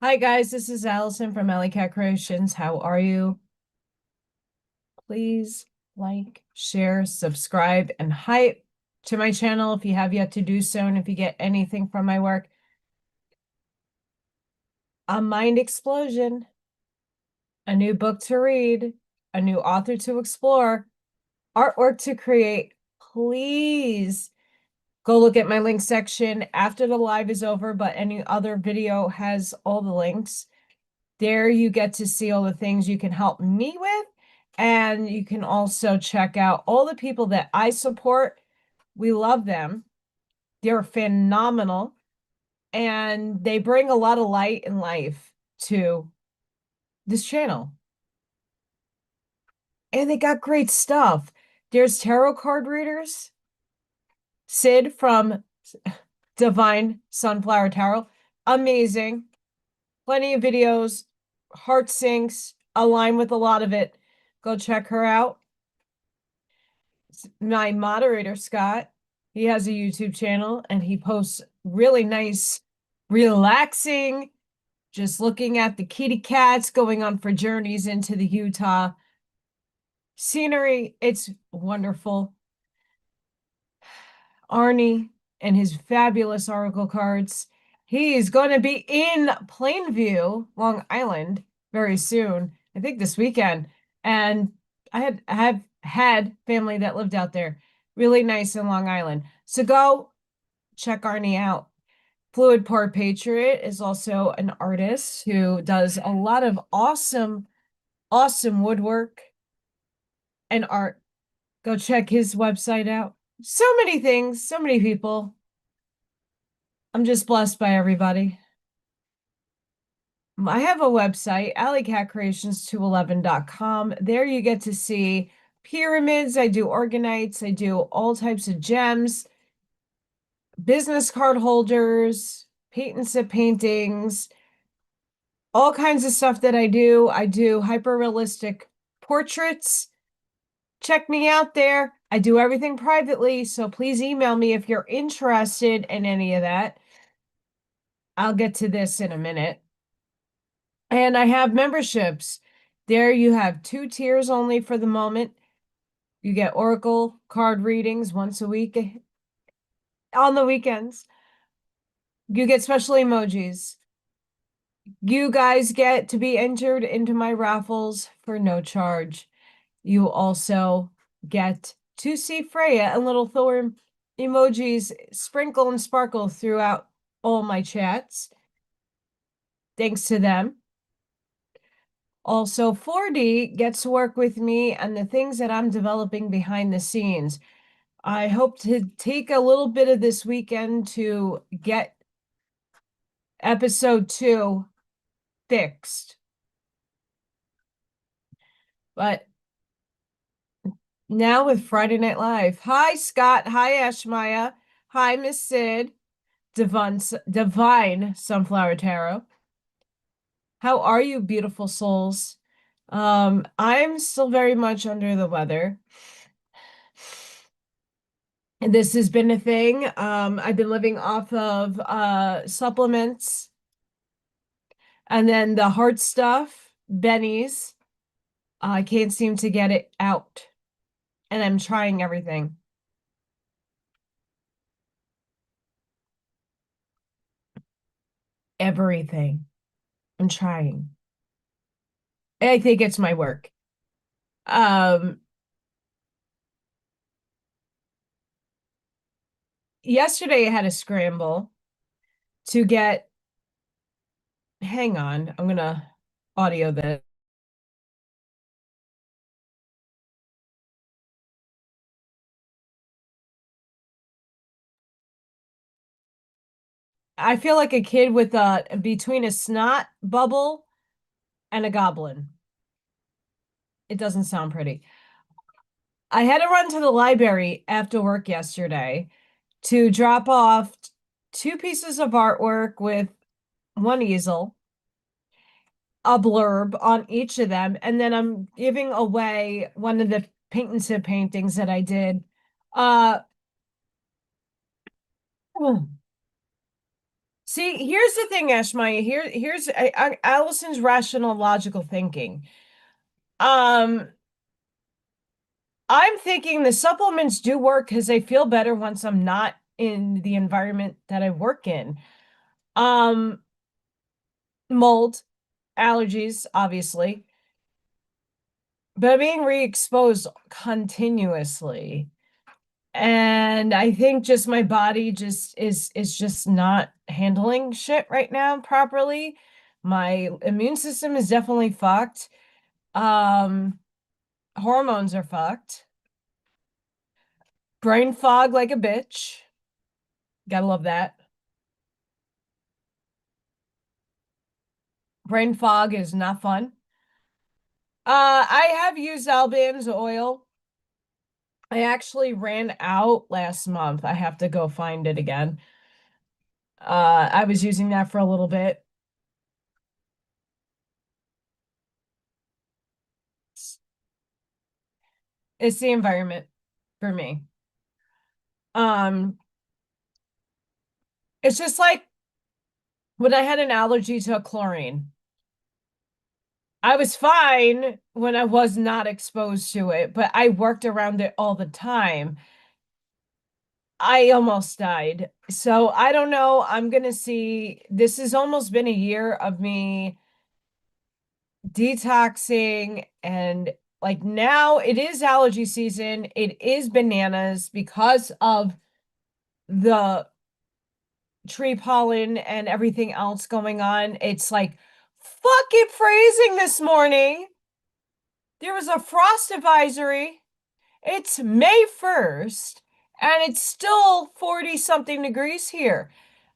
Hi guys, this is Allison from AllyKat Creations. How are you? Please like, share, subscribe, and hype to my channel if you have yet to do so, and if you get anything from my work. A mind explosion, a new book to read, a new author to explore, artwork to create. Please go look at my link section after the live is over, but any other video has all the links. There you get to see all the things you can help me with, and you can also check out all the people that I support. We love them. They're phenomenal, and they bring a lot of light and life to this channel. And they got great stuff. There's tarot card readers. Sid from Divine Sunflower Tarot. Amazing. Plenty of videos. Heart sinks. Align with a lot of it. Go check her out. My moderator, Scott, he has a YouTube channel and he posts really nice, relaxing, just looking at the kitty cats going on for journeys into the Utah scenery. It's wonderful. Arnie and his fabulous oracle cards. He's going to be in Plainview, Long Island, very soon. I think this weekend. And I have had family that lived out there. Really nice in Long Island. So go check Arnie out. Fluid Pour Patriot is also an artist who does a lot of awesome, awesome woodwork and art. Go check his website out. So many things, so many people. I'm just blessed by everybody. I have a website, AllyKatCreations211.com. There you get to see pyramids. I do organites. I do all types of gems, business card holders, paint and sip paintings, all kinds of stuff that I do. I do hyper-realistic portraits. Check me out there. I do everything privately, so please email me if you're interested in any of that. I'll get to this in a minute. And I have memberships. There you have 2 tiers only for the moment. You get Oracle card readings once a week on the weekends. You get special emojis. You guys get to be entered into my raffles for no charge. You also get to see Freya and Lil Thor emojis sprinkle and sparkle throughout all my chats. Thanks to them. Also, 4D gets to work with me and the things that I'm developing behind the scenes. I hope to take a little bit of this weekend to get episode 2 fixed. But now with Friday Night Live. Hi, Scott. Hi, Ashmaya. Hi, Miss Sid. Divine Sunflower Tarot. How are you, beautiful souls? I'm still very much under the weather. And this has been a thing. I've been living off of supplements and then the heart stuff, Benny's. I can't seem to get it out. And I'm trying everything. Everything. I'm trying. I think it's my work. Um, Yesterday I had a scramble to get, hang on, I'm gonna audio this. I feel like a kid with between a snot bubble and a goblin. It doesn't sound pretty. I had to run to the library after work yesterday to drop off 2 pieces of artwork with 1 easel, a blurb on each of them, and then I'm giving away one of the paint and sip paintings that I did. Uh, See, here's the thing, Ashmaya. Here's Allison's rational, logical thinking. Um, I'm thinking the supplements do work because I feel better once I'm not in the environment that I work in. Um, Mold, allergies, obviously, but I'm being re-exposed continuously. And I think just my body just is just not handling shit right now properly. My immune system is definitely fucked. Um, Hormones are fucked. Brain fog like a bitch. Gotta love that. Brain fog is not fun. I have used Alban's oil. I actually ran out last month. I have to go find it again. I was using that for a little bit. It's the environment for me. Um, it's just like when I had an allergy to chlorine. I was fine when I was not exposed to it, but I worked around it all the time. I almost died. So I don't know. I'm gonna see. This has almost been a year of me detoxing, and like now it is allergy season. It is bananas because of the tree pollen and everything else going on. It's like fucking freezing this morning. There was a frost advisory. It's May 1st and it's still 40 something degrees here.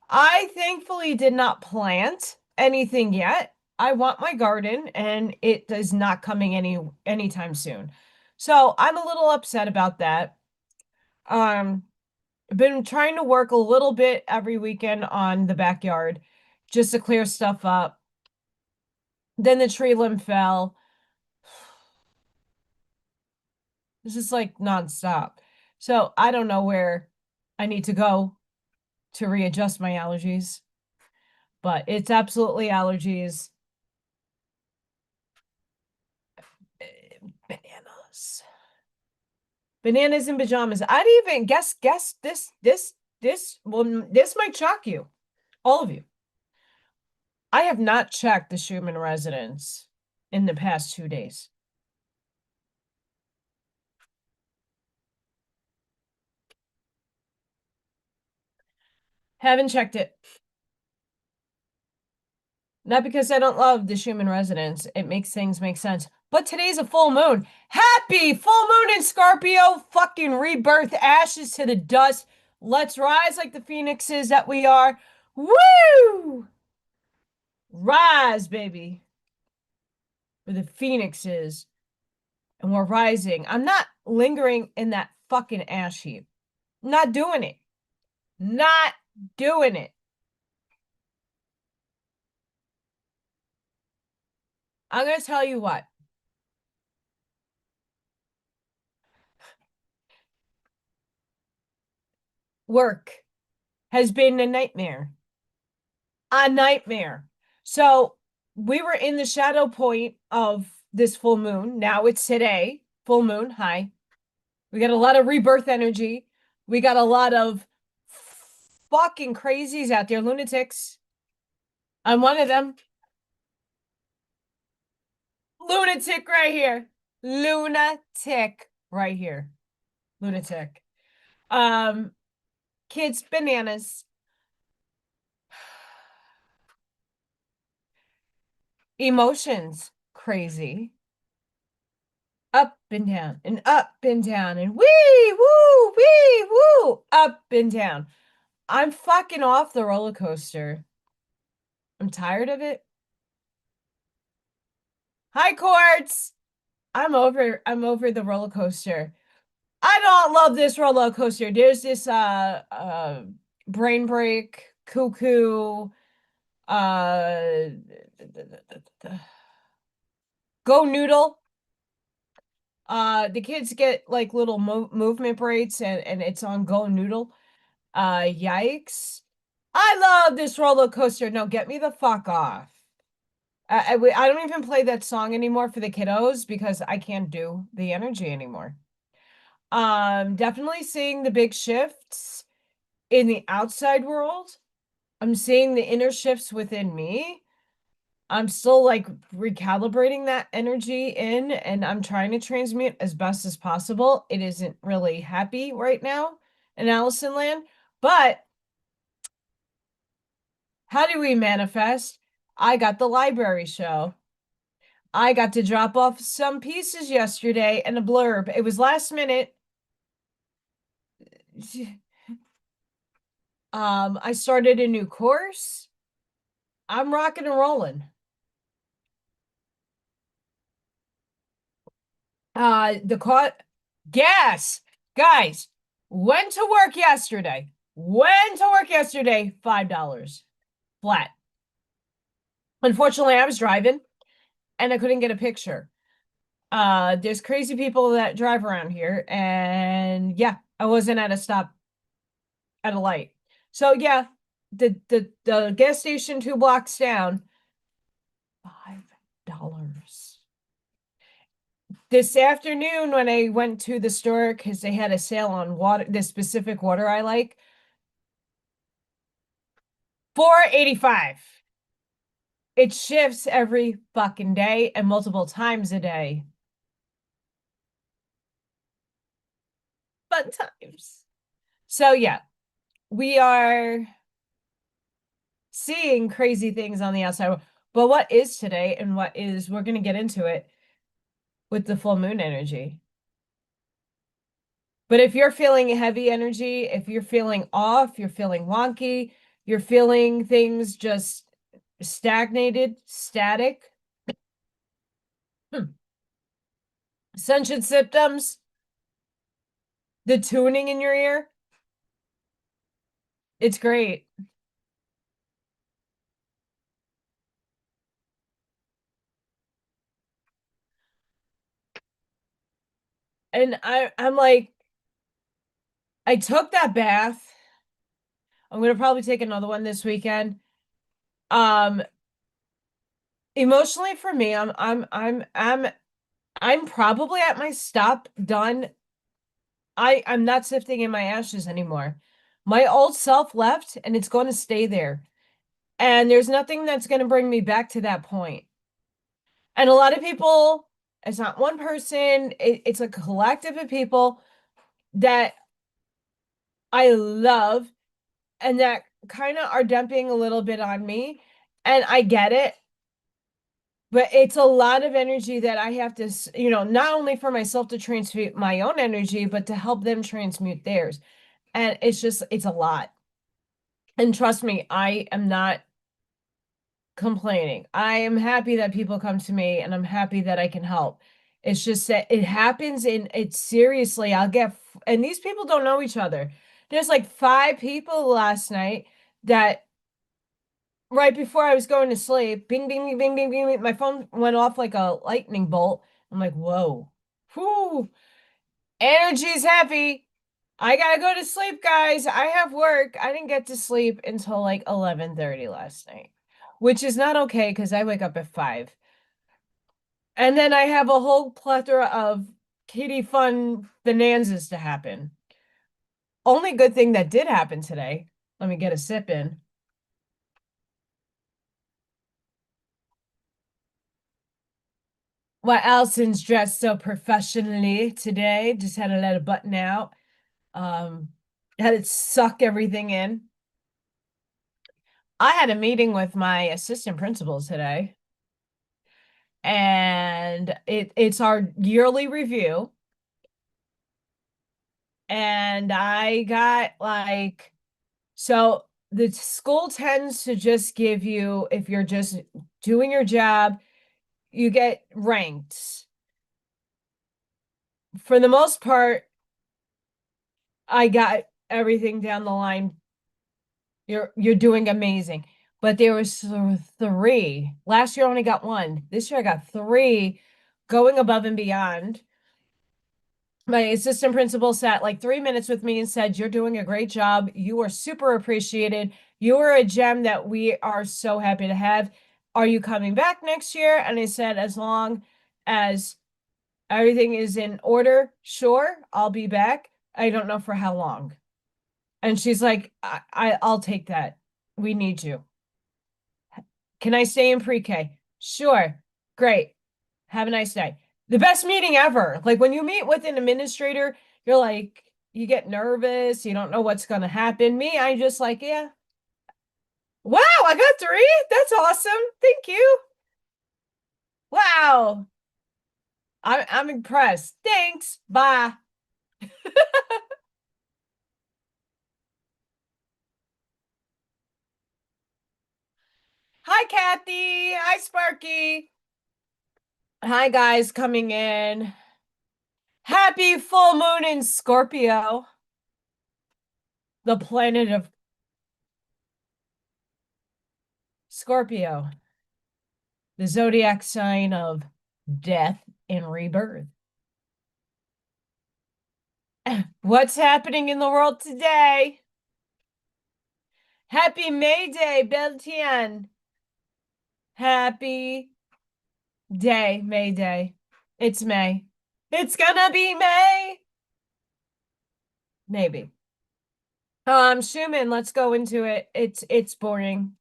I thankfully did not plant anything yet. I want my garden and it is not coming anytime soon. So I'm a little upset about that. Um, I've been trying to work a little bit every weekend on the backyard just to clear stuff up. Then the tree limb fell. It's just like nonstop. So I don't know where I need to go to readjust my allergies, but it's absolutely allergies. Bananas. Bananas and pajamas. I'd even guess this might shock you, all of you. I have not checked the Schumann residence in the past 2 days. Haven't checked it. Not because I don't love the Schumann residence. It makes things make sense. But today's a full moon. Happy full moon in Scorpio. Fucking rebirth. Ashes to the dust. Let's rise like the phoenixes that we are. Woo! Rise, baby. We're the phoenixes. And we're rising. I'm not lingering in that fucking ash heap. Not doing it. Not doing it. I'm going to tell you what. Work has been a nightmare. A nightmare. So we were in the shadow point of this full moon. Now it's today. Full moon. Hi. We got a lot of rebirth energy. We got a lot of fucking crazies out there, lunatics. I'm one of them. Lunatic right here. Lunatic right here. Lunatic. Um, Kids, bananas. Emotions, crazy. Up and down and up and down and wee woo, up and down. I'm fucking off the roller coaster. I'm tired of it. Hi, Quartz. I'm over the roller coaster. I don't love this roller coaster. There's this brain break, cuckoo, uh go noodle. The kids get like little movement breaks and it's on go noodle. Yikes. I love this roller coaster. No, get me the fuck off. I don't even play that song anymore for the kiddos because I can't do the energy anymore. Definitely seeing the big shifts in the outside world. I'm seeing the inner shifts within me. I'm still like recalibrating that energy in, and I'm trying to transmute as best as possible. It isn't really happy right now in Allison land, but how do we manifest? I got the library show. I got to drop off some pieces yesterday and a blurb. It was last minute. I started a new course. I'm rocking and rolling. The gas, guys, went to work yesterday. $5 flat. Unfortunately, I was driving and I couldn't get a picture. There's crazy people that drive around here, and yeah, I wasn't at a stop at a light. So yeah, the gas station 2 blocks down, $5. This afternoon when I went to the store because they had a sale on water, the specific water I like, $4.85. It shifts every fucking day and multiple times a day. Fun times. So yeah, we are seeing crazy things on the outside. But what is today and what is, we're going to get into it with the full moon energy. But if you're feeling heavy energy, if you're feeling off, you're feeling wonky, you're feeling things just stagnated, static, ascension symptoms, the tuning in your ear, it's great. And I'm like, I took that bath. I'm gonna probably take another one this weekend. Um, Emotionally for me, I'm probably at my stop done. I'm not sifting in my ashes anymore. My old self left and it's going to stay there. And there's nothing that's going to bring me back to that point. And a lot of people, it's not one person, it's a collective of people that I love and that kind of are dumping a little bit on me. And I get it. But it's a lot of energy that I have to, not only for myself to transmute my own energy, but to help them transmute theirs. And it's a lot. And trust me, I am not complaining. I am happy that people come to me and I'm happy that I can help. It's just that it happens and it's seriously, and these people don't know each other. There's like 5 people last night that right before I was going to sleep, bing, bing, bing, bing, bing, bing, my phone went off like a lightning bolt. I'm like, whoa, whoo, energy's heavy. I gotta go to sleep, guys. I have work. I didn't get to sleep until like 11:30 last night, which is not okay because I wake up at 5. And then I have a whole plethora of kitty fun bonanzas to happen. Only good thing that did happen today. Let me get a sip in. Well, Allison's dressed so professionally today. Just had to let a button out. Um, Had it suck everything in. I had a meeting with my assistant principals today, and it's our yearly review. And I got like, so the school tends to just give you, if you're just doing your job, you get ranked. For the most part, I got everything down the line. You're doing amazing. But there was 3. Last year I only got 1. This year I got 3 going above and beyond. My assistant principal sat like 3 minutes with me and said, "You're doing a great job. You are super appreciated. You are a gem that we are so happy to have. Are you coming back next year?" And I said, "As long as everything is in order, sure, I'll be back. I don't know for how long." And she's like, I'll take that. We need you. Can I stay in pre-K? Sure. Great. Have a nice day. The best meeting ever. Like when you meet with an administrator, you're like, you get nervous. You don't know what's going to happen. Me, I just like, yeah. Wow, I got 3. That's awesome. Thank you. Wow. I'm impressed. Thanks. Bye. Hi, Kathy. Hi, Sparky. Hi, guys coming in. Happy full moon in Scorpio, the planet of Scorpio, the zodiac sign of death and rebirth. What's happening in the world today? Happy May Day, Beltien. Happy day, May Day. It's May. It's gonna be May. Maybe. Schumann, let's go into it. It's boring.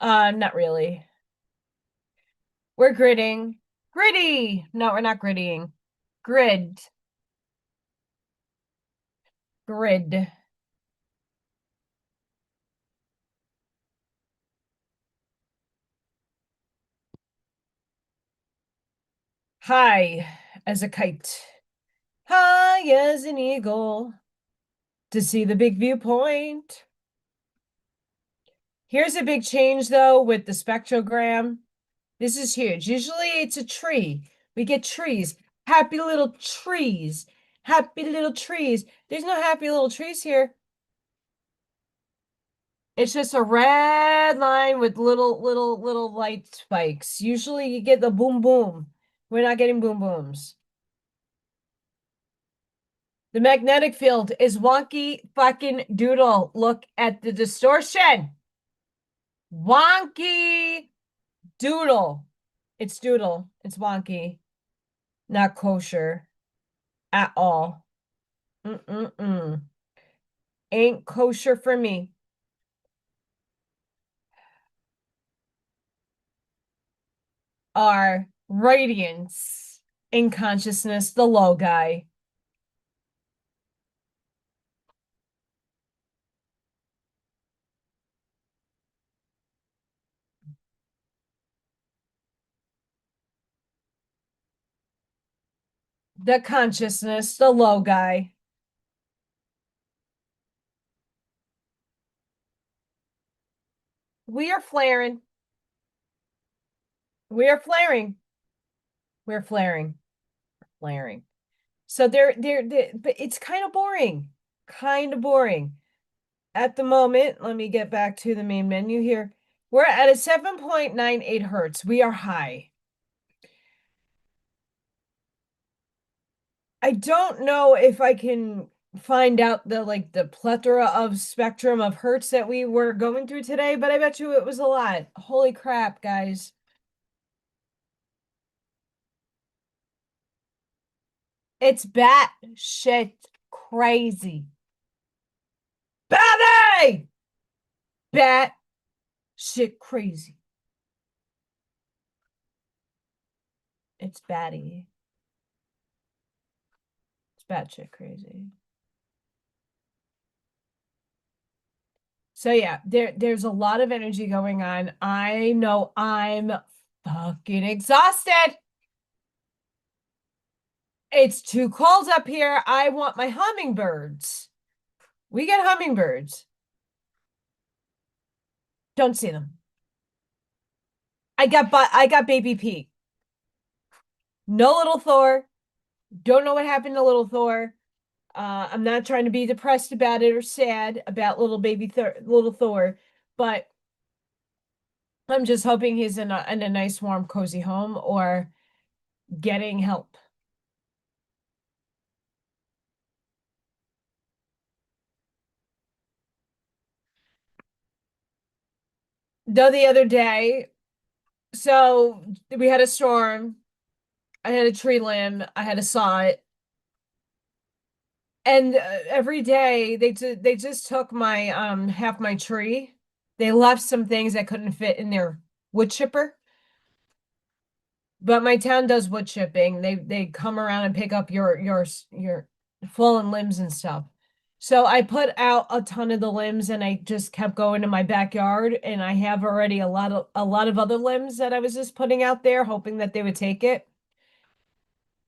Not really. We're gridding. Gritty. No, we're not grittying. Grid. Grid. High as a kite. High as an eagle. To see the big viewpoint. Here's a big change, though, with the spectrogram. This is huge. Usually it's a tree. We get trees. Happy little trees. Happy little trees. There's no happy little trees here. It's just a red line with little light spikes. Usually you get the boom boom. We're not getting boom booms. The magnetic field is wonky fucking doodle. Look at the distortion. Wonky doodle. It's doodle. It's wonky. Not kosher at all. Mm-mm-mm. Ain't kosher for me. Our radiance in consciousness, the low guy. The consciousness, the low guy. We are flaring. We are flaring. We're flaring. Flaring. So but it's kind of boring. Kind of boring. At the moment, let me get back to the main menu here. We're at a 7.98 hertz. We are high. I don't know if I can find out the plethora of spectrum of hertz that we were going through today, but I bet you it was a lot. Holy crap, guys. It's bat shit crazy. Batty! Bat shit crazy. It's batty. It's bat shit crazy. So yeah, there's a lot of energy going on. I know I'm fucking exhausted. It's too cold up here. I want my hummingbirds. We get hummingbirds. Don't see them. I got baby P. No little Thor. Don't know what happened to little Thor. I'm not trying to be depressed about it or sad about little Thor, but I'm just hoping he's in a nice, warm, cozy home or getting help. The other day, so we had a storm. I had a tree limb. I had to saw it. And every day they just took my half my tree. They left some things that couldn't fit in their wood chipper. But my town does wood chipping. They come around and pick up your fallen limbs and stuff. So I put out a ton of the limbs and I just kept going to my backyard and I have already a lot of other limbs that I was just putting out there hoping that they would take it.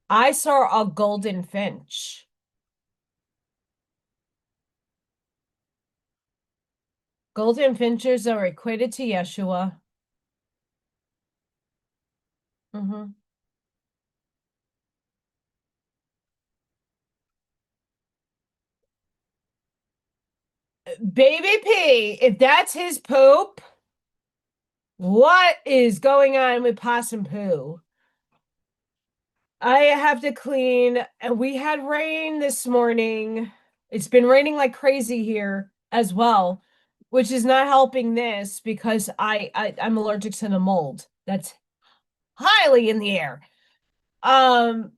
I saw a golden finch. Golden finches are equated to Yeshua. Hmm. Baby P, if that's his poop, what is going on with possum poo? I have to clean, and we had rain this morning. It's been raining like crazy here as well, which is not helping this because I'm allergic to the mold. That's highly in the air. Um,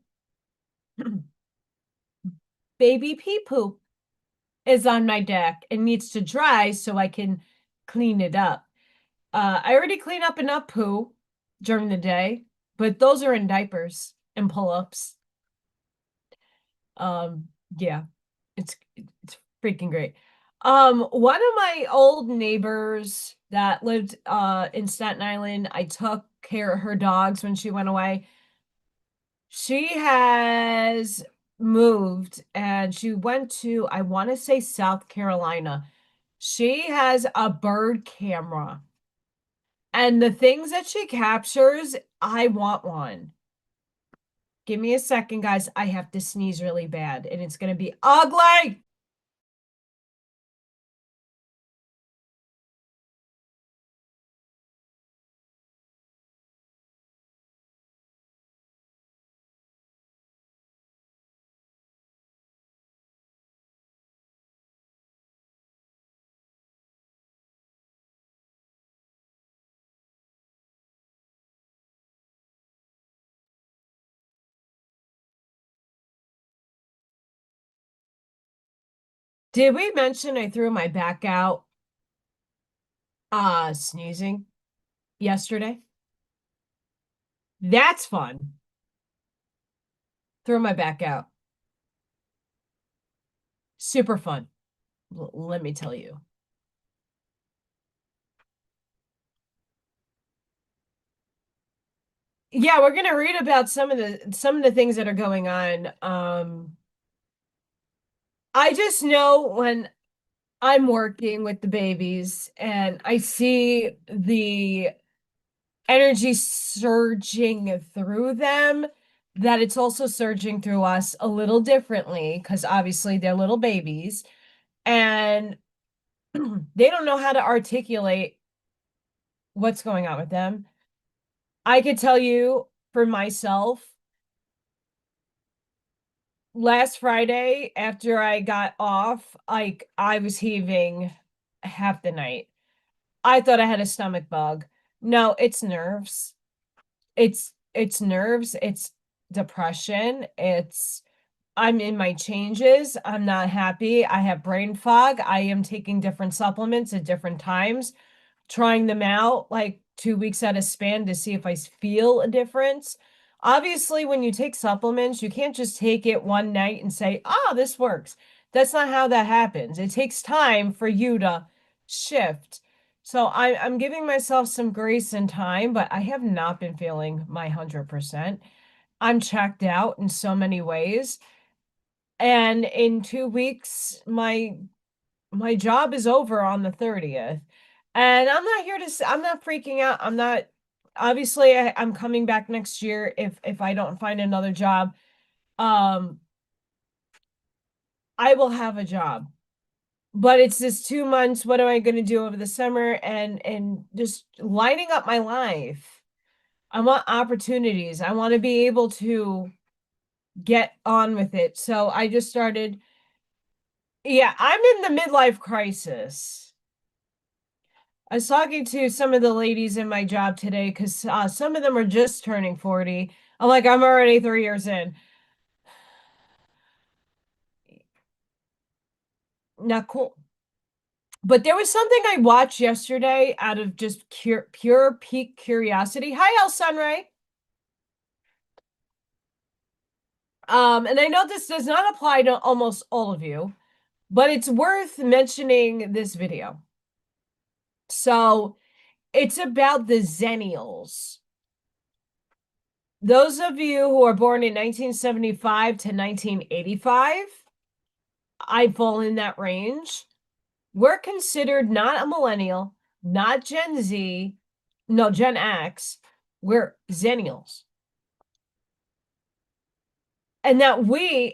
baby pee poop is on my deck and needs to dry so I can clean it up. I already clean up enough poo during the day, but those are in diapers and pull-ups. Um, yeah, it's freaking great. One of my old neighbors that lived in Staten Island, I took care of her dogs when she went away. She has moved and she went to, I want to say South Carolina. She has a bird camera. And the things that she captures, I want one. Give me a second, guys. I have to sneeze really bad and it's going to be ugly. Did we mention I threw my back out sneezing yesterday? That's fun. Throw my back out. Super fun. Let me tell you. Yeah, we're gonna read about some of the things that are going on. I just know when I'm working with the babies and I see the energy surging through them, that it's also surging through us a little differently because obviously they're little babies and they don't know how to articulate what's going on with them. I could tell you for myself, last Friday after I got off, like I was heaving half the night. I thought I had a stomach bug. No, it's nerves. It's nerves, it's depression, it's I'm in my changes. I'm not happy. I have brain fog. I am taking different supplements at different times, trying them out like 2 weeks at a span to see if I feel a difference. Obviously, when you take supplements, you can't just take it one night and say, oh, this works. That's not how that happens. It takes time for you to shift. So I'm giving myself some grace and time, but I have not been feeling my 100%. I'm checked out in so many ways. And in 2 weeks, my job is over on the 30th. And I'm not here to I'm not freaking out. I'm not obviously I'm coming back next year if I don't find another job. Um I will have a job. But it's this 2 months. What am I going to do over the summer and just lining up my life? I want opportunities. I want to be able to get on with it. So I just started. Yeah, I'm in the midlife crisis. I was talking to some of the ladies in my job today because some of them are just turning 40. I'm like, I'm already 3 years in. Not cool. But there was something I watched yesterday out of just pure peak curiosity. Hi, El Sunray. And I know this does not apply to almost all of you, but it's worth mentioning this video. So it's about the Zennials. Those of you who are born in 1975 to 1985, I fall in that range. We're considered not a millennial, not Gen Z, no, Gen X. We're Zennials. And that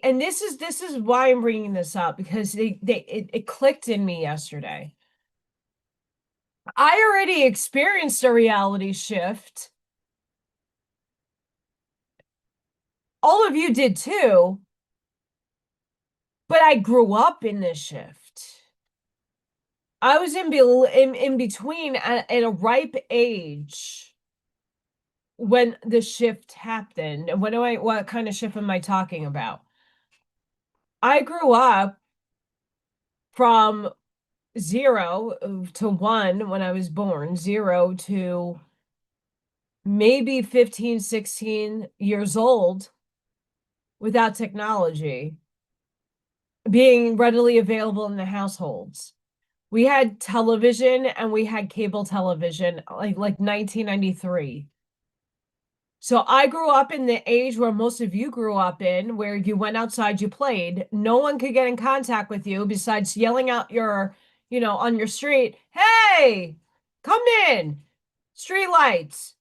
and this is why I'm bringing this up, because it clicked in me yesterday. I already experienced a reality shift. All of you did too, but I grew up in this shift. I was in between at a ripe age when the shift happened. And what kind of shift am I talking about? I grew up from 0 to 1 when I was born, 0 to maybe 15, 16 years old without technology being readily available in the households. We had television and we had cable television like 1993. So I grew up in the age where most of you grew up in, where you went outside, you played. No one could get in contact with you besides yelling out on your street, "Hey, come in, street lights."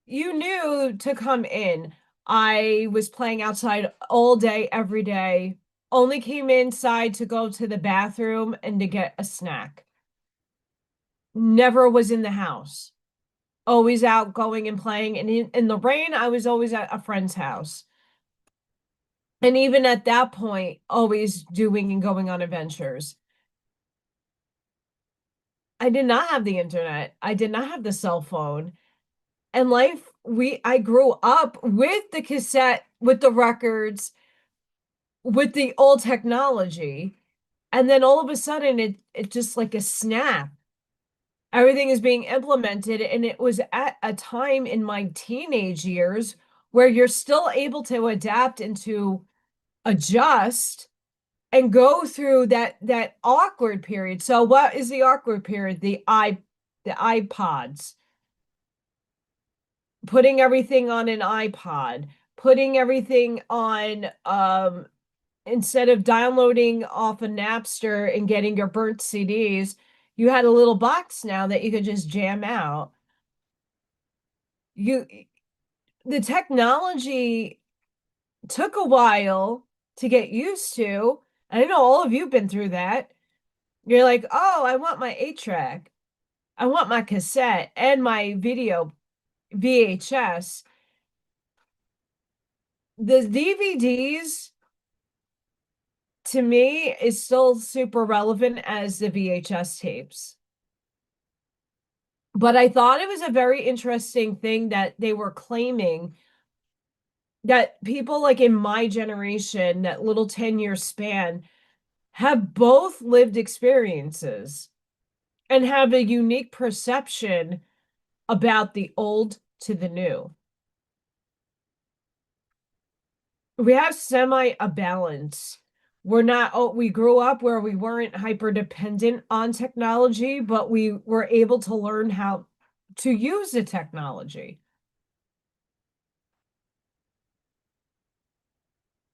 You knew to come in. I was playing outside all day, every day. Only came inside to go to the bathroom and to get a snack. Never was in the house. Always out going and playing. And in the rain, I was always at a friend's house. And even at that point, always doing and going on adventures. I did not have the internet. I did not have the cell phone. And I grew up with the cassette, with the records, with the old technology. And then all of a sudden, it just like a snap. Everything is being implemented, and it was at a time in my teenage years where you're still able to adapt and to adjust and go through that awkward period. So what is the awkward period? The iPods, putting everything on an iPod, putting everything on instead of downloading off a Napster and getting your burnt CDs, you had a little box now that you could just jam out. The technology took a while to get used to. I know all of you have been through that. You're like, oh, I want my 8-track. I want my cassette and my video VHS. The DVDs to me is still super relevant as the VHS tapes. But I thought it was a very interesting thing that they were claiming that people like in my generation, that little 10-year span, have both lived experiences and have a unique perception about the old to the new. We have semi a balance. We grew up where we weren't hyper dependent on technology, but we were able to learn how to use the technology.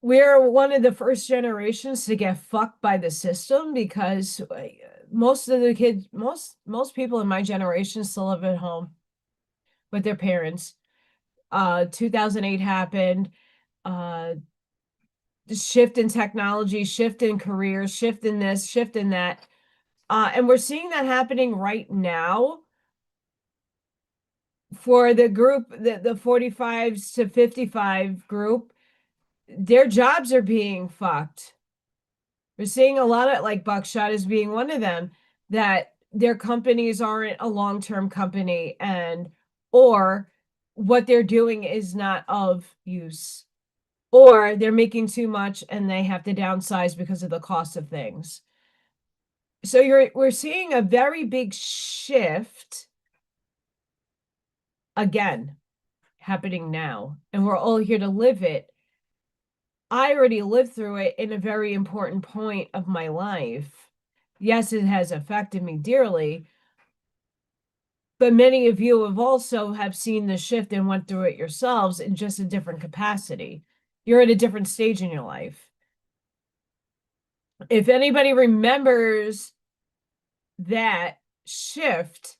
We're one of the first generations to get fucked by the system because most of the kids, most people in my generation still live at home with their parents. 2008 happened. Shift in technology, shift in careers, shift in this, shift in that. And we're seeing that happening right now for the group, the 45s to 55 group. Their jobs are being fucked. We're seeing a lot of, like, Buckshot as being one of them, that their companies aren't a long-term company, and or what they're doing is not of use, or they're making too much and they have to downsize because of the cost of things. So we're seeing a very big shift again happening now, and we're all here to live it. I already lived through it in a very important point of my life. Yes, it has affected me dearly, but many of you have also have seen the shift and went through it yourselves in just a different capacity. You're at a different stage in your life. If anybody remembers that shift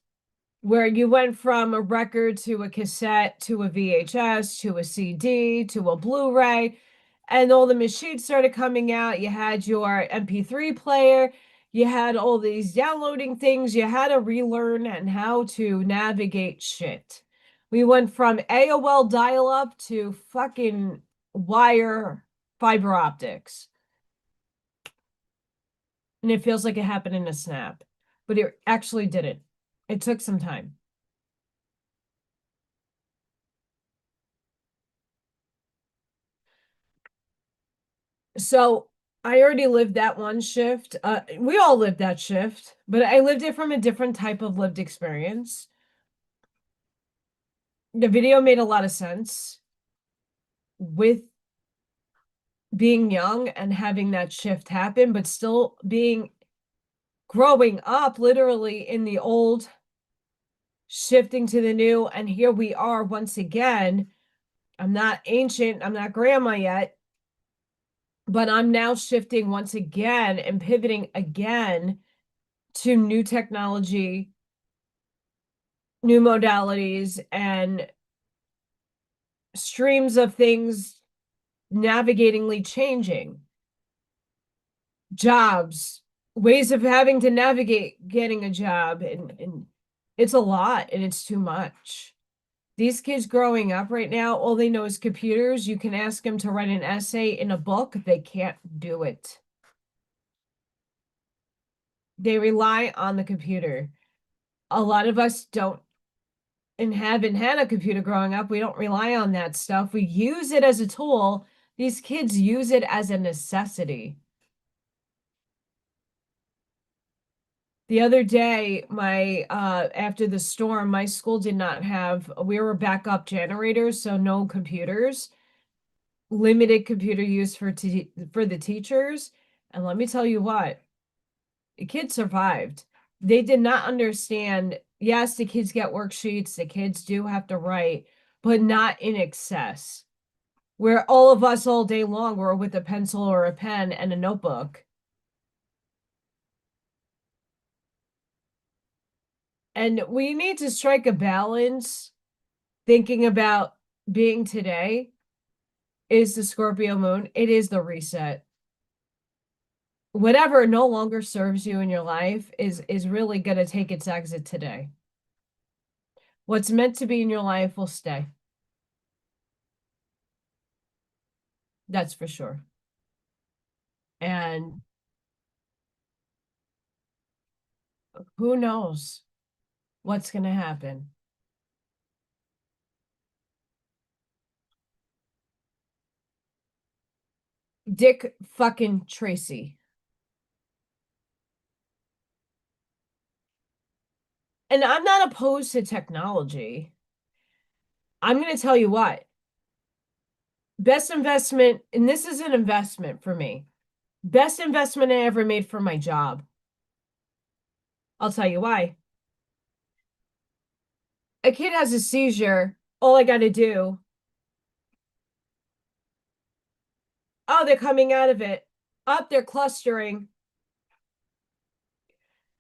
where you went from a record to a cassette to a VHS to a CD to a Blu-ray, and all the machines started coming out, you had your MP3 player, you had all these downloading things, you had to relearn and how to navigate shit. We went from AOL dial-up to fucking wire fiber optics. And it feels like it happened in a snap, but it actually didn't. It took some time. So I already lived that one shift. We all lived that shift, but I lived it from a different type of lived experience. The video made a lot of sense with being young and having that shift happen, but still growing up literally in the old, shifting to the new. And here we are once again. I'm not ancient, I'm not grandma yet, but I'm now shifting once again and pivoting again to new technology, new modalities, and streams of things navigatingly changing. Jobs, ways of having to navigate getting a job, and it's a lot and it's too much. These kids growing up right now, all they know is computers. You can ask them to write an essay in a book, they can't do it. They rely on the computer. A lot of us don't and haven't had a computer growing up. We don't rely on that stuff. We use it as a tool. These kids use it as a necessity. The other day, after the storm, my school did not have, we were backup generators, so no computers, limited computer use for the teachers. And let me tell you what, the kids survived. They did not understand. Yes, the kids get worksheets, the kids do have to write, but not in excess. Where all of us all day long were with a pencil or a pen and a notebook. And we need to strike a balance. Thinking about being today is the Scorpio moon. It is the reset. Whatever no longer serves you in your life is really going to take its exit today. What's meant to be in your life will stay. That's for sure. And who knows what's going to happen. Dick fucking Tracy. And I'm not opposed to technology. I'm going to tell you what. Best investment, and this is an investment for me. Best investment I ever made for my job. I'll tell you why. A kid has a seizure. All I got to do. Oh, they're coming out of it. Oh, they're clustering.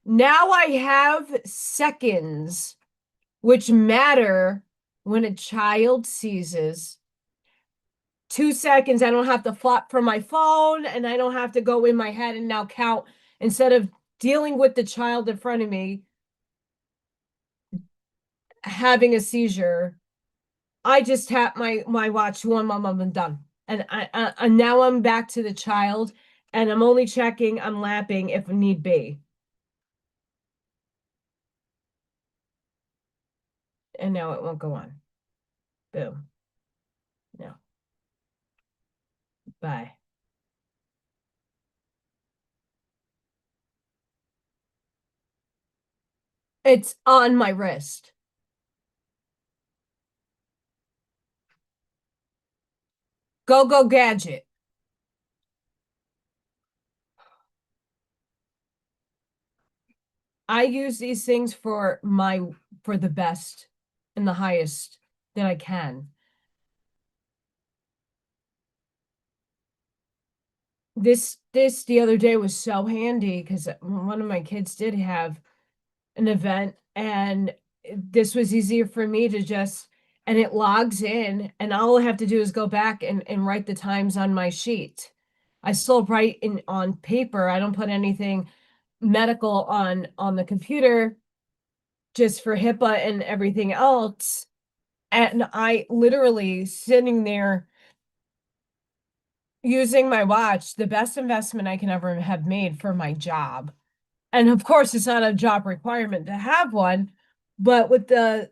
Now I have seconds, which matter when a child seizes. 2 seconds, I don't have to flop from my phone, and I don't have to go in my head and now count. Instead of dealing with the child in front of me having a seizure, I just tap my watch, one mom, I'm done. And now I'm back to the child, and I'm only checking, I'm lapping if need be. And now it won't go on. Boom. No. Bye. It's on my wrist. Go, go, gadget. I use these things for the best and the highest that I can. This the other day was so handy because one of my kids did have an event, and this was easier for me to just, and it logs in, and all I have to do is go back and write the times on my sheet. I still write in on paper. I don't put anything medical on the computer just for HIPAA and everything else. And I literally sitting there using my watch, the best investment I can ever have made for my job. And of course, it's not a job requirement to have one, but with the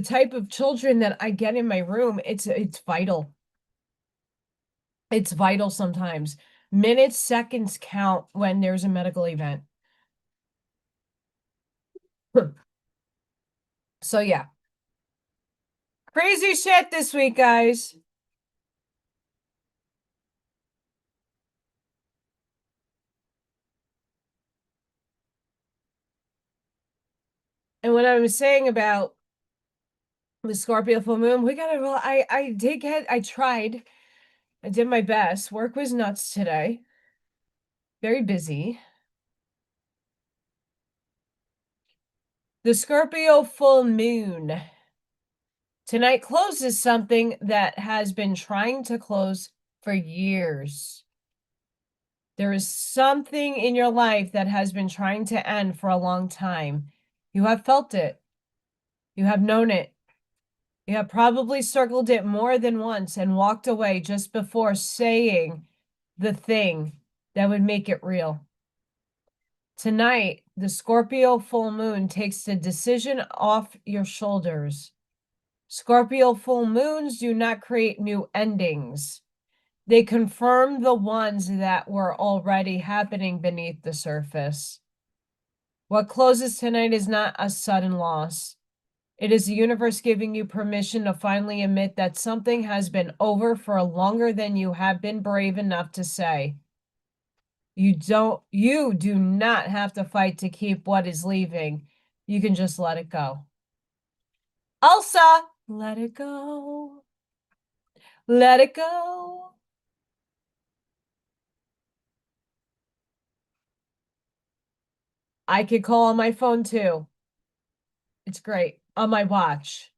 type of children that I get in my room, it's vital. It's vital sometimes. Minutes, seconds count when there's a medical event. So yeah. Crazy shit this week, guys. And what I was saying about the Scorpio full moon, we gotta roll. I did get, I tried. I did my best. Work was nuts today. Very busy. The Scorpio full moon tonight closes something that has been trying to close for years. There is something in your life that has been trying to end for a long time. You have felt it. You have known it. You have probably circled it more than once and walked away just before saying the thing that would make it real. Tonight, the Scorpio full moon takes the decision off your shoulders. Scorpio full moons do not create new endings. They confirm the ones that were already happening beneath the surface. What closes tonight is not a sudden loss. It is the universe giving you permission to finally admit that something has been over for longer than you have been brave enough to say. You do not have to fight to keep what is leaving. You can just let it go. Elsa, let it go. Let it go. I could call on my phone too. It's great. On my watch.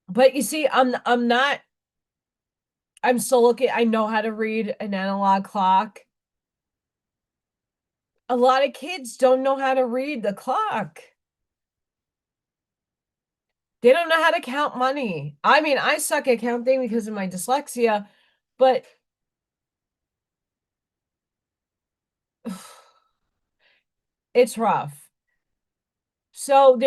But you see, I'm still looking. I know how to read an analog clock. A lot of kids don't know how to read the clock. They don't know how to count money. I mean, I suck at counting because of my dyslexia, but it's rough. So a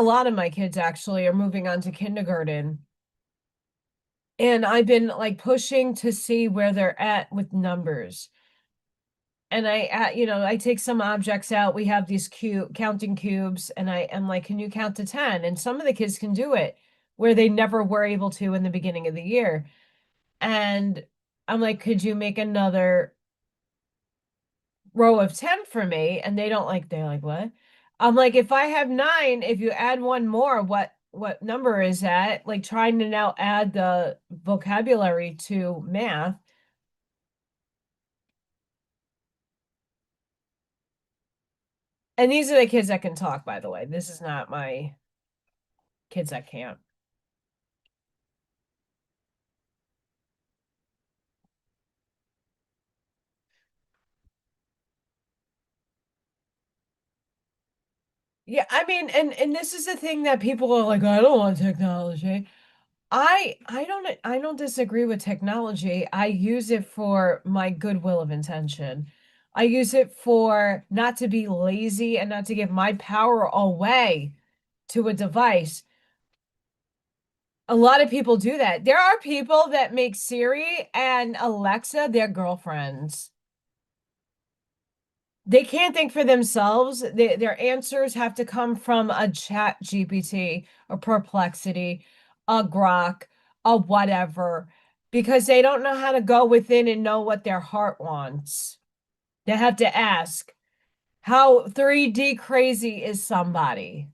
lot of my kids actually are moving on to kindergarten. And I've been like pushing to see where they're at with numbers. And I take some objects out. We have these counting cubes, and I am like, can you count to 10? And some of the kids can do it where they never were able to in the beginning of the year. And I'm like, could you make another row of 10 for me? And they're like, what? I'm like, if I have 9, if you add one more, what number is that? Like trying to now add the vocabulary to math. And these are the kids that can talk, by the way. This is not my kids that can't. Yeah, I mean, and this is the thing that people are like, I don't want technology. I don't disagree with technology. I use it for my goodwill of intention. I use it for not to be lazy and not to give my power away to a device. A lot of people do that. There are people that make Siri and Alexa their girlfriends. They can't think for themselves. Their answers have to come from a chat GPT, a perplexity, a grok, a whatever, because they don't know how to go within and know what their heart wants. They have to ask, how 3D crazy is somebody?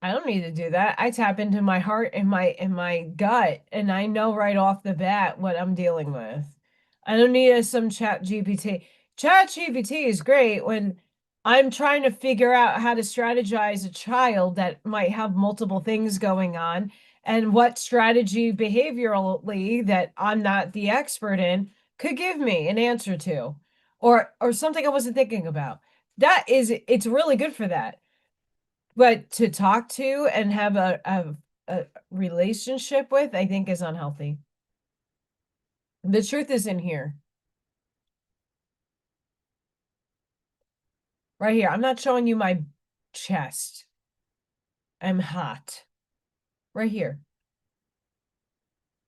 I don't need to do that. I tap into my heart and my gut, and I know right off the bat what I'm dealing with. I don't need some chat GPT. Chat GPT is great when I'm trying to figure out how to strategize a child that might have multiple things going on and what strategy behaviorally that I'm not the expert in could give me an answer to, or something I wasn't thinking about. It's really good for that. But to talk to and have a relationship with, I think is unhealthy. The truth is in here. Right here. I'm not showing you my chest. I'm hot. Right here.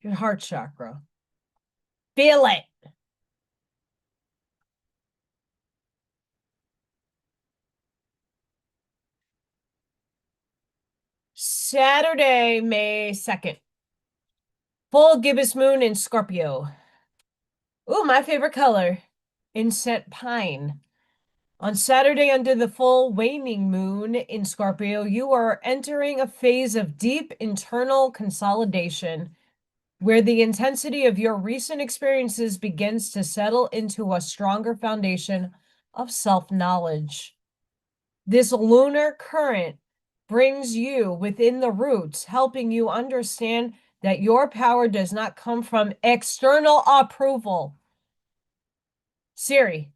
Your heart chakra. Feel it. Saturday, May 2nd. Full gibbous moon in Scorpio. Ooh, my favorite color. Inset pine. On Saturday, under the full waning moon in Scorpio, you are entering a phase of deep internal consolidation where the intensity of your recent experiences begins to settle into a stronger foundation of self-knowledge. This lunar current brings you within the roots, helping you understand that your power does not come from external approval. Siri,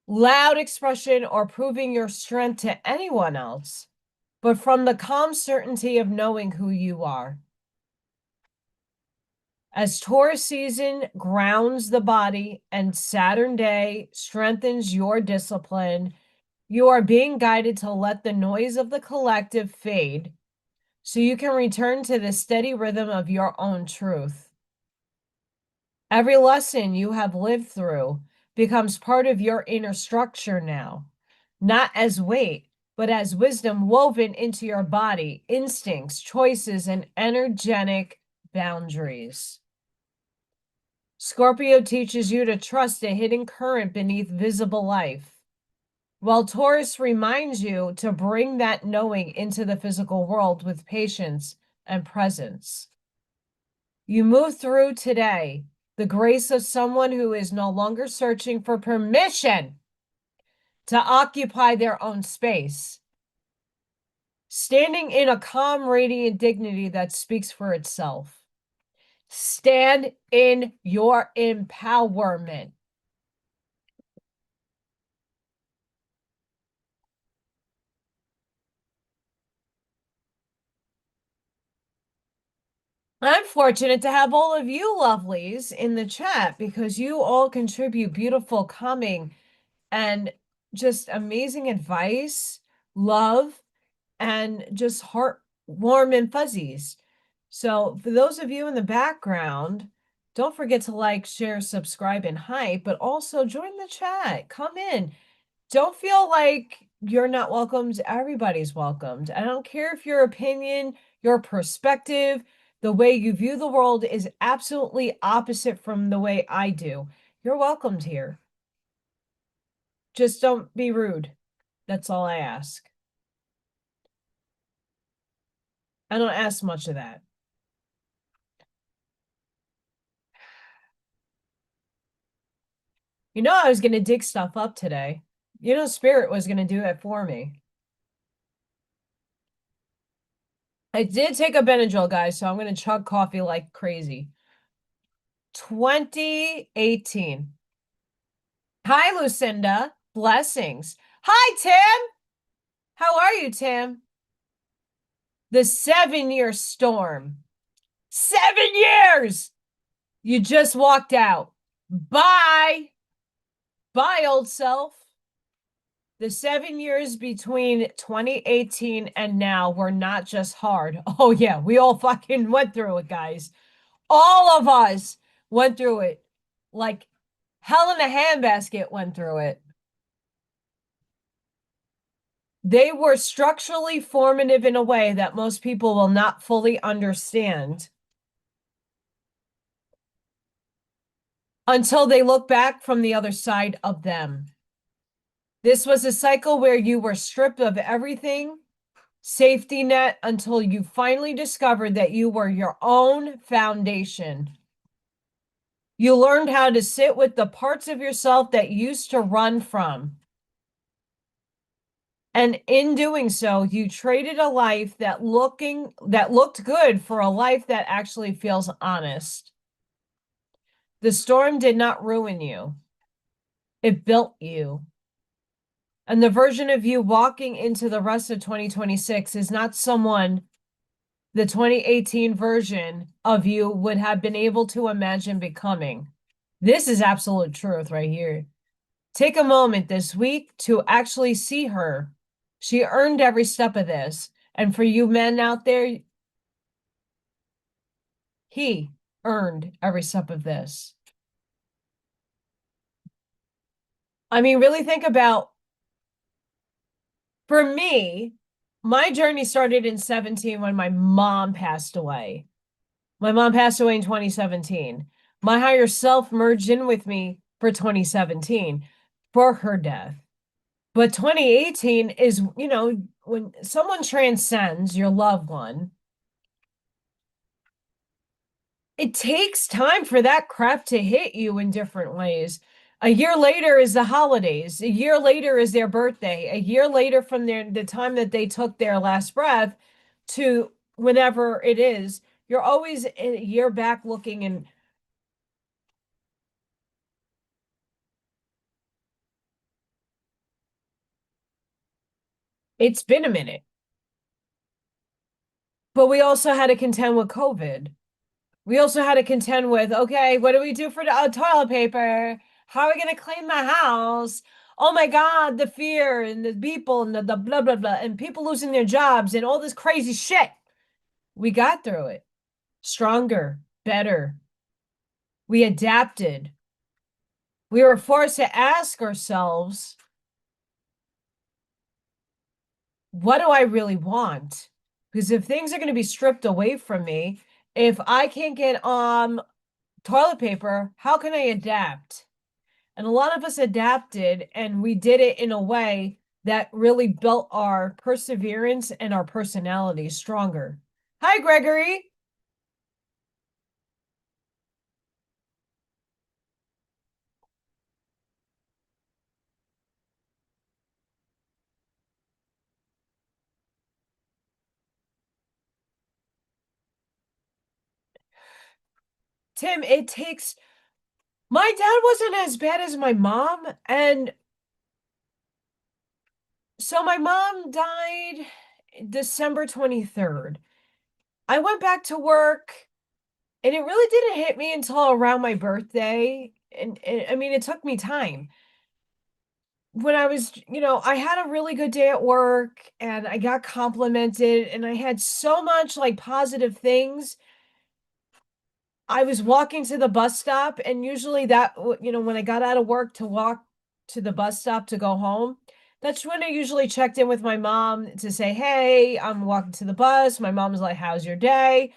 loud expression or proving your strength to anyone else, but from the calm certainty of knowing who you are. As Taurus season grounds the body and Saturn day strengthens your discipline, you are being guided to let the noise of the collective fade so you can return to the steady rhythm of your own truth. Every lesson you have lived through becomes part of your inner structure now, not as weight, but as wisdom woven into your body, instincts, choices, and energetic boundaries. Scorpio teaches you to trust a hidden current beneath visible life, while Taurus reminds you to bring that knowing into the physical world with patience and presence. You move through today the grace of someone who is no longer searching for permission to occupy their own space, standing in a calm, radiant dignity that speaks for itself. Stand in your empowerment. I'm fortunate to have all of you lovelies in the chat because you all contribute beautiful, calming, and just amazing advice, love, and just heart warm and fuzzies. So for those of you in the background, don't forget to like, share, subscribe, and hype, but also join the chat. Come in. Don't feel like you're not welcomed. Everybody's welcomed. I don't care if your opinion, your perspective, the way you view the world is absolutely opposite from the way I do. You're welcomed here. Just don't be rude. That's all I ask. I don't ask much of that. You know, I was going to dig stuff up today. You know, Spirit was going to do it for me. I did take a Benadryl, guys, so I'm going to chug coffee like crazy. 2018. Hi, Lucinda. Blessings. Hi, Tim. How are you, Tim? The 7-year storm. 7 years. You just walked out. Bye. Bye, old self. The 7 years between 2018 and now were not just hard. Oh, yeah, we all fucking went through it, guys. All of us went through it. Like hell in a handbasket went through it. They were structurally formative in a way that most people will not fully understand until they look back from the other side of them. This was a cycle where you were stripped of everything, safety net, until you finally discovered that you were your own foundation. You learned how to sit with the parts of yourself that used to run from. And in doing so, you traded a life that looked good for a life that actually feels honest. The storm did not ruin you. It built you. And the version of you walking into the rest of 2026 is not someone the 2018 version of you would have been able to imagine becoming. This is absolute truth right here. Take a moment this week to actually see her. She earned every step of this. And for you men out there, he earned every step of this. I mean, really think about, for me, my journey started in 17 when my mom passed away. My mom passed away in 2017. My higher self merged in with me for 2017 for her death. But 2018 is, when someone transcends your loved one, it takes time for that crap to hit you in different ways. A year later is the holidays. A year later is their birthday. A year later from the time that they took their last breath to whenever it is, you're always a year back looking, and it's been a minute. But we also had to contend with COVID. We also had to contend with, okay, what do we do for the toilet paper? How are we going to clean the house? Oh my God, the fear and the people and the blah, blah, blah, and people losing their jobs and all this crazy shit. We got through it. Stronger, better. We adapted. We were forced to ask ourselves, what do I really want? Because if things are going to be stripped away from me, if I can't get toilet paper, how can I adapt? And a lot of us adapted, and we did it in a way that really built our perseverance and our personality stronger. Hi, Gregory. Tim, it takes. My dad wasn't as bad as my mom. And so my mom died December 23rd. I went back to work, and it really didn't hit me until around my birthday. And I mean, it took me time. When I was, I had a really good day at work and I got complimented and I had so much like positive things. I was walking to the bus stop, and usually when I got out of work to walk to the bus stop to go home, that's when I usually checked in with my mom to say, hey, I'm walking to the bus. My mom's like, how's your day?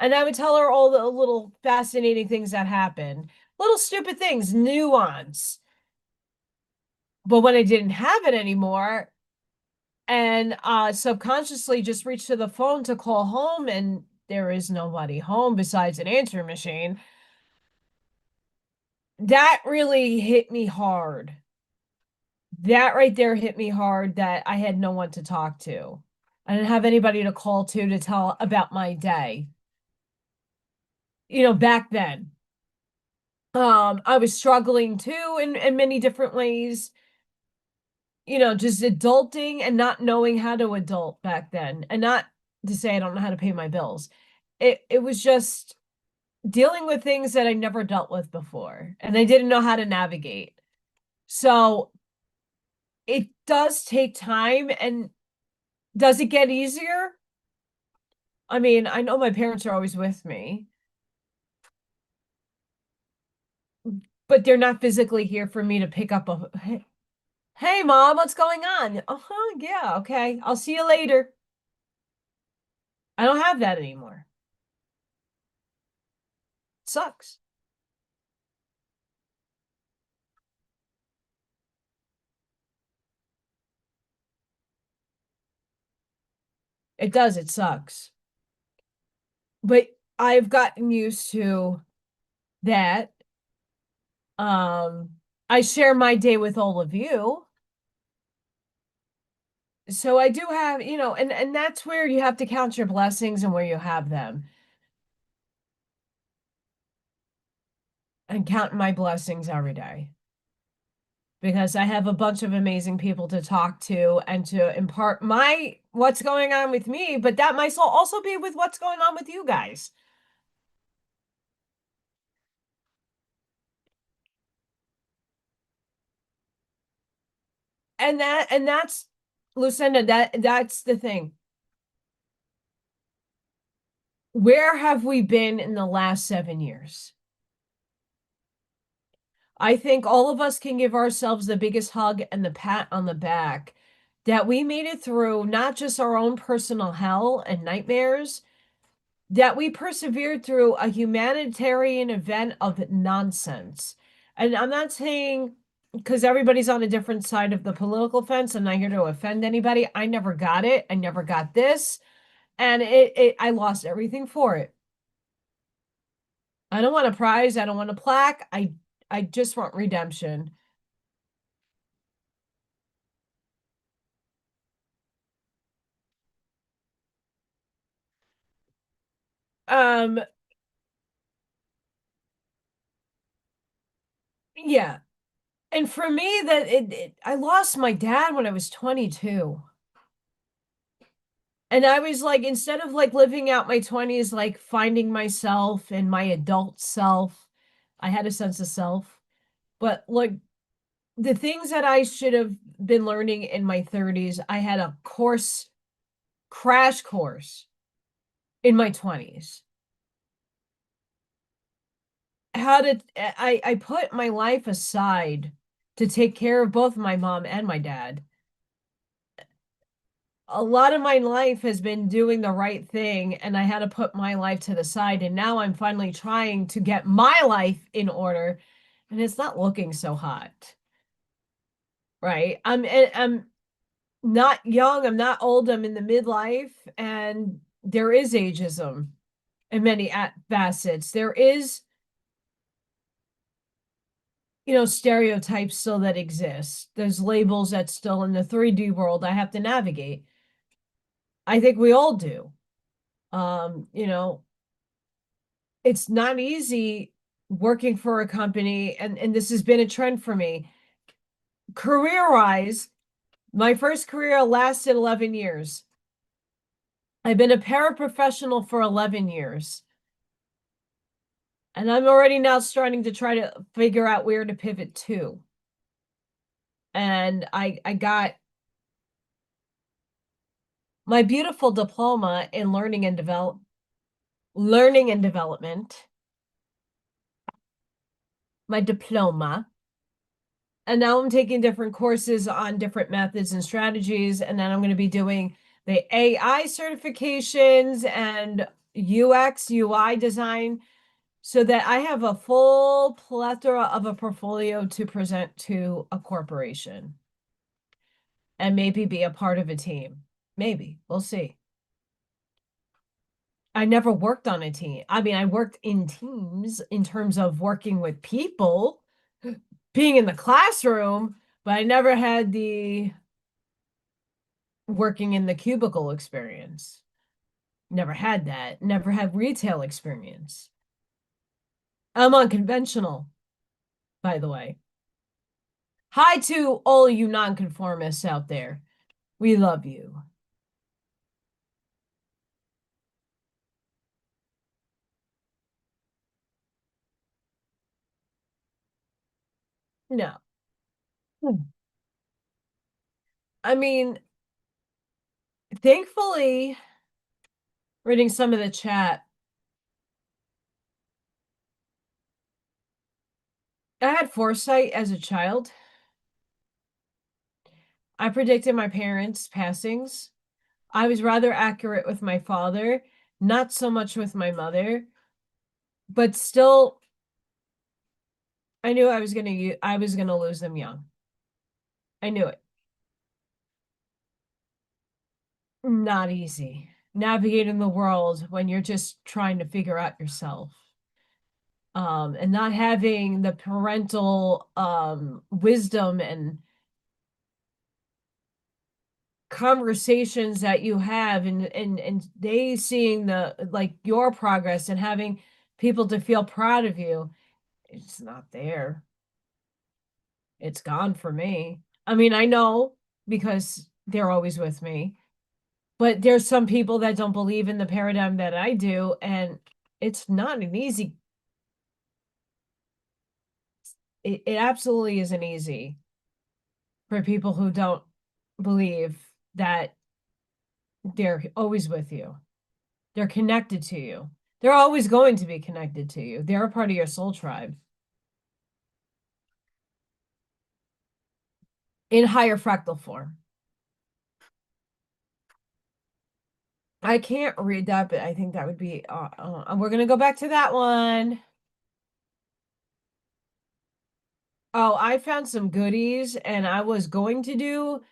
And I would tell her all the little fascinating things that happen, little stupid things, nuance. But when I didn't have it anymore, and subconsciously just reached to the phone to call home, and there is nobody home besides an answering machine, that really hit me hard. That right there hit me hard, that I had no one to talk to. I didn't have anybody to call to tell about my day. Back then. I was struggling too in many different ways. Just adulting and not knowing how to adult back then. And not to say I don't know how to pay my bills. it was just dealing with things that I never dealt with before, and I didn't know how to navigate. So it does take time. And does it get easier? I mean, I know my parents are always with me, but they're not physically here for me to pick up a, hey mom, what's going on? Uh-huh, yeah, okay. I'll see you later. I don't have that anymore. It sucks. It does, it sucks. But I've gotten used to that. Um, I share my day with all of you. So I do have, and that's where you have to count your blessings and where you have them. And count my blessings every day. Because I have a bunch of amazing people to talk to and to impart my what's going on with me, but that might also be with what's going on with you guys. And that's Lucinda, that's the thing. Where have we been in the last 7 years? I think all of us can give ourselves the biggest hug and the pat on the back that we made it through not just our own personal hell and nightmares, that we persevered through a humanitarian event of nonsense. And I'm not saying because everybody's on a different side of the political fence. I'm not here to offend anybody. I never got it. I never got this. And I lost everything for it. I don't want a prize. I don't want a plaque. I just want redemption. Um, yeah. And for me, I lost my dad when I was 22. And I was like, instead of like living out my 20s, like finding myself and my adult self, I had a sense of self. But like the things that I should have been learning in my 30s, I had a crash course in my 20s. I put my life aside to take care of both my mom and my dad. A lot of my life has been doing the right thing, and I had to put my life to the side, and now I'm finally trying to get my life in order, and it's not looking so hot. Right? I'm not young, I'm not old, I'm in the midlife, and there is ageism in many facets. There is, stereotypes still that exist. There's labels that still in the 3D world I have to navigate. I think we all do. You know, it's not easy working for a company, and this has been a trend for me. Career-wise, my first career lasted 11 years. I've been a paraprofessional for 11 years. And I'm already now starting to try to figure out where to pivot to. And I got my beautiful diploma in learning and development, my diploma. And now I'm taking different courses on different methods and strategies. And then I'm going to be doing the AI certifications and UX, UI design so that I have a full plethora of a portfolio to present to a corporation and maybe be a part of a team. Maybe. We'll see. I never worked on a team. I mean, I worked in teams in terms of working with people, being in the classroom, but I never had the working in the cubicle experience. Never had that. Never had retail experience. I'm unconventional, by the way. Hi to all you nonconformists out there. We love you. No. I mean, thankfully, reading some of the chat, I had foresight as a child. I predicted my parents' passings. I was rather accurate with my father, not so much with my mother, but still I knew I was gonna lose them young. I knew it. Not easy. Navigating the world when you're just trying to figure out yourself. And not having the parental wisdom and conversations that you have, and they seeing the like your progress and having people to feel proud of you, it's not there. It's gone for me. I mean, I know because they're always with me, but there's some people that don't believe in the paradigm that I do, and it's not an easy, it absolutely isn't easy for people who don't believe that they're always with you. They're connected to you. They're always going to be connected to you. They're a part of your soul tribe in higher fractal form. I can't read that, but I think that would be, we're going to go back to that one. Oh, I found some goodies, and I was going to do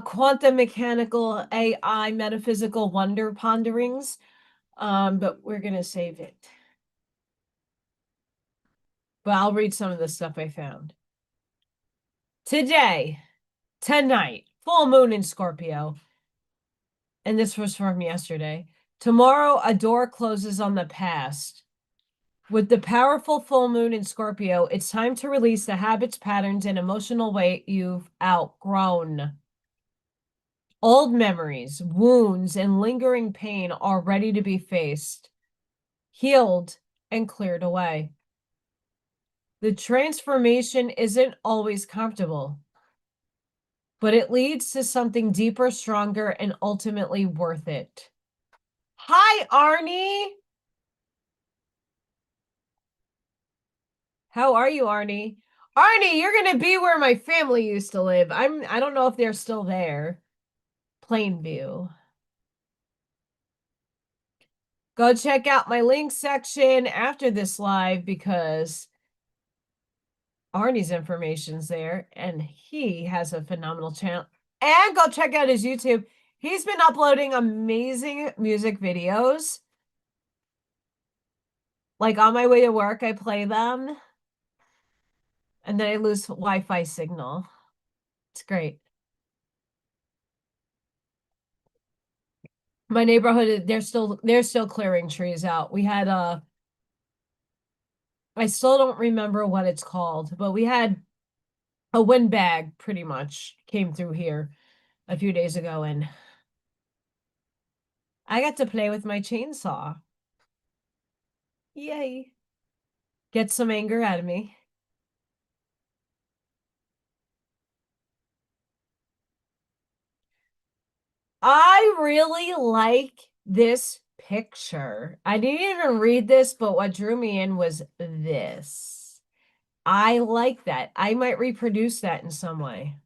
quantum mechanical AI metaphysical wonder ponderings, but we're going to save it. But I'll read some of the stuff I found. Tonight, full moon in Scorpio. And this was from yesterday. Tomorrow, a door closes on the past. With the powerful full moon in Scorpio, it's time to release the habits, patterns, and emotional weight you've outgrown. Old memories, wounds, and lingering pain are ready to be faced, healed, and cleared away. The transformation isn't always comfortable, but it leads to something deeper, stronger, and ultimately worth it. Hi, Arnie. How are you, Arnie? Arnie, you're gonna be where my family used to live. I don't know if they're still there. Plainview. Go check out my link section after this live because Arnie's information's there and he has a phenomenal channel. And go check out his YouTube. He's been uploading amazing music videos. Like on my way to work, I play them. And then I lose Wi-Fi signal. It's great. My neighborhood, they're still clearing trees out. We had I still don't remember what it's called, but we had a windbag pretty much came through here a few days ago, and I got to play with my chainsaw. Yay. Get some anger out of me. I really like this picture. I didn't even read this, but what drew me in was this. I like that. I might reproduce that in some way.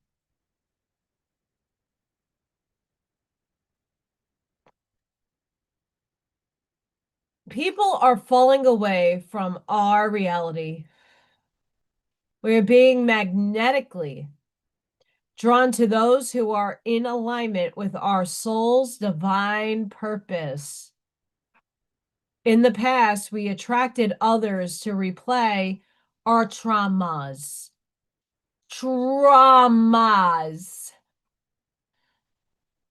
People are falling away from our reality. We are being magnetically drawn to those who are in alignment with our soul's divine purpose. In the past, we attracted others to replay our traumas. Traumas.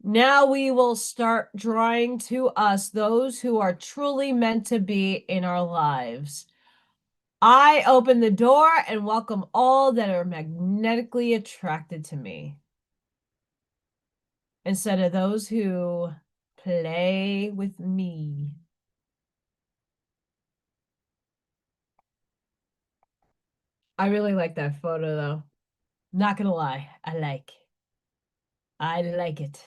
Now we will start drawing to us those who are truly meant to be in our lives. I open the door and welcome all that are magnetically attracted to me, instead of those who play with me. I really like that photo though. Not gonna lie, I like it.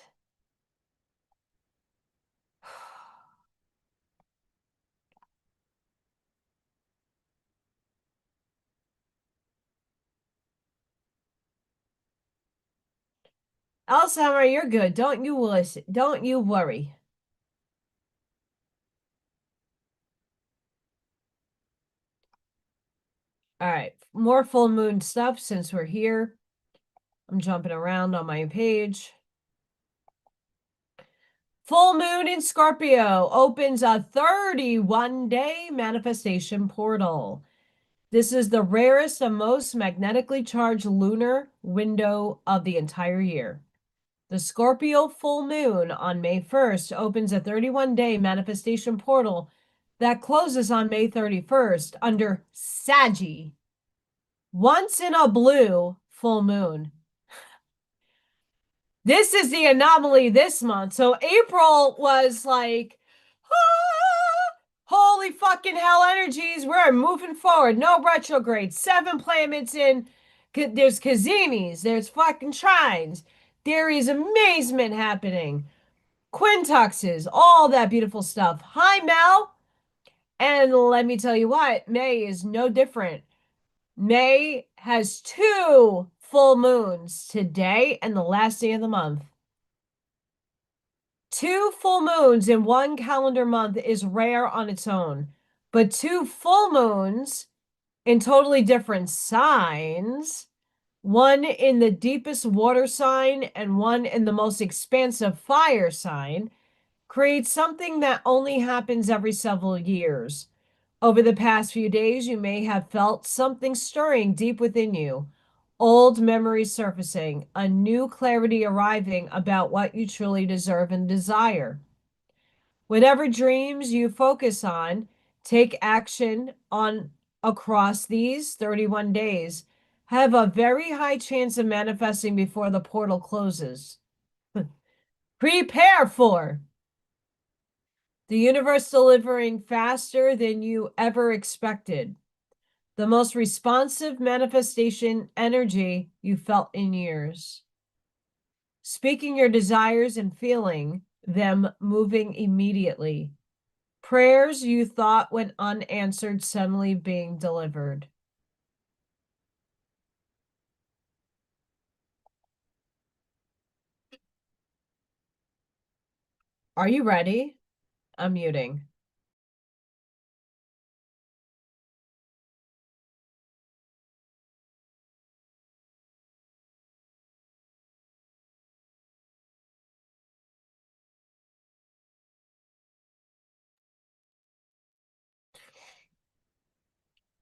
Alzheimer, you're good. Don't you listen. Don't you worry. All right, more full moon stuff since we're here. I'm jumping around on my page. Full moon in Scorpio opens a 31-day manifestation portal. This is the rarest and most magnetically charged lunar window of the entire year. The Scorpio full moon on May 1st opens a 31-day manifestation portal that closes on May 31st under Saggy. Once in a blue full moon. This is the anomaly this month. So April was like, ah, holy fucking hell energies. We're moving forward. No retrograde. 7 planets in. There's Kazinis. There's fucking trines. There is amazement happening. Quintuxes. All that beautiful stuff. Hi, Mel. And let me tell you what, May is no different. May has 2 full moons today and the last day of the month. 2 full moons in one calendar month is rare on its own, but 2 full moons in totally different signs, one in the deepest water sign and one in the most expansive fire sign, creates something that only happens every several years. Over the past few days, you may have felt something stirring deep within you. Old memories surfacing, a new clarity arriving about what you truly deserve and desire. Whatever dreams you focus on, take action on across these 31 days, have a very high chance of manifesting before the portal closes. Prepare for the universe delivering faster than you ever expected. The most responsive manifestation energy you felt in years. Speaking your desires and feeling them moving immediately. Prayers you thought went unanswered suddenly being delivered. Are you ready? I'm muting.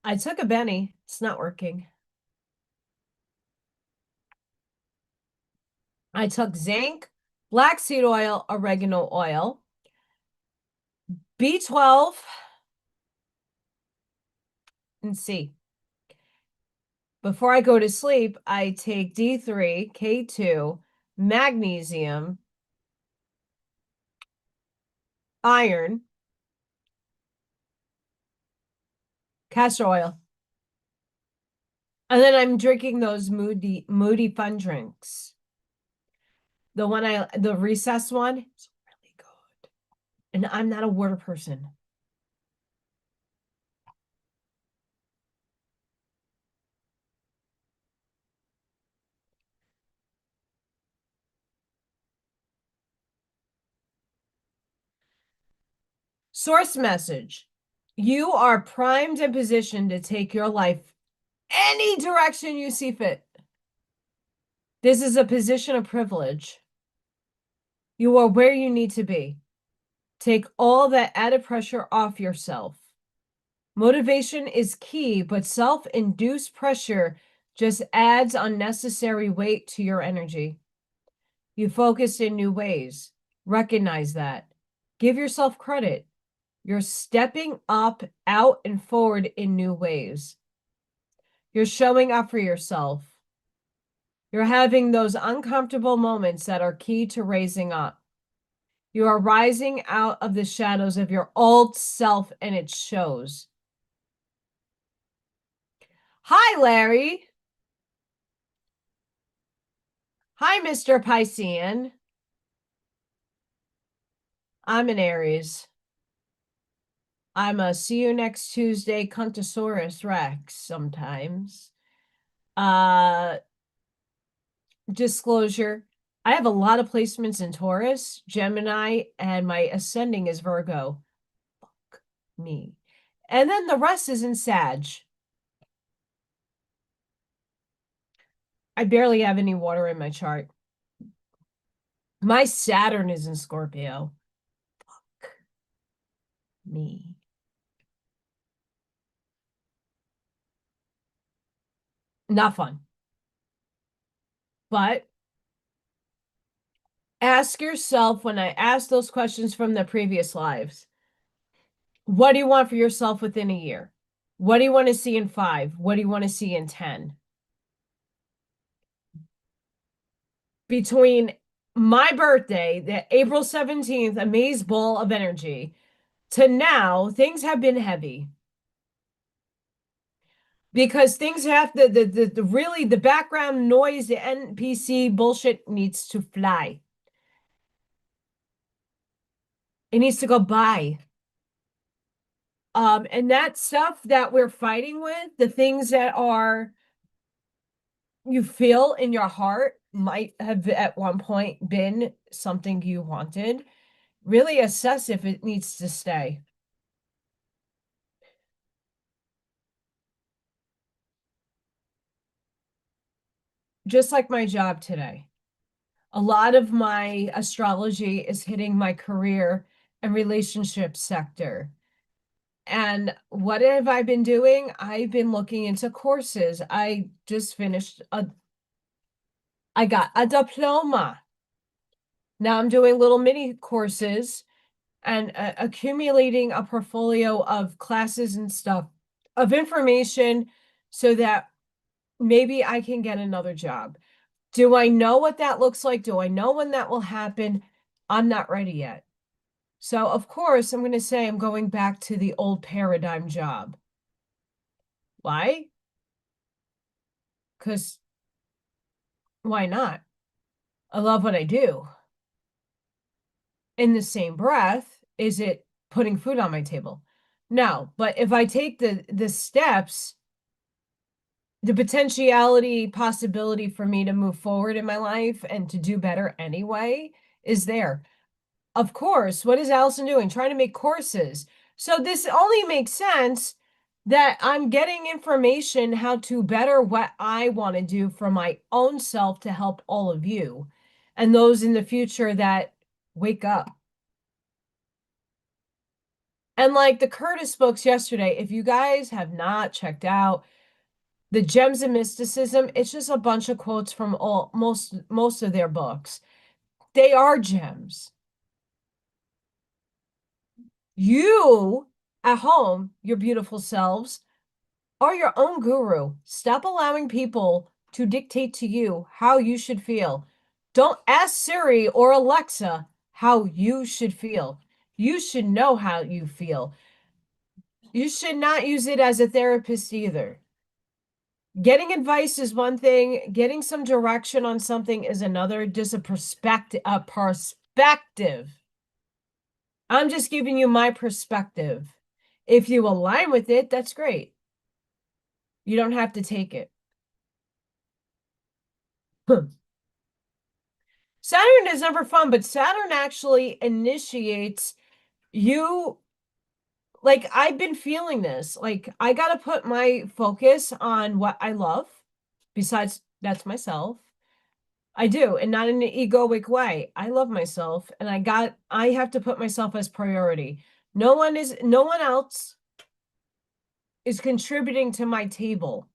I took a Benny. It's not working. I took zinc, black seed oil, oregano oil, B12, and C. Before I go to sleep, I take D3, K2, magnesium, iron, castor oil. And then I'm drinking those moody fun drinks. The recess one is really good. And I'm not a water person. Source message. You are primed and positioned to take your life any direction you see fit. This is a position of privilege. You are where you need to be. Take all that added pressure off yourself. Motivation is key, but self-induced pressure just adds unnecessary weight to your energy. You focused in new ways. Recognize that. Give yourself credit. You're stepping up, out, and forward in new ways. You're showing up for yourself. You're having those uncomfortable moments that are key to raising up. You are rising out of the shadows of your old self, and it shows. Hi, Larry. Hi, Mr. Piscean. I'm an Aries. I'm a see you next Tuesday Cuntosaurus Rex sometimes. Uh, Disclosure, I have a lot of placements in Taurus, Gemini, and my ascending is Virgo. Fuck me. And then the rest is in Sag. I barely have any water in my chart. My Saturn is in Scorpio. Fuck me. Not fun. But ask yourself when I asked those questions from the previous lives, what do you want for yourself within a year? What do you want to see in 5? What do you want to see in 10? Between my birthday, the April 17th, Amaze Ball of Energy, to now, things have been heavy. Because things have the really the background noise, the NPC bullshit needs to fly. It needs to go by. And that stuff that we're fighting with, the things that are you feel in your heart might have at one point been something you wanted. Really assess if it needs to stay. Just like my job today. A lot of my astrology is hitting my career and relationship sector. And what have I been doing? I've been looking into courses. I just finished I got a diploma. Now I'm doing little mini courses and accumulating a portfolio of classes and stuff of information so that maybe I can get another job. Do I know what that looks like? Do I know when that will happen? I'm not ready yet. So, of course, I'm going to say I'm going back to the old paradigm job. Why? Because why not? I love what I do. In the same breath, is it putting food on my table? No, but if I take the steps, the potentiality possibility for me to move forward in my life and to do better anyway is there. Of course, what is Allison doing? Trying to make courses. So this only makes sense that I'm getting information how to better what I want to do for my own self to help all of you and those in the future that wake up. And like the Curtis books yesterday, if you guys have not checked out the Gems of Mysticism, it's just a bunch of quotes from most of their books. They are gems. You at home, your beautiful selves, are your own guru. Stop allowing people to dictate to you how you should feel. Don't ask Siri or Alexa how you should feel. You should know how you feel. You should not use it as a therapist either. Getting advice is one thing, getting some direction on something is another, just a perspective. I'm just giving you my perspective. If you align with it, that's great. You don't have to take it. Saturn is never fun, but Saturn actually initiates you. Like, I've been feeling this. Like, I got to put my focus on what I love. Besides, that's myself. I do, and not in an egoic way. I love myself, and I have to put myself as priority. No one else is contributing to my table.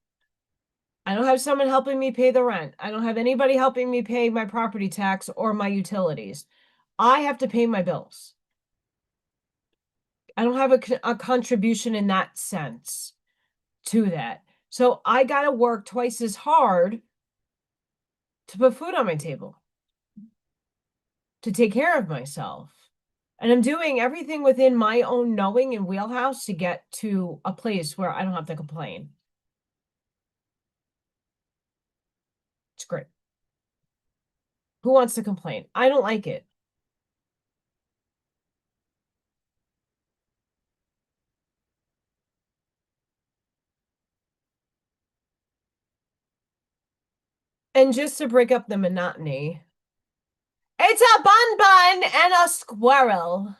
I don't have someone helping me pay the rent. I don't have anybody helping me pay my property tax or my utilities. I have to pay my bills. I don't have a contribution in that sense to that. So I got to work twice as hard to put food on my table, to take care of myself. And I'm doing everything within my own knowing and wheelhouse to get to a place where I don't have to complain. Who wants to complain? I don't like it. And just to break up the monotony, it's a bun bun and a squirrel.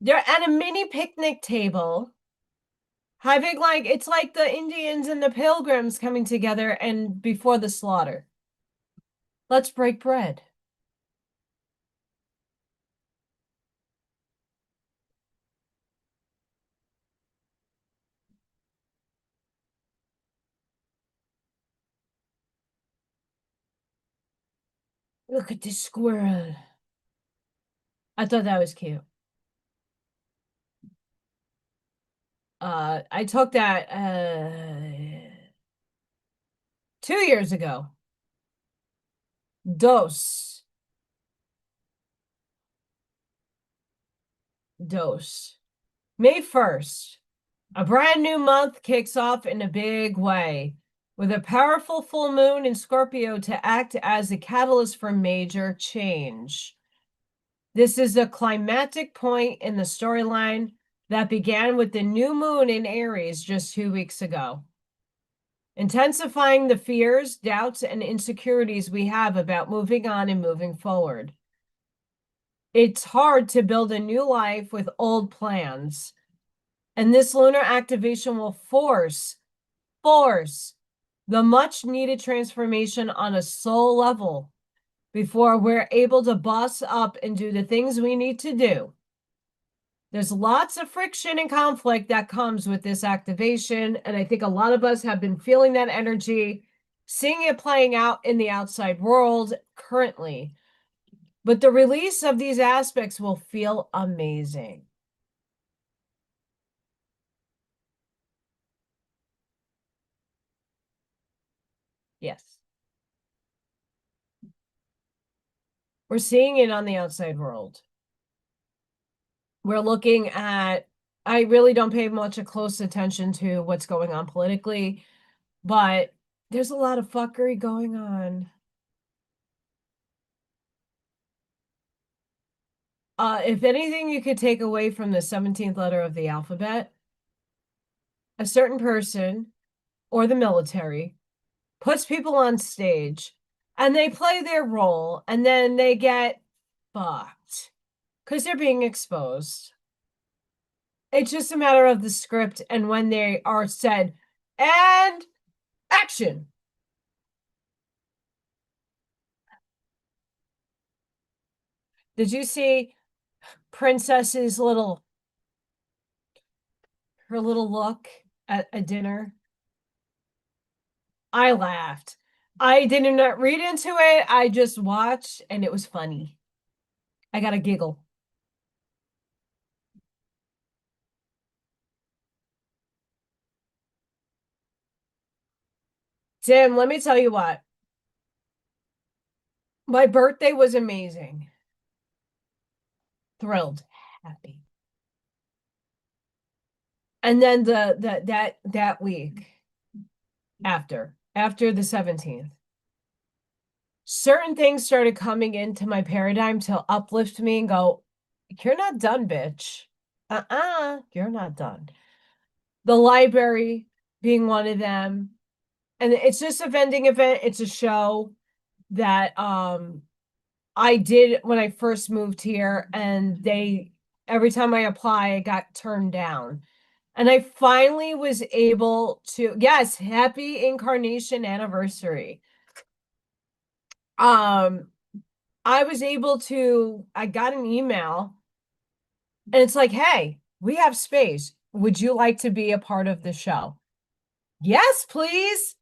They're at a mini picnic table, having like it's like the Indians and the Pilgrims coming together and before the slaughter. Let's break bread. Look at this squirrel. I thought that was cute. I took that 2 years ago. Dose. Dose. May 1st. A brand new month kicks off in a big way, with a powerful full moon in Scorpio to act as a catalyst for major change. This is a climactic point in the storyline that began with the new moon in Aries just 2 weeks ago, intensifying the fears, doubts, and insecurities we have about moving on and moving forward. It's hard to build a new life with old plans, and this lunar activation will force the much needed transformation on a soul level before we're able to boss up and do the things we need to do. There's lots of friction and conflict that comes with this activation, and I think a lot of us have been feeling that energy, seeing it playing out in the outside world currently. But the release of these aspects will feel amazing. Yes. We're seeing it on the outside world. We're looking at, I really don't pay much a close attention to what's going on politically, but there's a lot of fuckery going on. If anything you could take away from the 17th letter of the alphabet, a certain person or the military puts people on stage and they play their role and then they get fucked because they're being exposed. It's just a matter of the script and when they are said, and action. Did you see Princess's her little look at a dinner? I laughed. I did not read into it. I just watched and it was funny. I got a giggle. Tim, let me tell you what. My birthday was amazing. Thrilled, happy. And then that week after the 17th, certain things started coming into my paradigm to uplift me and go, you're not done, bitch. You're not done. The library being one of them. And it's just a vending event. It's a show that I did when I first moved here, and every time I apply, I got turned down. And I finally was able to, yes, happy incarnation anniversary. I was able to, I got an email and it's like, hey, we have space. Would you like to be a part of the show? Yes, please.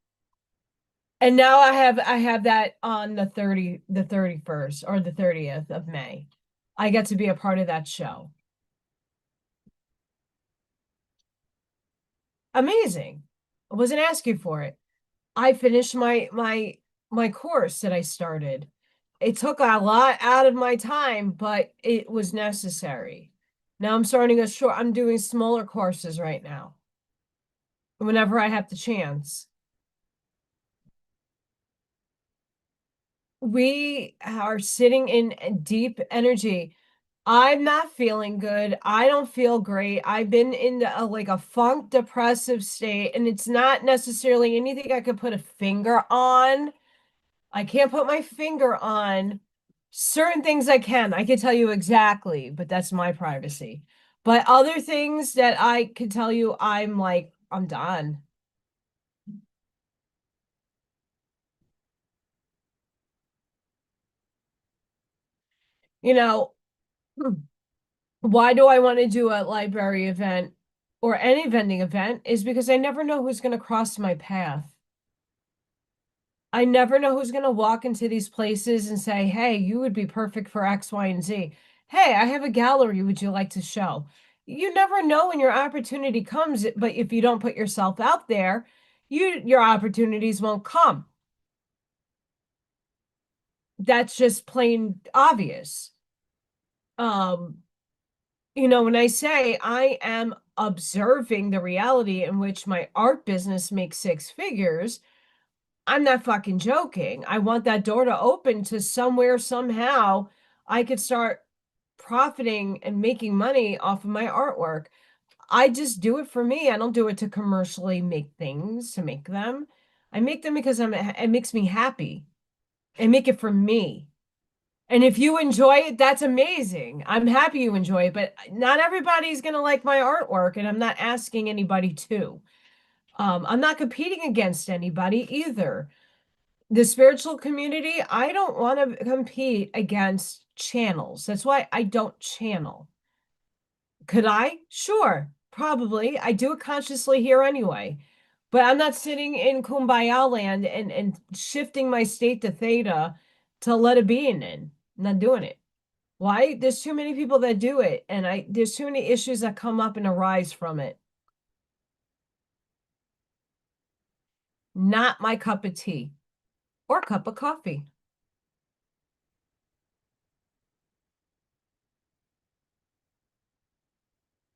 And now I have that on the 31st or the 30th of May. I get to be a part of that show. Amazing. I wasn't asking for it. I finished my course that I started. It took a lot out of my time, but it was necessary. Now I'm doing smaller courses right now. Whenever I have the chance. We are sitting in deep energy. I'm not feeling good. I don't feel great. I've been in like a funk depressive state, and it's not necessarily anything I could put a finger on. I can't put my finger on certain things I can. I can tell you exactly, but that's my privacy. But other things that I can tell you, I'm like, I'm done. You know, why do I want to do a library event or any vending event is because I never know who's going to cross my path. I never know who's going to walk into these places and say, hey, you would be perfect for X, Y, and Z. Hey, I have a gallery. Would you like to show? You never know when your opportunity comes, but if you don't put yourself out there, your opportunities won't come. That's just plain obvious. Um, when I say I am observing the reality in which my art business makes six figures, I'm not fucking joking. I want that door to open to somewhere, somehow I could start profiting and making money off of my artwork. I just do it for me. I don't do it to commercially make things, to make them. I make them because it makes me happy. I make it for me. And if you enjoy it, that's amazing. I'm happy you enjoy it, but not everybody's going to like my artwork, and I'm not asking anybody to. I'm not competing against anybody either. The spiritual community, I don't want to compete against channels. That's why I don't channel. Could I? Sure, probably. I do it consciously here anyway. But I'm not sitting in Kumbaya land and shifting my state to theta to let a being in. I'm not doing it. Why? There's too many people that do it, and there's too many issues that come up and arise from it. Not my cup of tea or cup of coffee.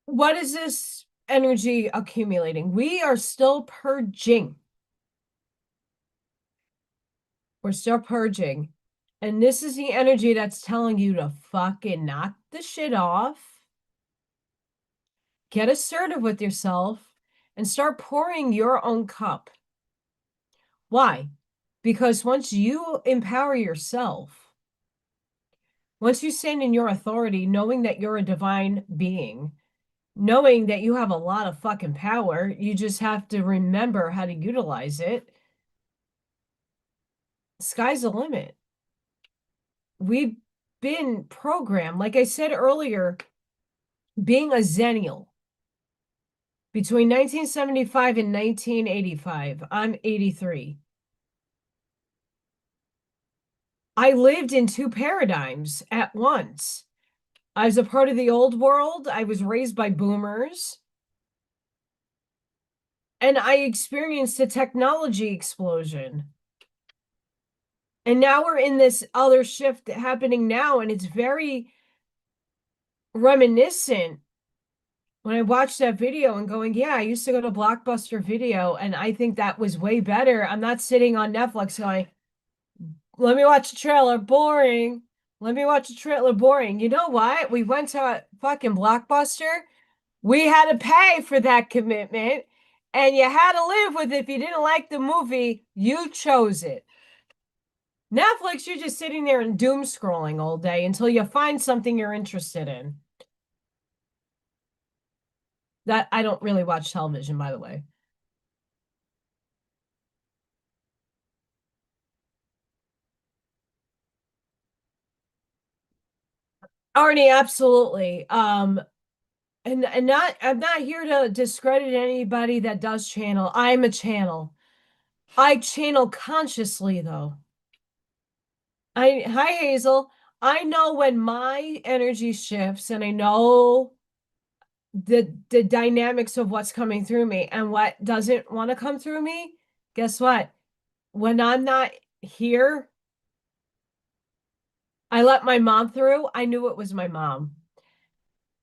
What is this energy accumulating? We are still purging. We're still purging. And this is the energy that's telling you to fucking knock the shit off, get assertive with yourself, and start pouring your own cup. Why? Because once you empower yourself, once you stand in your authority, knowing that you're a divine being, knowing that you have a lot of fucking power, you just have to remember how to utilize it. Sky's the limit. We've been programmed, like I said earlier, being a zennial between 1975 and 1985. I'm 83. I lived in two paradigms at once. I was a part of the old world. I was raised by boomers. And I experienced a technology explosion. And now we're in this other shift happening now, and it's very reminiscent when I watched that video and going, yeah, I used to go to Blockbuster Video, and I think that was way better. I'm not sitting on Netflix going, let me watch a trailer, boring. Let me watch a trailer, boring. You know what? We went to a fucking Blockbuster. We had to pay for that commitment, and you had to live with it. If you didn't like the movie, you chose it. Netflix, you're just sitting there and doom scrolling all day until you find something you're interested in. That I don't really watch television, by the way. Arnie, absolutely. And not I'm not here to discredit anybody that does channel. I'm a channel. I channel consciously though. Hi Hazel. I know when my energy shifts and I know the dynamics of what's coming through me and what doesn't want to come through me. Guess what? When I'm not here, I let my mom through. I knew it was my mom.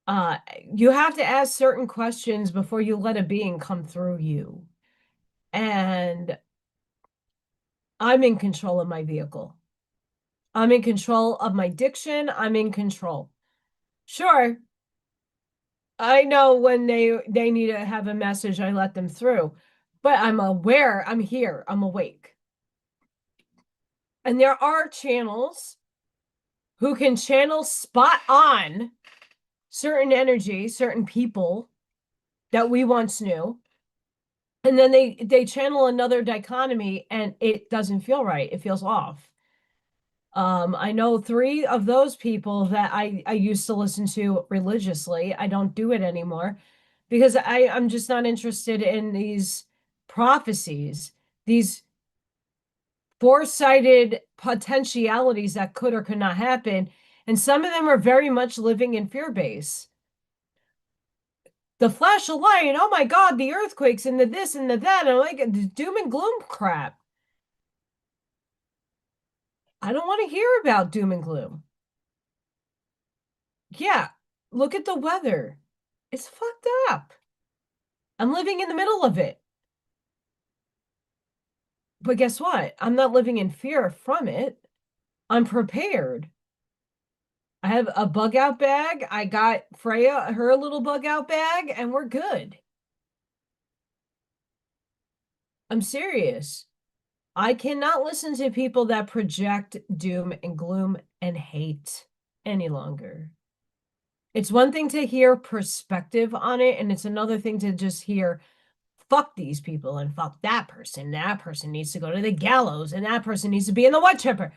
Uh, you have to ask certain questions before you let a being come through you. And I'm in control of my vehicle. I'm in control of my diction. I'm in control. Sure, I know when they need to have a message, I let them through. But I'm aware, I'm here, I'm awake. And there are channels who can channel spot on certain energy, certain people that we once knew. And then they channel another dichotomy and it doesn't feel right. It feels off. I know 3 of those people that I used to listen to religiously. I don't do it anymore because I'm just not interested in these prophecies, these foresighted potentialities that could or could not happen. And some of them are very much living in fear base. The flash of light, oh my God, the earthquakes and the this and the that, and I'm like doom and gloom crap. I don't want to hear about doom and gloom. Yeah, look at the weather. It's fucked up. I'm living in the middle of it. But guess what? I'm not living in fear from it. I'm prepared. I have a bug out bag. I got Freya her little bug out bag, and we're good. I'm serious. I cannot listen to people that project doom and gloom and hate any longer. It's one thing to hear perspective on it, and it's another thing to just hear, fuck these people and fuck that person. That person needs to go to the gallows, and that person needs to be in the wood chipper.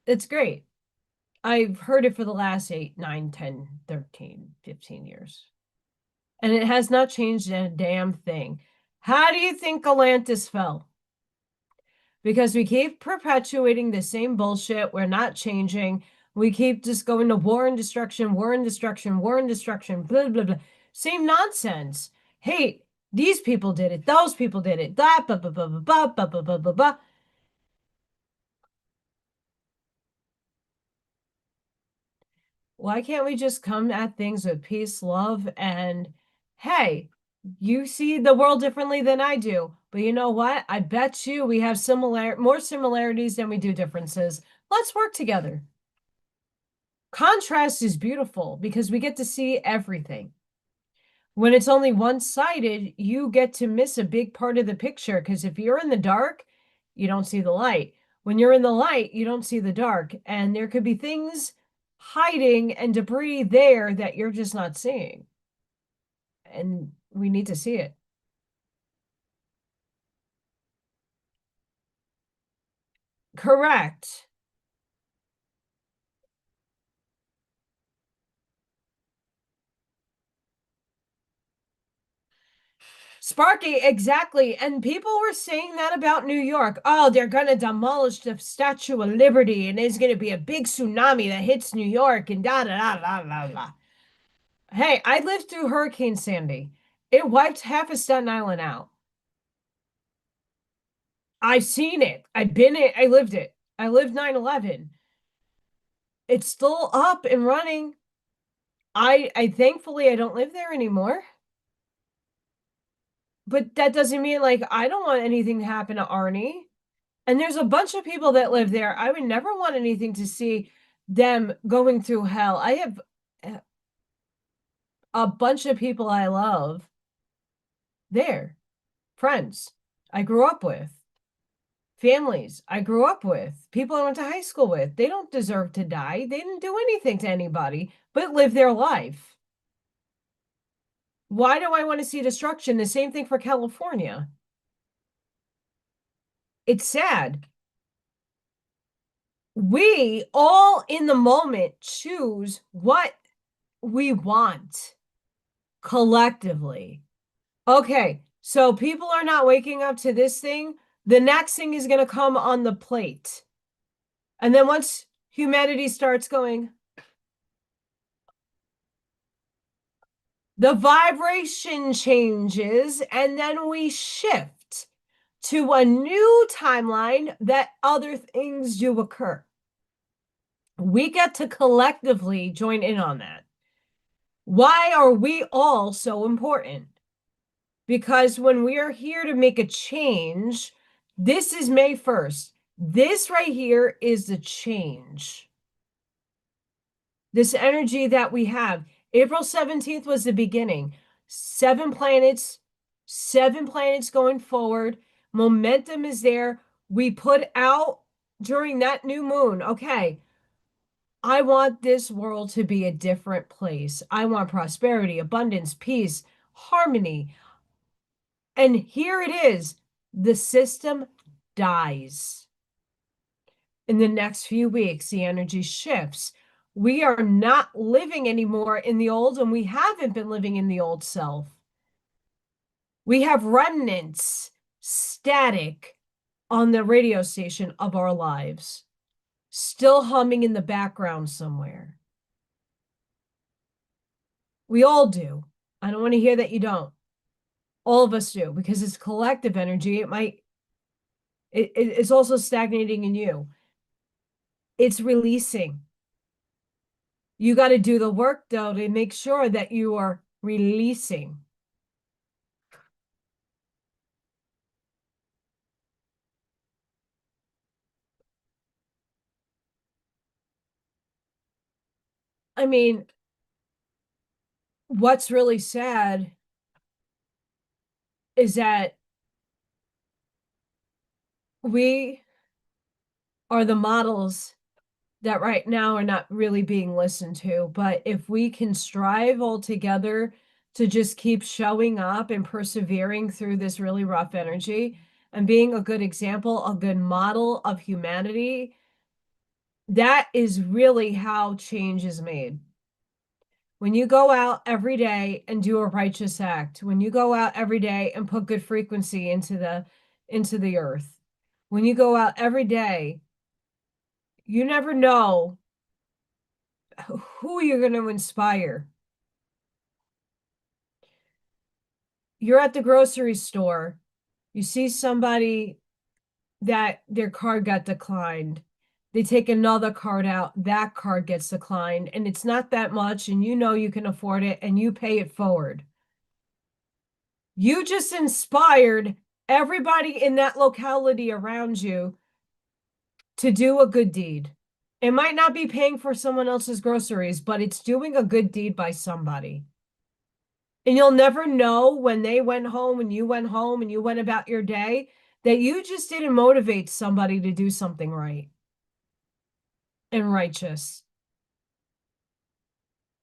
It's great. I've heard it for the last 8, 9, 10, 13, 15 years. And it has not changed a damn thing. How do you think Atlantis fell? Because we keep perpetuating the same bullshit. We're not changing. We keep just going to war and destruction, war and destruction, war and destruction, blah, blah, blah. Same nonsense. Hate. These people did it. Those people did it. That, blah, blah, blah, blah, blah, blah, blah, blah, blah, blah. Why can't we just come at things with peace, love, and hey, you see the world differently than I do. But you know what? I bet you we have more similarities than we do differences. Let's work together. Contrast is beautiful because we get to see everything. When it's only one-sided, you get to miss a big part of the picture because if you're in the dark, you don't see the light. When you're in the light, you don't see the dark. And there could be things hiding and debris there that you're just not seeing. And we need to see it. Correct. Sparky, exactly. And people were saying that about New York. Oh, they're going to demolish the Statue of Liberty and there's going to be a big tsunami that hits New York and da da da da da da. Hey, I lived through Hurricane Sandy. It wiped half of Staten Island out. I've seen it. I've been it. I lived it. I lived 9/11. It's still up and running. I thankfully I don't live there anymore. But that doesn't mean like I don't want anything to happen to Arnie. And there's a bunch of people that live there. I would never want anything to see them going through hell. I have a bunch of people I love there, friends I grew up with, families I grew up with, people I went to high school with. They don't deserve to die. They didn't do anything to anybody but live their life. Why do I want to see destruction? The same thing for California. It's sad. We all in the moment choose what we want collectively. Okay, so people are not waking up to this thing. The next thing is going to come on the plate. And then once humanity starts going, the vibration changes, and then we shift to a new timeline that other things do occur. We get to collectively join in on that. Why are we all so important? Because when we are here to make a change, this is May 1st. This right here is the change. This energy that we have. April 17th was the beginning. 7 planets going forward. Momentum is there. We put out during that new moon, okay, I want this world to be a different place. I want prosperity, abundance, peace, harmony. And here it is. The system dies. In the next few weeks, the energy shifts. We are not living anymore in the old, and we haven't been living in the old self. We have remnants, static on the radio station of our lives, still humming in the background somewhere. We all do. I don't want to hear that you don't. All of us do, because it's collective energy. It's also stagnating in you. It's releasing. You got to do the work, though, to make sure that you are releasing. I mean, what's really sad is that we are the models that right now are not really being listened to. But if we can strive all together to just keep showing up and persevering through this really rough energy and being a good example, a good model of humanity, that is really how change is made. When you go out every day and do a righteous act, when you go out every day and put good frequency into the earth, when you go out every day, you never know who you're going to inspire. You're at the grocery store, you see somebody that their card got declined. They take another card out, that card gets declined, and it's not that much, and you know you can afford it, and you pay it forward. You just inspired everybody in that locality around you to do a good deed. It might not be paying for someone else's groceries, but it's doing a good deed by somebody. And you'll never know when they went home and you went home and you went about your day that you just didn't motivate somebody to do something right and righteous.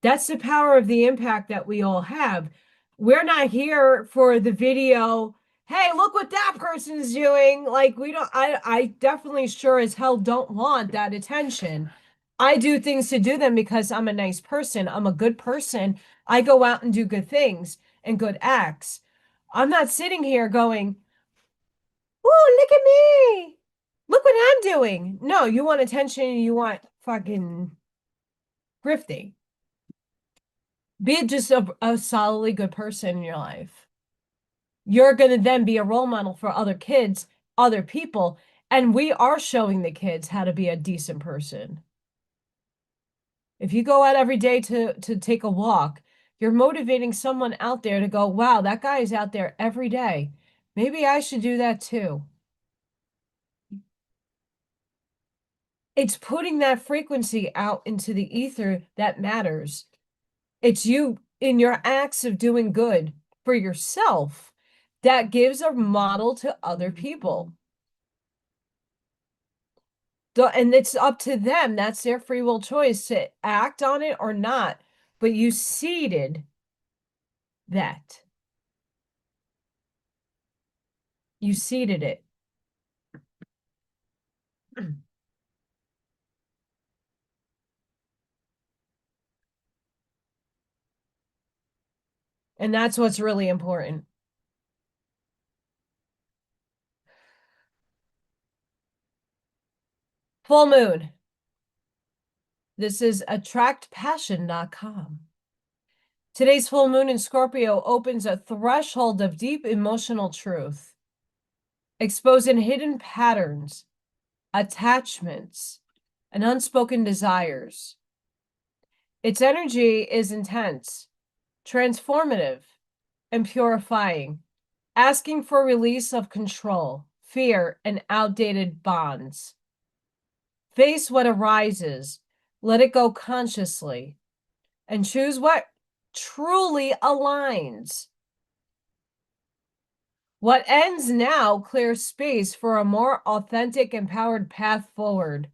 That's the power of the impact that we all have. We're not here for the video. Hey, look what that person's doing. Like, I definitely sure as hell don't want that attention. I do things to do them because I'm a nice person. I'm a good person. I go out and do good things and good acts. I'm not sitting here going, "Oh, look at me. Look what I'm doing." No, you want attention and you want fucking grifting. Be just a solidly good person in your life. You're going to then be a role model for other kids, other people, and we are showing the kids how to be a decent person. If you go out every day to take a walk, you're motivating someone out there to go, wow, that guy is out there every day. Maybe I should do that too. It's putting that frequency out into the ether that matters. It's you in your acts of doing good for yourself that gives a model to other people. And it's up to them. That's their free will choice to act on it or not. But you seeded that. You seeded it. And that's what's really important. Full moon. This is attractpassion.com. Today's full moon in Scorpio opens a threshold of deep emotional truth, exposing hidden patterns, attachments, and unspoken desires. Its energy is intense, transformative, and purifying, asking for release of control, fear, and outdated bonds. Face what arises, let it go consciously, and choose what truly aligns. What ends now clears space for a more authentic, empowered path forward.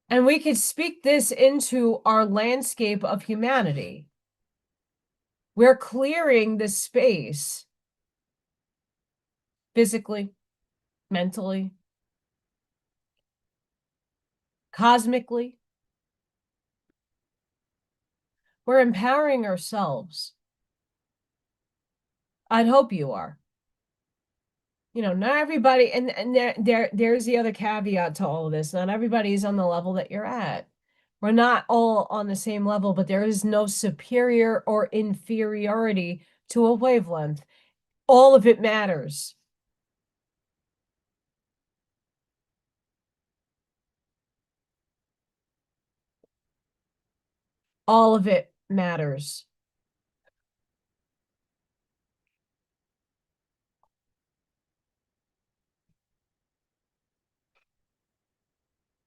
And we could speak this into our landscape of humanity. We're clearing the space physically, mentally, cosmically. We're empowering ourselves. I'd hope you are. You know, not everybody, and there's the other caveat to all of this. Not everybody's on the level that you're at. We're not all on the same level, but there is no superior or inferiority to a wavelength. All of it matters. All of it matters.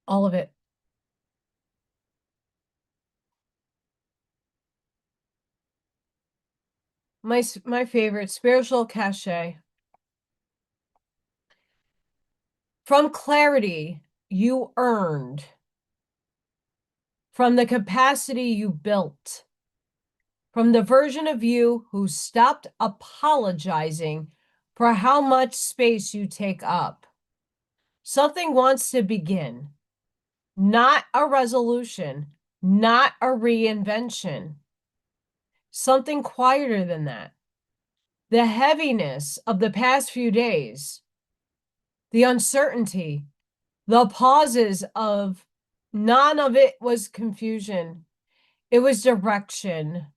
All of it. My favorite, spiritual cachet. From clarity you earned, from the capacity you built, from the version of you who stopped apologizing for how much space you take up. Something wants to begin, not a resolution, not a reinvention. Something quieter than that. The heaviness of the past few days, the uncertainty, the pauses of none of it was confusion. It was direction,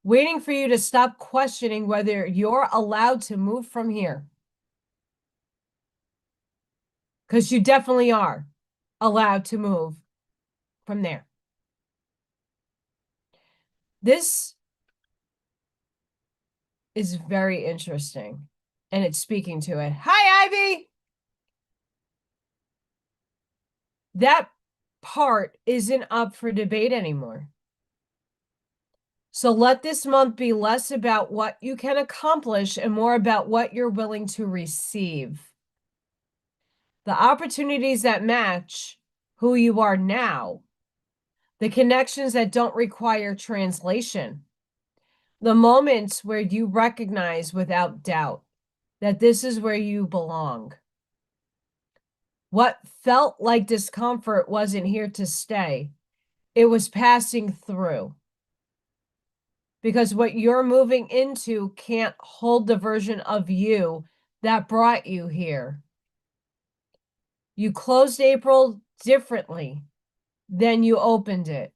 waiting for you to stop questioning whether you're allowed to move from here. Because you definitely are allowed to move from there. This is very interesting, and it's speaking to it. Hi, Ivy! That part isn't up for debate anymore. So let this month be less about what you can accomplish and more about what you're willing to receive. The opportunities that match who you are now, the connections that don't require translation, the moments where you recognize without doubt that this is where you belong. What felt like discomfort wasn't here to stay. It was passing through. Because what you're moving into can't hold the version of you that brought you here. You closed April differently than you opened it.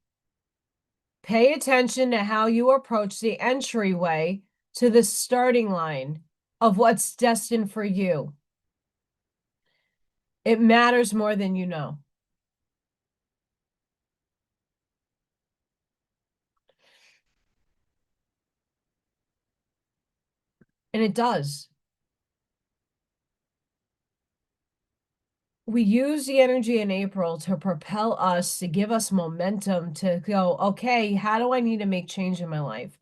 Pay attention to how you approach the entryway to the starting line of what's destined for you. It matters more than you know. And it does. We use the energy in April to propel us, to give us momentum to go, okay, how do I need to make change in my life?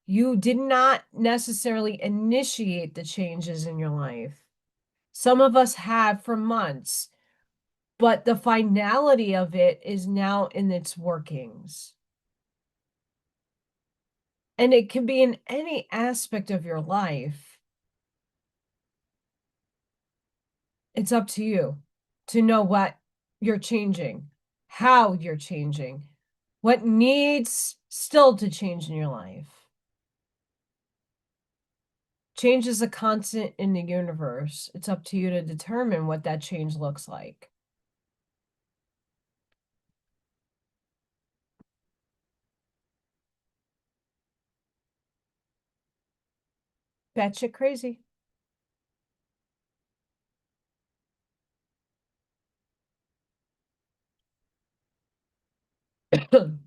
You did not necessarily initiate the changes in your life. Some of us have for months, but the finality of it is now in its workings. And it can be in any aspect of your life. It's up to you to know what you're changing, how you're changing, what needs still to change in your life. Change is a constant in the universe. It's up to you to determine what that change looks like. Batshit crazy. Batshit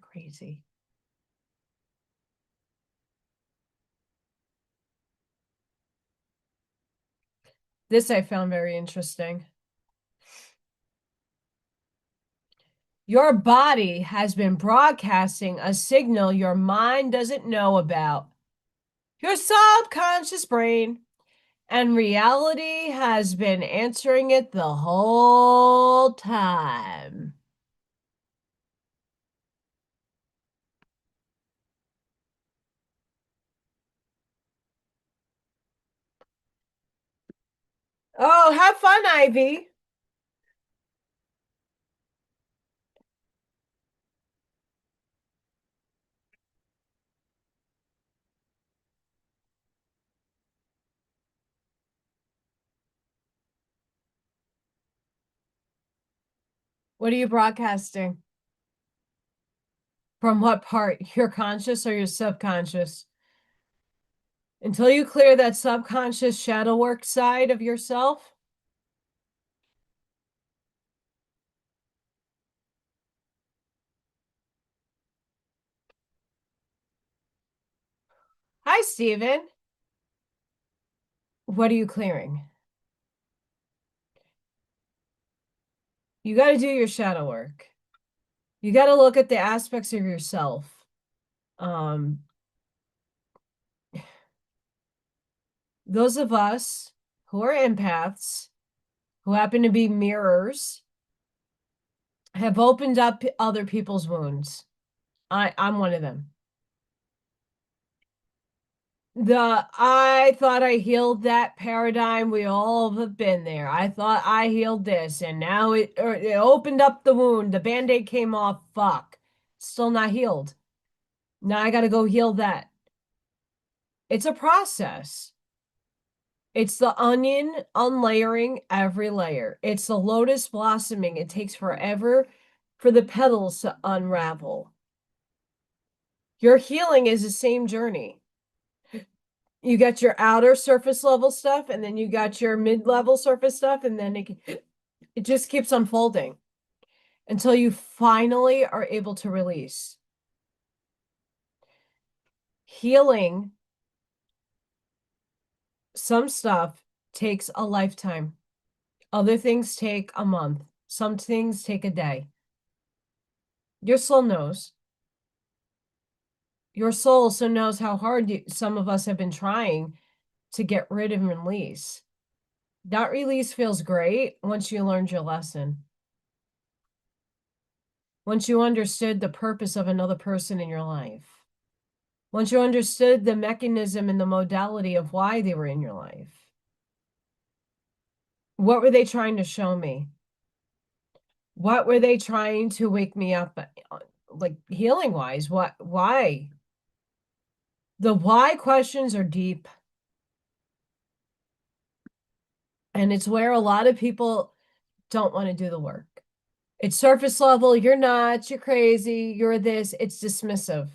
crazy. This I found very interesting. Your body has been broadcasting a signal your mind doesn't know about. Your subconscious brain and reality has been answering it the whole time. Oh, have fun, Ivy. What are you broadcasting? From what part? Your conscious or your subconscious? Until you clear that subconscious shadow work side of yourself. Hi, Steven. What are you clearing? You got to do your shadow work. You got to look at the aspects of yourself. Um, those of us who are empaths, who happen to be mirrors, have opened up other people's wounds. I'm one of them. I thought I healed that paradigm. We all have been there. I thought I healed this, and now it opened up the wound. The band-aid came off. Fuck. Still not healed. Now I got to go heal that. It's a process. It's the onion unlayering every layer. It's the lotus blossoming. It takes forever for the petals to unravel. Your healing is the same journey. You got your outer surface level stuff, and then you got your mid-level surface stuff, and then it just keeps unfolding until you finally are able to release. Healing some stuff takes a lifetime. Other things take a month. Some things take a day. Your soul knows. Your soul also knows how hard some of us have been trying to get rid of and release. That release feels great once you learned your lesson. Once you understood the purpose of another person in your life. Once you understood the mechanism and the modality of why they were in your life. What were they trying to show me? What were they trying to wake me up, like healing wise? Why? The why questions are deep. And it's where a lot of people don't want to do the work. It's surface level. You're nuts. You're crazy. You're this. It's dismissive.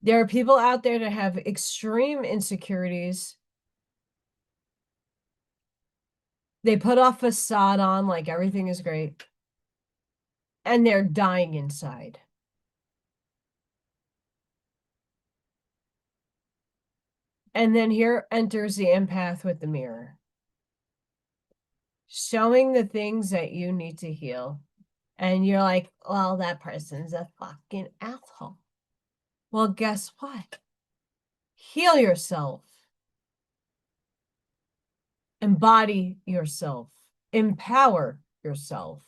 There are people out there that have extreme insecurities. They put off facade on like everything is great. And they're dying inside. And then here enters the empath with the mirror. Showing the things that you need to heal. And you're like, well, that person's a fucking asshole. Well, guess what? Heal yourself. Embody yourself. Empower yourself.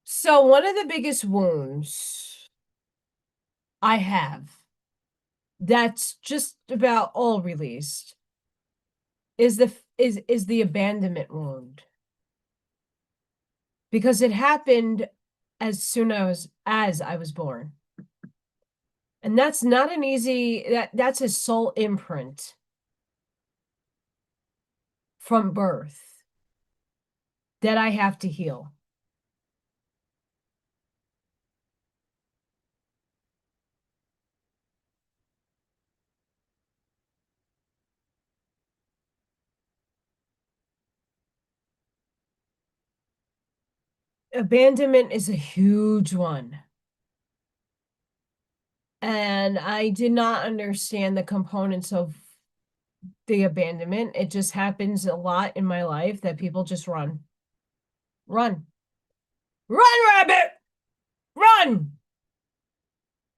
So one of the biggest wounds I have that's just about all released is the abandonment wound. Because it happened as soon as I was born. And that's not an easy that's a soul imprint from birth that I have to heal. abandonment is a huge one. And I did not understand the components of the abandonment. It just happens a lot in my life that people just run. Run. Run, rabbit! Run!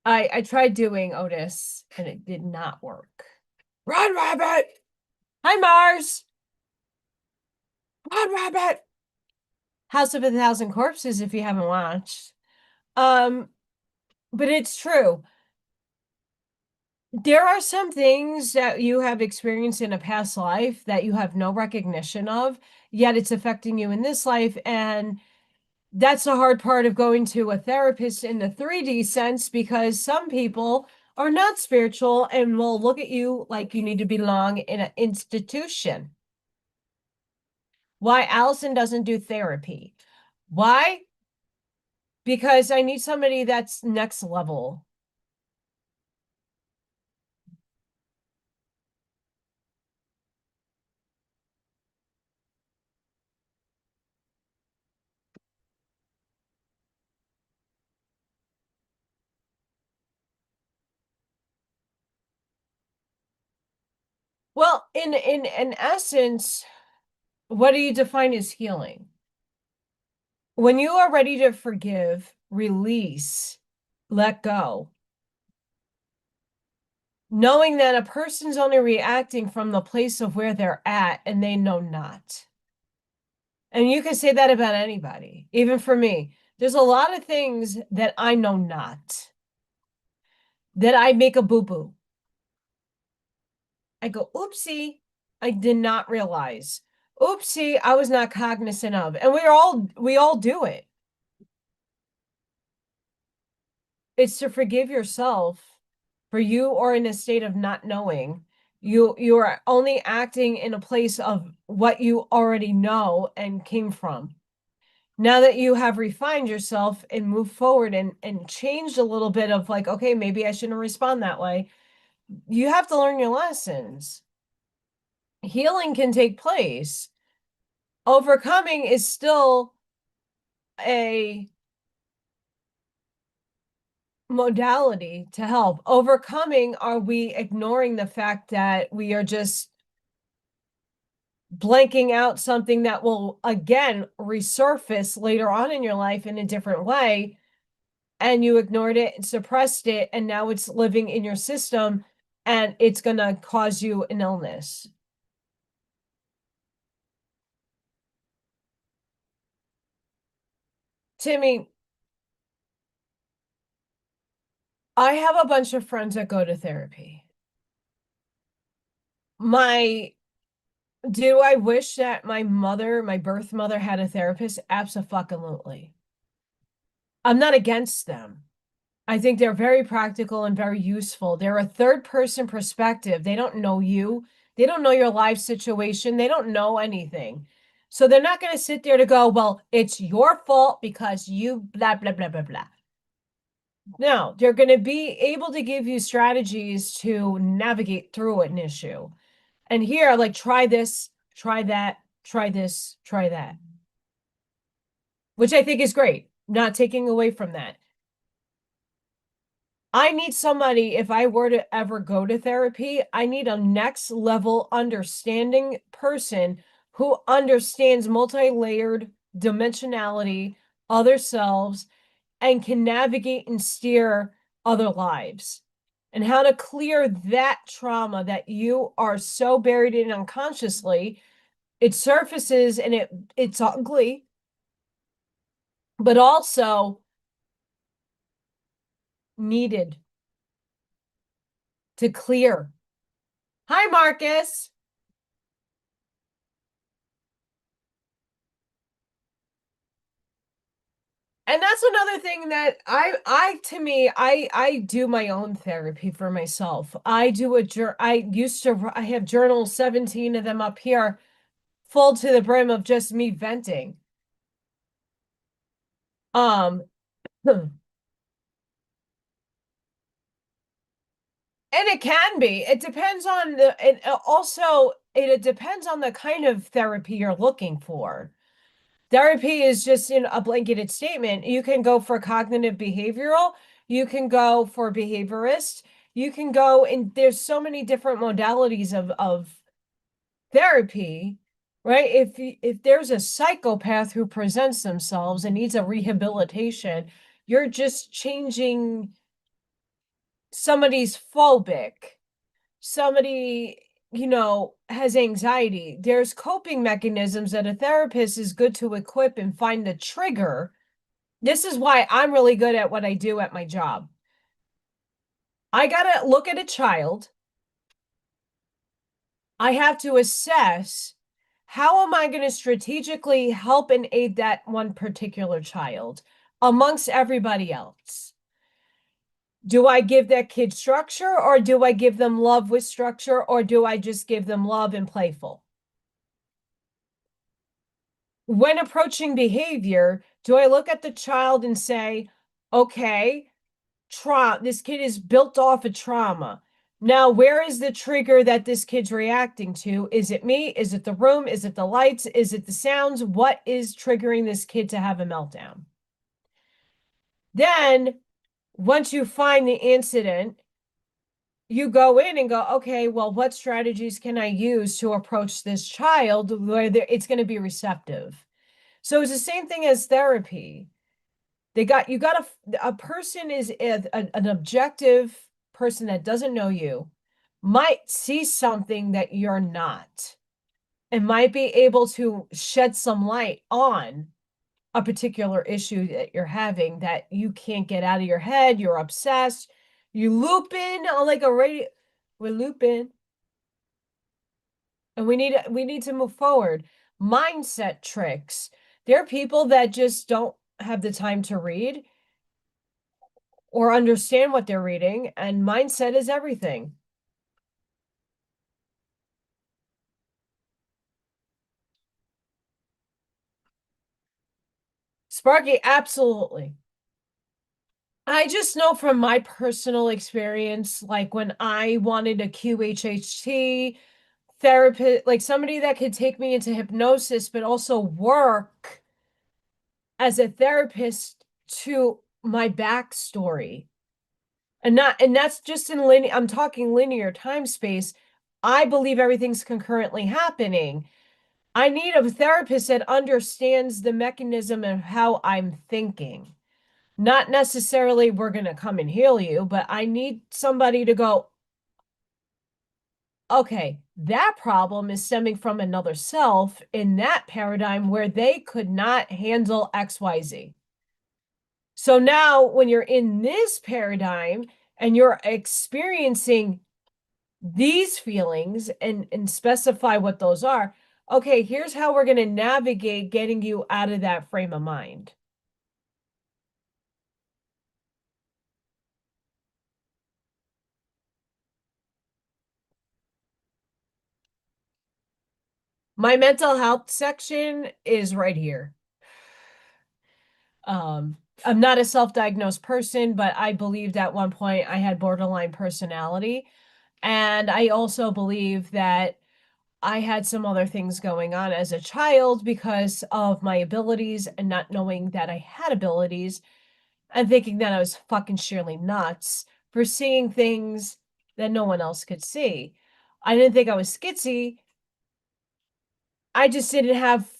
I tried doing Otis and it did not work. Run, rabbit! Hi, Mars! Run, rabbit! House of a Thousand Corpses, if you haven't watched. But it's true. There are some things that you have experienced in a past life that you have no recognition of, yet it's affecting you in this life. And that's the hard part of going to a therapist in the 3D sense, because some people are not spiritual and will look at you like you need to belong in an institution. Why Allison doesn't do therapy? Why? Because I need somebody that's next level. Well, in essence, what do you define as healing? When you are ready to forgive, release, let go, knowing that a person's only reacting from the place of where they're at and they know not. And you can say that about anybody, even for me. There's a lot of things that I know not, that I make a boo-boo. I go, oopsie, I did not realize. Oopsie, I was not cognizant of. And we all do it. It's to forgive yourself for you are in a state of not knowing. You are only acting in a place of what you already know and came from. Now that you have refined yourself and moved forward and changed a little bit of like, okay, maybe I shouldn't respond that way. You have to learn your lessons. Healing can take place. Overcoming is still a modality to help. Overcoming, are we ignoring the fact that we are just blanking out something that will again resurface later on in your life in a different way, and you ignored it and suppressed it, and now it's living in your system and it's going to cause you an illness. Timmy, I have a bunch of friends that go to therapy. My Do I wish that my mother, my birth mother, had a therapist? Absolutely. I'm not against them. I think they're very practical and very useful. They're a third person perspective. They don't know you. They don't know your life situation. They don't know anything. So they're not going to sit there to go, well, it's your fault because you blah, blah, blah, blah, blah. No, they're going to be able to give you strategies to navigate through an issue. And here, like, try this, try that, try this, try that, which I think is great. Not taking away from that. I need somebody, if I were to ever go to therapy, I need a next level understanding person who understands multi-layered dimensionality, other selves, and can navigate and steer other lives. And how to clear that trauma that you are so buried in unconsciously. It surfaces and it's ugly, but also needed to clear. Hi, Marcus. And that's another thing that I do my own therapy for myself. I have journals, 17 of them up here, full to the brim of just me venting. Um, and it can be. It depends on it depends on the kind of therapy you're looking for. Therapy is just in a blanketed statement. You can go for cognitive behavioral, you can go for behaviorist, you can go, and there's so many different modalities of therapy, right? If there's a psychopath who presents themselves and needs a rehabilitation, you're just changing somebody's phobic, somebody, has anxiety. There's coping mechanisms that a therapist is good to equip and find the trigger. This is why I'm really good at what I do at my job. I got to look at a child. I have to assess, how am I going to strategically help and aid that one particular child amongst everybody else? Do I give that kid structure, or do I give them love with structure, or do I just give them love and playful? When approaching behavior, do I look at the child and say, okay, this kid is built off a trauma. Now, where is the trigger that this kid's reacting to? Is it me? Is it the room? Is it the lights? Is it the sounds? What is triggering this kid to have a meltdown? Then, once you find the incident, you go in and go, okay, well, what strategies can I use to approach this child where it's going to be receptive? So it's the same thing as therapy. A person is an objective person that doesn't know you, might see something that you're not, and might be able to shed some light on a particular issue that you're having that you can't get out of your head. You're obsessed. You loop in like a radio. We're looping, and we need to move forward. Mindset tricks. There are people that just don't have the time to read or understand what they're reading, and mindset is everything. Sparky, absolutely. I just know from my personal experience, like when I wanted a QHHT therapist, like somebody that could take me into hypnosis, but also work as a therapist to my backstory. And that's just in linear, I'm talking linear time space. I believe everything's concurrently happening. I need a therapist that understands the mechanism of how I'm thinking. Not necessarily we're going to come and heal you, but I need somebody to go, okay, that problem is stemming from another self in that paradigm where they could not handle XYZ. So now when you're in this paradigm and you're experiencing these feelings and specify what those are, okay, here's how we're going to navigate getting you out of that frame of mind. My mental health section is right here. I'm not a self-diagnosed person, but I believed at one point I had borderline personality. And I also believe that I had some other things going on as a child because of my abilities and not knowing that I had abilities and thinking that I was fucking sheerly nuts for seeing things that no one else could see. I didn't think I was schizzy. I just didn't have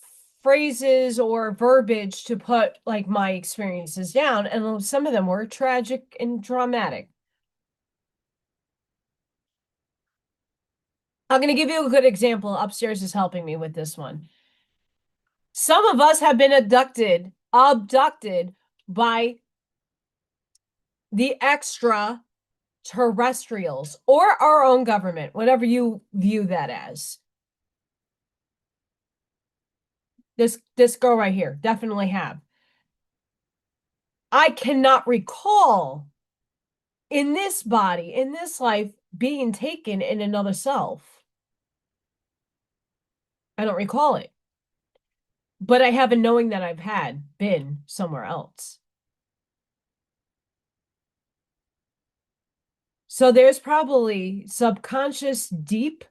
phrases or verbiage to put like my experiences down, and some of them were tragic and dramatic. I'm going to give you a good example. Upstairs is helping me with this one. Some of us have been abducted by the extraterrestrials or our own government, whatever you view that as. This girl right here definitely have. I cannot recall in this body, in this life, being taken in another self. I don't recall it. But I have a knowing that I've been somewhere else. So there's probably subconscious, deep,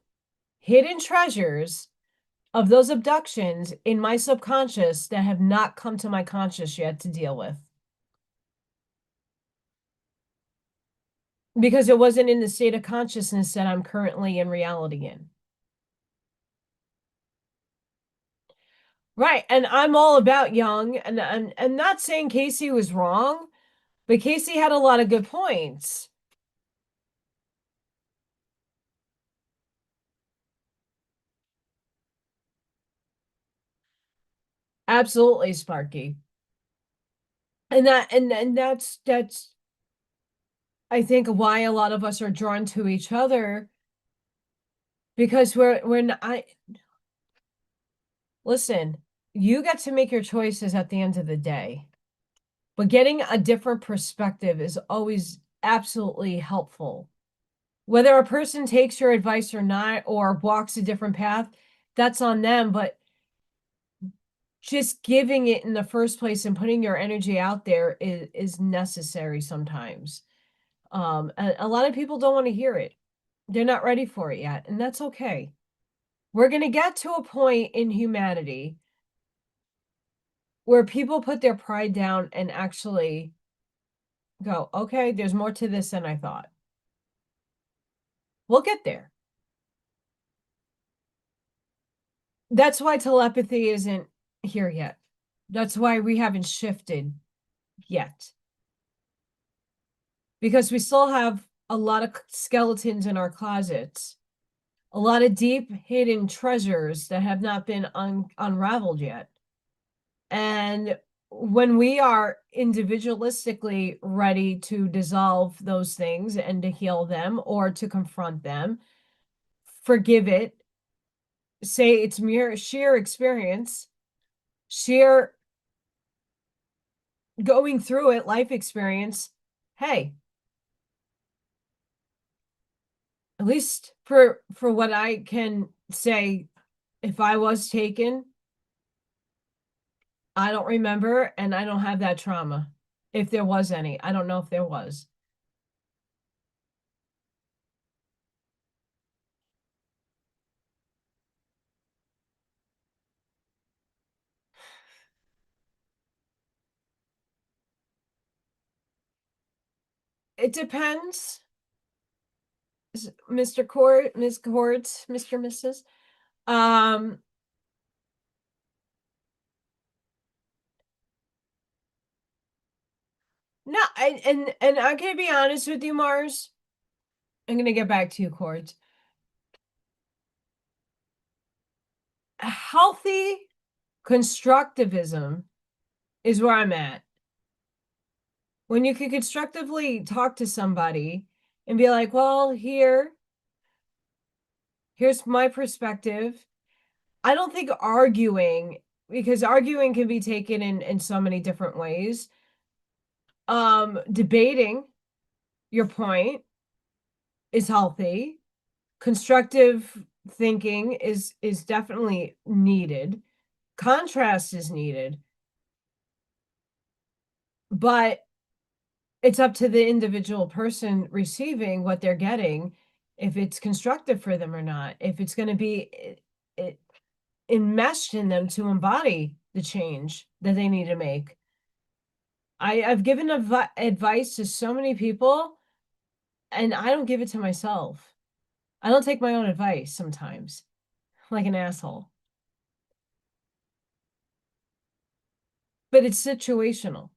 hidden treasures of those abductions in my subconscious that have not come to my conscious yet to deal with. Because it wasn't in the state of consciousness that I'm currently in reality in. Right. And I'm all about young and not saying Casey was wrong, but Casey had a lot of good points. Absolutely, Sparky. And that's I think why a lot of us are drawn to each other, because we're not, listen, you get to make your choices at the end of the day. But getting a different perspective is always absolutely helpful. Whether a person takes your advice or not, or walks a different path, that's on them. But just giving it in the first place and putting your energy out there is necessary sometimes. A lot of people don't want to hear it. They're not ready for it yet, and that's okay. We're going to get to a point in humanity where people put their pride down and actually go, okay, there's more to this than I thought. We'll get there. That's why telepathy isn't here yet. That's why we haven't shifted yet. Because we still have a lot of skeletons in our closets, a lot of deep hidden treasures that have not been unraveled yet. And when we are individualistically ready to dissolve those things and to heal them or to confront them, forgive it, say it's mere sheer experience, sheer going through it, life experience, hey, at least for what I can say, if I was taken, I don't remember, and I don't have that trauma. If there was any, I don't know if there was. It depends, Mr. Court, Ms. Court, Mr. Mrs. Um, no, and I'm gonna be honest with you, Mars. I'm gonna get back to you, Court. Healthy constructivism is where I'm at. When you can constructively talk to somebody and be like, well, here's my perspective. I don't think arguing, because arguing can be taken in so many different ways. Debating your point is healthy. Constructive thinking is definitely needed. Contrast is needed. But it's up to the individual person receiving what they're getting, if it's constructive for them or not, if it's going to be it enmeshed in them to embody the change that they need to make. I've given advice to so many people, and I don't give it to myself. I don't take my own advice sometimes, like an asshole. But it's situational.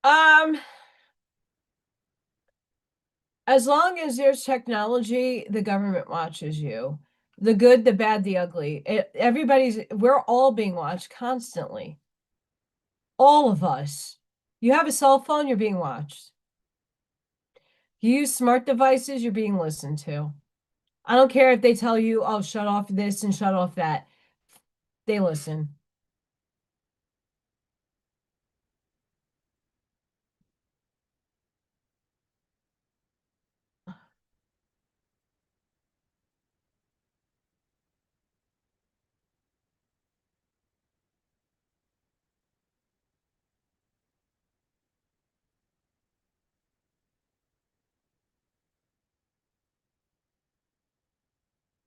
Um, as long as there's technology, the government watches you. The good, the bad, the ugly. We're all being watched constantly. All of us. You have a cell phone, you're being watched. You use smart devices, you're being listened to. I don't care if they tell you, oh, shut off this and shut off that. They listen.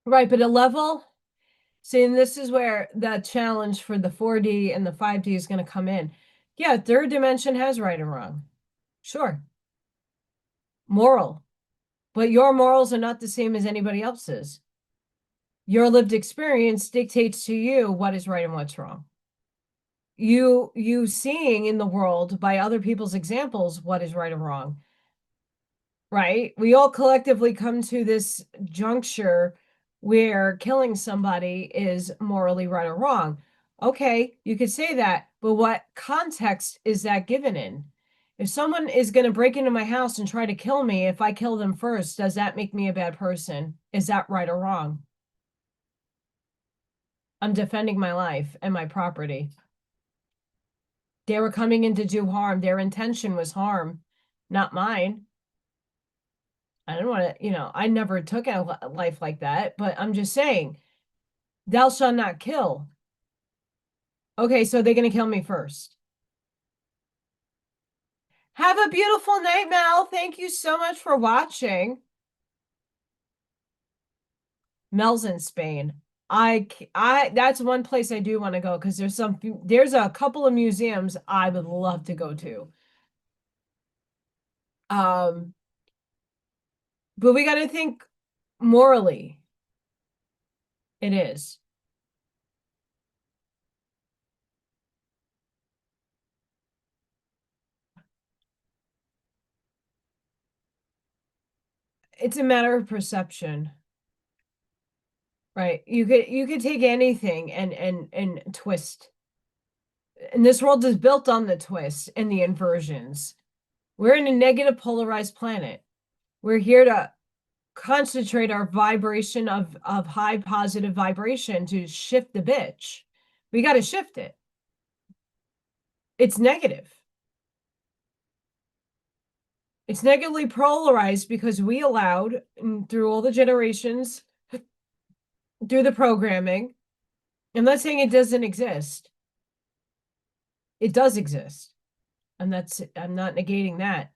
Right, but a level, see, and this is where the challenge for the 4D and the 5D is going to come in. Yeah, third dimension has right and wrong. Sure. Moral. But your morals are not the same as anybody else's. Your lived experience dictates to you what is right and what's wrong. You seeing in the world by other people's examples what is right and wrong. Right? We all collectively come to this juncture where killing somebody is morally right or wrong. Okay, you could say that, but what context is that given in? If someone is going to break into my house and try to kill me, if I kill them first, does that make me a bad person? Is that right or wrong? I'm defending my life and my property. They were coming in to do harm. Their intention was harm, not mine. I don't want to, I never took a life like that, but I'm just saying, thou shalt not kill. Okay, so they're going to kill me first. Have a beautiful night, Mel. Thank you so much for watching. Mel's in Spain. That's one place I do want to go because there's a couple of museums I would love to go to. Um, but we got to think morally. It is. It's a matter of perception. Right. You could take anything and twist. And this world is built on the twists and the inversions. We're in a negative polarized planet. We're here to concentrate our vibration of high positive vibration to shift the bitch. We got to shift it. It's negative. It's negatively polarized because we allowed through all the generations, through the programming. I'm not saying it doesn't exist. It does exist. And I'm not negating that.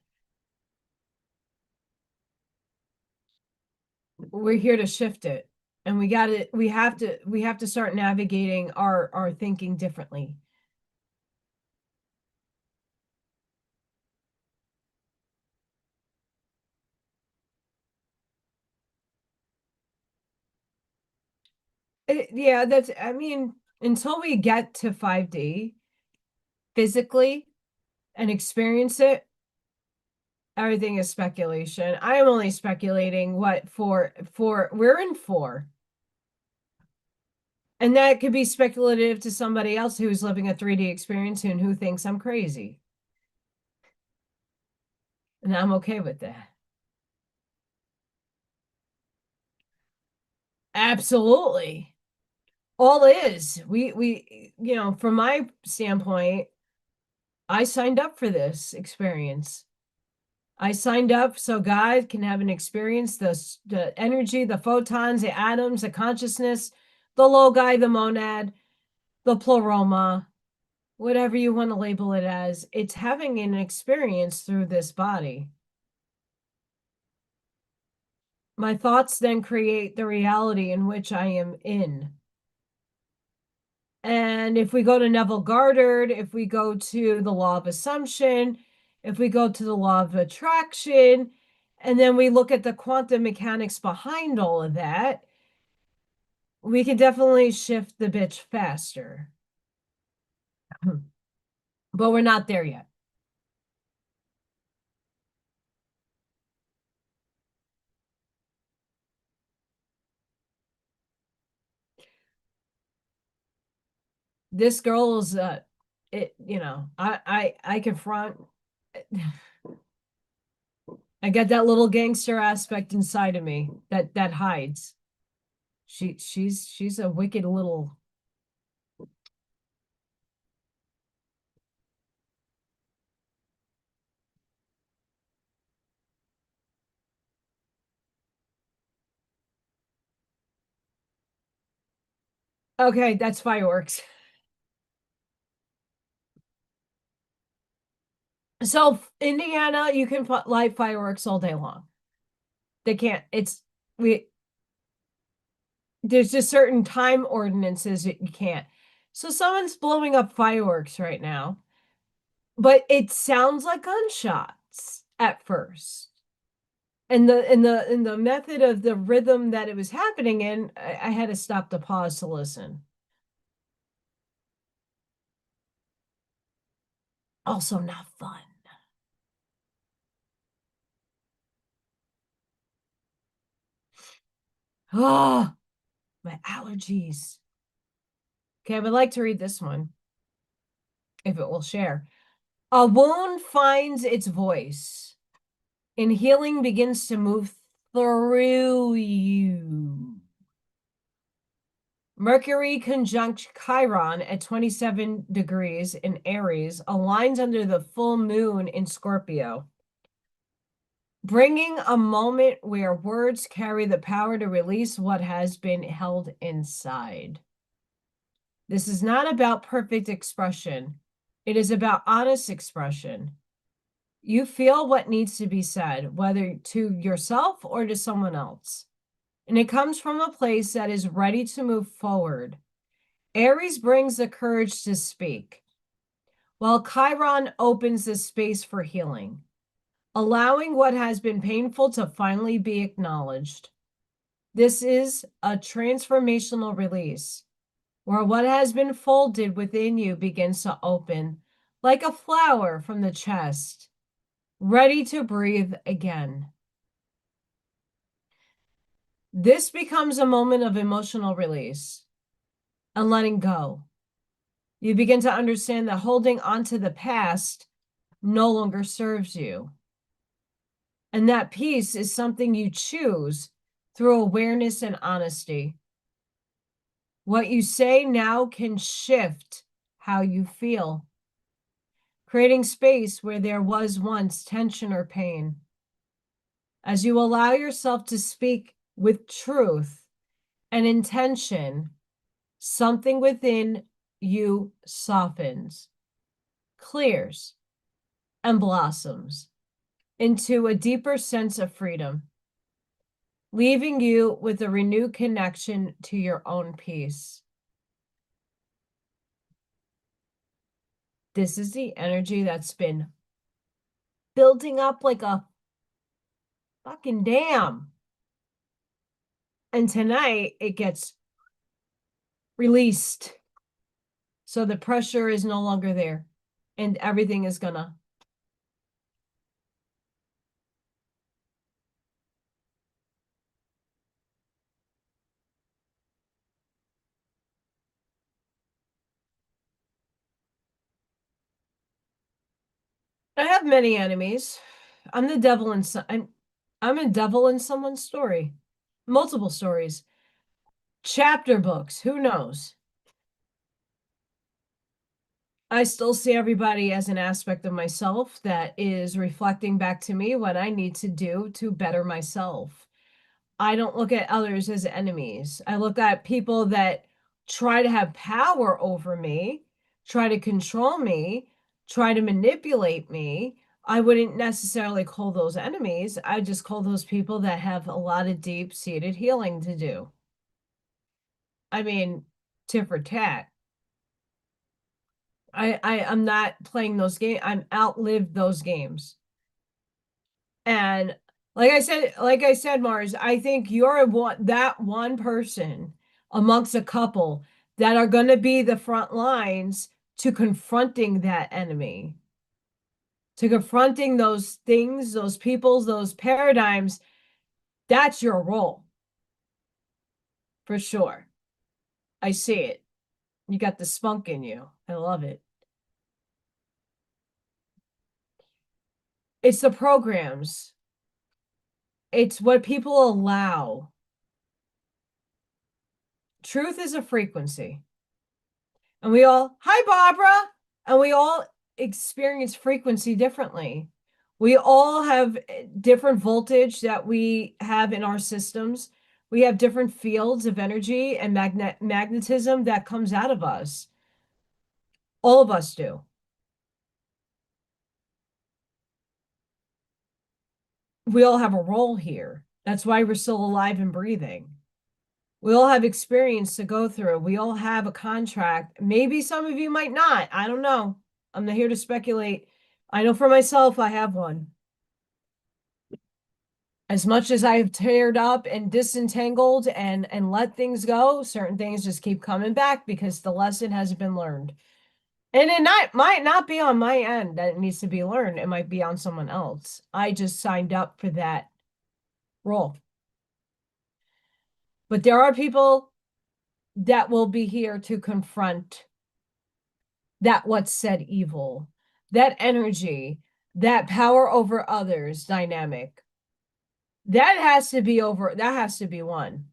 We're here to shift it. And we have to start navigating our thinking differently. Yeah, I mean, until we get to 5D physically and experience it, everything is speculation. I am only speculating what we're in for. And that could be speculative to somebody else who's living a 3D experience and who thinks I'm crazy. And I'm okay with that. Absolutely. All is. From my standpoint, I signed up for this experience. I signed up so God can have an experience, the energy, the photons, the atoms, the consciousness, the logi, the monad, the pleroma, whatever you want to label it as. It's having an experience through this body. My thoughts then create the reality in which I am in. And if we go to Neville Goddard, if we go to the law of assumption, if we go to the law of attraction, and then we look at the quantum mechanics behind all of that, we can definitely shift the bitch faster. But we're not there yet. This girl is I confront. I got that little gangster aspect inside of me that hides. She's a wicked little. Okay, that's fireworks. So Indiana, you can light fireworks all day long. They can't. We there's just certain time ordinances that you can't. So someone's blowing up fireworks right now, but it sounds like gunshots at first. And the method of the rhythm that it was happening in, I had to stop the pause to listen. Also not fun. Oh, my allergies. Okay, I would like to read this one, if it will share. A wound finds its voice, and healing begins to move through you. Mercury conjunct Chiron at 27 degrees in Aries aligns under the full moon in Scorpio, bringing a moment where words carry the power to release what has been held inside. This is not about perfect expression. It is about honest expression. You feel what needs to be said, whether to yourself or to someone else. And it comes from a place that is ready to move forward. Aries brings the courage to speak, while Chiron opens the space for healing, allowing what has been painful to finally be acknowledged. This is a transformational release, where what has been folded within you begins to open like a flower from the chest, ready to breathe again. This becomes a moment of emotional release and letting go. You begin to understand that holding on to the past no longer serves you. And that peace is something you choose through awareness and honesty. What you say now can shift how you feel, creating space where there was once tension or pain. As you allow yourself to speak with truth and intention, something within you softens, clears, and blossoms into a deeper sense of freedom, leaving you with a renewed connection to your own peace. This is the energy that's been building up like a fucking dam. And tonight it gets released. So the pressure is no longer there and everything is gonna. I have many enemies. I'm the devil in I'm a devil in someone's story. Multiple stories. Chapter books, who knows? I still see everybody as an aspect of myself that is reflecting back to me what I need to do to better myself. I don't look at others as enemies. I look at people that try to have power over me, try to control me, try to manipulate me. I wouldn't necessarily call those enemies. I just call those people that have a lot of deep-seated healing to do. I mean, tit for tat. I'm not playing those games. I'm outlived those games. And like I said, Mars, I think you're that one person amongst a couple that are going to be the front lines to confronting that enemy, to confronting those things, those peoples, those paradigms. That's your role for sure. I see it. You got the spunk in you. I love it. It's the programs. It's what people allow. Truth is a frequency. And we all, hi, Barbara. And we all experience frequency differently. We all have different voltage that we have in our systems. We have different fields of energy and magnetism that comes out of us. All of us do. We all have a role here. That's why we're still alive and breathing. We all have experience to go through. We all have a contract. Maybe some of you might not. I don't know. I'm not here to speculate. I know for myself, I have one. As much as I've teared up and disentangled and let things go, certain things just keep coming back because the lesson hasn't been learned. And might not be on my end that it needs to be learned. It might be on someone else. I just signed up for that role. But there are people that will be here to confront that what's said evil, that energy, that power over others dynamic. That has to be over. That has to be won.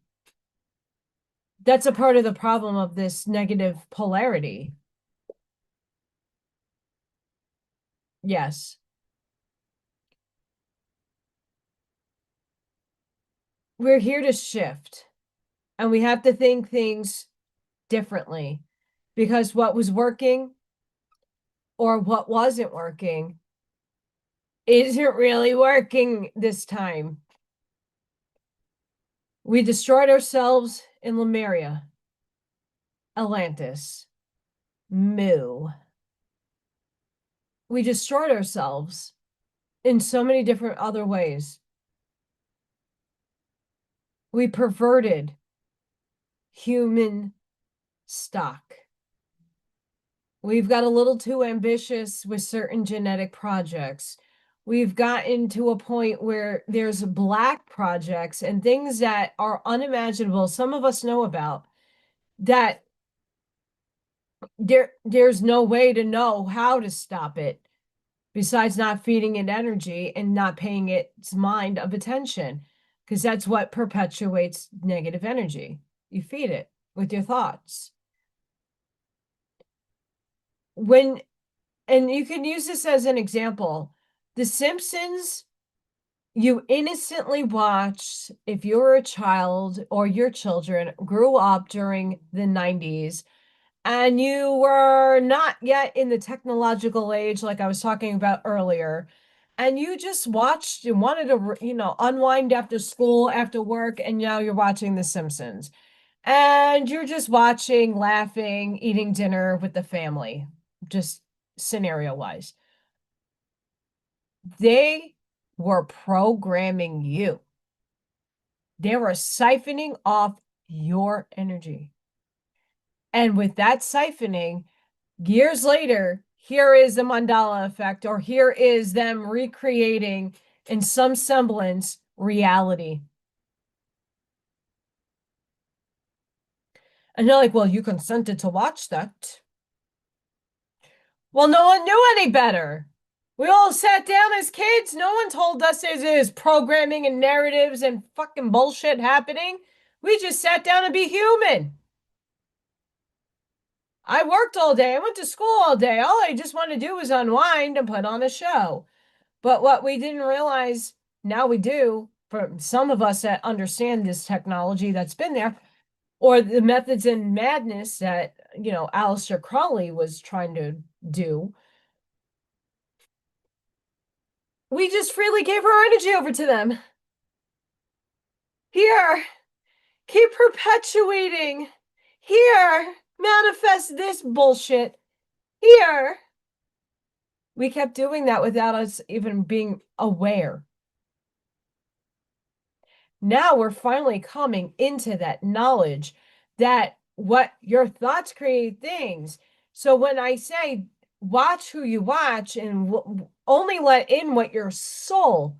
That's a part of the problem of this negative polarity. Yes. We're here to shift, and we have to think things differently because what was working or what wasn't working isn't really working this time. We destroyed ourselves in Lemuria, Atlantis, Mu. We destroyed ourselves in so many different other ways. We perverted human stock. We've got a little too ambitious with certain genetic projects. We've gotten to a point where there's black projects and things that are unimaginable, some of us know about, that there's no way to know how to stop it besides not feeding it energy and not paying its mind of attention, because that's what perpetuates negative energy. You feed it with your thoughts. And you can use this as an example. The Simpsons, you innocently watched if you were a child or your children grew up during the 90s and you were not yet in the technological age like I was talking about earlier, and you just watched and wanted to, unwind after school, after work, and now you're watching The Simpsons. And you're just watching, laughing, eating dinner with the family, just scenario wise. They were programming you. They were siphoning off your energy. And with that siphoning, years later, here is the Mandela effect, or here is them recreating in some semblance reality. And you're like, well, you consented to watch that. Well, no one knew any better. We all sat down as kids. No one told us there's programming and narratives and fucking bullshit happening. We just sat down to be human. I worked all day. I went to school all day. All I just wanted to do was unwind and put on a show. But what we didn't realize, now we do, for some of us that understand this technology that's been there, or the methods in madness that, Aleister Crowley was trying to do, we just freely gave our energy over to them. Here, keep perpetuating. Here, manifest this bullshit. Here. We kept doing that without us even being aware. Now we're finally coming into that knowledge that what your thoughts create things. So when I say watch who you watch and only let in what your soul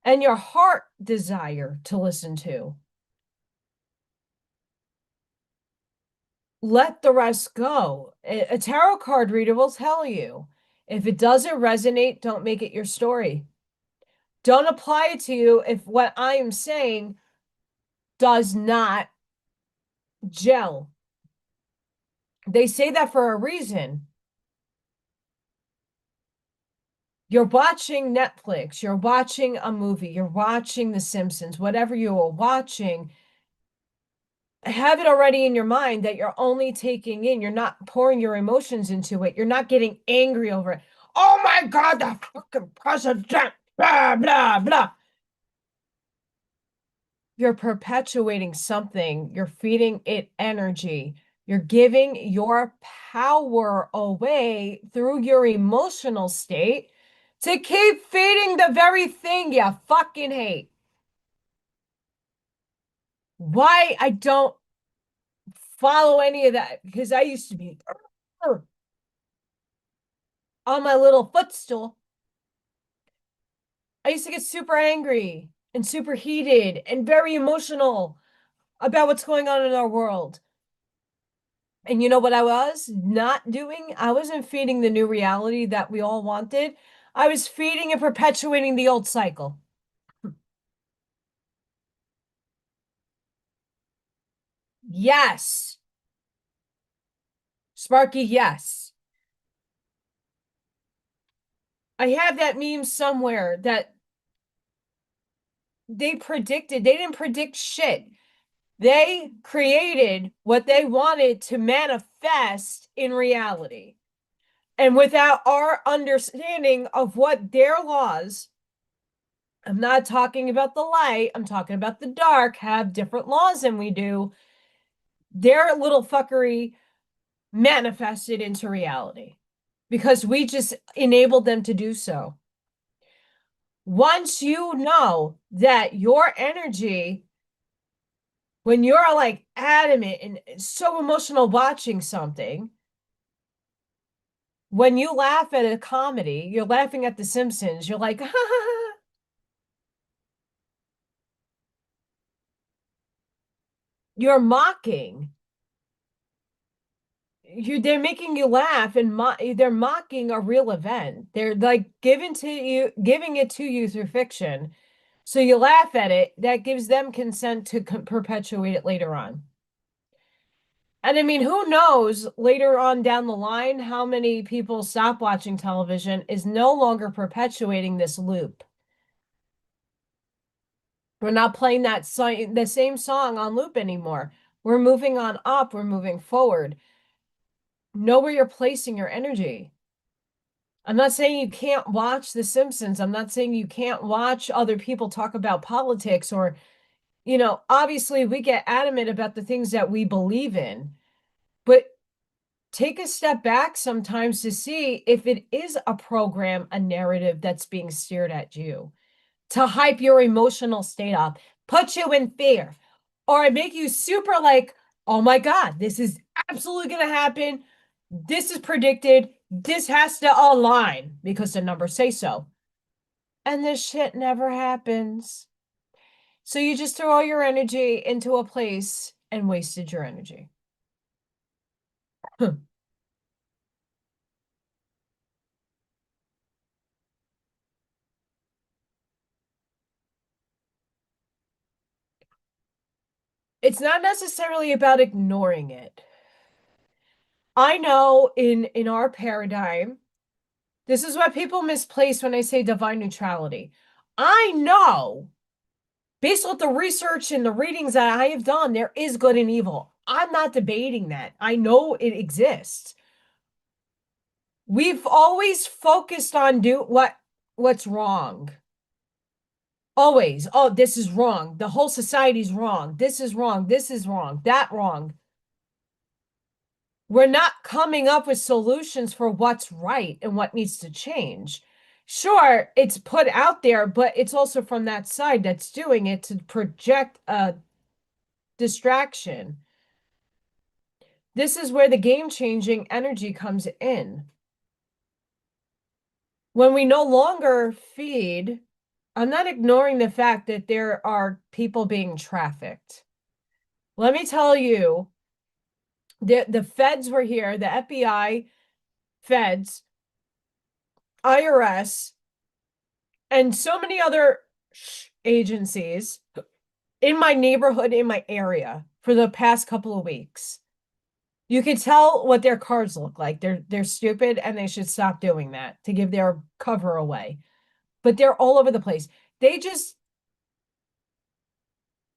and your heart desire to listen to, let the rest go. A tarot card reader will tell you, if it doesn't resonate, don't make it your story. Don't apply it to you if what I am saying does not gel. They say that for a reason. You're watching Netflix, you're watching a movie, you're watching The Simpsons, whatever you are watching, have it already in your mind that you're only taking in, you're not pouring your emotions into it, you're not getting angry over it. Oh my God, the fucking president, blah, blah, blah. you're perpetuating something, you're feeding it energy, you're giving your power away through your emotional state to keep feeding the very thing you fucking hate. Why I don't follow any of that, because I used to be on my little footstool. I used to get super angry and super heated and very emotional about what's going on in our world. And you know what I was not doing? I wasn't feeding the new reality that we all wanted. I was feeding and perpetuating the old cycle. Yes. Sparky, yes. I have that meme somewhere that they didn't predict shit. They created what they wanted to manifest in reality. And without our understanding of what their laws, I'm not talking about the light, I'm talking about the dark, have different laws than we do, their little fuckery manifested into reality because we just enabled them to do so. Once you know that your energy, when you're like adamant and so emotional watching something, when you laugh at a comedy, you're laughing at The Simpsons, you're like, you're mocking. They're making you laugh and they're mocking a real event. They're like giving it to you through fiction. So you laugh at it, that gives them consent to perpetuate it later on. And I mean, who knows later on down the line how many people stop watching television is no longer perpetuating this loop. We're not playing the same song on loop anymore. We're moving on up, we're moving forward. Know where you're placing your energy. I'm not saying you can't watch The Simpsons. I'm not saying you can't watch other people talk about politics or, obviously we get adamant about the things that we believe in, but take a step back sometimes to see if it is a program, a narrative that's being steered at you to hype your emotional state up, put you in fear, or make you super like, oh my God, this is absolutely going to happen. This is predicted. This has to align because the numbers say so. And this shit never happens. So you just throw all your energy into a place and wasted your energy. It's not necessarily about ignoring it. I know in our paradigm, this is what people misplace when I say divine neutrality. I know, based on the research and the readings that I have done, there is good and evil. I'm not debating that. I know it exists. We've always focused on what's wrong. Always. Oh, this is wrong. The whole society's wrong. This is wrong. This is wrong. That wrong. We're not coming up with solutions for what's right and what needs to change. Sure, it's put out there, but it's also from that side that's doing it to project a distraction. This is where the game-changing energy comes in. When we no longer feed, I'm not ignoring the fact that there are people being trafficked. Let me tell you, the feds were here, the FBI, feds, IRS, and so many other agencies in my neighborhood, in my area for the past couple of weeks. You can tell what their cards look like. They're stupid and they should stop doing that to give their cover away. But they're all over the place. They just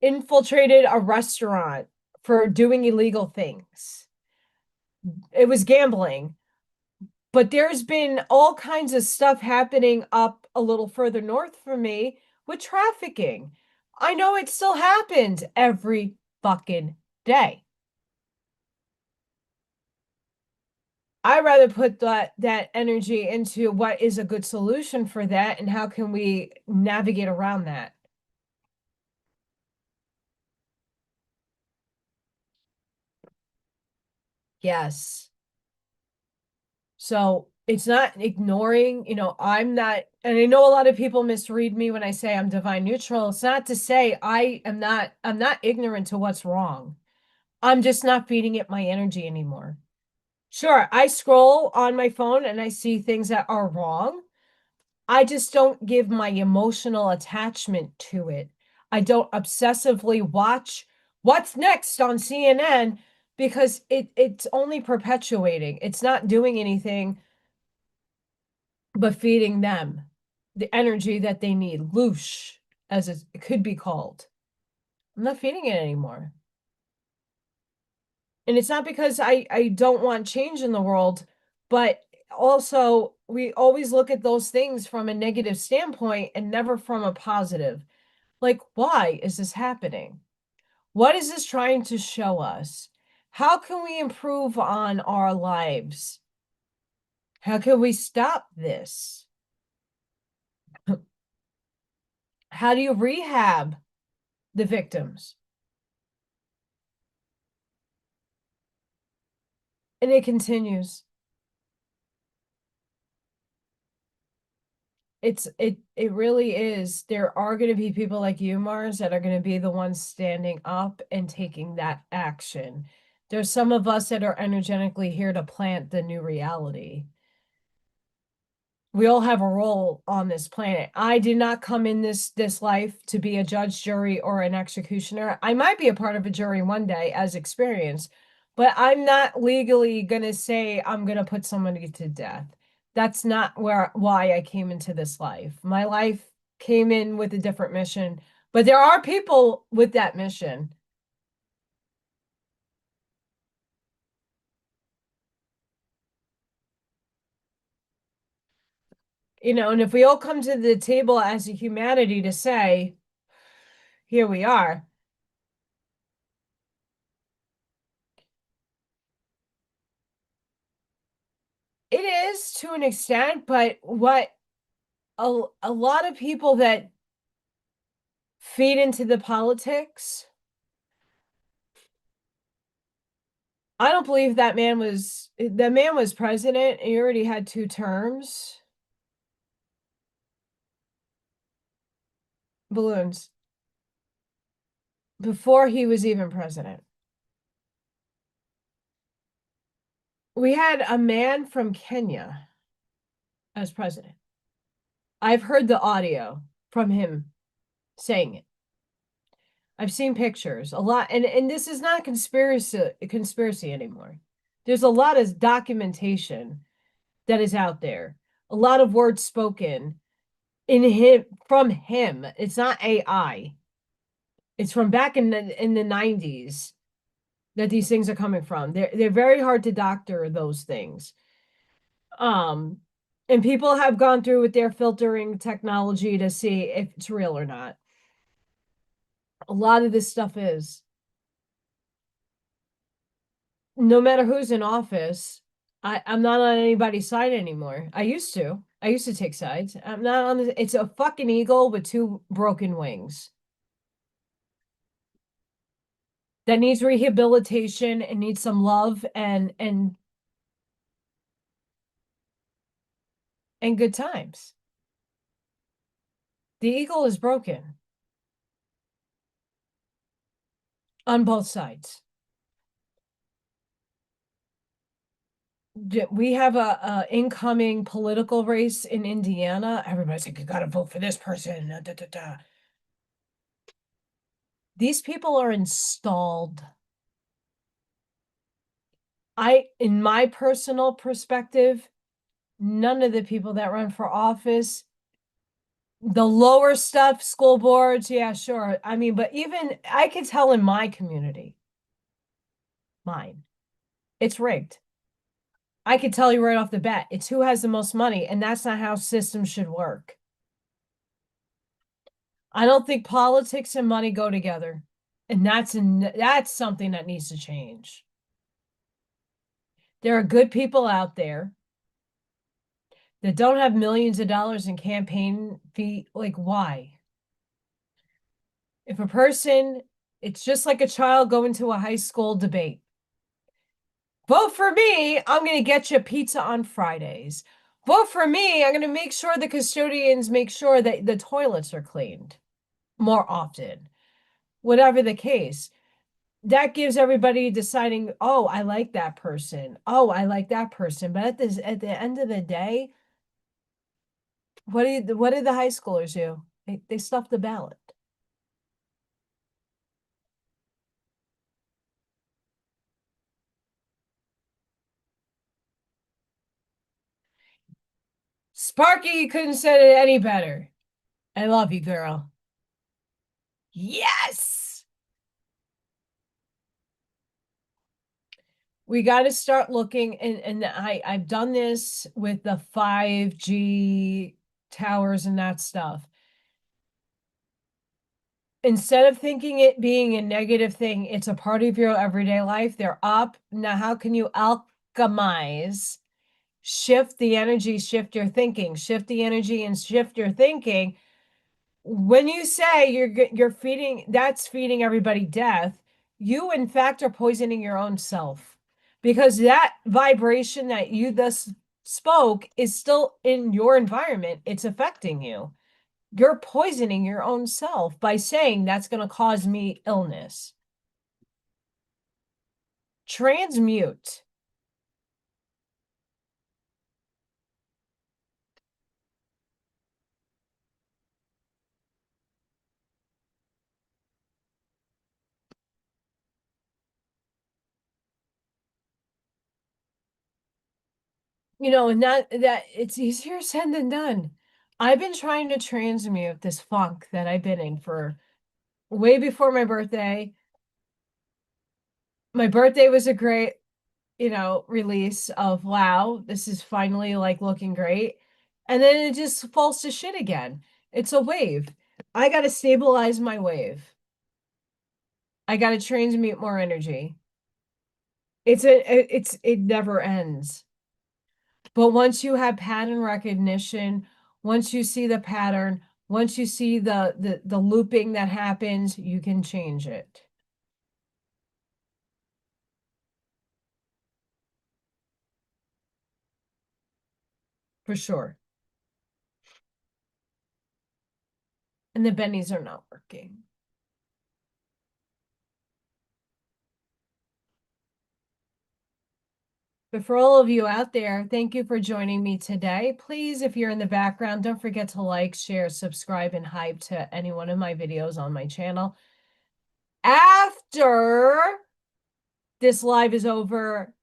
infiltrated a restaurant for doing illegal things. It was gambling. But there's been all kinds of stuff happening up a little further north from me with trafficking. I know it still happens every fucking day. I'd rather put that energy into what is a good solution for that and how can we navigate around that. Yes. So it's not ignoring, I'm not, and I know a lot of people misread me when I say I'm divine neutral. It's not to say I'm not ignorant to what's wrong. I'm just not feeding it my energy anymore. Sure, I scroll on my phone and I see things that are wrong. I just don't give my emotional attachment to it. I don't obsessively watch what's next on CNN because it's only perpetuating. It's not doing anything but feeding them the energy that they need, loosh, as it could be called. I'm not feeding it anymore. And it's not because I don't want change in the world, but also we always look at those things from a negative standpoint and never from a positive. Like, why is this happening? What is this trying to show us? How can we improve on our lives? How can we stop this? How do you rehab the victims? And it continues. It really is. There are going to be people like you, Mars, that are going to be the ones standing up and taking that action. There's some of us that are energetically here to plant the new reality. We all have a role on this planet. I did not come in this life to be a judge, jury, or an executioner. I might be a part of a jury one day as experience, but I'm not legally going to say I'm going to put somebody to death. That's not why I came into this life. My life came in with a different mission, but there are people with that mission. And if we all come to the table as a humanity to say, here we are. It is to an extent, but what a lot of people that feed into the politics, I don't believe that man was president. He already had 2 terms. Balloons before he was even president. We had a man from Kenya as president. I've heard the audio from him saying it. I've seen pictures a lot, and this is not conspiracy anymore. There's a lot of documentation that is out there, a lot of words spoken in him from him. It's not AI. It's from back in the 90s that these things are coming from. They're very hard to doctor those things. Um, and people have gone through with their filtering technology to see if it's real or not. A lot of this stuff is. No matter who's in office, I'm not on anybody's side anymore. I used to. I used to take sides. I'm not on the, it's a fucking eagle with 2 broken wings that needs rehabilitation and needs some love and good times. The eagle is broken on both sides. We have a incoming political race in Indiana. Everybody's like, you gotta vote for this person. Da, da, da. These people are installed. In my personal perspective, none of the people that run for office, the lower stuff, school boards, yeah, sure. I mean, but even I can tell in my community, mine, it's rigged. I could tell you right off the bat, it's who has the most money, and that's not how systems should work. I don't think politics and money go together. And that's something that needs to change. There are good people out there that don't have millions of dollars in campaign fee. Like, why? If a person, it's just like a child going to a high school debate. Vote for me, I'm going to get you pizza on Fridays. Vote for me, I'm going to make sure the custodians make sure that the toilets are cleaned more often. Whatever the case, that gives everybody deciding, oh, I like that person. Oh, I like that person. But at the end of the day, what did the high schoolers do? They stuffed the ballot. Sparky, you couldn't have said it any better. I love you, girl. Yes. We got to start looking, and I've done this with the 5G towers and that stuff. Instead of thinking it being a negative thing, it's a part of your everyday life. They're up. Now, how can you alchemize, shift the energy, shift your thinking, shift the energy and shift your thinking? When you say you're feeding, that's feeding everybody death, you in fact are poisoning your own self, because that vibration that you thus spoke is still in your environment. It's affecting you. You're poisoning your own self by saying that's going to cause me illness. Transmute. And that it's easier said than done. I've been trying to transmute this funk that I've been in for way before my birthday. My birthday was a great, release of, wow, this is finally like looking great. And then it just falls to shit again. It's a wave. I got to stabilize my wave. I got to transmute more energy. It never ends. But once you have pattern recognition, once you see the pattern, once you see the looping that happens, you can change it. For sure. And the bennies are not working. But for all of you out there, thank you for joining me today. Please, if you're in the background, don't forget to like, share, subscribe, and hype to any one of my videos on my channel. After this live is over,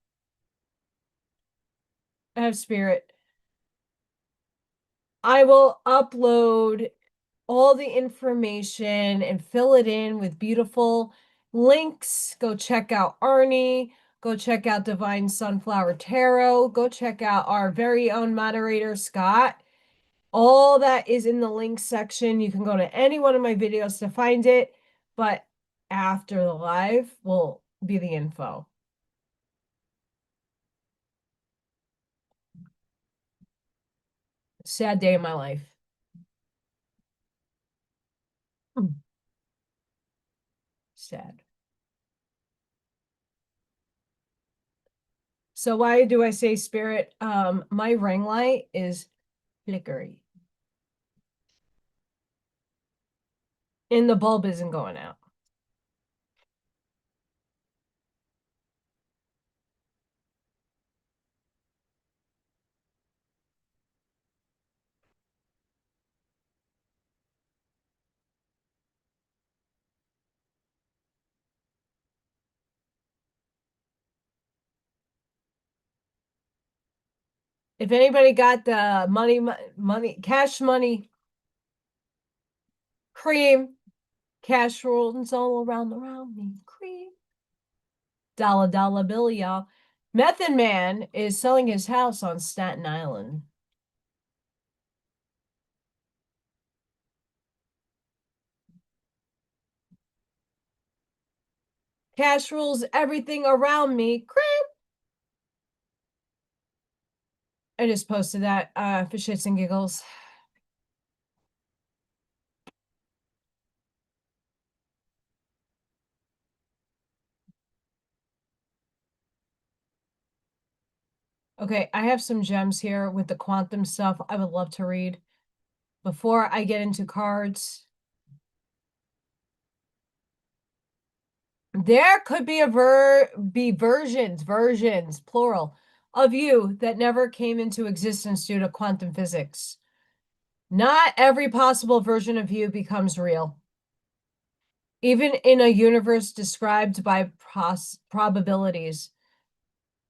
I have spirit. I will upload all the information and fill it in with beautiful links. Go check out Arnie. Go check out Divine Sunflower Tarot. Go check out our very own moderator, Scott. All that is in the link section. You can go to any one of my videos to find it, but after the live will be the info. Sad day in my life. Sad. So why do I say spirit? My ring light is flickery. And the bulb isn't going out. If anybody got the cash money, cream, cash rolls all around me, cream. Dollar bill, y'all. Method Man is selling his house on Staten Island. Cash rules everything around me. I just posted that for shits and giggles. Okay, I have some gems here with the quantum stuff I would love to read before I get into cards. There could be versions, plural, of you that never came into existence due to quantum physics. Not every possible version of you becomes real. Even in a universe described by probabilities,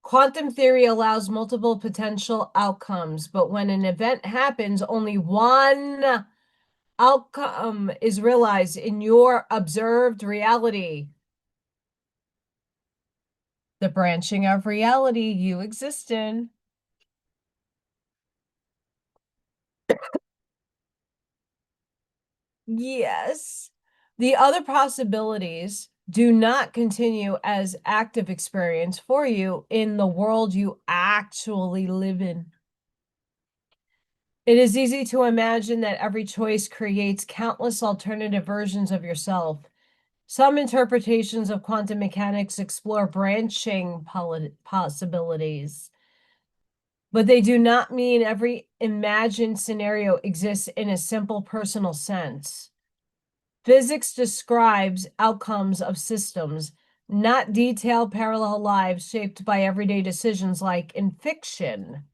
quantum theory allows multiple potential outcomes, but when an event happens, only one outcome is realized in your observed reality. The branching of reality you exist in. Yes. The other possibilities do not continue as active experience for you in the world you actually live in. It is easy to imagine that every choice creates countless alternative versions of yourself. Some interpretations of quantum mechanics explore branching possibilities, but they do not mean every imagined scenario exists in a simple personal sense. Physics describes outcomes of systems, not detailed parallel lives shaped by everyday decisions like in fiction.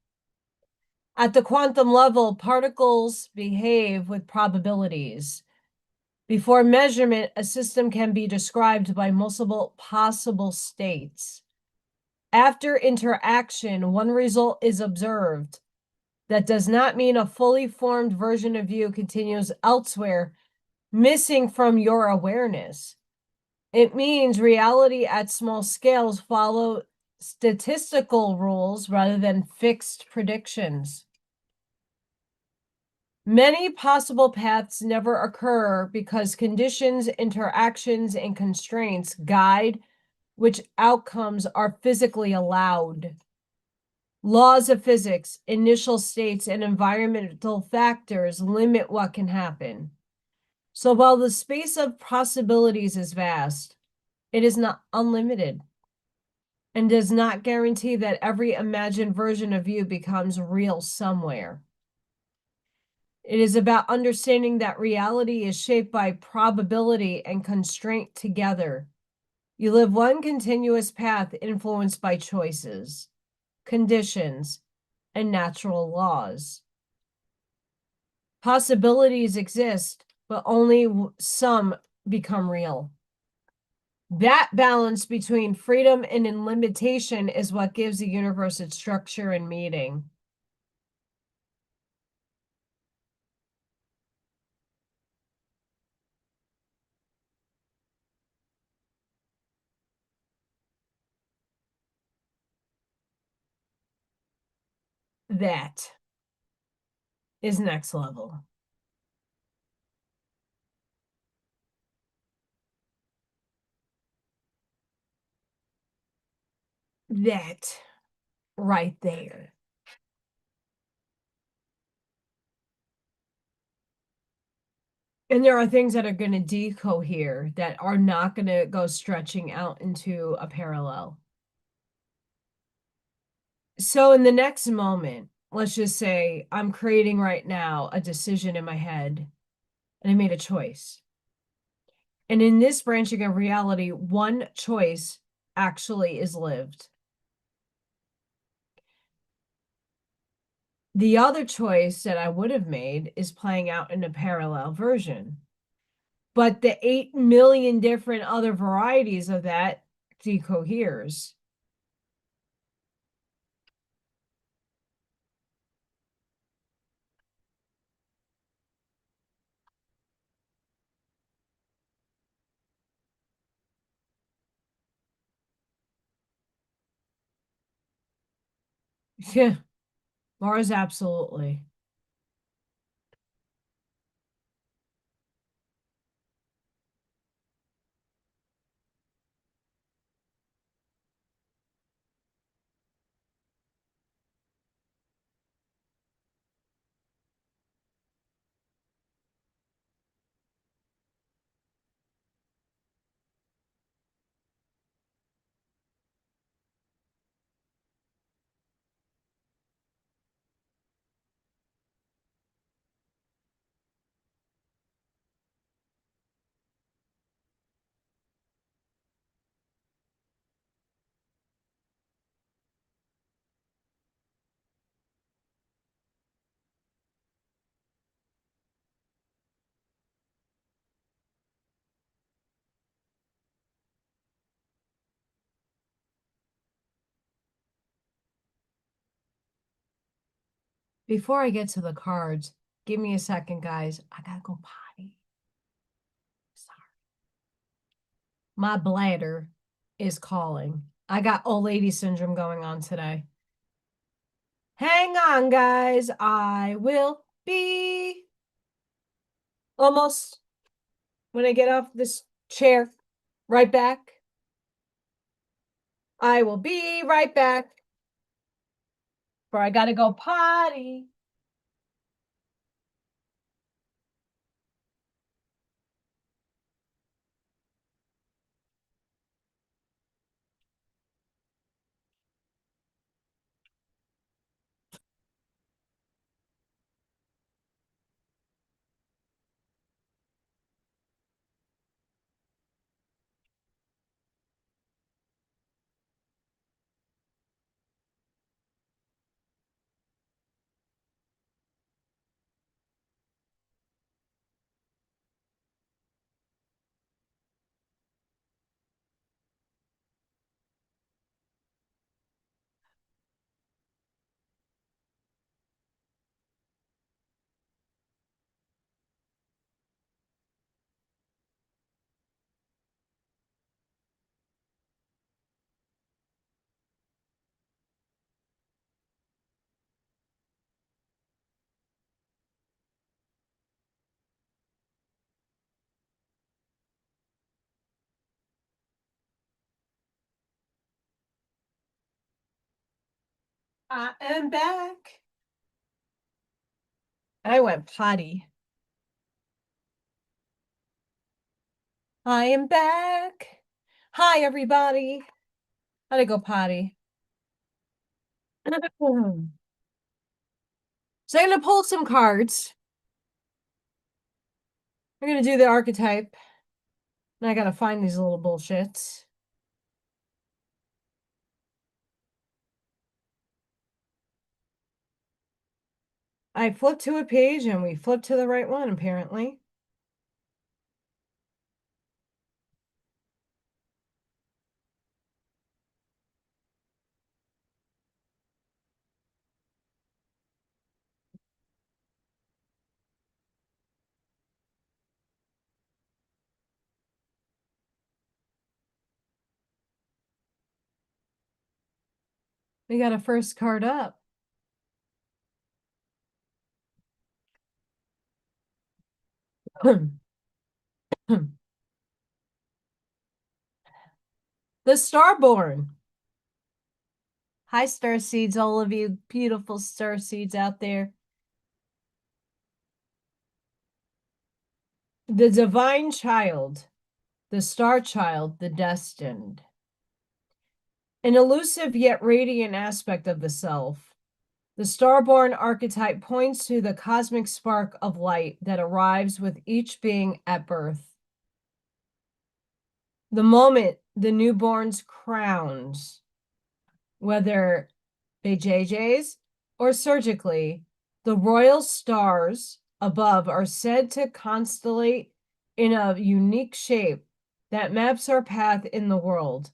At the quantum level, particles behave with probabilities. Before measurement, a system can be described by multiple possible states. After interaction, one result is observed. That does not mean a fully formed version of you continues elsewhere, missing from your awareness. It means reality at small scales follow statistical rules rather than fixed predictions. Many possible paths never occur because conditions, interactions, and constraints guide which outcomes are physically allowed. Laws of physics, initial states, and environmental factors limit what can happen. So while the space of possibilities is vast, it is not unlimited and does not guarantee that every imagined version of you becomes real somewhere. It is about understanding that reality is shaped by probability and constraint together. You live one continuous path influenced by choices, conditions, and natural laws. Possibilities exist, but only some become real. That balance between freedom and limitation is what gives the universe its structure and meaning. That is next level. That right there. And there are things that are going to decohere that are not going to go stretching out into a parallel. So in the next moment, let's just say I'm creating right now a decision in my head and I made a choice. And in this branching of reality, one choice actually is lived. The other choice that I would have made is playing out in a parallel version. But the 8 million different other varieties of that decoheres. Yeah, Mars, absolutely. Before I get to the cards, give me a second, guys. I gotta go potty. Sorry. My bladder is calling. I got old lady syndrome going on today. Hang on, guys. I will be almost, when I get off this chair, right back. I will be right back. For I gotta go potty. I am back. I went potty. I am back. Hi, everybody. How'd I go potty? So I'm going to pull some cards. We're going to do the archetype. And I got to find these little bullshits. I flipped to a page and we flipped to the right one, apparently. We got a first card up. The Starborn. Hi, star seeds, all of you beautiful star seeds out there. The divine child, the star child, the destined. An elusive yet radiant aspect of the self. The starborn archetype points to the cosmic spark of light that arrives with each being at birth. The moment the newborn's crowns, whether BJJs or surgically, the royal stars above are said to constellate in a unique shape that maps our path in the world.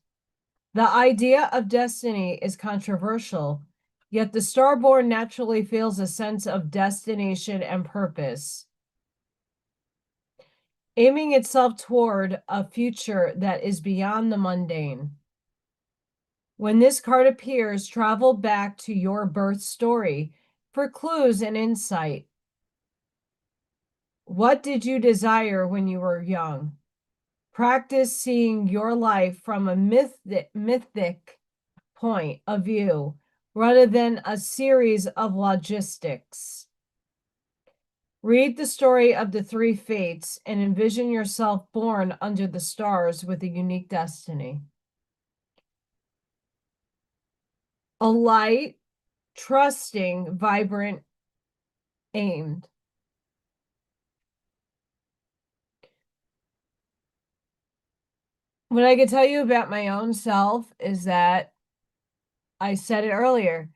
The idea of destiny is controversial, yet the starborn naturally feels a sense of destination and purpose, aiming itself toward a future that is beyond the mundane. When this card appears, travel back to your birth story for clues and insight. What did you desire when you were young? Practice seeing your life from a mythic point of view rather than a series of logistics. Read the story of the three fates and envision yourself born under the stars with a unique destiny. A light, trusting, vibrant, aimed. What I can tell you about my own self is that I said it earlier.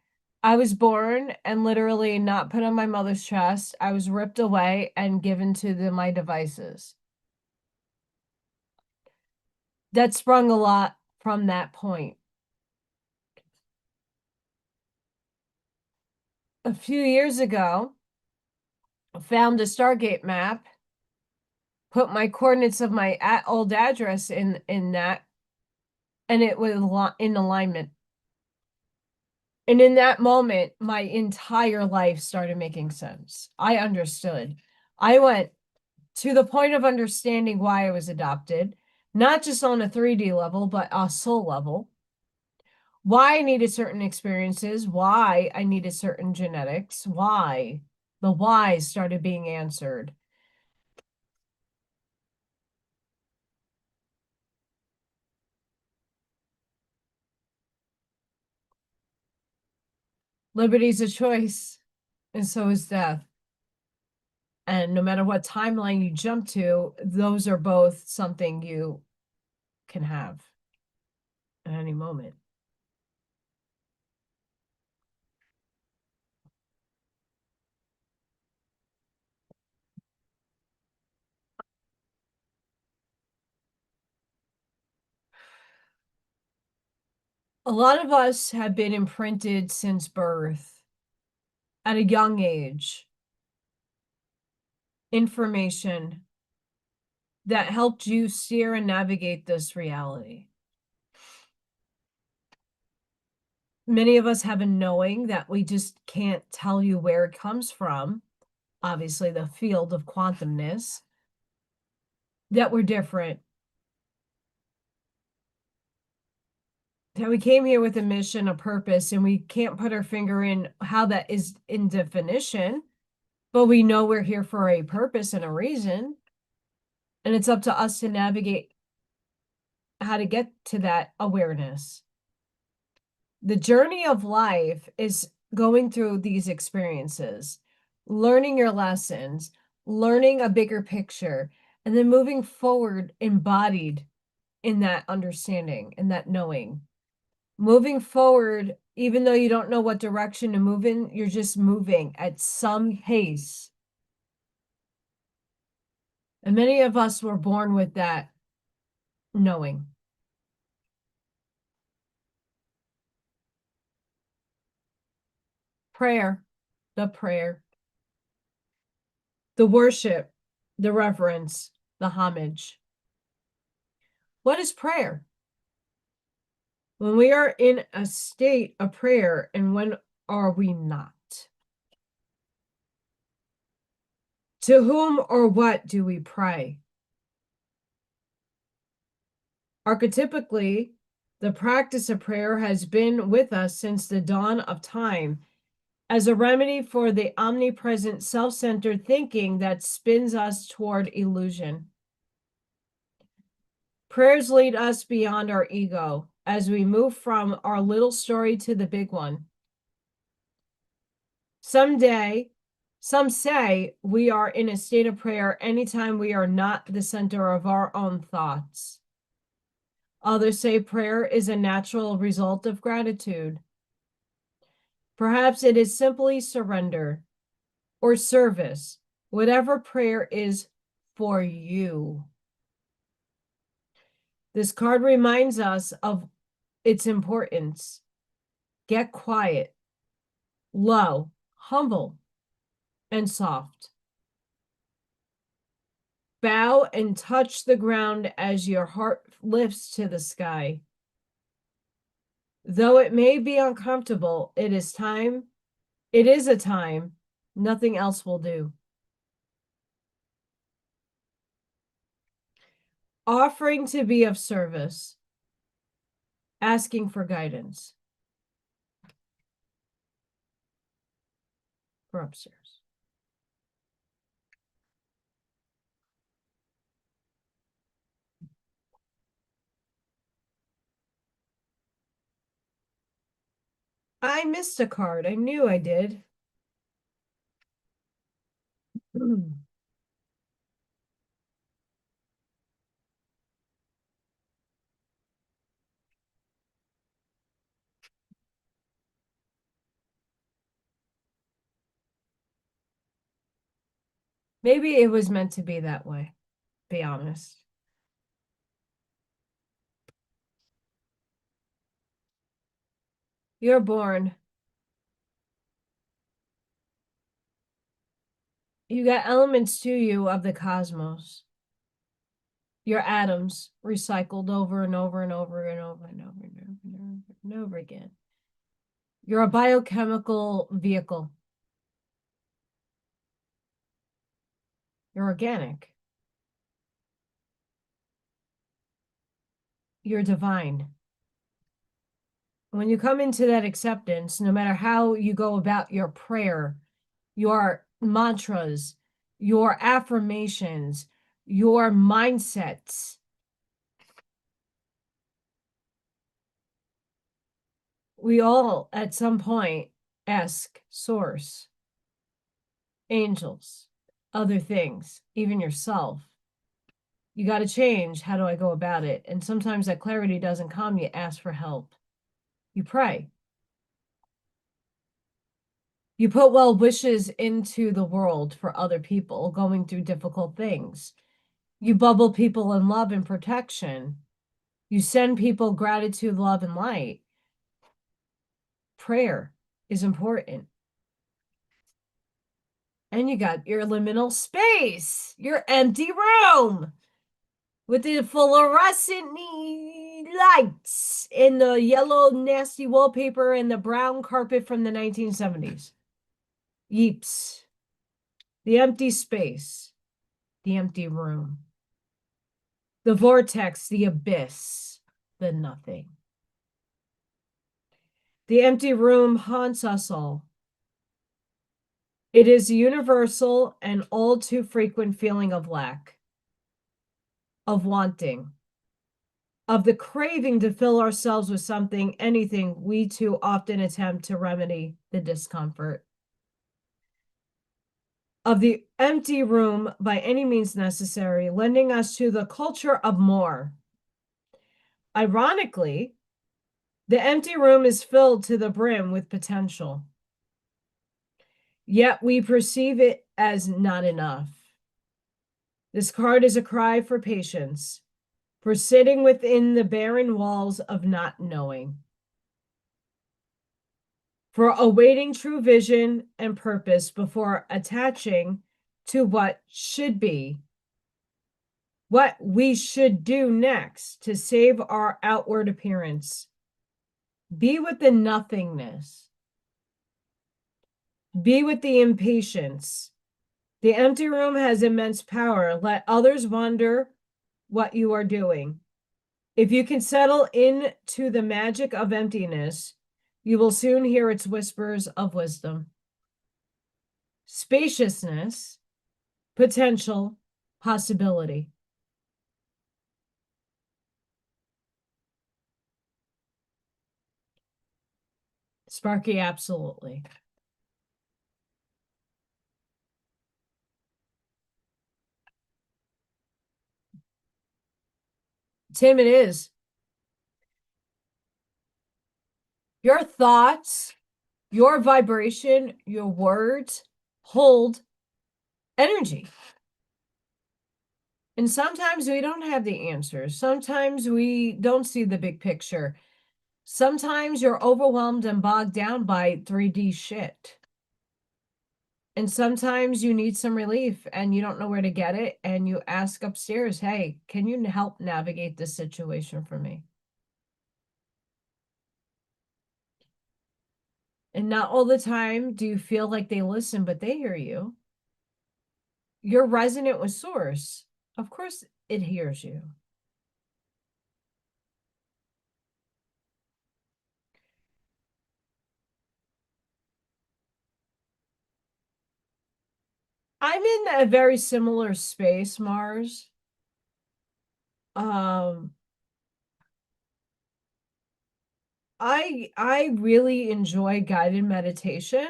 I was born and literally not put on my mother's chest. I was ripped away and given to my devices. That sprung a lot from that point. a few years ago, found a Stargate map, put my coordinates of my old address in that, and it was in alignment. And in that moment, my entire life started making sense. I understood. I went to the point of understanding why I was adopted, not just on a 3D level, but a soul level. Why I needed certain experiences, why I needed certain genetics, why the whys started being answered. Liberty's a choice, and so is death. And no matter what timeline you jump to, those are both something you can have at any moment. A lot of us have been imprinted since birth at a young age. Information that helped you steer and navigate this reality. Many of us have a knowing that we just can't tell you where it comes from. Obviously, the field of quantumness, that we're different. That we came here with a mission, a purpose, and we can't put our finger in how that is in definition, but we know we're here for a purpose and a reason. And it's up to us to navigate how to get to that awareness. The journey of life is going through these experiences, learning your lessons, learning a bigger picture, and then moving forward embodied in that understanding and that knowing. Moving forward, even though you don't know what direction to move in, you're just moving at some pace. And many of us were born with that knowing. Prayer, the worship, the reverence, the homage. What is prayer? When we are in a state of prayer, and when are we not? To whom or what do we pray? Archetypically, the practice of prayer has been with us since the dawn of time as a remedy for the omnipresent self-centered thinking that spins us toward illusion. Prayers lead us beyond our ego as we move from our little story to the big one. Some say we are in a state of prayer anytime we are not the center of our own thoughts. Others say prayer is a natural result of gratitude. Perhaps it is simply surrender or service, whatever prayer is for you. This card reminds us of its importance. Get quiet, low, humble, and soft. Bow and touch the ground as your heart lifts to the sky. Though it may be uncomfortable, it is a time nothing else will do. Offering to be of service, asking for guidance. For upstairs. I missed a card. I knew I did. Maybe it was meant to be that way, be honest. You're born You got elements to you of the cosmos. Your atoms recycled over and over and over and over and over and over and over and over again. You're a biochemical vehicle. You're organic. You're divine. When you come into that acceptance, no matter how you go about your prayer, your mantras, your affirmations, your mindsets, we all at some point ask source, angels, other things, even yourself. You got to change. How do I go about it? And sometimes that clarity doesn't come. You ask for help. You pray. You put well wishes into the world for other people going through difficult things. You bubble people in love and protection. You send people gratitude, love, and light. Prayer is important. And you got your liminal space, your empty room with the fluorescent lights and the yellow nasty wallpaper and the brown carpet from the 1970s. Yeeps. The empty space, the empty room, the vortex, the abyss, the nothing. The empty room haunts us all. It is a universal and all too frequent feeling of lack, of wanting, of the craving to fill ourselves with something, anything. We too often attempt to remedy the discomfort. Of the empty room by any means necessary, lending us to the culture of more. Ironically, the empty room is filled to the brim with potential. Yet we perceive it as not enough. This card is a cry for patience, for sitting within the barren walls of not knowing, for awaiting true vision and purpose before attaching to what should be, what we should do next to save our outward appearance. Be with the nothingness. Be with the impatience. The empty room has immense power. Let others wonder what you are doing. If you can settle into the magic of emptiness, you will soon hear its whispers of wisdom. Spaciousness, potential, possibility. Sparky, absolutely. Tim, it is. Your thoughts, your vibration, your words hold energy. And sometimes we don't have the answers. Sometimes we don't see the big picture. Sometimes you're overwhelmed and bogged down by 3D shit. And sometimes you need some relief and you don't know where to get it. And you ask upstairs, hey, can you help navigate this situation for me? And not all the time do you feel like they listen, but they hear you. You're resonant with source. Of course it hears you. I'm in a very similar space, Mars. I really enjoy guided meditation,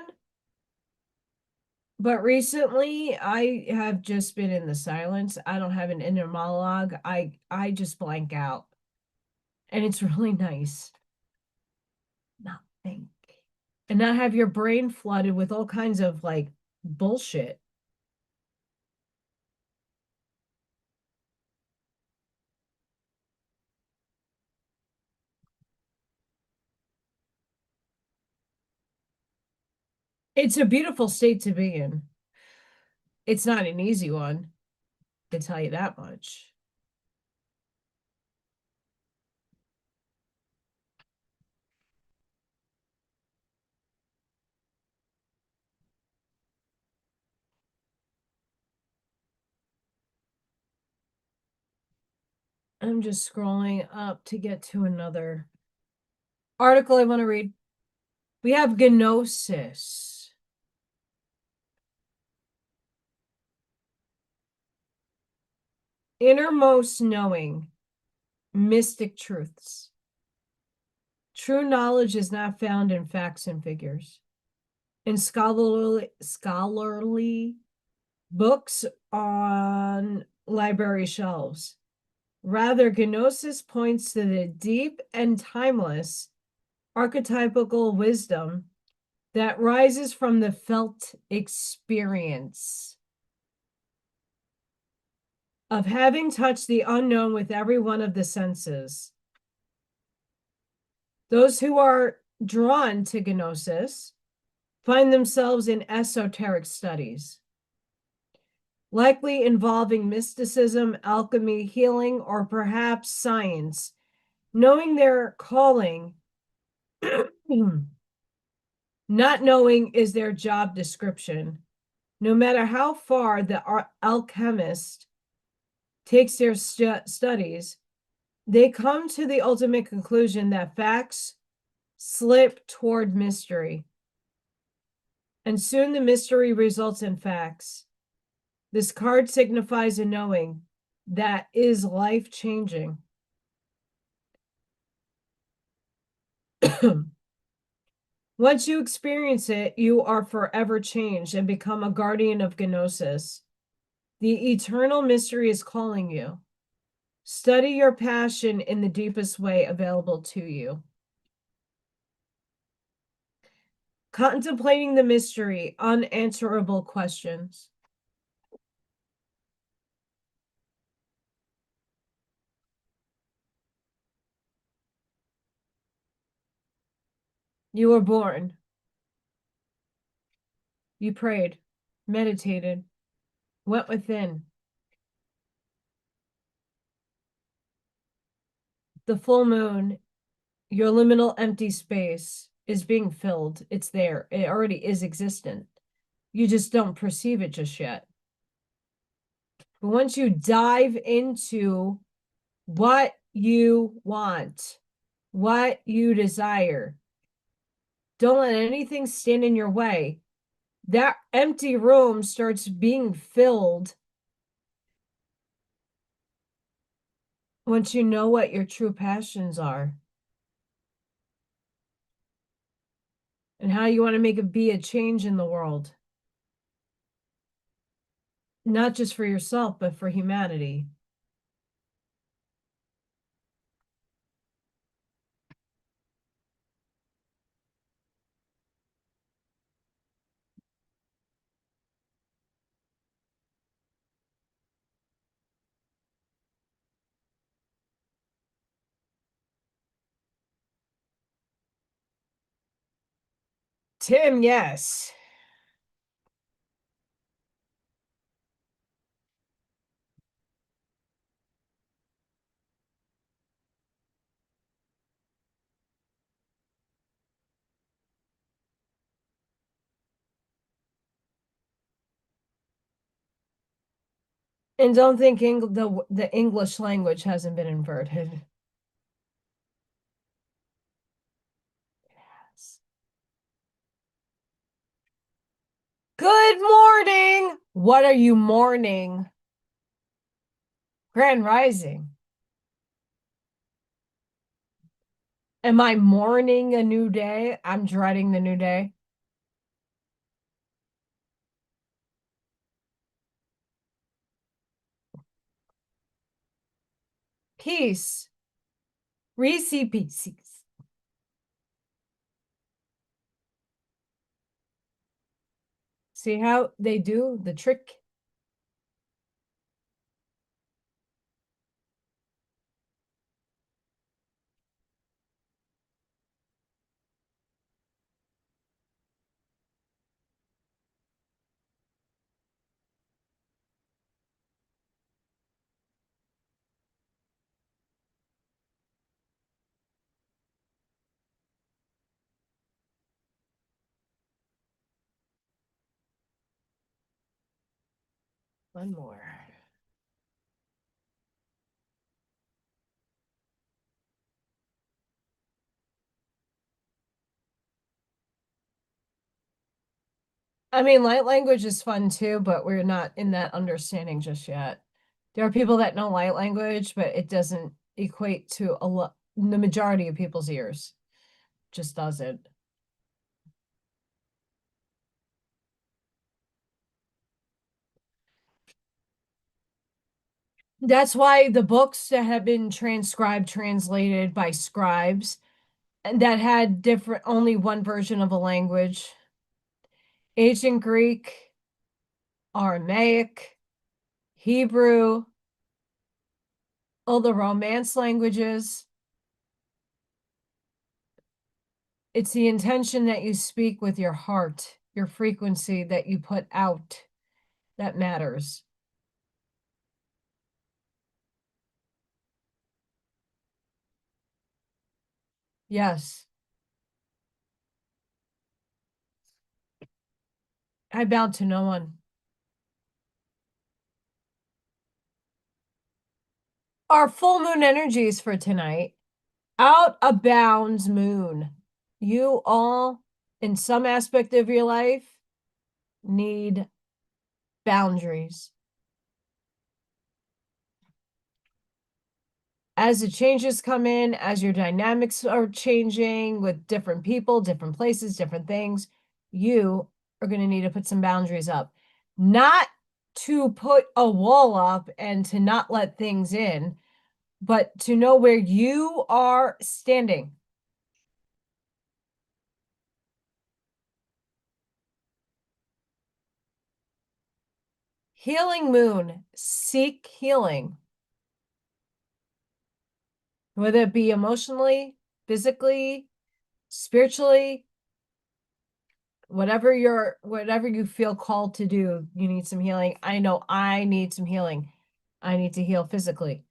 but recently I have just been in the silence. I don't have an inner monologue. I just blank out. And it's really nice. Not think. And not have your brain flooded with all kinds of like bullshit. It's a beautiful state to be in. It's not an easy one, to tell you that much. I'm just scrolling up to get to another article I want to read. We have gnosis. Innermost knowing, mystic truths. True knowledge is not found in facts and figures. In scholarly books on library shelves. Rather, gnosis points to the deep and timeless archetypical wisdom that rises from the felt experience of having touched the unknown with every one of the senses. Those who are drawn to gnosis find themselves in esoteric studies, likely involving mysticism, alchemy, healing, or perhaps science, knowing their calling. Not knowing is their job description. No matter how far the alchemist takes their studies, they come to the ultimate conclusion that facts slip toward mystery. And soon the mystery results in facts. This card signifies a knowing that is life-changing. Once you experience it, you are forever changed and become a guardian of gnosis. The eternal mystery is calling you. Study your passion in the deepest way available to you. Contemplating the mystery, unanswerable questions. You were born. You prayed, meditated, went within. The full moon, your liminal empty space, is being filled. It's there. It already is existent. You just don't perceive it just yet. But once you dive into what you want, what you desire, don't let anything stand in your way. That empty room starts being filled once you know what your true passions are and how you want to make it be a change in the world. Not just for yourself, but for humanity. Tim, yes. And don't think the English language hasn't been inverted. Yes. Good morning. What are you mourning? Grand Rising. Am I mourning a new day? I'm dreading the new day. Peace. Reese pieces. See how they do the trick? One more. I mean, light language is fun too, but we're not in that understanding just yet. There are people that know light language, but it doesn't equate to a lot, the majority of people's ears. Just doesn't. That's why the books that have been transcribed, translated by scribes, and that had different, only one version of a language. Ancient Greek, Aramaic, Hebrew, all the Romance languages. It's the intention that you speak with your heart, your frequency that you put out that matters. Yes. I bow to no one. Our full moon energies for tonight. Out of bounds moon. You all, in some aspect of your life, need boundaries. As the changes come in, as your dynamics are changing with different people, different places, different things, you are going to need to put some boundaries up. Not to put a wall up and to not let things in, but to know where you are standing. Healing moon, seek healing. Whether it be emotionally, physically, spiritually, whatever you feel called to do, you need some healing. I know I need some healing. I need to heal physically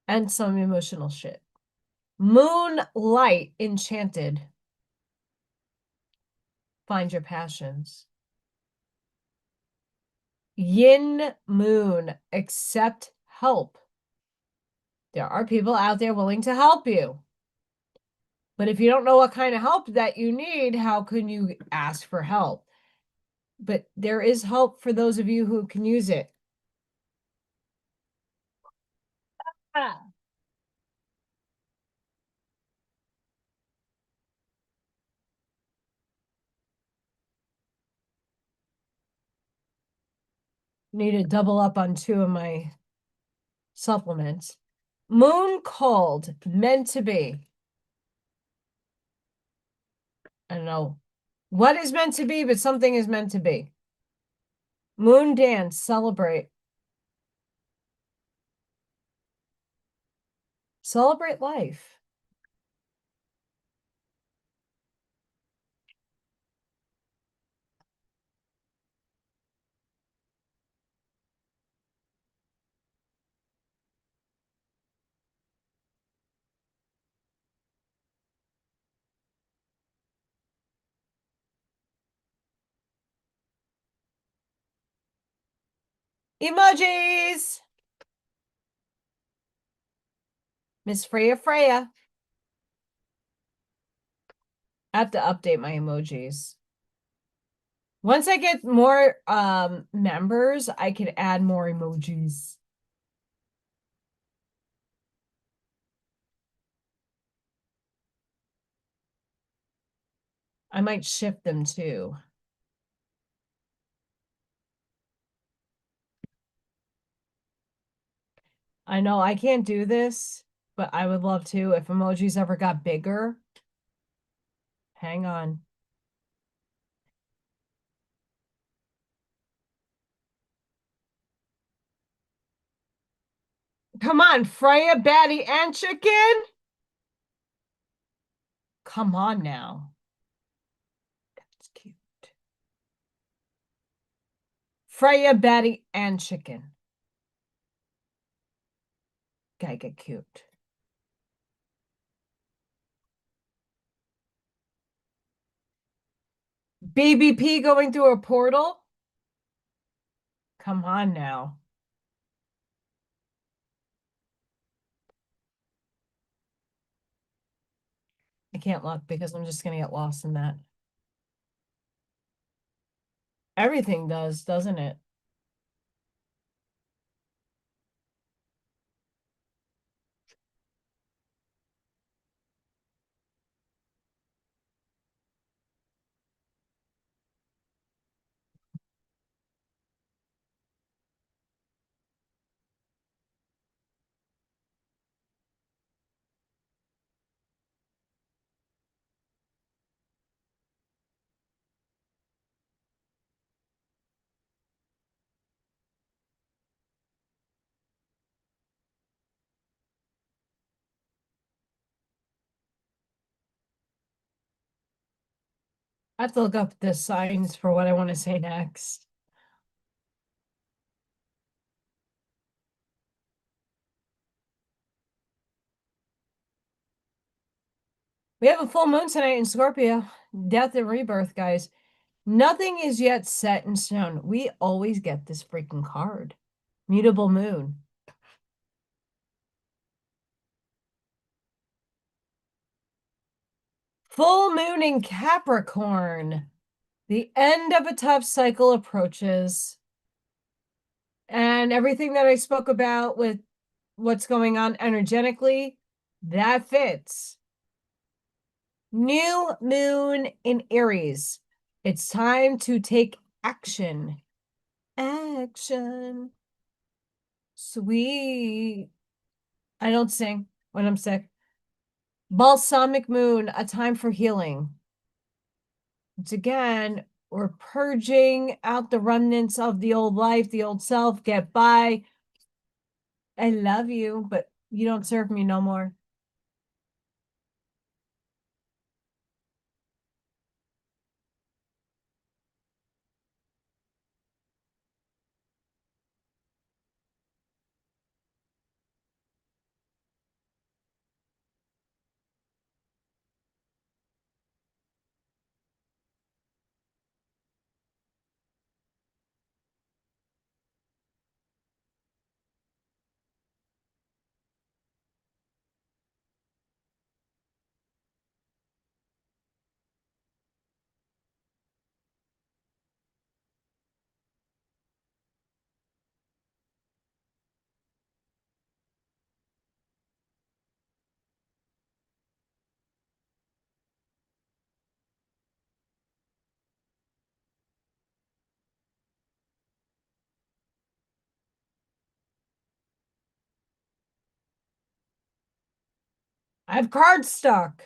and some emotional shit. Moonlight enchanted. Find your passions. Yin moon, accept help. There are people out there willing to help you. But if you don't know what kind of help that you need, how can you ask for help? But there is help for those of you who can use it. Ah. Need to double up on 2 of my supplements. Moon cold, meant to be. I don't know what is meant to be, but something is meant to be. Moon dance, celebrate. Celebrate life. Emojis. Miss Freya. I have to update my emojis. Once I get more members, I can add more emojis. I might shift them too. I know I can't do this, but I would love to if emojis ever got bigger. Hang on. Come on, Freya, Batty, and Chicken. Come on now. That's cute. Freya, Batty, and Chicken. Gotta get cute. BBP going through a portal. Come on now. I can't look because I'm just going to get lost in that. Everything does, doesn't it? I have to look up the signs for what I want to say next. We have a full moon tonight in Scorpio. Death and rebirth, guys. Nothing is yet set in stone. We always get this freaking card. Mutable moon. Full moon in Capricorn. The end of a tough cycle approaches. And everything that I spoke about with what's going on energetically, that fits. New moon in Aries. It's time to take action. Action. Sweet. I don't sing when I'm sick. Balsamic moon, a time for healing. Once again, we're purging out the remnants of the old life, the old self, get by. I love you, but you don't serve me no more. I have card stock.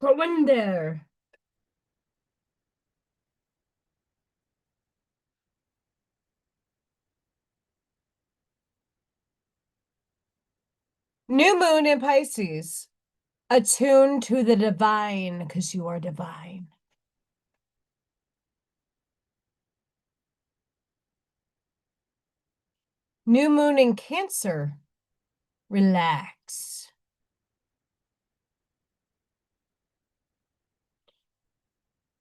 Go in there. New moon in Pisces. Attuned to the divine, because you are divine. New moon in Cancer. Relax.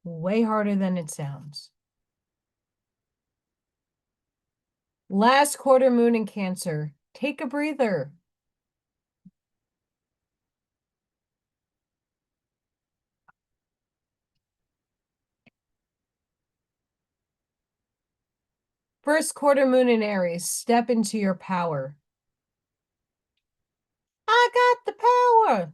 Way harder than it sounds. Last quarter moon in Cancer. Take a breather. First quarter moon in Aries. Step into your power. I got the power.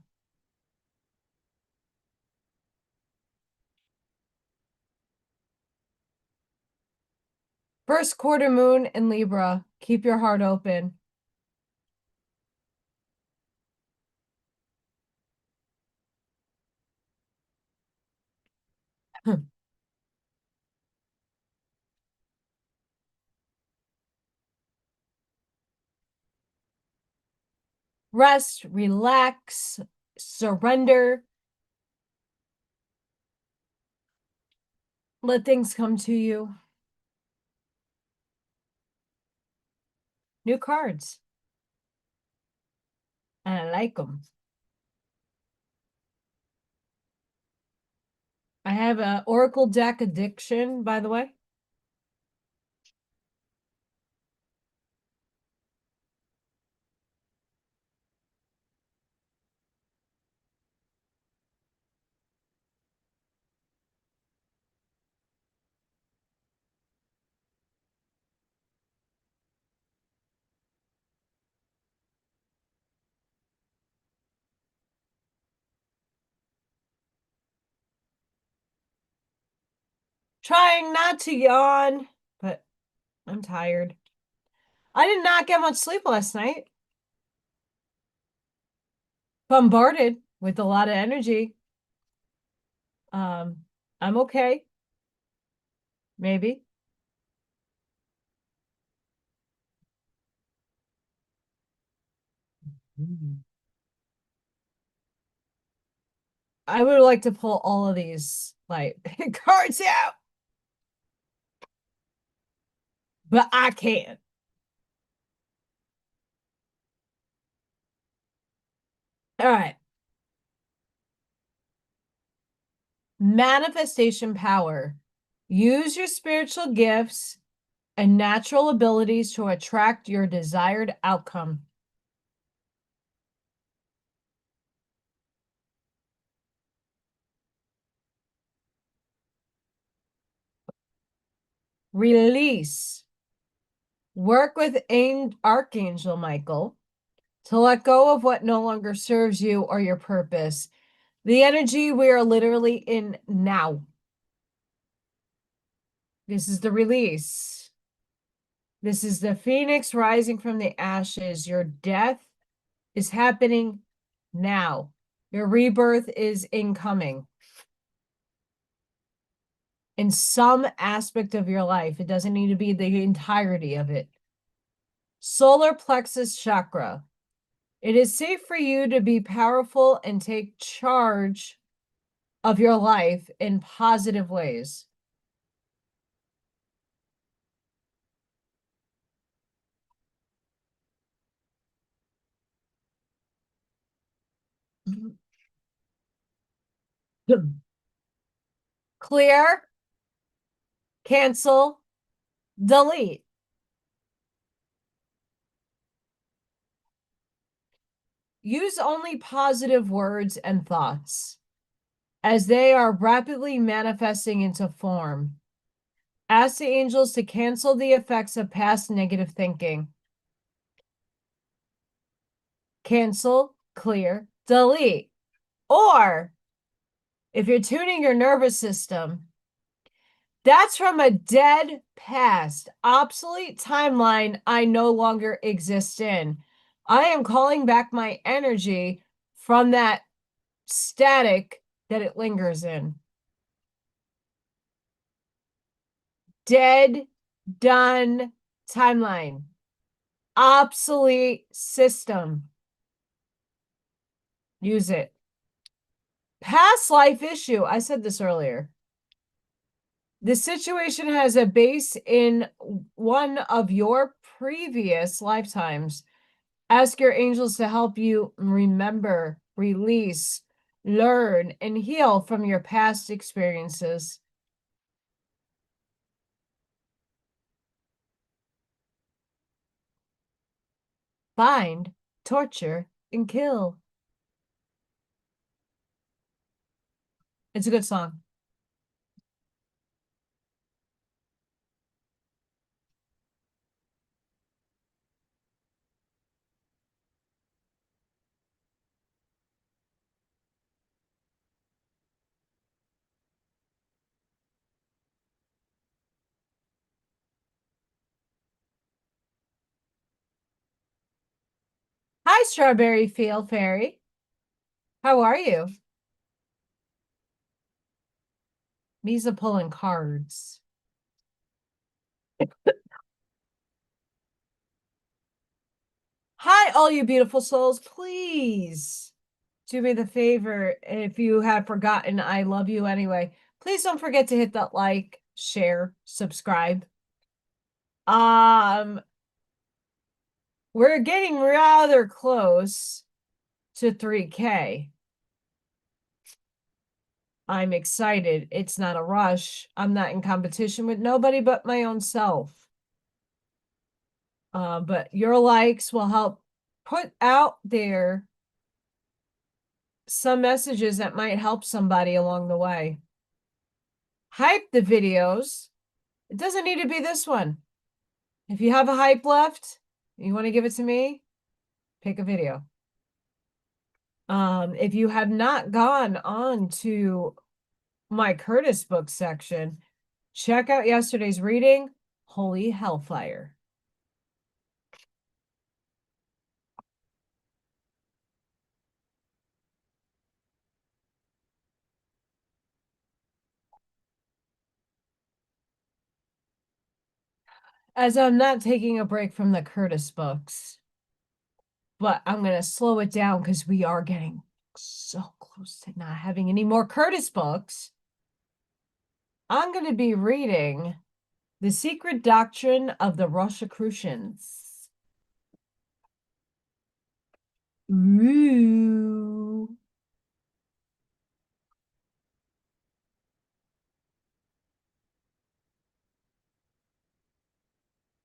First quarter moon in Libra. Keep your heart open. Rest, relax, surrender. Let things come to you. New cards. And I like them. I have a Oracle deck addiction, by the way. Trying not to yawn, but I'm tired. I did not get much sleep last night. Bombarded with a lot of energy. I'm okay. Maybe. I would like to pull all of these like cards out, but I can't. All right. Manifestation power. Use your spiritual gifts and natural abilities to attract your desired outcome. Release. Work with Archangel Michael to let go of what no longer serves you or your purpose. The energy we are literally in now. This is the release. This is the phoenix rising from the ashes. Your death is happening now. Your rebirth is incoming. In some aspect of your life, it doesn't need to be the entirety of it. Solar plexus chakra. It is safe for you to be powerful and take charge of your life in positive ways. Clear, cancel, delete. Use only positive words and thoughts as they are rapidly manifesting into form. Ask the angels to cancel the effects of past negative thinking. Cancel, clear, delete. Or if you're tuning your nervous system, that's from a dead past, obsolete timeline I no longer exist in. I am calling back my energy from that static that it lingers in. Dead, done timeline. Obsolete system. Use it. Past life issue. I said this earlier. The situation has a base in one of your previous lifetimes. Ask your angels to help you remember, release, learn, and heal from your past experiences. Find, torture, and kill. It's a good song. Hi, Strawberry Field Fairy. How are you? Me's a pulling cards. Hi, all you beautiful souls. Please do me the favor, if you have forgotten, I love you anyway. Please don't forget to hit that like, share, subscribe. We're getting rather close to 3K. I'm excited. It's not a rush. I'm not in competition with nobody but my own self. But your likes will help put out there some messages that might help somebody along the way. Hype the videos. It doesn't need to be this one. If you have a hype left, you want to give it to me, pick a video. If you have not gone on to my Curtis book section, check out yesterday's reading, Holy Hellfire. As I'm not taking a break from the Curtis books, but I'm going to slow it down because we are getting so close to not having any more Curtis books. I'm going to be reading The Secret Doctrine of the Rosicrucians. Ooh.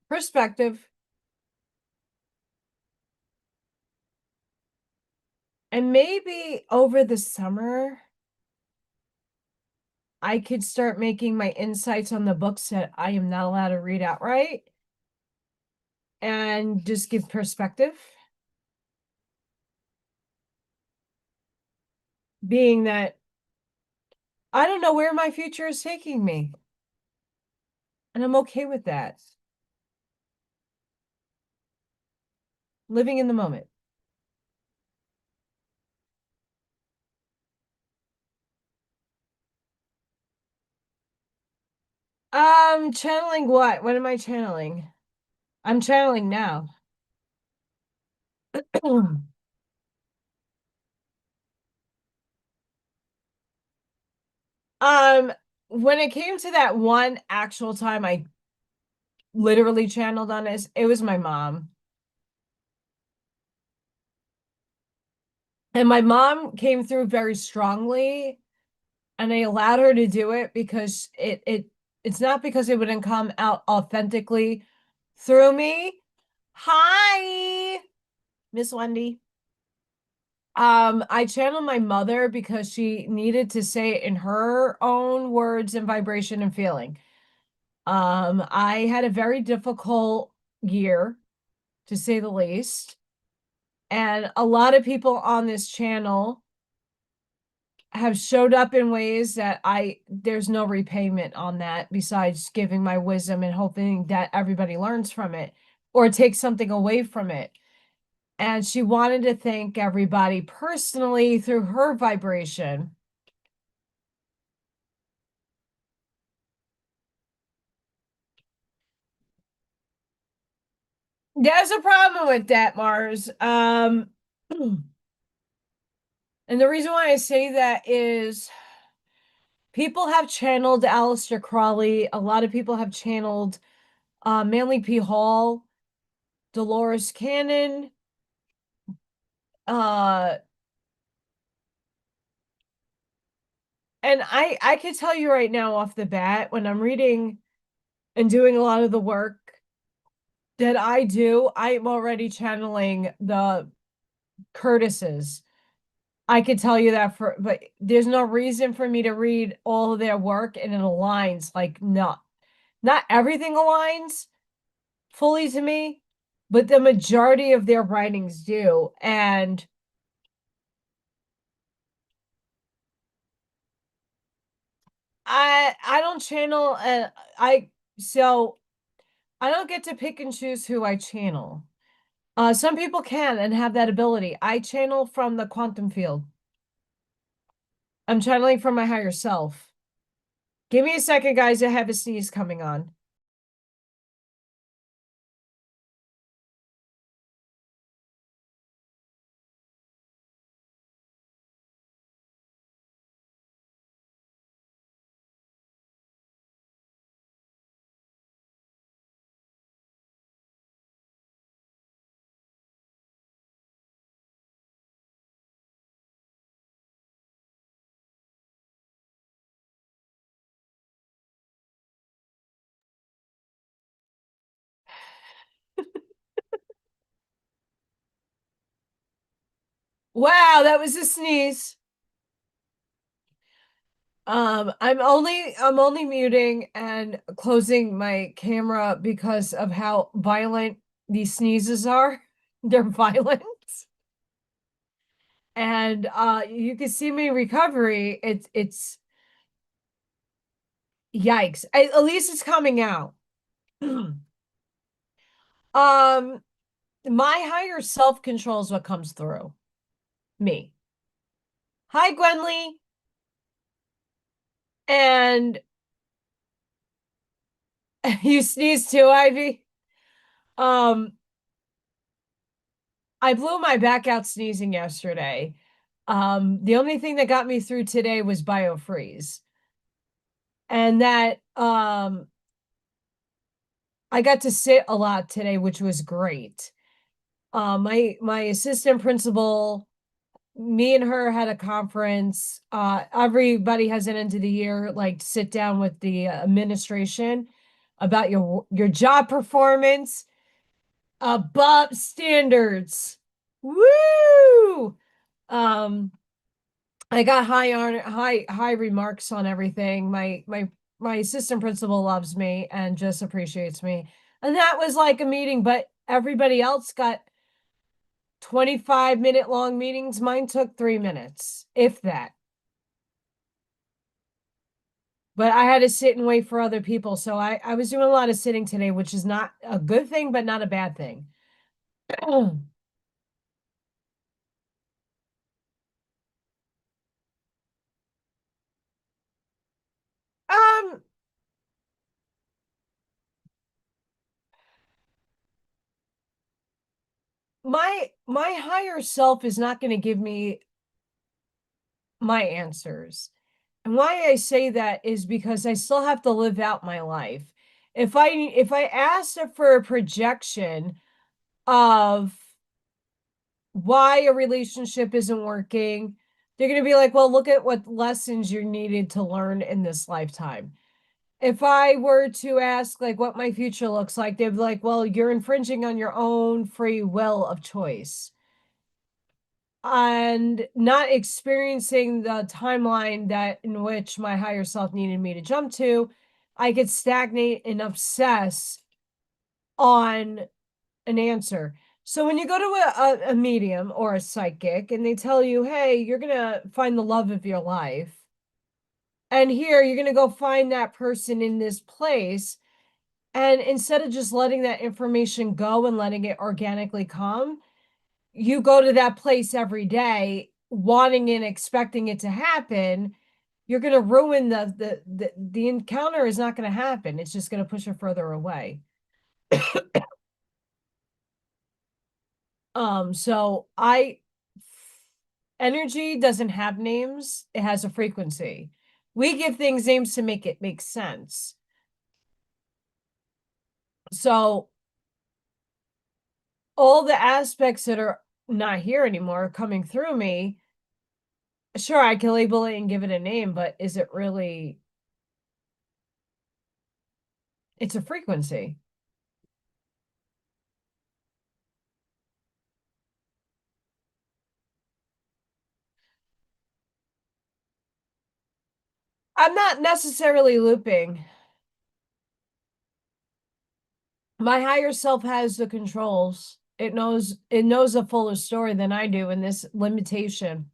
Perspective. And maybe over the summer, I could start making my insights on the books that I am not allowed to read outright and just give perspective. Being that I don't know where my future is taking me. And I'm okay with that. Living in the moment. Channeling what? What am I channeling? I'm channeling now. Um, when it came to that one actual time I literally channeled on this, it was my mom. And my mom came through very strongly, and I allowed her to do it because it's not because it wouldn't come out authentically through me. Hi, Miss Wendy. I channeled my mother because she needed to say it in her own words and vibration and feeling. I had a very difficult year, to say the least. And a lot of people on this channel have showed up in ways that there's no repayment on that besides giving my wisdom and hoping that everybody learns from it or takes something away from it. And she wanted to thank everybody personally through her vibration. There's a problem with that, Mars. And the reason why I say that is people have channeled Aleister Crowley. A lot of people have channeled Manly P. Hall, Dolores Cannon, uh, and I can tell you right now off the bat, when I'm reading and doing a lot of the work that I do, I'm already channeling the Curtises. I could tell you that but there's no reason for me to read all of their work and it aligns. Like, not everything aligns fully to me, but the majority of their writings do. And I don't channel so I don't get to pick and choose who I channel. Some people can and have that ability. I channel from the quantum field. I'm channeling from my higher self. Give me a second, guys. I have a sneeze coming on. Wow, that was a sneeze. I'm only muting and closing my camera because of how violent these sneezes are. They're violent. And you can see me recovery. It's yikes. At least it's coming out. Um, my higher self controls what comes through me. Hi, Gwenly. And you sneezed too, Ivy. Um, I blew my back out sneezing yesterday. The only thing that got me through today was BioFreeze. And that I got to sit a lot today, which was great. My assistant principal, me and her had a conference. Everybody has an end of the year, like sit down with the administration about your job performance above standards. Woo! Um, I got high remarks on everything. My assistant principal loves me and just appreciates me. And that was like a meeting, but everybody else got 25-minute long meetings. Mine took 3 minutes, if that. But I had to sit and wait for other people. So I was doing a lot of sitting today, which is not a good thing, but not a bad thing. Um, my higher self is not going to give me my answers. And why I say that is because I still have to live out my life. If I ask for a projection of why a relationship isn't working, they're going to be like, well, look at what lessons you needed to learn in this lifetime. If I were to ask like what my future looks like, they'd be like, well, you're infringing on your own free will of choice and not experiencing the timeline that in which my higher self needed me to jump to. I could stagnate and obsess on an answer. So when you go to a medium or a psychic and they tell you, hey, you're going to find the love of your life, and here you're going to go find that person in this place. And instead of just letting that information go and letting it organically come, you go to that place every day, wanting and expecting it to happen. You're going to ruin the encounter is not going to happen. It's just going to push it further away. So energy doesn't have names, it has a frequency. We give things names to make it make sense. So all the aspects that are not here anymore are coming through me. Sure, I can label it and give it a name, but is it really? It's a frequency. I'm not necessarily looping. My higher self has the controls. It knows a fuller story than I do in this limitation.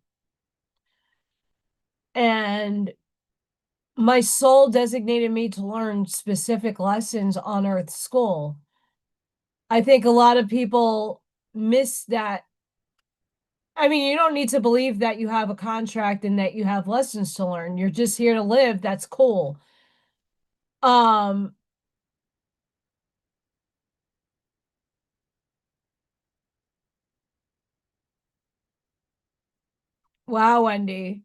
And my soul designated me to learn specific lessons on Earth School. I think a lot of people miss that. I mean, you don't need to believe that you have a contract and that you have lessons to learn. You're just here to live. That's cool. Um, wow, Wendy.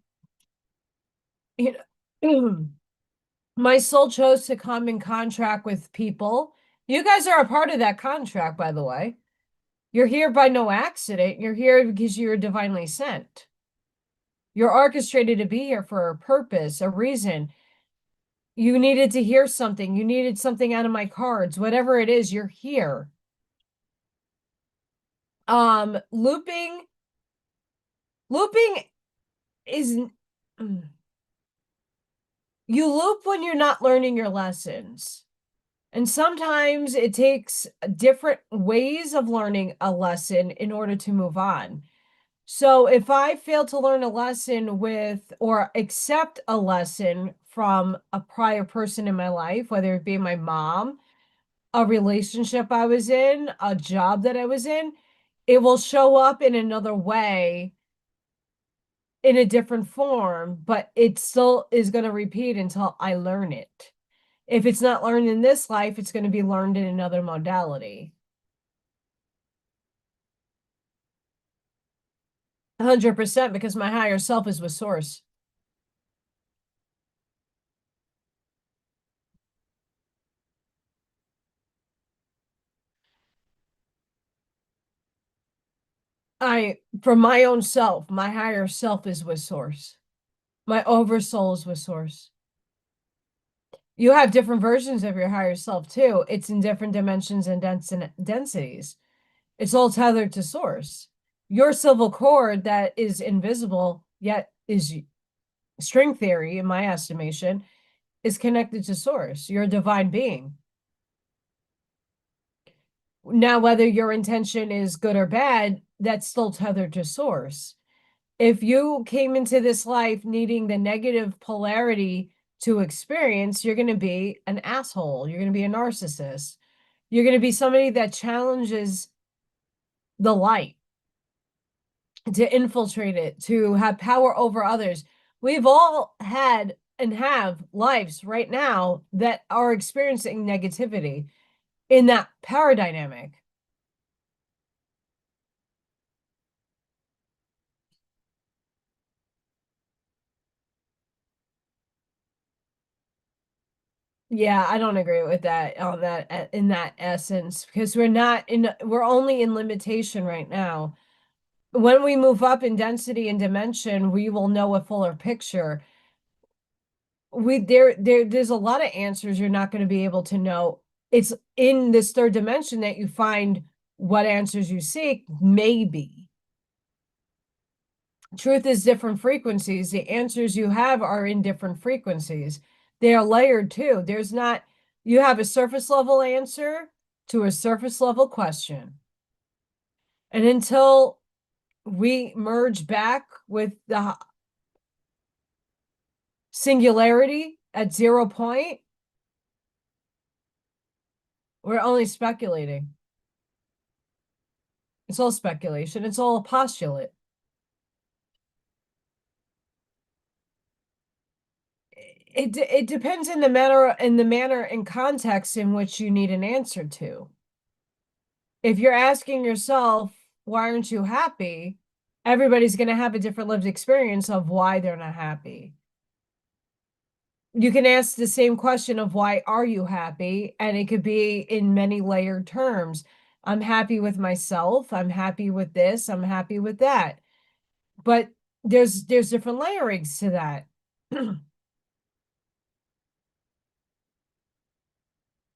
You know, my soul chose to come in contract with people. You guys are a part of that contract, by the way. You're here by no accident. You're here because you're divinely sent. You're orchestrated to be here for a purpose, a reason. You needed to hear something. You needed something out of my cards. Whatever it is, you're here. Looping Looping is you loop when you're not learning your lessons. And sometimes it takes different ways of learning a lesson in order to move on. So if I fail to learn a lesson with or accept a lesson from a prior person in my life, whether it be my mom, a relationship I was in, a job that I was in, it will show up in another way in a different form, but it still is going to repeat until I learn it. If it's not learned in this life, it's going to be learned in another modality. 100% because my higher self is with source. For my own self, my higher self is with source. My oversoul is with source. You have different versions of your higher self too. It's in different dimensions and densities. It's all tethered to source. Your silver cord that is invisible, yet is string theory, in my estimation, is connected to source. You're a divine being. Now, whether your intention is good or bad, that's still tethered to source. If you came into this life needing the negative polarity to experience, you're going to be an asshole. You're going to be a narcissist. You're going to be somebody that challenges the light, to infiltrate it, to have power over others. We've all had and have lives right now that are experiencing negativity in that power dynamic. Yeah, I don't agree with that on that in that essence because we're only in limitation right now. When we move up in density and dimension, we will know a fuller picture. There's a lot of answers you're not going to be able to know. It's in this third dimension that you find what answers you seek, maybe. Truth is different frequencies. The answers you have are in different frequencies. They are layered too. You have a surface level answer to a surface level question. And until we merge back with the singularity at 0 point, we're only speculating. It's all speculation. It's all a postulate. It depends in the manner and context in which you need an answer to. If you're asking yourself, why aren't you happy? Everybody's going to have a different lived experience of why they're not happy. You can ask the same question of why are you happy? And it could be in many layered terms. I'm happy with myself. I'm happy with this. I'm happy with that. But there's different layerings to that.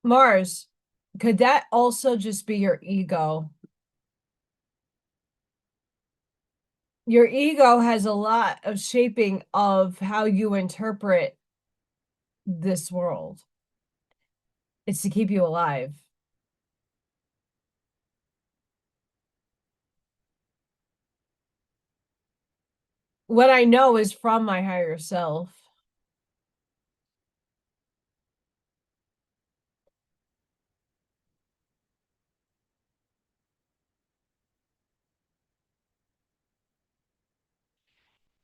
Mars, could that also just be your ego? Your ego has a lot of shaping of how you interpret this world. It's to keep you alive. What I know is from my higher self.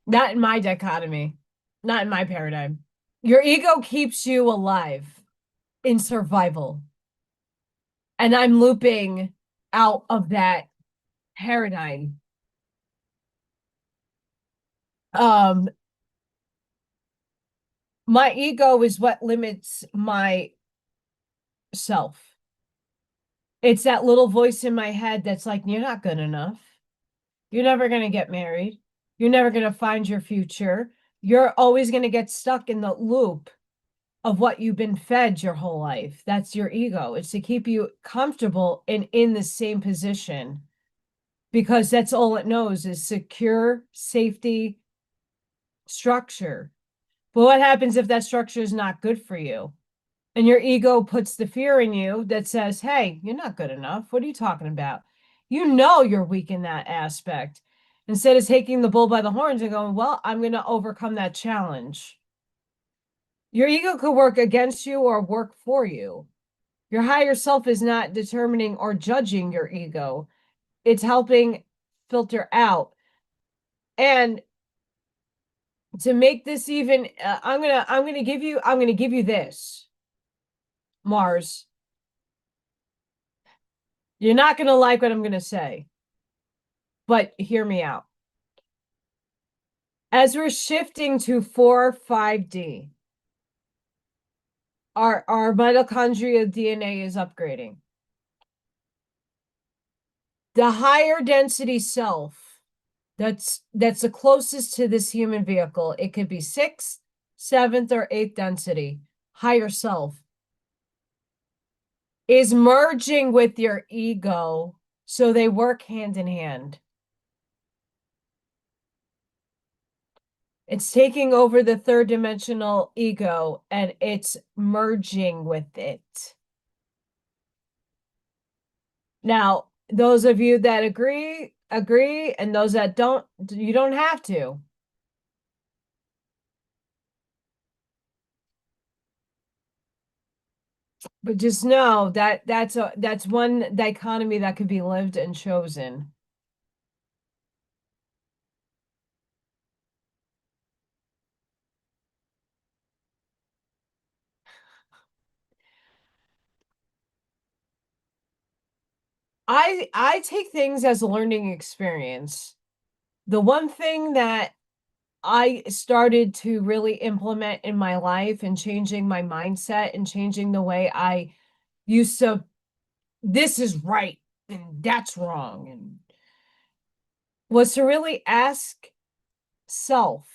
Not in my dichotomy, not in my paradigm. Your ego keeps you alive in survival. And I'm looping out of that paradigm. Um, my ego is what limits my self. It's that little voice in my head that's like, you're not good enough. You're never going to get married. You're never going to find your future. You're always going to get stuck in the loop of what you've been fed your whole life. That's your ego. It's to keep you comfortable and in the same position. because that's all it knows is secure, safety, structure. But what happens if that structure is not good for you? And your ego puts the fear in you that says, hey, you're not good enough. What are you talking about? You know you're weak in that aspect. Instead of taking the bull by the horns and going, well, I'm going to overcome that challenge. Your ego could work against you or work for you. Your higher self is not determining or judging your ego. It's helping filter out. And to make this even, I'm gonna give you this, Mars. You're not gonna like what I'm gonna say, but hear me out. As we're shifting to 4-5D, our mitochondrial DNA is upgrading. The higher density self that's the closest to this human vehicle, it could be 6th, 7th, or 8th density, higher self, is merging with your ego, so they work hand in hand. It's taking over the third dimensional ego and it's merging with it. Now, those of you that agree, and those that don't, you don't have to. But just know that that's one dichotomy that could be lived and chosen. I take things as a learning experience. The one thing that I started to really implement in my life and changing my mindset and changing the way I used to, this is right and that's wrong, and was to really ask self.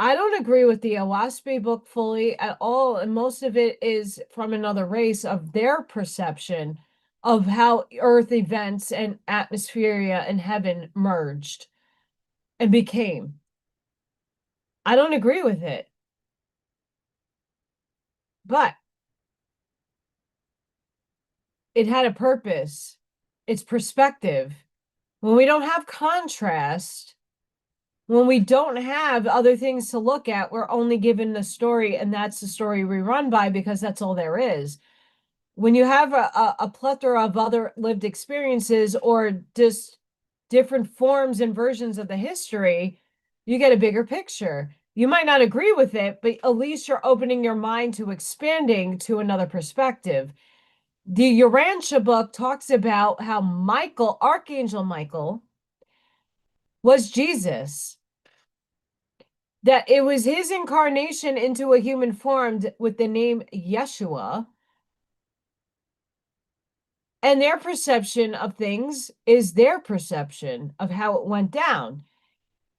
I don't agree with the Awaspi book fully at all, and most of it is from another race of their perception of how earth events and atmosphere and heaven merged and became. I don't agree with it. But it had a purpose. It's perspective. When we don't have contrast, when we don't have other things to look at, we're only given the story, and that's the story we run by because that's all there is. When you have a plethora of other lived experiences or just different forms and versions of the history, you get a bigger picture. You might not agree with it, but at least you're opening your mind to expanding to another perspective. The Urantia book talks about how Michael, Archangel Michael, was Jesus. That it was his incarnation into a human form with the name Yeshua. And their perception of things is their perception of how it went down.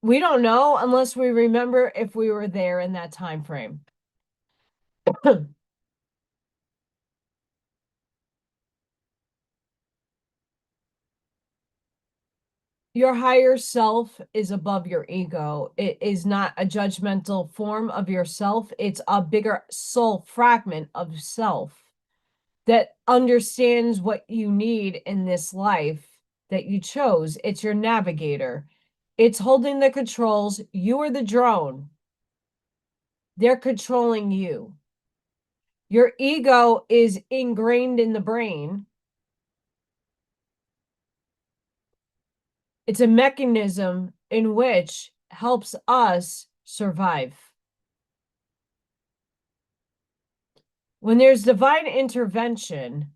We don't know unless we remember if we were there in that time frame. Your higher self is above your ego. It is not a judgmental form of yourself. It's a bigger soul fragment of self that understands what you need in this life that you chose. It's your navigator. It's holding the controls. You are the drone. They're controlling you. Your ego is ingrained in the brain. It's a mechanism in which helps us survive. When there's divine intervention,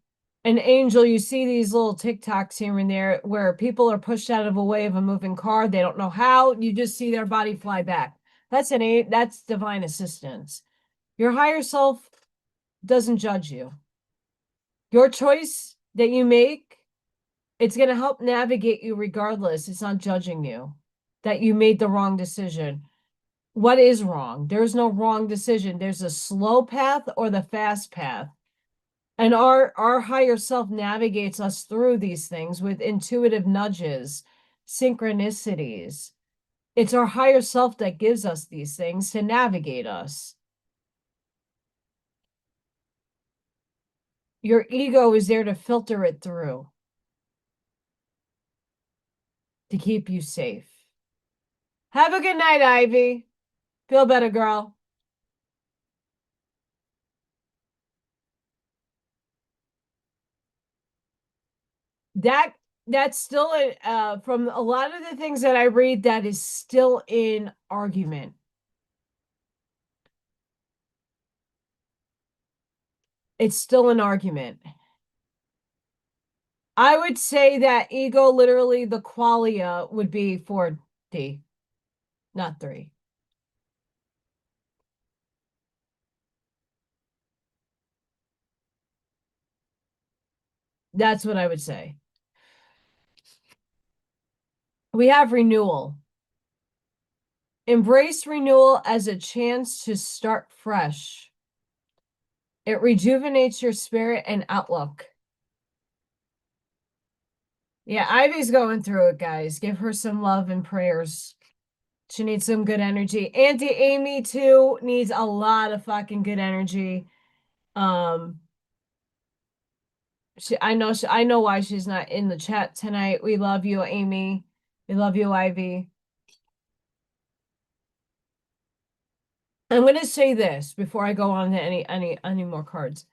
an angel, you see these little TikToks here and there where people are pushed out of a way of a moving car. They don't know how. You just see their body fly back. That's divine assistance. Your higher self doesn't judge you. Your choice that you make, it's going to help navigate you regardless. It's not judging you that you made the wrong decision. What is wrong? There's no wrong decision. There's a slow path or the fast path. And our higher self navigates us through these things with intuitive nudges, synchronicities. It's our higher self that gives us these things to navigate us. Your ego is there to filter it through, to keep you safe. Have a good night, Ivy. Feel better, girl. That's still from a lot of the things that I read, that is still in argument. It's still an argument. I would say that ego, literally the qualia, would be 4D, not 3. That's what I would say. We have renewal. Embrace renewal as a chance to start fresh. It rejuvenates your spirit and outlook. Yeah, Ivy's going through it, guys. Give her some love and prayers. She needs some good energy. Auntie Amy, too, needs a lot of fucking good energy. I know why she's not in the chat tonight. We love you, Amy. We love you, Ivy. I'm going to say this before I go on to any more cards.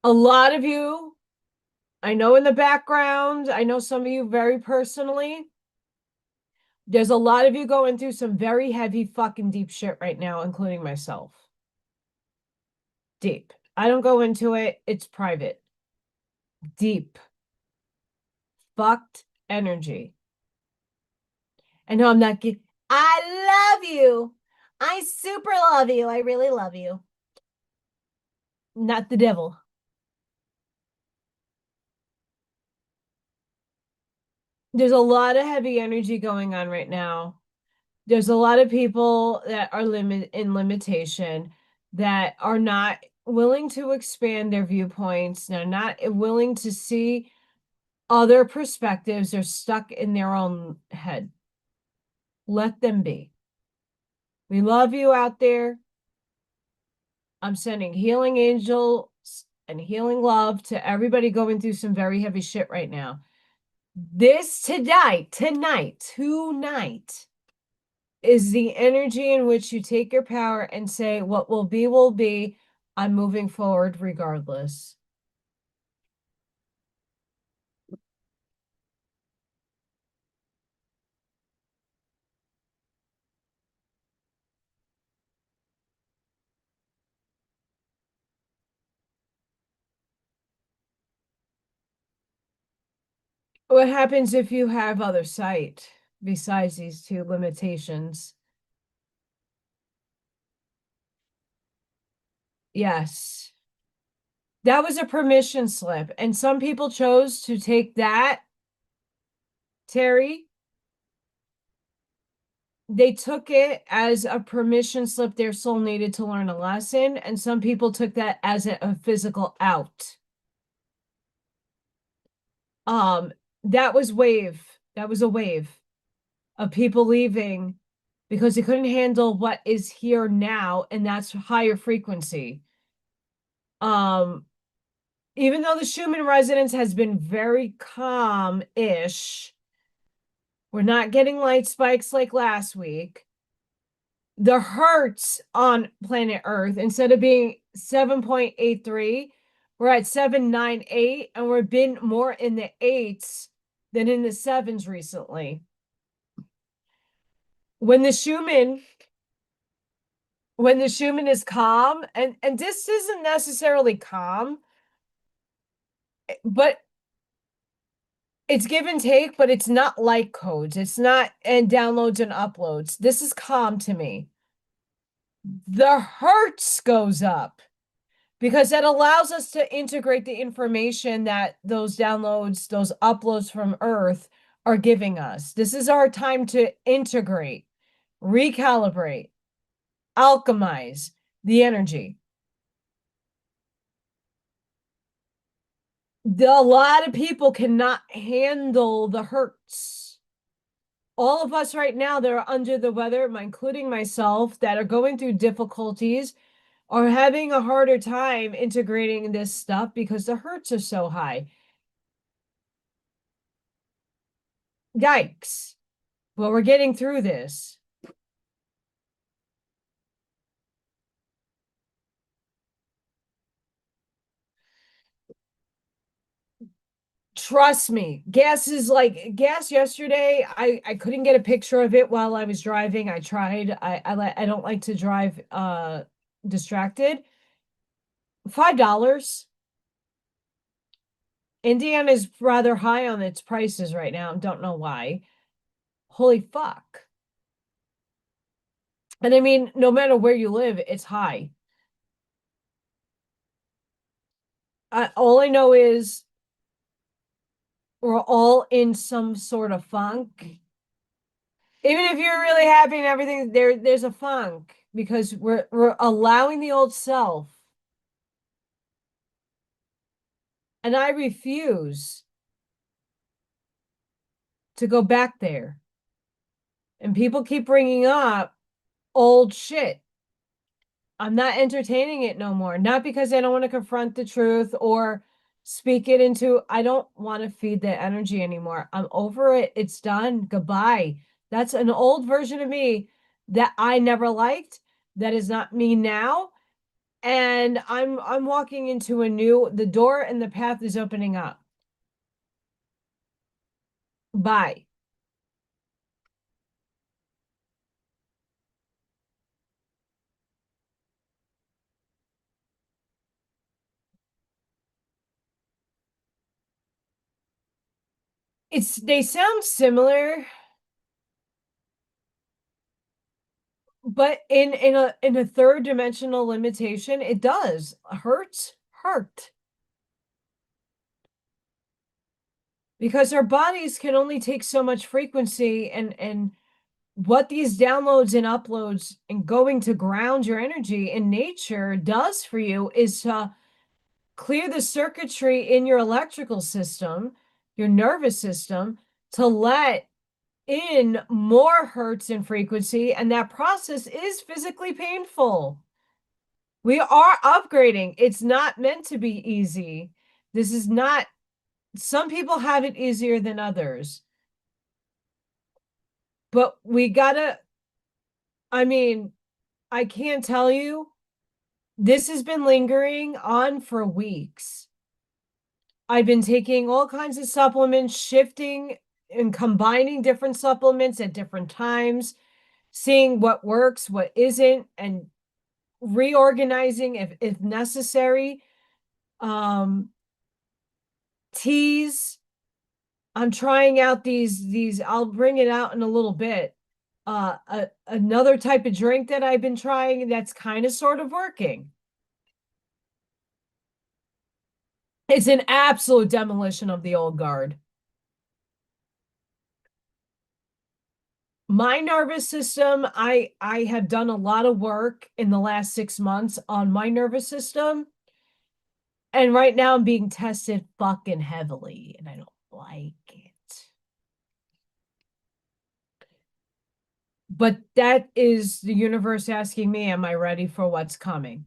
A lot of you, I know in the background, I know some of you very personally. There's a lot of you going through some very heavy fucking deep shit right now, including myself. Deep. I don't go into it. It's private. Deep. Fucked energy. I know I'm not I love you. I super love you. I really love you. Not the devil. There's a lot of heavy energy going on right now. There's a lot of people that are in limitation, that are not willing to expand their viewpoints. They're not willing to see other perspectives. They're stuck in their own head. Let them be. We love you out there. I'm sending healing angels and healing love to everybody going through some very heavy shit right now. Tonight is the energy in which you take your power and say, what will be, will be. I'm moving forward regardless. What happens if you have other sight besides these two limitations? Yes. That was a permission slip. And some people chose to take that, Terry. They took it as a permission slip. Their soul needed to learn a lesson. And some people took that as a physical out. That was wave. That was a wave of people leaving because they couldn't handle what is here now, and that's higher frequency. Even though the Schumann resonance has been very calm-ish, we're not getting light spikes like last week. The hertz on planet Earth, instead of being 7.83, we're at 798, and we've been more in the 8s than in the 7s recently. When the Schumann is calm, and this isn't necessarily calm, but it's give and take, but it's not like codes. It's not and downloads and uploads. This is calm to me. The hertz goes up because that allows us to integrate the information that those downloads, those uploads from Earth are giving us. This is our time to integrate, recalibrate, alchemize the energy. A lot of people cannot handle the hurts. All of us right now that are under the weather, including myself, that are going through difficulties, are having a harder time integrating this stuff because the hurts are so high. Yikes. Well, we're getting through this. Trust me, gas is like gas yesterday. I couldn't get a picture of it while I was driving. I tried. I don't like to drive distracted. $5. Indiana is rather high on its prices right now. Don't know why. Holy fuck. And I mean, no matter where you live, it's high. All I know is we're all in some sort of funk. Even if you're really happy and everything, there's a funk because we're allowing the old self. And I refuse to go back there. And people keep bringing up old shit. I'm not entertaining it no more. Not because I don't want to confront the truth or speak it into, I don't want to feed that energy anymore. I'm over it. It's done. Goodbye. That's an old version of me that I never liked. That is not me now. And I'm walking into a new, the door and the path is opening up. Bye. They sound similar, but in a third dimensional limitation, it does. Hurt. Because our bodies can only take so much frequency, and what these downloads and uploads and going to ground your energy in nature does for you is to clear the circuitry in your electrical system, your nervous system, to let in more hertz and frequency, and that process is physically painful. We are upgrading. It's not meant to be easy. This is not, some people have it easier than others. But we gotta, I mean, I can't tell you, this has been lingering on for weeks. I've been taking all kinds of supplements, shifting and combining different supplements at different times, seeing what works, what isn't, and reorganizing if necessary. Teas. I'm trying out these. I'll bring it out in a little bit. Another type of drink that I've been trying that's kind of sort of working. It's an absolute demolition of the old guard. My nervous system, I have done a lot of work in the last 6 months on my nervous system. And right now I'm being tested fucking heavily, and I don't like it. But that is the universe asking me, am I ready for what's coming?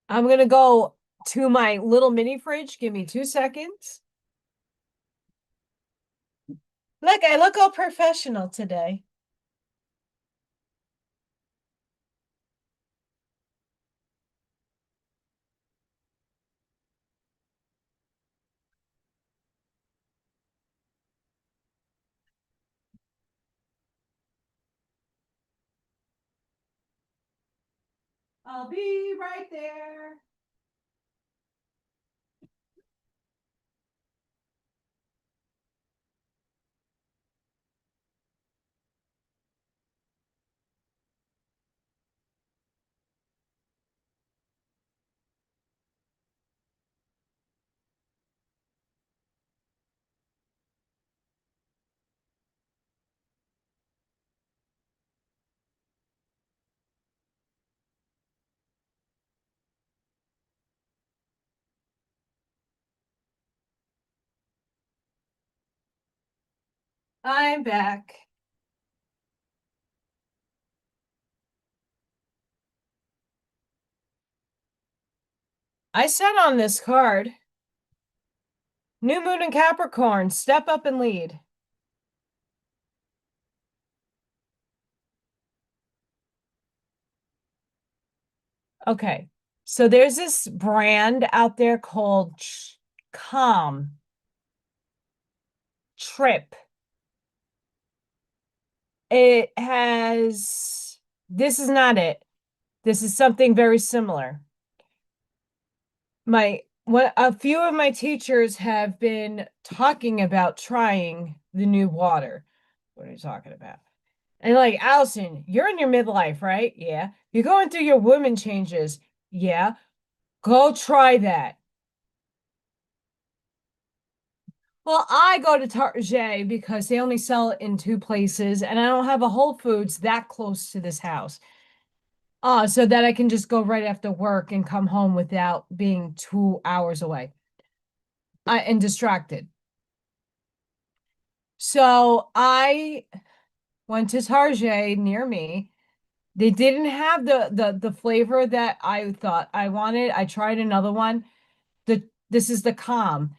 I'm going to go to my little mini fridge. Give me 2 seconds. Look, I look all professional today. I'll be right there. I'm back. I said on this card, New Moon in Capricorn, step up and lead. Okay. So there's this brand out there called Calm Trip. It has, this is not it. This is something very similar. A few of my teachers have been talking about trying the new water. What are you talking about? And like, Allison, you're in your midlife, right? Yeah. You're going through your women changes. Yeah. Go try that. Well, I go to Target because they only sell it in two places, and I don't have a Whole Foods that close to this house. So that I can just go right after work and come home without being 2 hours away. And distracted. So I went to Target near me. They didn't have the flavor that I thought I wanted. I tried another one. This is the Calm.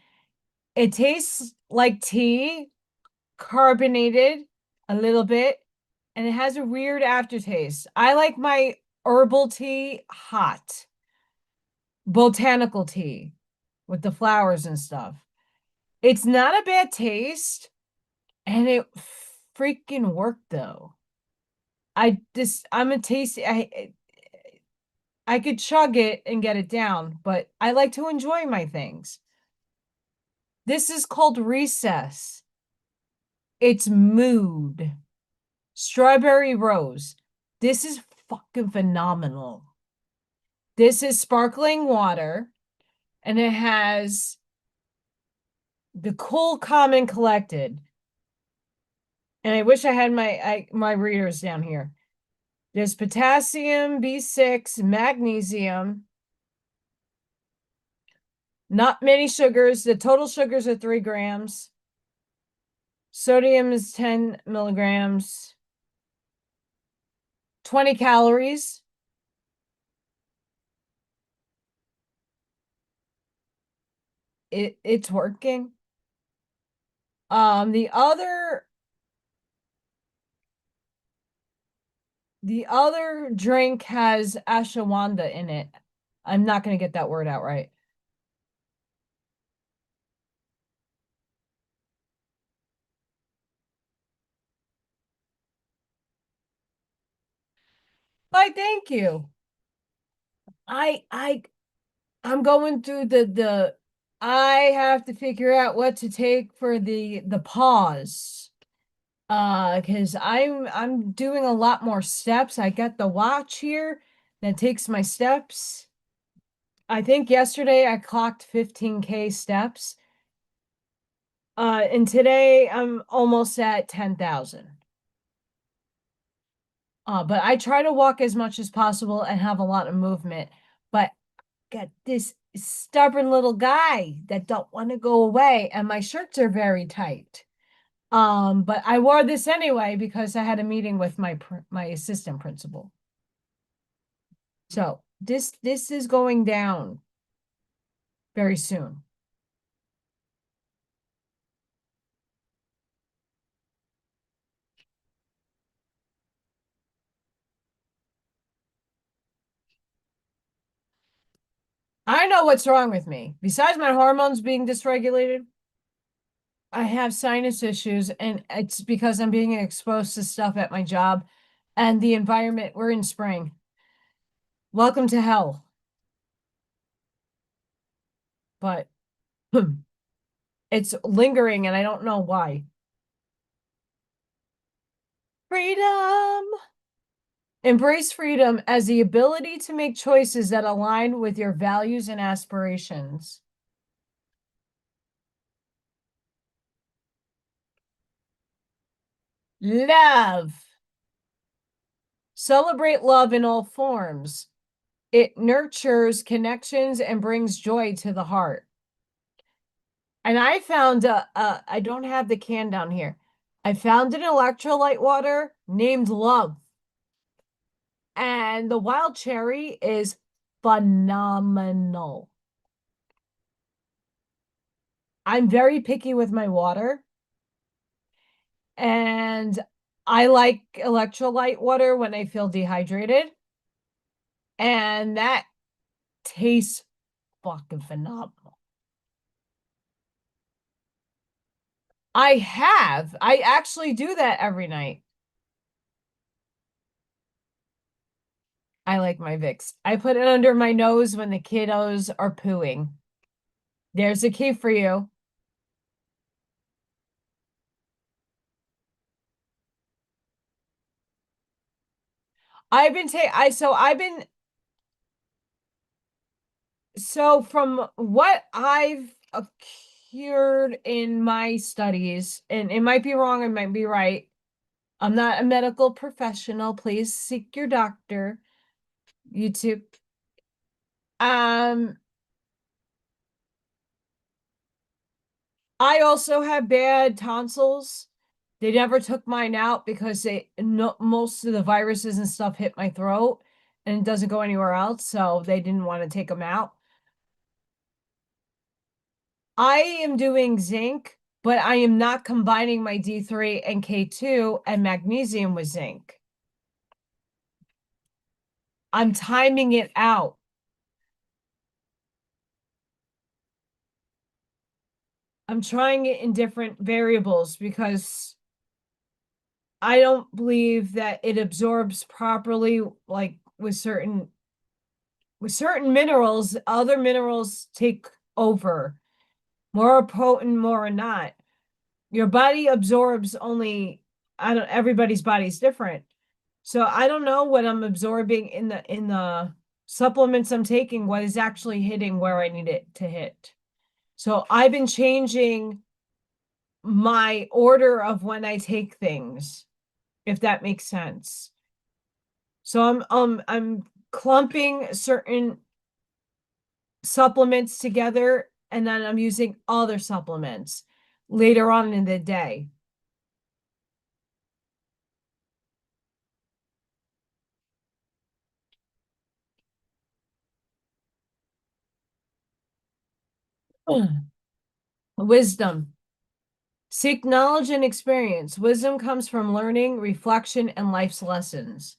It tastes like tea, carbonated a little bit, and it has a weird aftertaste. I like my herbal tea hot, botanical tea with the flowers and stuff. It's not a bad taste, and it freaking worked though. I'm a tasty. I could chug it and get it down, but I like to enjoy my things. This is called Recess. It's mood. Strawberry rose. This is fucking phenomenal. This is sparkling water, and it has the cool, calm, and collected. And I wish I had my readers down here. There's potassium, B6, magnesium, not many sugars. The total sugars are 3 grams. Sodium is 10 milligrams. 20 calories. It's working. The other drink has ashwagandha in it. I'm not going to get that word out right. Why, thank you. I I I'm going through the I have to figure out what to take for the pause. Because I'm doing a lot more steps. I got the watch here that takes my steps. I think yesterday I clocked 15K steps. And today I'm almost at 10,000. But I try to walk as much as possible and have a lot of movement. But got this stubborn little guy that don't want to go away, and my shirts are very tight. But I wore this anyway because I had a meeting with my assistant principal. So this is going down very soon. I know what's wrong with me. Besides my hormones being dysregulated, I have sinus issues, and it's because I'm being exposed to stuff at my job and the environment. We're in spring. Welcome to hell. But it's lingering, and I don't know why. Freedom. Embrace freedom as the ability to make choices that align with your values and aspirations. Love. Celebrate love in all forms. It nurtures connections and brings joy to the heart. And I found I don't have the can down here. I found an electrolyte water named Love. And the wild cherry is phenomenal. I'm very picky with my water. And I like electrolyte water when I feel dehydrated. And that tastes fucking phenomenal. I have. I actually do that every night. I like my Vicks. I put it under my nose when the kiddos are pooing. There's a key for you. I've been so from what I've occurred in my studies, and it might be wrong, it might be right. I'm not a medical professional. Please seek your doctor. YouTube. Um, I also have bad tonsils. They never took mine out because most of the viruses and stuff hit my throat and it doesn't go anywhere else, so they didn't want to take them out. I am doing zinc, but I am not combining my D3 and K2 and magnesium with zinc. I'm timing it out. I'm trying it in different variables because I don't believe that it absorbs properly, like with certain minerals. Other minerals take over. More potent, more or not. Your body absorbs only, I don't, everybody's body's different. So I don't know what I'm absorbing in the supplements I'm taking, what is actually hitting where I need it to hit. So I've been changing my order of when I take things, if that makes sense. So I'm clumping certain supplements together and then I'm using other supplements later on in the day. Wisdom. Seek knowledge and experience. Wisdom comes from learning, reflection, and life's lessons.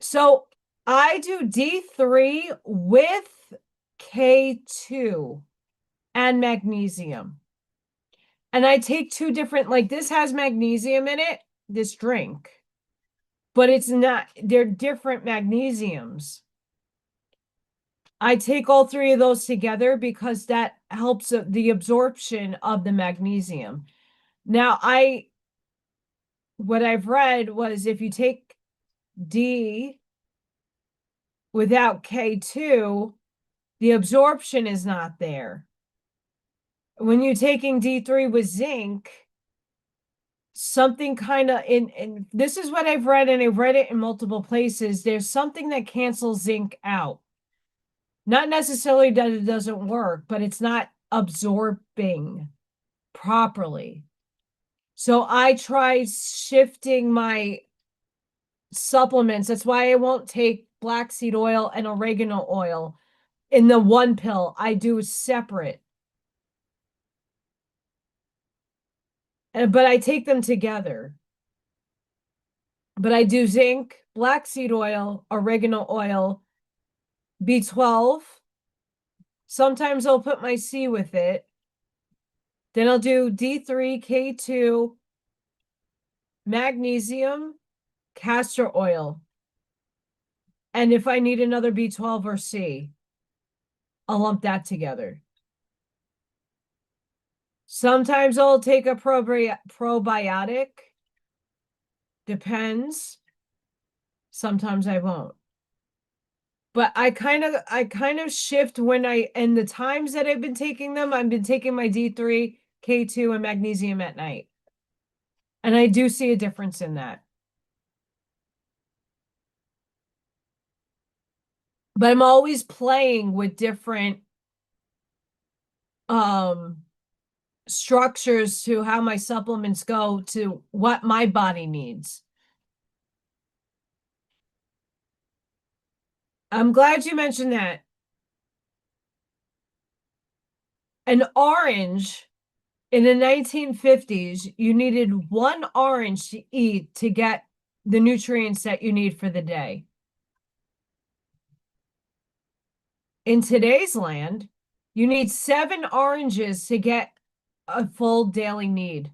So I do D3 with K2 and magnesium. And I take two different, like this has magnesium in it, this drink, but it's not, they're different magnesiums. I take all three of those together because that helps the absorption of the magnesium. Now, what I've read was if you take D without K2, the absorption is not there. When you're taking D3 with zinc, something kind of and this is what I've read, and I've read it in multiple places. There's something that cancels zinc out. Not necessarily that it doesn't work, but it's not absorbing properly. So I try shifting my supplements. That's why I won't take black seed oil and oregano oil in the one pill. I do separate. But I take them together. But I do zinc, black seed oil, oregano oil, B12. Sometimes I'll put my C with it. Then I'll do D3, K2, magnesium, castor oil. And if I need another B12 or C, I'll lump that together. Sometimes I'll take a probiotic. Depends. Sometimes I won't. But I kind of shift when and the times that I've been taking them, I've been taking my D3, K2, and magnesium at night. And I do see a difference in that. But I'm always playing with different um structures to how my supplements go to what my body needs. I'm glad you mentioned that. An orange in the 1950s, you needed one orange to eat to get the nutrients that you need for the day. In today's land, you need 7 oranges to get a full daily need.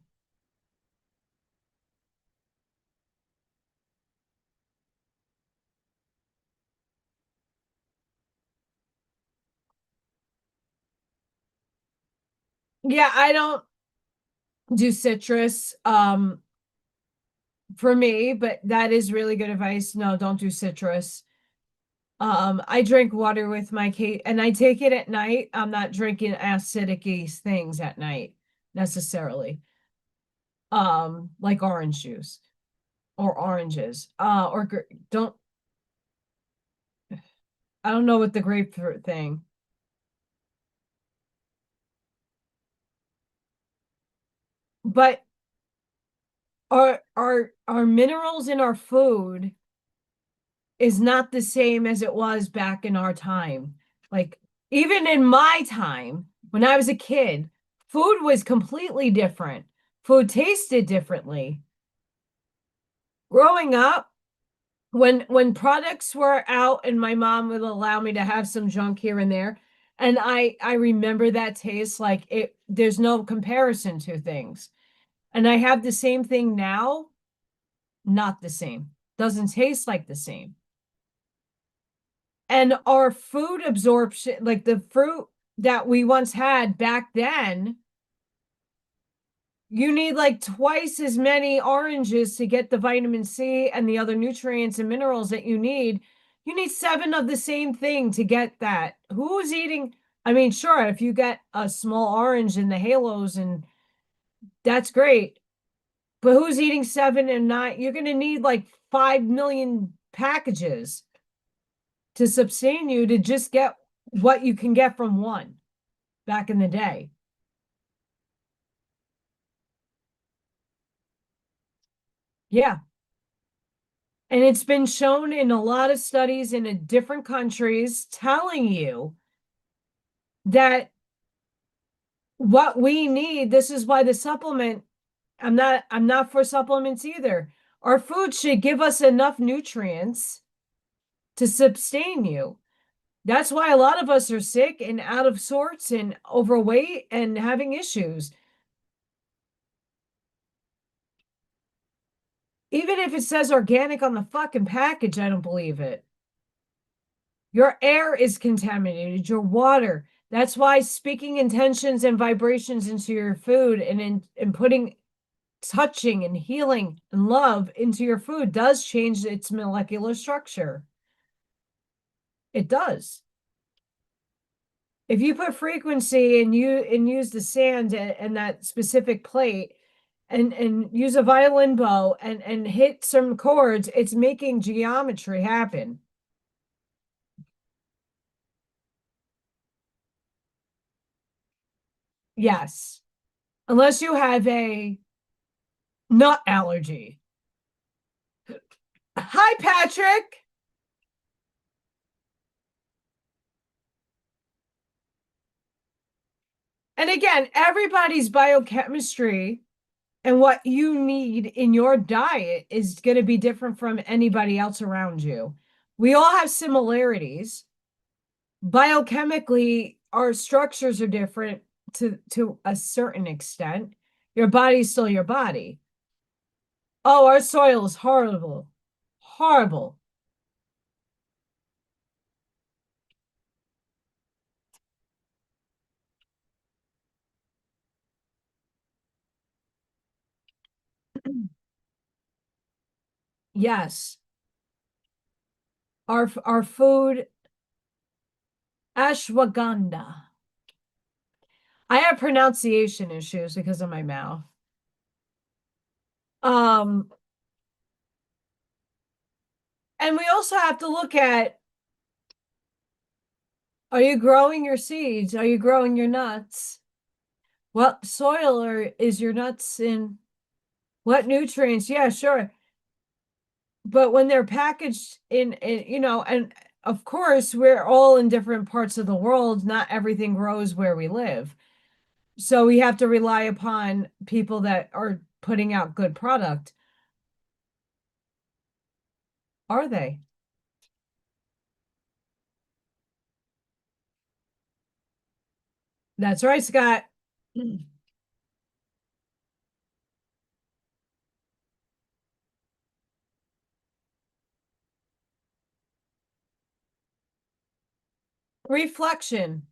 Yeah, I don't do citrus for me, but that is really good advice. No, don't do citrus. I drink water with my cake and I take it at night. I'm not drinking acidic things at night necessarily. Like orange juice or oranges. Don't I don't know what the grapefruit thing. But our minerals in our food is not the same as it was back in our time. Like even in my time, when I was a kid, food was completely different. Food tasted differently. Growing up, when products were out and my mom would allow me to have some junk here and there, and I remember that taste like there's no comparison to things. And I have the same thing now, not the same. Doesn't taste like the same. And our food absorption, like the fruit that we once had back then, you need like twice as many oranges to get the vitamin C and the other nutrients and minerals that you need. You need 7 of the same thing to get that. Who's eating? I mean, sure, if you get a small orange in the halos, and that's great. But who's eating 7 and 9? You're going to need like 5 million packages to sustain you to just get what you can get from one back in the day. Yeah. And it's been shown in a lot of studies in different countries telling you that what we need, this is why the supplement, I'm not for supplements either. Our food should give us enough nutrients to sustain you. That's why a lot of us are sick and out of sorts and overweight and having issues. Even if it says organic on the fucking package, I don't believe it. Your air is contaminated, your water. That's why speaking intentions and vibrations into your food and putting touching and healing and love into your food does change its molecular structure. It does. If you put frequency and use the sand and that specific plate and use a violin bow and hit some chords, it's making geometry happen. Yes. Unless you have a nut allergy. Hi, Patrick. And again, everybody's biochemistry and what you need in your diet is going to be different from anybody else around you. We all have similarities. Biochemically, our structures are different to a certain extent. Your body's still your body. Oh, our soil is horrible. Horrible. Yes. Our food, ashwagandha. I have pronunciation issues because of my mouth. Um, and we also have to look at, are you growing your seeds? Are you growing your nuts? What soil is your nuts in? What nutrients? Yeah, sure. But when they're packaged and of course, we're all in different parts of the world. Not everything grows where we live. So we have to rely upon people that are putting out good product. Are they? That's right, Scott. Reflection.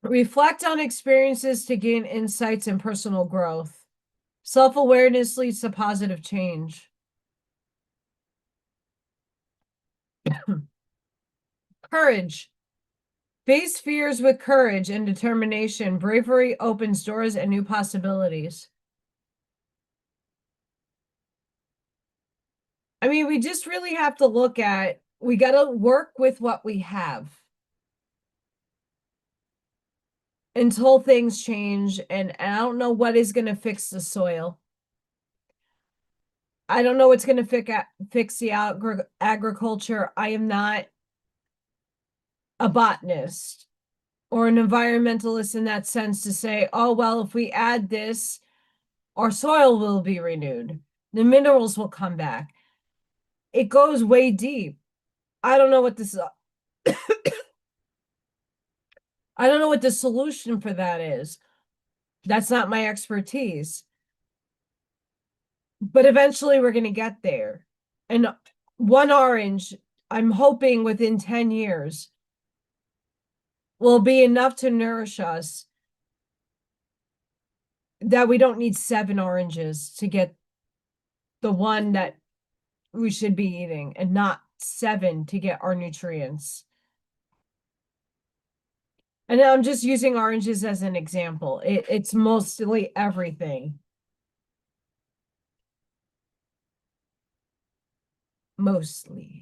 Reflect on experiences to gain insights and personal growth. Self-awareness leads to positive change. Courage. Face fears with courage and determination. Bravery opens doors and new possibilities. I mean, we just really have to look at, we got to work with what we have until things change. And I don't know what is going to fix the soil. I don't know what's going to fix the agriculture. I am not a botanist or an environmentalist in that sense to say, oh, well, if we add this, our soil will be renewed. The minerals will come back. It goes way deep. I don't know what this I don't know what the solution for that is. That's not my expertise. But eventually we're going to get there. And one orange, I'm hoping within 10 years, will be enough to nourish us that we don't need 7 oranges to get the one that we should be eating and not 7 to get our nutrients. And I'm just using oranges as an example. It's mostly everything. Mostly.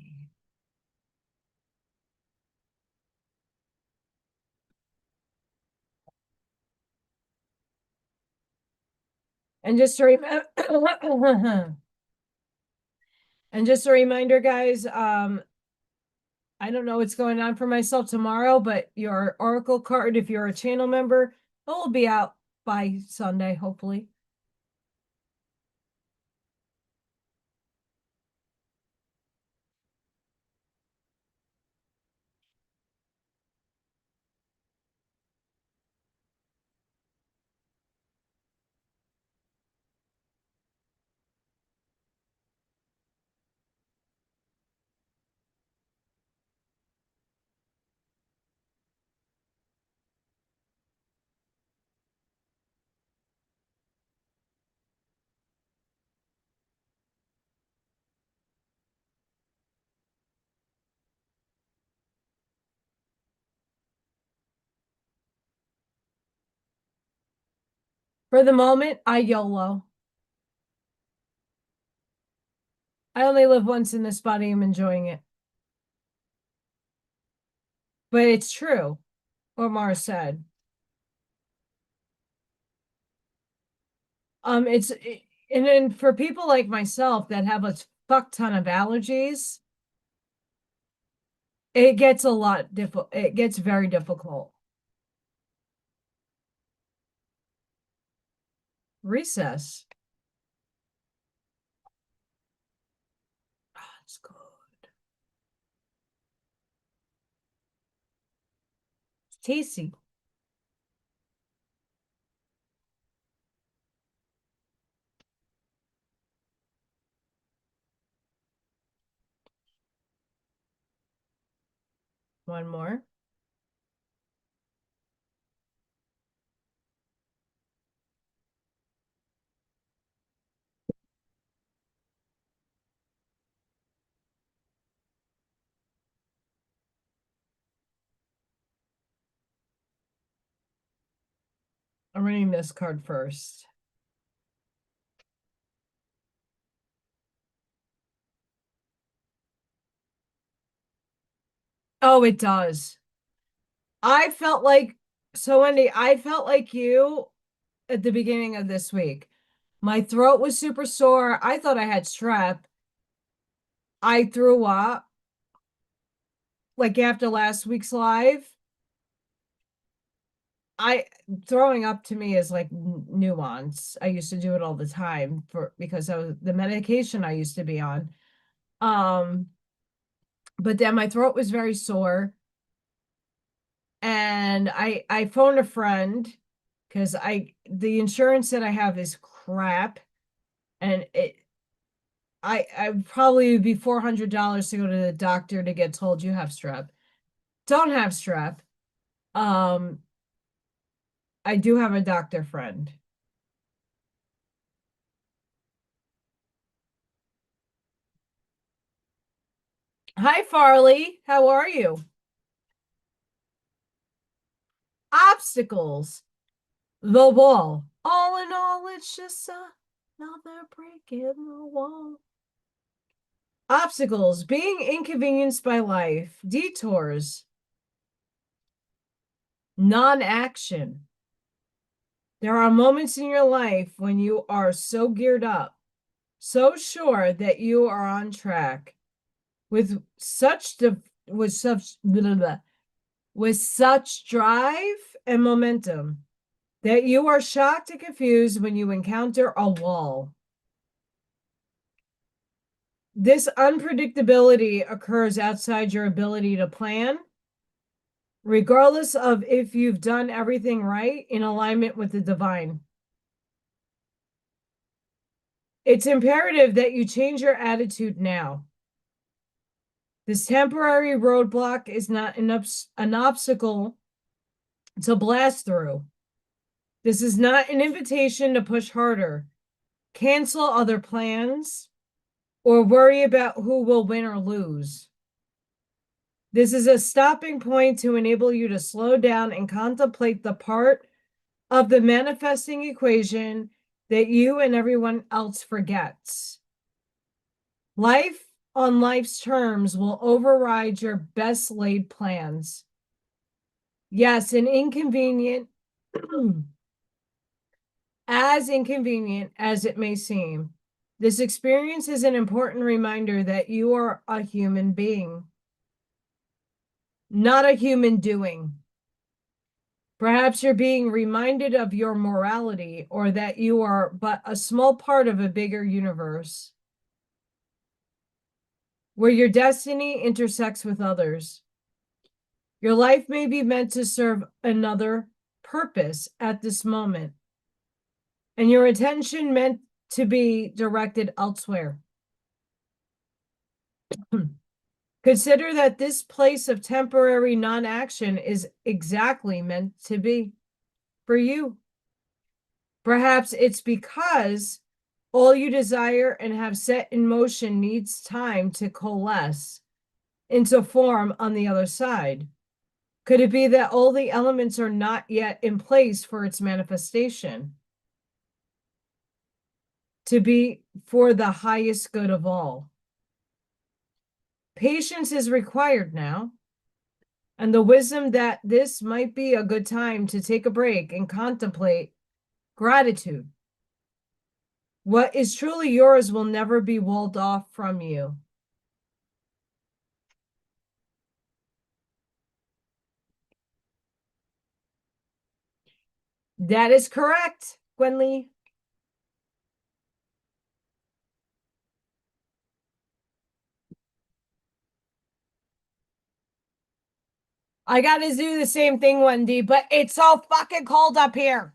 And just to remember, and just a reminder, guys, I don't know what's going on for myself tomorrow, but your Oracle card, if you're a channel member, it will be out by Sunday, hopefully. For the moment, I YOLO. I only live once in this body. I'm enjoying it. But it's true, what Mara said. And then for people like myself that have a fuck ton of allergies, it gets a lot difficult. It gets very difficult. Recess. Oh, it's good. It's tasty. One more. I'm reading this card first. Oh, it does. I felt like So, Wendy, I felt like you at the beginning of this week. My throat was super sore. I thought I had strep. I threw up like after last week's live. I throwing up to me is like nuance. I used to do it all the time because I was the medication I used to be on. Um, but then my throat was very sore, and I phoned a friend because the insurance that I have is crap, and I probably would be $400 to go to the doctor to get told you have strep. Don't have strep. Um, I do have a doctor friend. Hi, Farley. How are you? Obstacles. The wall. All in all, it's just another break in the wall. Obstacles. Being inconvenienced by life. Detours. Non-action. There are moments in your life when you are so geared up, so sure that you are on track with such with such blah, blah, with such drive and momentum that you are shocked and confused when you encounter a wall. This unpredictability occurs outside your ability to plan, regardless of if you've done everything right in alignment with the divine. It's imperative that you change your attitude now. This temporary roadblock is not an obstacle to blast through. This is not an invitation to push harder, cancel other plans, or worry about who will win or lose. This is a stopping point to enable you to slow down and contemplate the part of the manifesting equation that you and everyone else forgets. Life on life's terms will override your best laid plans. Yes, an inconvenient, as inconvenient as it may seem, this experience is an important reminder that you are a human being, not a human doing. Perhaps you're being reminded of your morality or that you are but a small part of a bigger universe where your destiny intersects with others. Your life may be meant to serve another purpose at this moment, and your attention meant to be directed elsewhere. Consider that this place of temporary non-action is exactly meant to be for you. Perhaps it's because all you desire and have set in motion needs time to coalesce into form on the other side. Could it be that all the elements are not yet in place for its manifestation to be for the highest good of all? Patience is required now, and the wisdom that this might be a good time to take a break and contemplate gratitude. What is truly yours will never be walled off from you. That is correct, Gwenly. I gotta do the same thing, Wendy, but it's so fucking cold up here.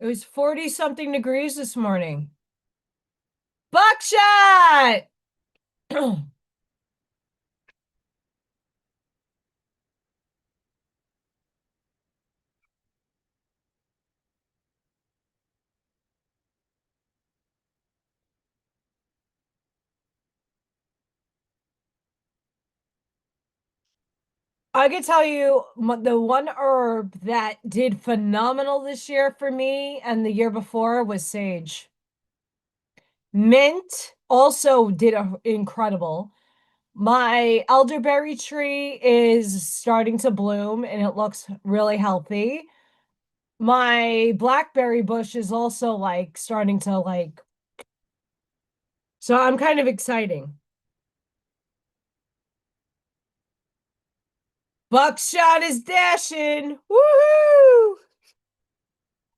It was 40 something degrees this morning. Buckshot! I could tell you the one herb that did phenomenal this year for me and the year before was sage. Mint also did incredible. My elderberry tree is starting to bloom and it looks really healthy. My blackberry bush is also like starting to like, so I'm kind of exciting. Buckshot is dashing. Woohoo!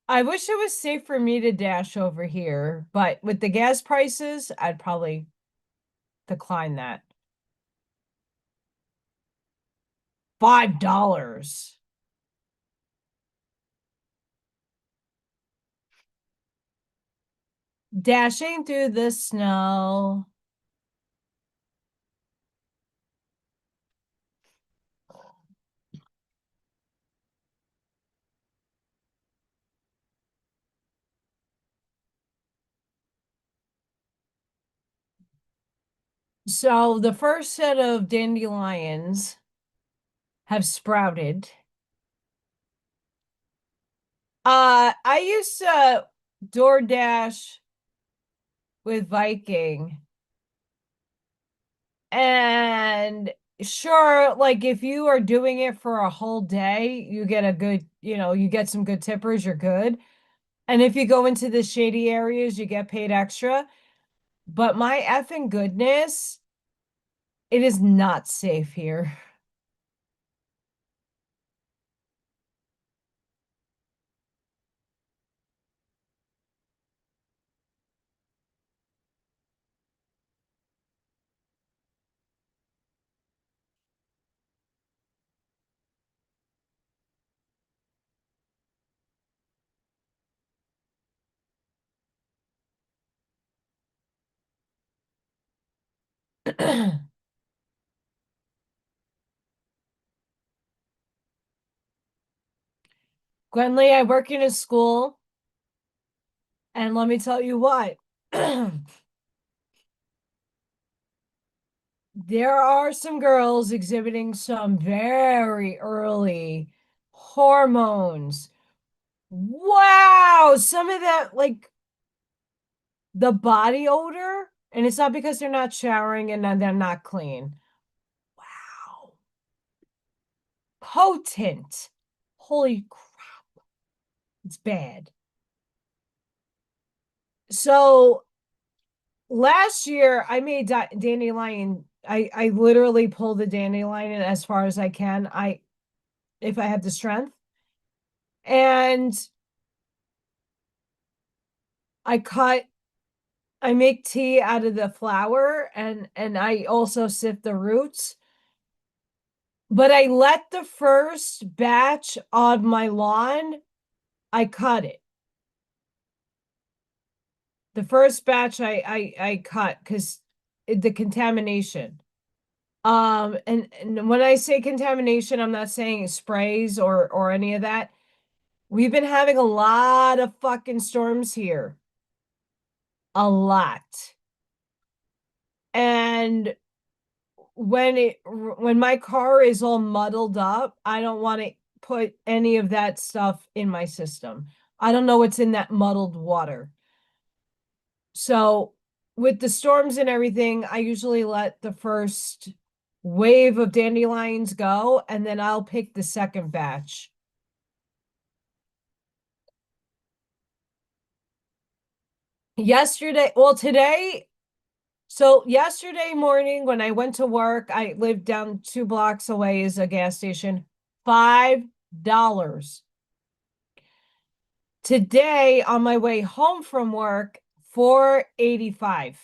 I wish it was safe for me to dash over here, but with the gas prices, I'd probably decline that. $5. Dashing through the snow. So the first set of dandelions have sprouted. I used to DoorDash with Viking. And sure, like if you are doing it for a whole day, you get a good, you get some good tippers, you're good. And if you go into the shady areas, you get paid extra. But my effing goodness, it is not safe here. Gwenly, I work in a school, and let me tell you what. There are some girls exhibiting some very early hormones. Wow, some of that, like the body odor, and it's not because they're not showering and then they're not clean. Wow. Potent. Holy crap. It's bad. So last year I made dandelion. I literally pull the dandelion as far as I can. If I have the strength. And I cut I make tea out of the flower and I also sift the roots. But I let the first batch on my lawn, I cut it. The first batch I cut because the contamination. And when I say contamination, I'm not saying sprays or any of that. We've been having a lot of fucking storms here. A lot. And when my car is all muddled up, I don't want to put any of that stuff in my system. I don't know what's in that muddled water. So with the storms and everything, I usually let the first wave of dandelions go, and then I'll pick the second batch. Yesterday morning when I went to work, I lived down 2 blocks away is a gas station, $5. Today on my way home from work, 4.85.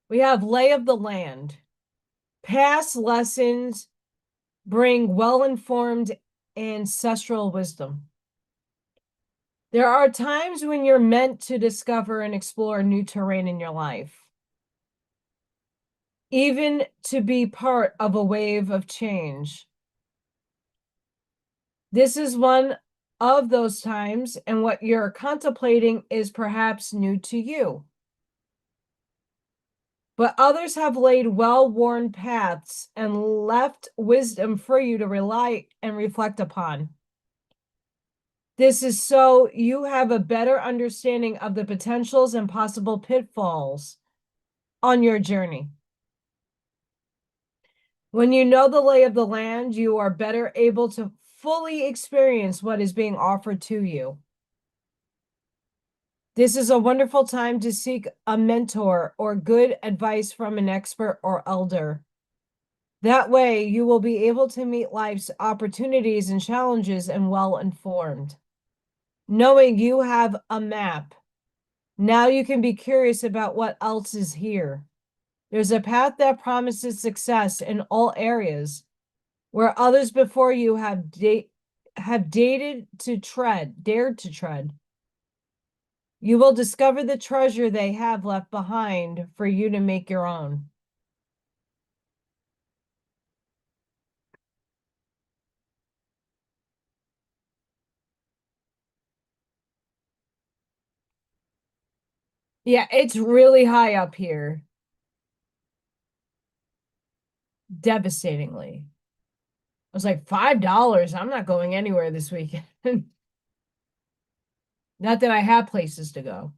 We have lay of the land. Past lessons bring well-informed ancestral wisdom. There are times when you're meant to discover and explore new terrain in your life, even to be part of a wave of change. This is one of those times, and what you're contemplating is perhaps new to you. But others have laid well-worn paths and left wisdom for you to rely and reflect upon. This is so you have a better understanding of the potentials and possible pitfalls on your journey. When you know the lay of the land, you are better able to fully experience what is being offered to you. This is a wonderful time to seek a mentor or good advice from an expert or elder. That way, you will be able to meet life's opportunities and challenges and well informed. Knowing you have a map, now you can be curious about what else is here. There's a path that promises success in all areas where others before you have dared to tread. You will discover the treasure they have left behind for you to make your own. Yeah, it's really high up here. Devastatingly. I was like, $5. I'm not going anywhere this weekend. Not that I have places to go.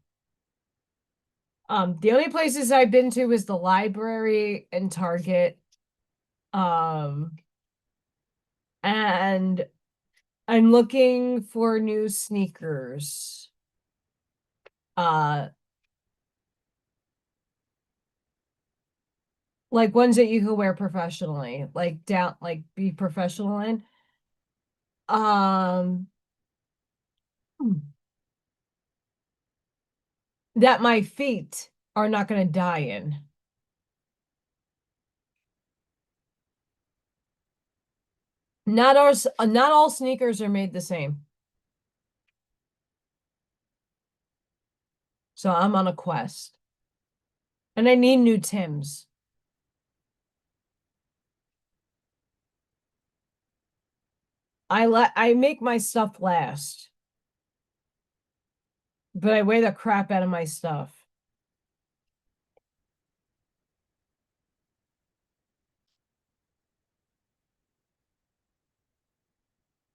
The only places I've been to is the library and Target. And I'm looking for new sneakers. Like ones that you can wear professionally, like be professional in. Um, that my feet are not going to die in. Not all sneakers are made the same. So I'm on a quest. And I need new Tims. I make my stuff last. But I wear the crap out of my stuff.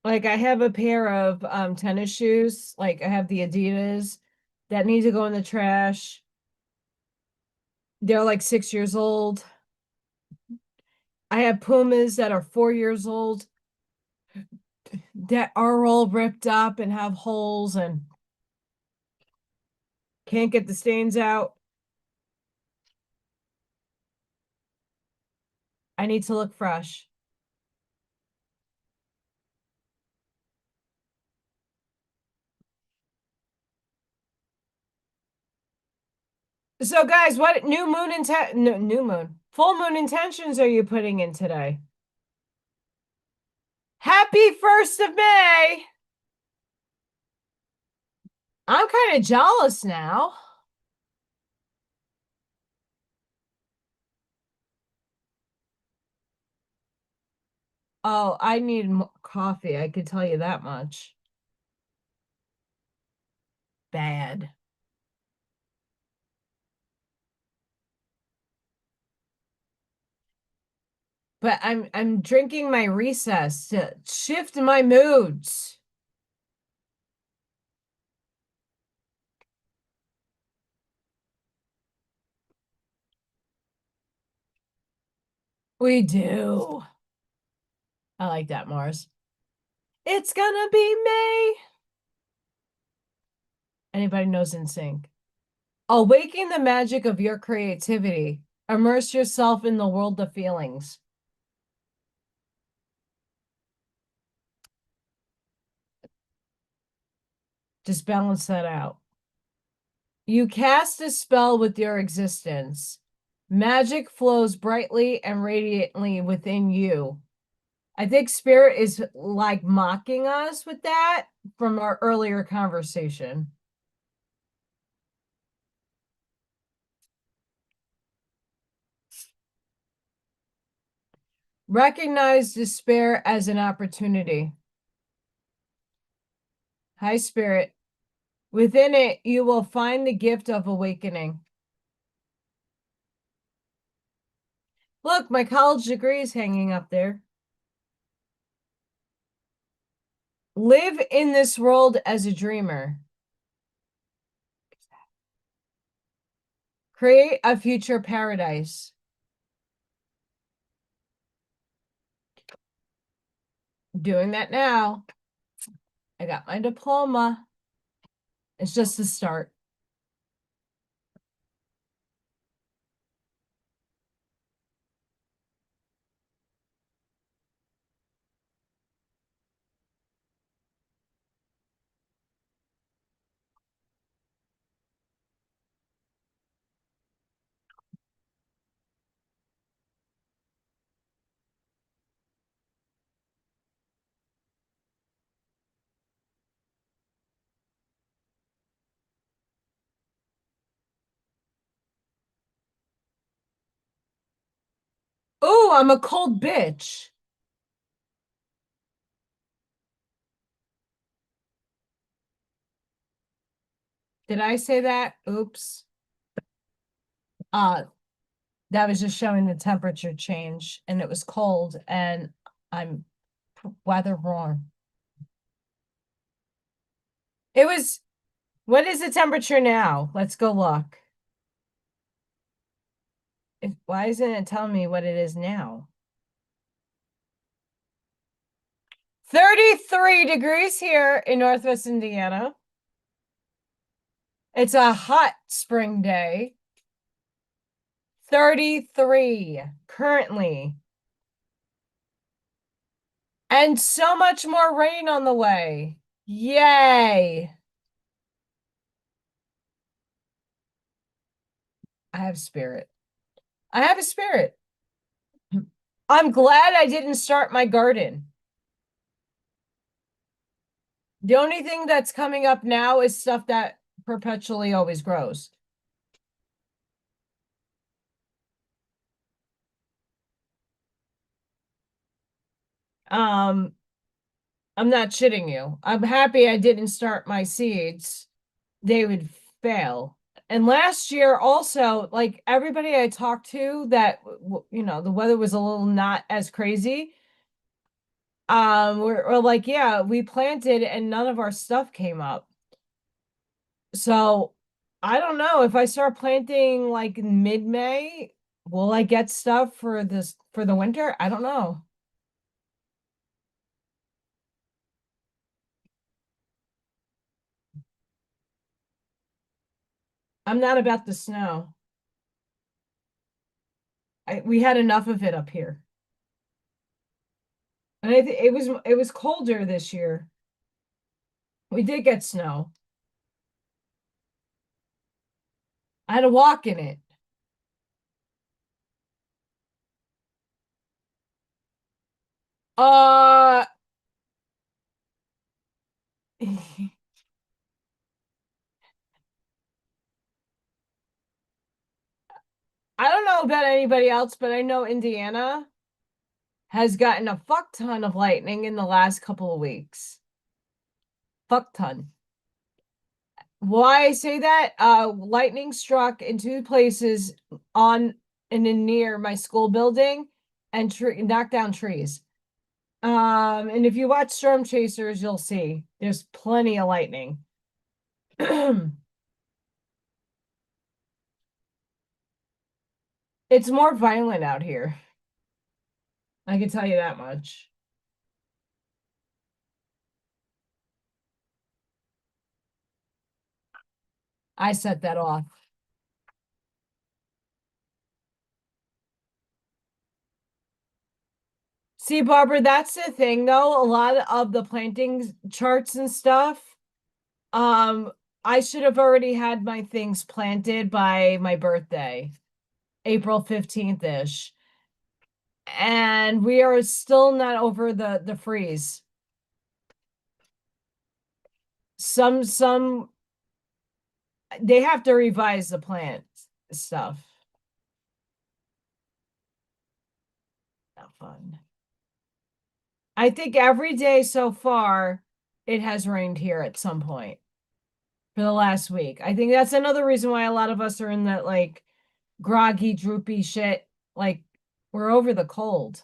Like I have a pair of tennis shoes, like I have the Adidas that need to go in the trash. They're like 6 years old. I have Pumas that are 4 years old that are all ripped up and have holes and can't get the stains out. I need to look fresh. So guys, what new moon, full moon intentions are you putting in today? Happy 1st of May. I'm kind of jealous now. Oh, I need coffee. I could tell you that much. Bad. But I'm drinking my recess to shift my moods. We do. I like that, Mars. It's gonna be May. Anybody knows in sync. Awaken the magic of your creativity. Immerse yourself in the world of feelings. Just balance that out. You cast a spell with your existence. Magic flows brightly and radiantly within you. I think Spirit is like mocking us with that from our earlier conversation. Recognize despair as an opportunity. Hi, Spirit. Within it, you will find the gift of awakening. Look, my college degree is hanging up there. Live in this world as a dreamer. Create a future paradise. Doing that now. I got my diploma. It's just a start. Oh, I'm a cold bitch. Did I say that? Oops. Uh, that was just showing the temperature change, and it was cold, and I'm weather wrong. It was, what is the temperature now? Let's go look. Why isn't it telling me what it is now? 33 degrees here in Northwest Indiana. It's a hot spring day. 33 currently. And so much more rain on the way. Yay. I have spirit. I have a spirit. I'm glad I didn't start my garden. The only thing that's coming up now is stuff that perpetually always grows. I'm not shitting you. I'm happy I didn't start my seeds. They would fail. And last year also, like everybody I talked to that, you know, the weather was a little not as crazy. We're like, yeah, we planted and none of our stuff came up. So I don't know if I start planting like mid-May, will I get stuff for this for the winter? I don't know. I'm not about the snow. We had enough of it up here. And it was colder this year. We did get snow. I had to walk in it. Uh I don't know about anybody else, but I know Indiana has gotten a fuck ton of lightning in the last couple of weeks. Fuck ton. Why I say that? Lightning struck in two places on and in near my school building and knocked down trees. And if you watch Storm Chasers, you'll see there's plenty of lightning. It's more violent out here. I can tell you that much. I set that off. See, Barbara, that's the thing though. A lot of the planting charts and stuff, um, I should have already had my things planted by my birthday, April 15th-ish. And we are still not over the freeze. Some they have to revise the plant stuff. Not fun. I think every day so far it has rained here at some point for the last week. I think that's another reason why a lot of us are in that like groggy, droopy shit. Like we're over the cold.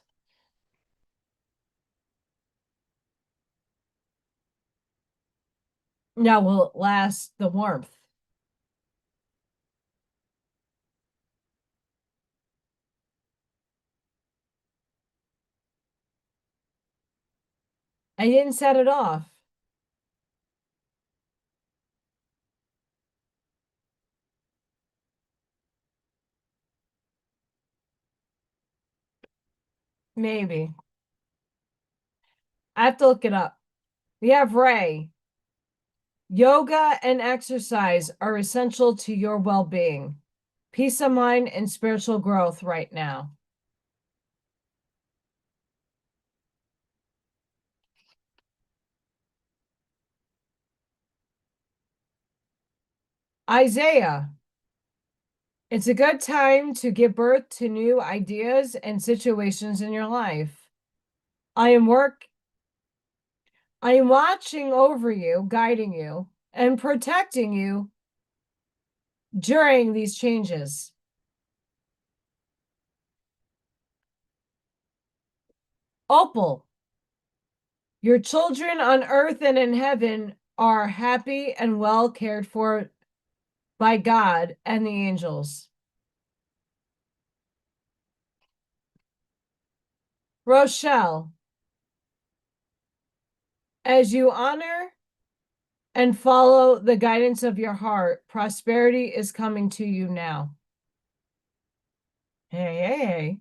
Now will it last the warmth? I didn't set it off. Maybe. I have to look it up. We have Ray. Yoga and exercise are essential to your well-being, peace of mind, and spiritual growth right now. Isaiah. It's a good time to give birth to new ideas and situations in your life. I am watching over you, guiding you, and protecting you during these changes. Opal, your children on earth and in heaven are happy and well cared for by God and the angels. Rochelle, as you honor and follow the guidance of your heart, prosperity is coming to you now. Hey, hey, hey.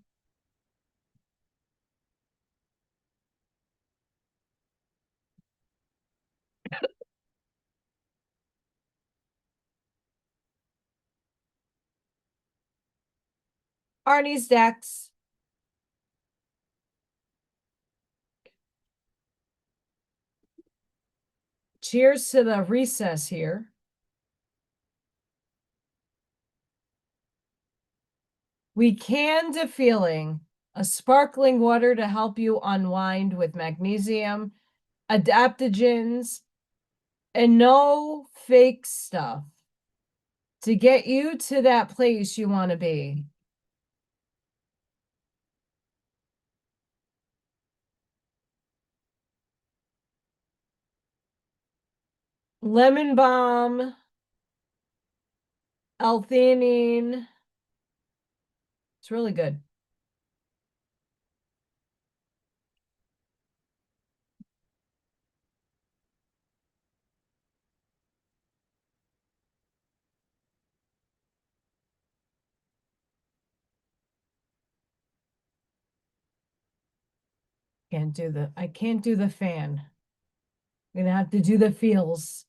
Arnie's decks. Cheers to the recess here. We canned a feeling, a sparkling water to help you unwind with magnesium, adaptogens, and no fake stuff to get you to that place you want to be. Lemon balm, L-theanine. It's really good. I can't do the fan. I'm gonna have to do the feels.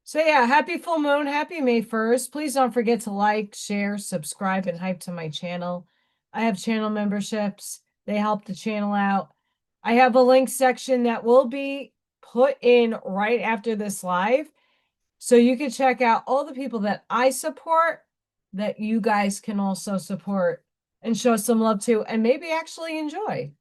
So yeah, happy full moon, happy May 1st. Please don't forget to like, share, subscribe, and hype to my channel. I have channel memberships. They help the channel out. I have a link section that will be put in right after this live. So you can check out all the people that I support that you guys can also support and show some love to and maybe actually enjoy.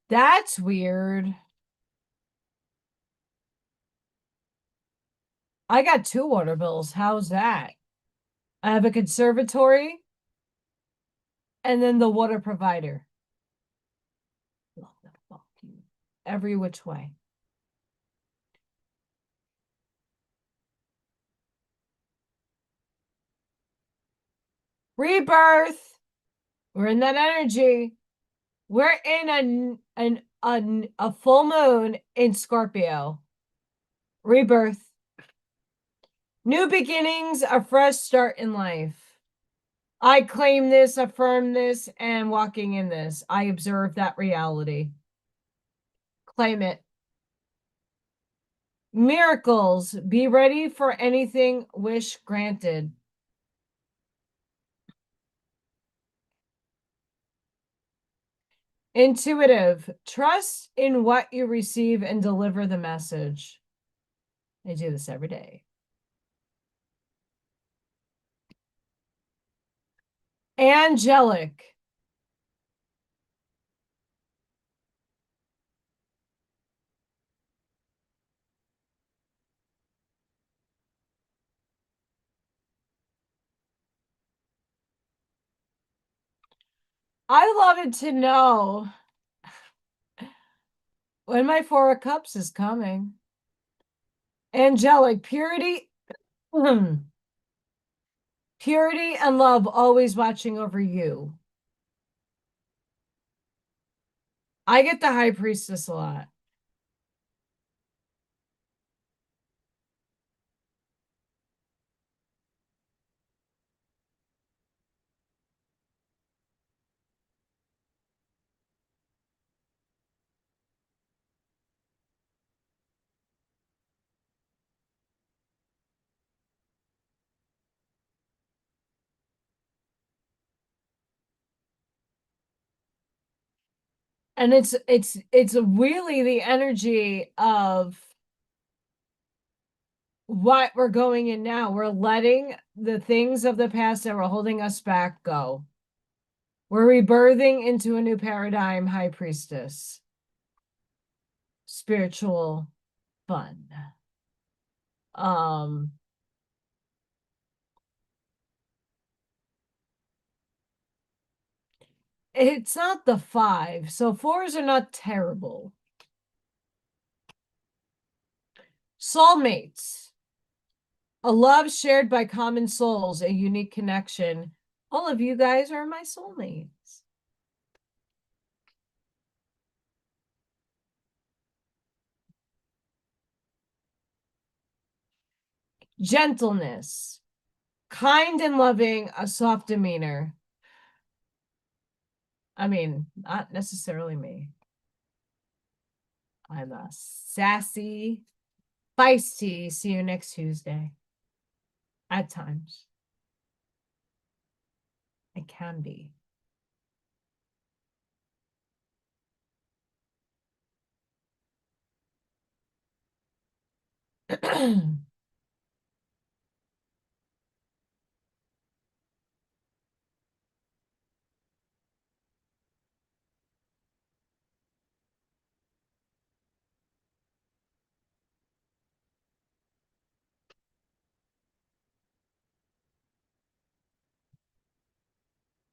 That's weird. I got 2 water bills. How's that? I have a conservatory and then the water provider. Every which way. Rebirth. We're in that energy. We're in a full moon in Scorpio. Rebirth. New beginnings, a fresh start in life. I claim this, affirm this, and walking in this. I observe that reality. Claim it. Miracles. Be ready for anything, wish granted. Intuitive. Trust in what you receive and deliver the message. I do this every day. Angelic. I love it to know when my Four of Cups is coming. Angelic purity. Purity and love always watching over you. I get the High Priestess a lot. And it's really the energy of what we're going in now. We're letting the things of the past that were holding us back go. We're rebirthing into a new paradigm, High Priestess. Spiritual fun. It's not the 5, so 4s are not terrible. Soulmates. A love shared by common souls, a unique connection. All of you guys are my soulmates. Gentleness. Kind and loving, a soft demeanor. I mean, not necessarily me. I'm a sassy, feisty. See you next Tuesday. At times. I can be.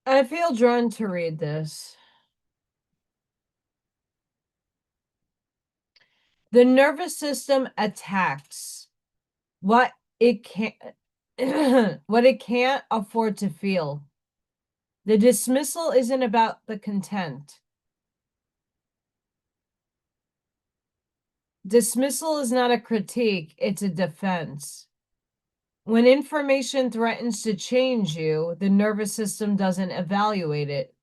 I feel drawn to read this. The nervous system attacks what it can't what it can't afford to feel. The dismissal isn't about the content. Dismissal is not a critique, it's a defense. When information threatens to change you, the nervous system doesn't evaluate it.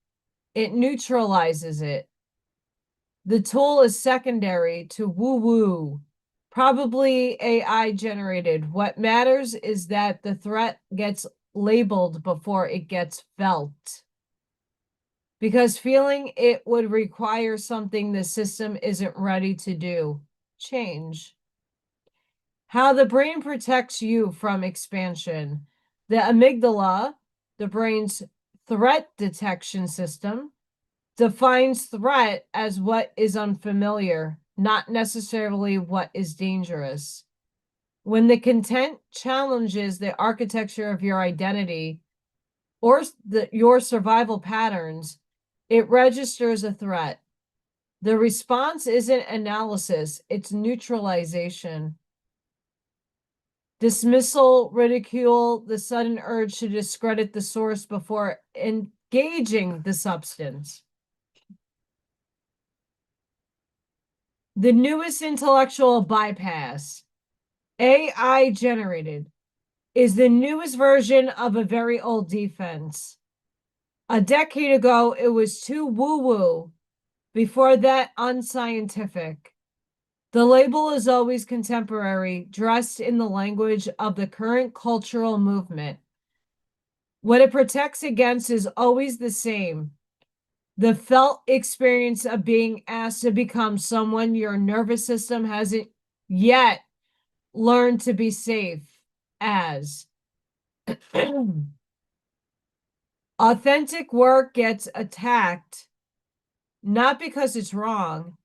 It neutralizes it. The tool is secondary to woo-woo, probably AI generated. What matters is that the threat gets labeled before it gets felt. Because feeling it would require something the system isn't ready to do. Change. How the brain protects you from expansion. The amygdala, the brain's threat detection system, defines threat as what is unfamiliar, not necessarily what is dangerous. When the content challenges the architecture of your identity or your survival patterns, it registers a threat. The response isn't analysis, it's neutralization. Dismissal, ridicule, the sudden urge to discredit the source before engaging the substance. The newest intellectual bypass, AI generated, is the newest version of a very old defense. A decade ago, it was too woo-woo. Before that, unscientific. The label is always contemporary, dressed in the language of the current cultural movement. What it protects against is always the same. The felt experience of being asked to become someone your nervous system hasn't yet learned to be safe as. Authentic work gets attacked, not because it's wrong.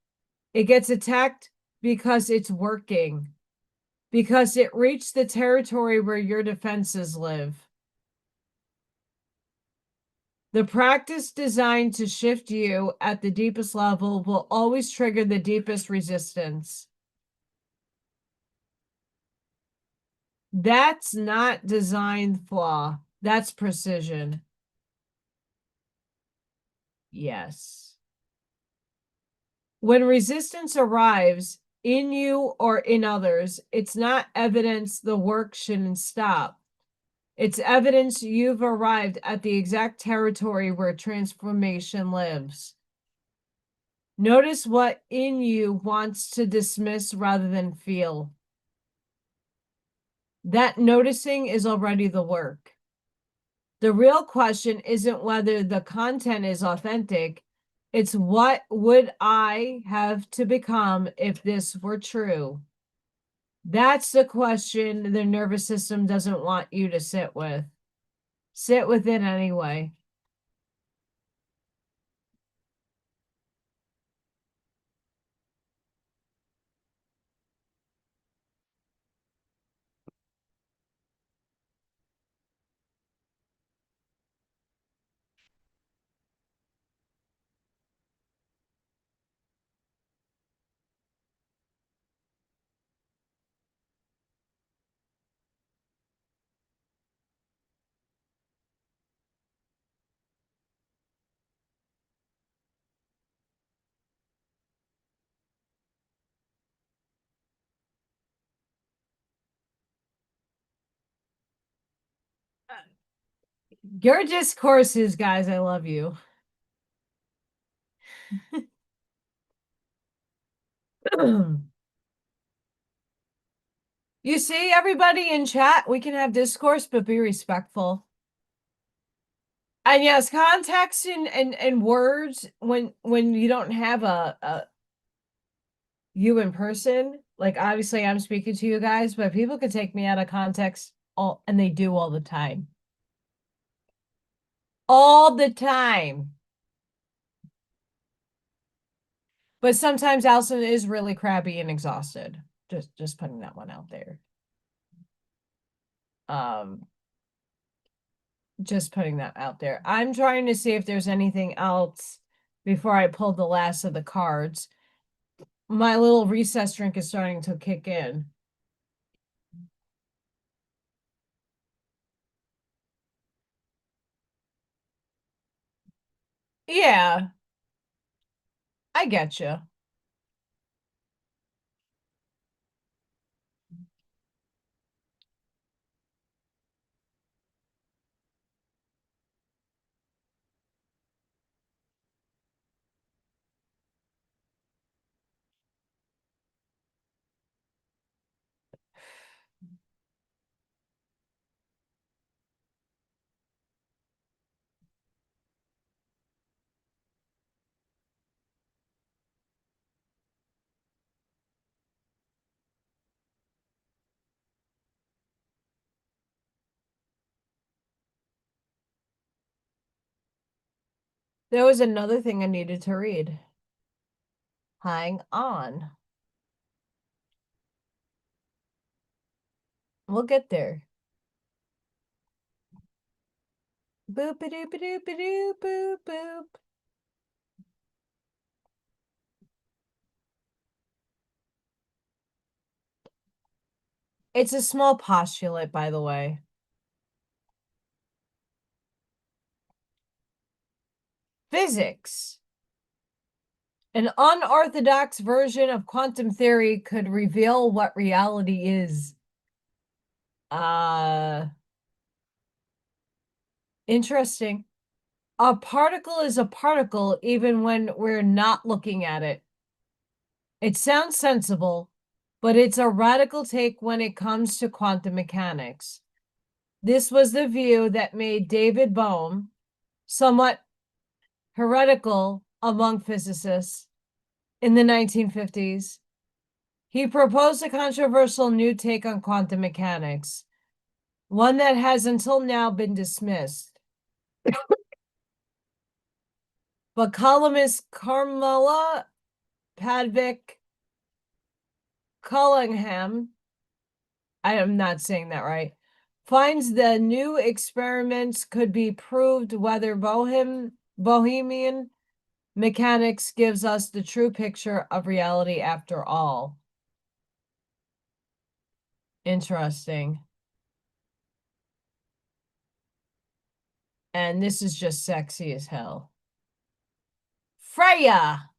It gets attacked because it's working, because it reached the territory where your defenses live. The practice designed to shift you at the deepest level will always trigger the deepest resistance. That's not design flaw. That's precision. Yes. When resistance arrives in you or in others, it's not evidence the work shouldn't stop. It's evidence you've arrived at the exact territory where transformation lives. Notice what in you wants to dismiss rather than feel. That noticing is already the work. The real question isn't whether the content is authentic. It's what would I have to become if this were true? That's the question the nervous system doesn't want you to sit with. Sit with it anyway. Your discourses, guys, I love you. You see, everybody in chat, we can have discourse, but be respectful. And yes, context and words when you don't have a you in person, like obviously I'm speaking to you guys, but people can take me out of context and they do all the time. All the time. But sometimes Allison is really crabby and exhausted. Just putting that one out there. Just putting that out there. I'm trying to see if there's anything else before I pull the last of the cards. My little recess drink is starting to kick in. Yeah, I get you. There was another thing I needed to read. Hang on. We'll get there. Boop a doop a doop a doop boop boop. It's a small postulate, by the way. Physics. An unorthodox version of quantum theory could reveal what reality is. Interesting. A particle is a particle even when we're not looking at it. It sounds sensible, but it's a radical take when it comes to quantum mechanics. This was the view that made David Bohm somewhat heretical among physicists in the 1950s. He proposed a controversial new take on quantum mechanics, one that has until now been dismissed. But columnist Carmela Padvik Cullingham, I am not saying that right, finds the new experiments could be proved whether Bohemian mechanics gives us the true picture of reality after all. Interesting. And this is just sexy as hell. Freya!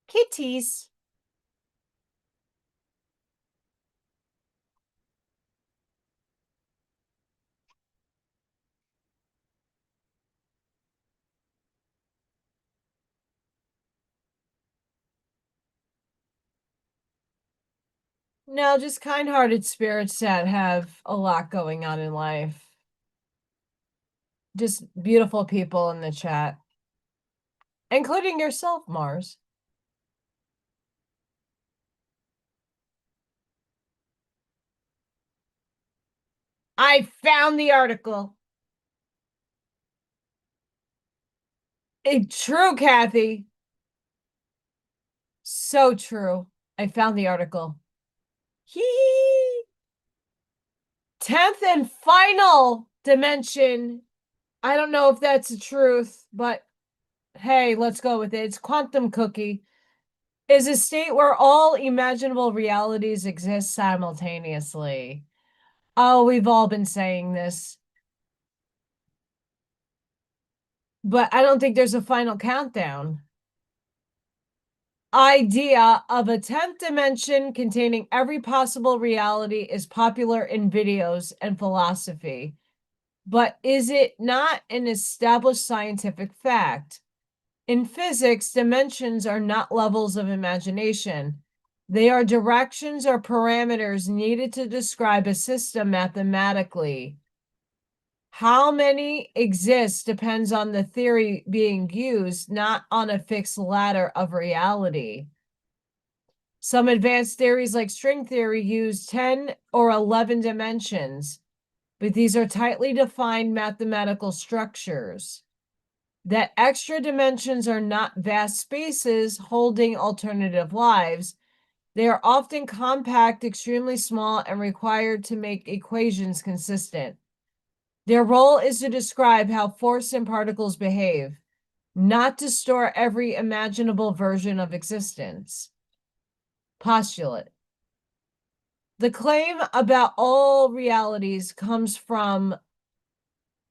Kitties. No, just kind-hearted spirits that have a lot going on in life. Just beautiful people in the chat. Including yourself, Mars. I found the article. True, Kathy. So true. I found the article. Hee. 10th and final dimension. I don't know if that's the truth, but hey, let's go with it. It's quantum cookie. Is a state where all imaginable realities exist simultaneously. Oh, we've all been saying this. But I don't think there's a final countdown. Idea of a 10th dimension containing every possible reality is popular in videos and philosophy. But is it not an established scientific fact? In physics, dimensions are not levels of imagination. They are directions or parameters needed to describe a system mathematically. How many exist depends on the theory being used, not on a fixed ladder of reality. Some advanced theories like string theory use 10 or 11 dimensions, but these are tightly defined mathematical structures. That extra dimensions are not vast spaces holding alternative lives. They are often compact, extremely small, and required to make equations consistent. Their role is to describe how force and particles behave, not to store every imaginable version of existence. Postulate. The claim about all realities comes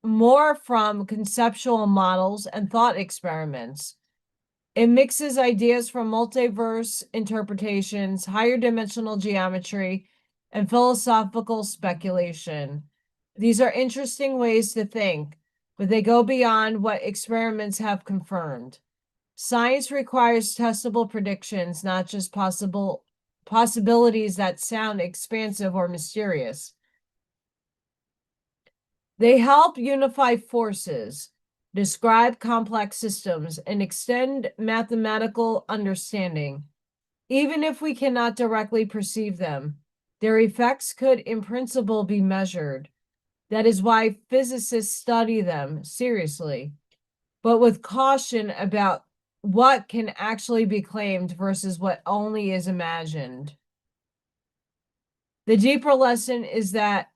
more from conceptual models and thought experiments. It mixes ideas from multiverse interpretations, higher dimensional geometry, and philosophical speculation. These are interesting ways to think, but they go beyond what experiments have confirmed. Science requires testable predictions, not just possibilities that sound expansive or mysterious. They help unify forces, describe complex systems, and extend mathematical understanding. Even if we cannot directly perceive them, their effects could in principle be measured. That is why physicists study them seriously, but with caution about what can actually be claimed versus what only is imagined. The deeper lesson is that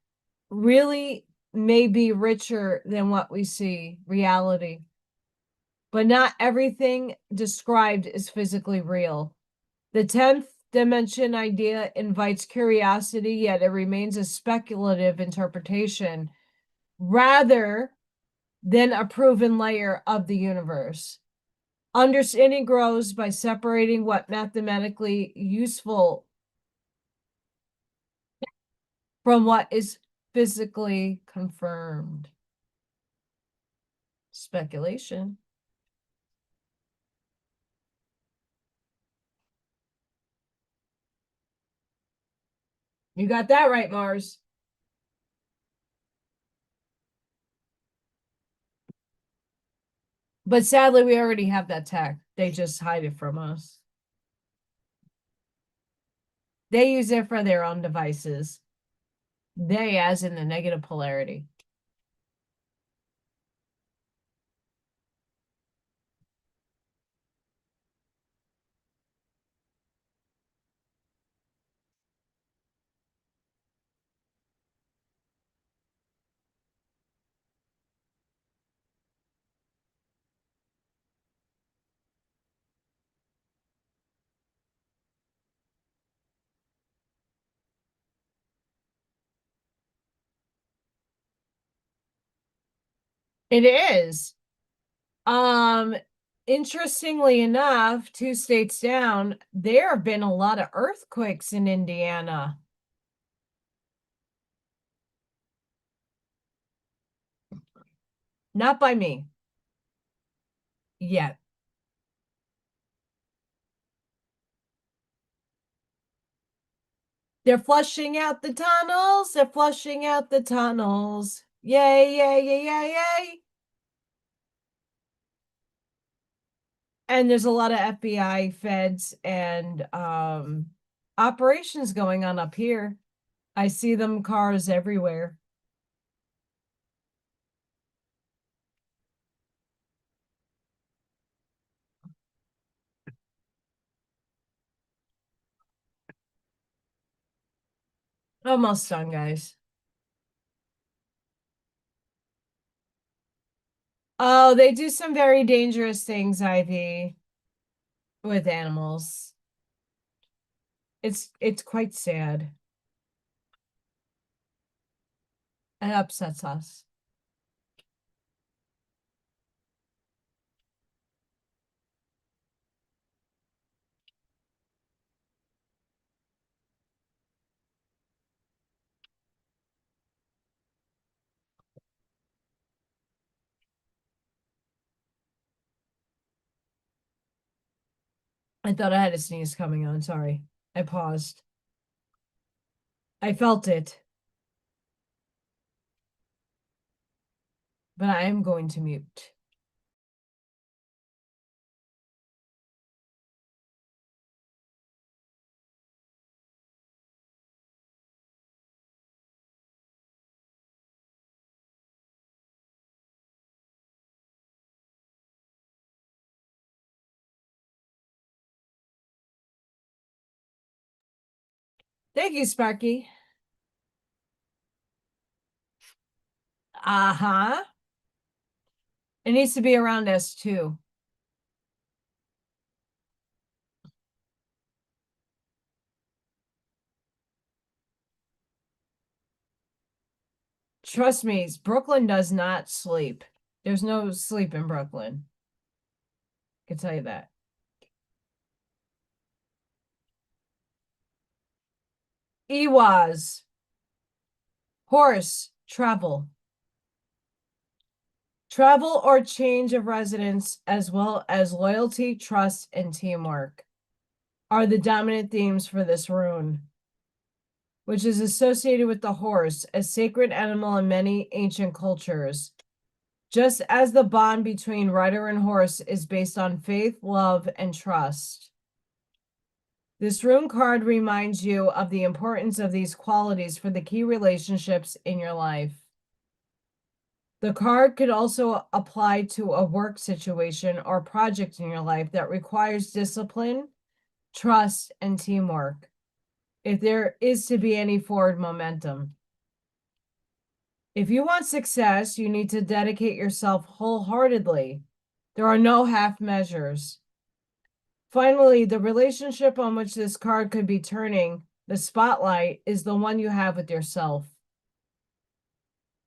really may be richer than what we see, reality. But not everything described is physically real. The 10th dimension idea invites curiosity, yet it remains a speculative interpretation rather than a proven layer of the universe. Understanding grows by separating what mathematically useful from what is physically confirmed. Speculation. You got that right, Mars. But sadly, we already have that tech. They just hide it from us. They use it for their own devices. They, as in the negative polarity. It is. Um, Interestingly enough, 2 states down, there have been a lot of earthquakes in Indiana. Not by me yet. They're flushing out the tunnels. They're flushing out the tunnels. Yay, yay, yay, yay, yay. And there's a lot of FBI, feds, and operations going on up here. I see them cars everywhere. Almost done, guys. Oh, they do some very dangerous things, Ivy, with animals. It's quite sad. It upsets us. I thought I had a sneeze coming on. Sorry. I paused. I felt it, but I am going to mute. Thank you, Sparky. Uh-huh. It needs to be around us too. Trust me, Brooklyn does not sleep. There's no sleep in Brooklyn. I can tell you that. Ewas. Horse. Travel. Travel or change of residence, as well as loyalty, trust, and teamwork, are the dominant themes for this rune, which is associated with the horse, a sacred animal in many ancient cultures. Just as the bond between rider and horse is based on faith, love, and trust. This rune card reminds you of the importance of these qualities for the key relationships in your life. The card could also apply to a work situation or project in your life that requires discipline, trust, and teamwork, if there is to be any forward momentum. If you want success, you need to dedicate yourself wholeheartedly. There are no half measures. Finally, the relationship on which this card could be turning the spotlight is the one you have with yourself.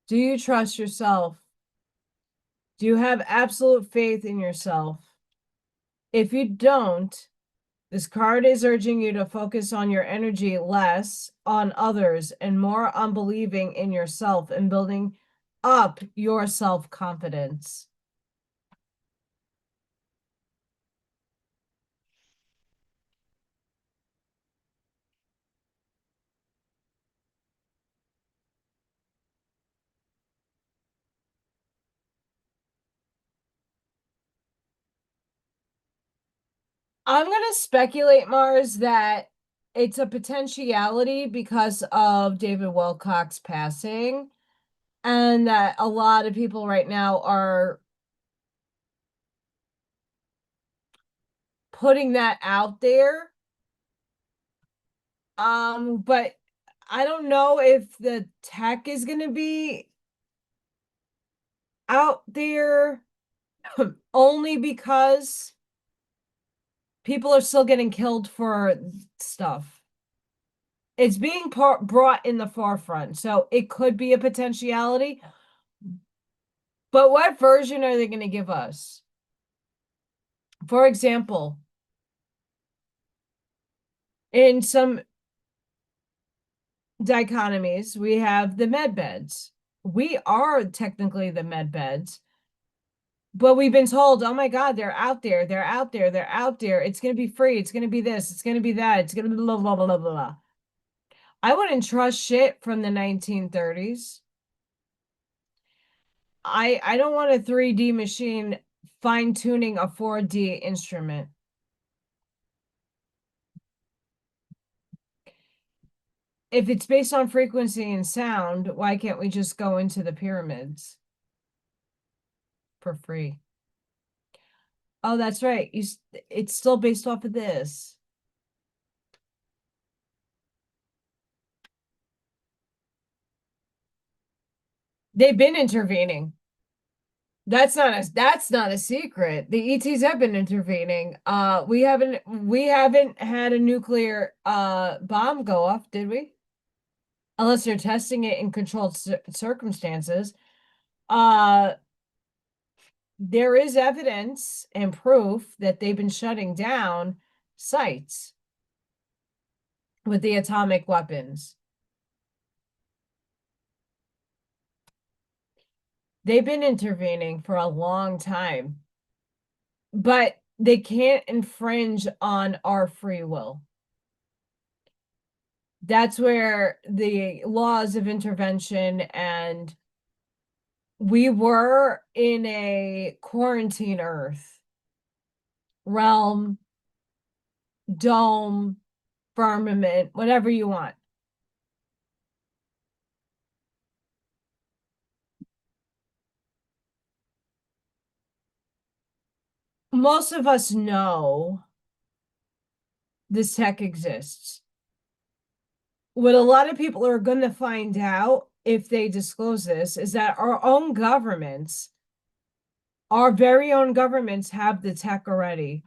Do you trust yourself? Do you have absolute faith in yourself? If you don't, this card is urging you to focus on your energy less on others and more on believing in yourself and building up your self-confidence. I'm going to speculate, Mars, that it's a potentiality because of David Wilcock's passing, and that a lot of people right now are putting that out there. But I don't know if the tech is going to be out there only because people are still getting killed for stuff. It's being brought in the forefront, so it could be a potentiality. But what version are they going to give us? For example, in some dichotomies, we have the med beds. We are technically the med beds, but we've been told, oh my God, they're out there. They're out there. They're out there. It's going to be free. It's going to be this. It's going to be that. It's going to be blah, blah, blah, blah, blah. I wouldn't trust shit from the 1930s. I don't want a 3D machine fine-tuning a 4D instrument. If it's based on frequency and sound, why can't we just go into the pyramids for free? Oh, that's right. It's still based off of this. They've been intervening. That's not a secret. The ETs have been intervening. We haven't had a nuclear bomb go off, did we? Unless they're testing it in controlled circumstances. There is evidence and proof that they've been shutting down sites with the atomic weapons. They've been intervening for a long time, but they can't infringe on our free will. That's where the laws of intervention, and we were in a quarantine Earth realm, dome, firmament, whatever you want. Most of us know this tech exists. What a lot of people are going to find out if they disclose this is that our own governments, our very own governments, have the tech already.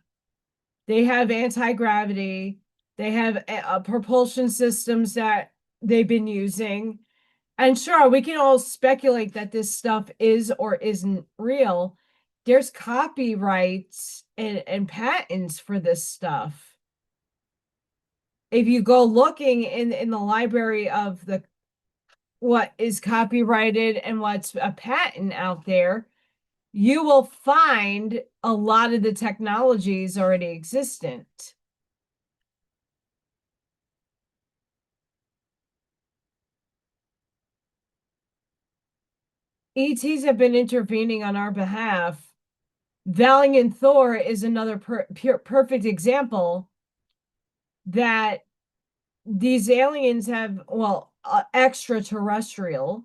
They have anti-gravity. They have propulsion systems that they've been using. And sure, we can all speculate that this stuff is or isn't real. There's copyrights and patents for this stuff. If you go looking in the library of what is copyrighted and what's a patent out there, you will find a lot of the technologies already existent. ETs have been intervening on our behalf. Valiant Thor is another perfect example that these aliens have, well, extraterrestrial,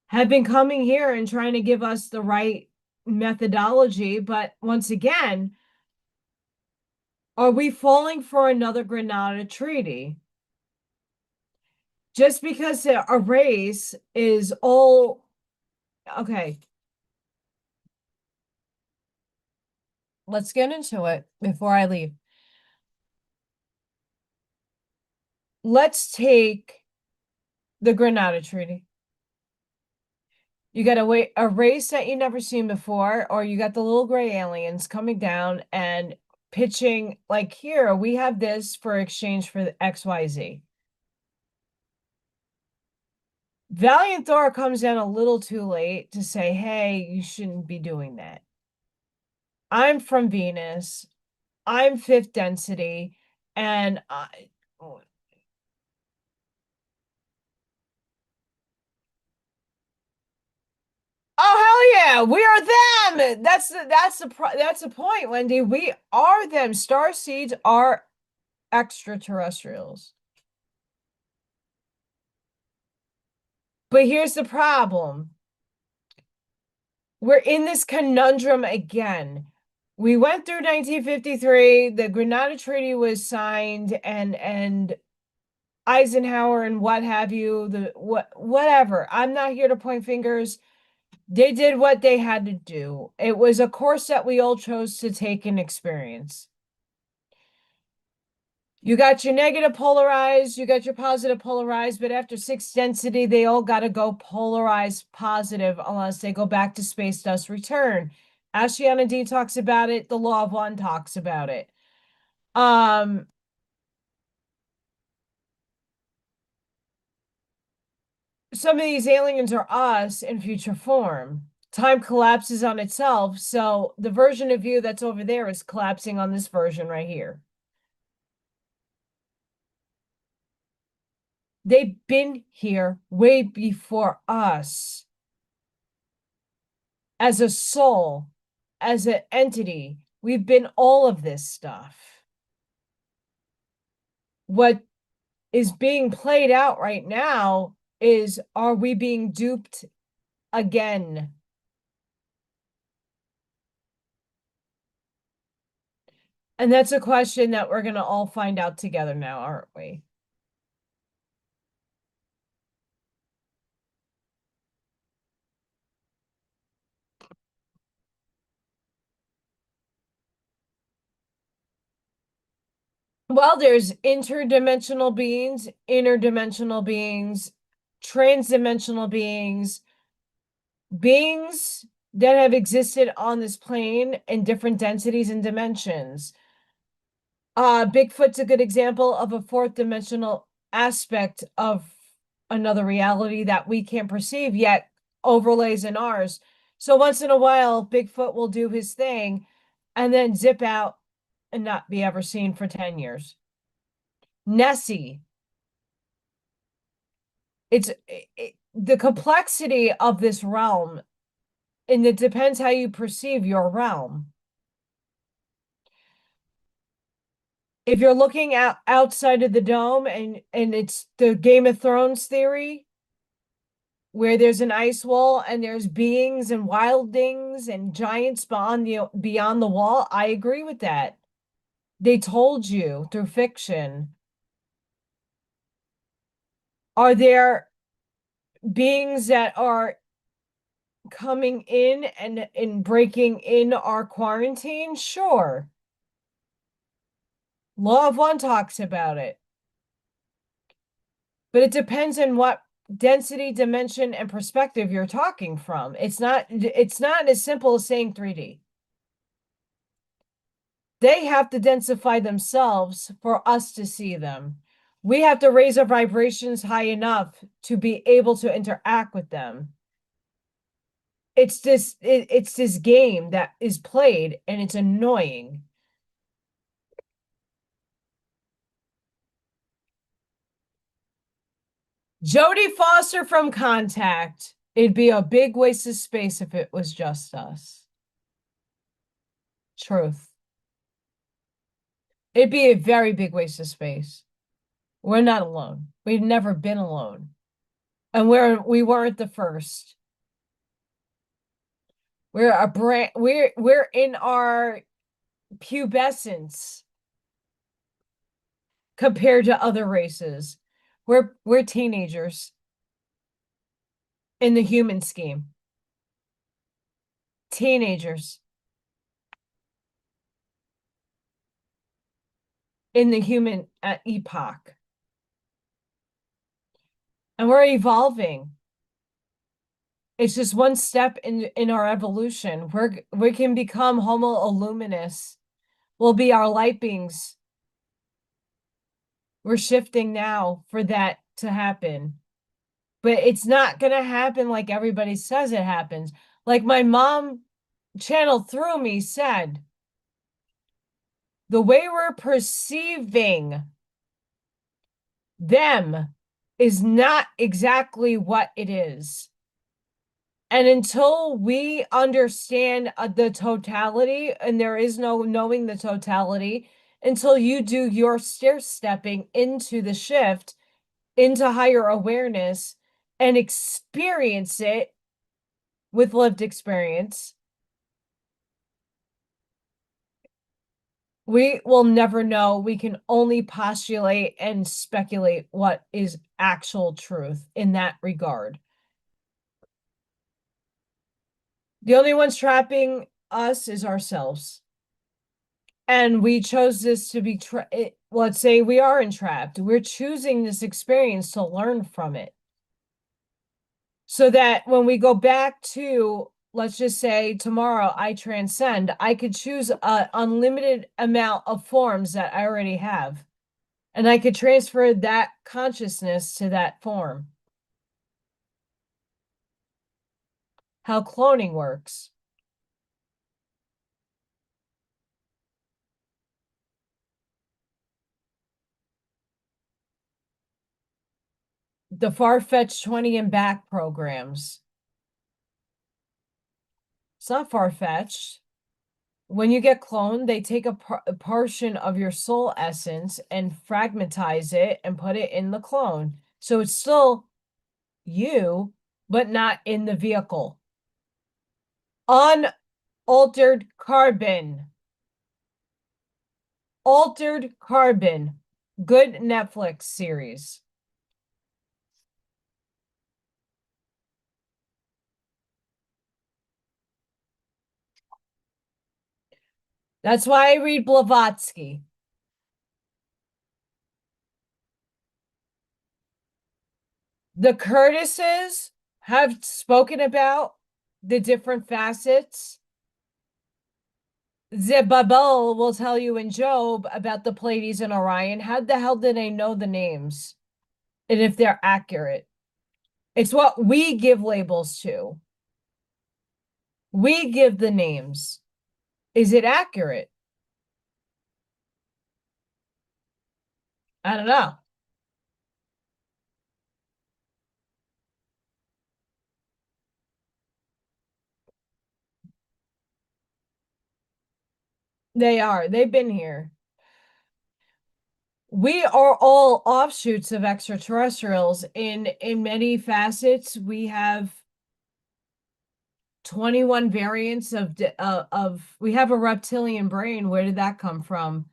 have been coming here and trying to give us the right methodology. But once again, are we falling for another Granada Treaty? Just because a race is all okay. Let's get into it before I leave. Let's take the Granada Treaty. You got a race that you never seen before, or you got the little gray aliens coming down and pitching, like, here, we have this for exchange for the XYZ. Valiant Thor comes in a little too late to say, hey, you shouldn't be doing that. I'm from Venus. I'm fifth density. And oh, hell yeah, we are them. That's the point, Wendy. We are them. Star seeds are extraterrestrials. But here's the problem. We're in this conundrum again. We went through 1953, the Granada Treaty was signed, and Eisenhower and what have you, whatever. I'm not here to point fingers. They did what they had to do. It was a course that we all chose to take and experience. You got your negative polarized, you got your positive polarized, but after 6 density, they all got to go polarized positive unless they go back to space dust return. Ashiana D talks about it. The law of one talks about it. Some of these aliens are us in future form. Time collapses on itself, so the version of you that's over there is collapsing on this version right here. They've been here way before us. As a soul, as an entity, we've been all of this stuff. What is being played out right now is, are we being duped again? And that's a question that we're going to all find out together now, aren't we? Well, there's interdimensional beings, interdimensional beings, transdimensional beings, beings that have existed on this plane in different densities and dimensions. Bigfoot's a good example of a fourth dimensional aspect of another reality that we can't perceive yet overlays in ours. So once in a while, Bigfoot will do his thing and then zip out and not be ever seen for 10 years. Nessie. The complexity of this realm, and it depends how you perceive your realm. If you're looking outside of the dome and it's the Game of Thrones theory, where there's an ice wall and there's beings and wildlings and giants beyond the wall, I agree with that. They told you through fiction. Are there beings that are coming in and breaking in our quarantine? Sure. Law of One talks about it. But it depends on what density, dimension, and perspective you're talking from. It's not as simple as saying 3D. They have to densify themselves for us to see them. We have to raise our vibrations high enough to be able to interact with them. It's this game that is played and it's annoying. Jodie Foster from Contact. It'd be a big waste of space if it was just us. Truth. It'd be a very big waste of space. We're not alone. We've never been alone. And we weren't the first. We're in our pubescence compared to other races. We're teenagers in the human scheme. Teenagers in the human epoch. And we're evolving. It's just one step in our evolution. We can become Homo Illuminus. We'll be our light beings. We're shifting now for that to happen. But it's not going to happen like everybody says it happens. Like my mom channeled through me said, the way we're perceiving them is not exactly what it is. And until we understand the totality, and there is no knowing the totality, until you do your stair stepping into the shift, into higher awareness, and experience it with lived experience, we will never know. We can only postulate and speculate what is actual truth in that regard. The only ones trapping us is ourselves. And we chose this to be, let's say we are entrapped. We're choosing this experience to learn from it. So that when we go back to, let's just say tomorrow I transcend, I could choose an unlimited amount of forms that I already have. And I could transfer that consciousness to that form. How cloning works. The far-fetched 20 and back programs. It's not far-fetched. When you get cloned, they take a portion of your soul essence and fragmentize it and put it in the clone. So it's still you, but not in the vehicle. Unaltered carbon. Altered Carbon. Good Netflix series. That's why I read Blavatsky. The Curtises have spoken about the different facets. Zerubbabel will tell you in Job about the Pleiades and Orion. How the hell do they know the names? And if they're accurate? It's what we give labels to. We give the names. Is it accurate? I don't know. They are. They've been here. We are all offshoots of extraterrestrials in many facets. We have 21 variants of we have a reptilian brain. Where did that come from?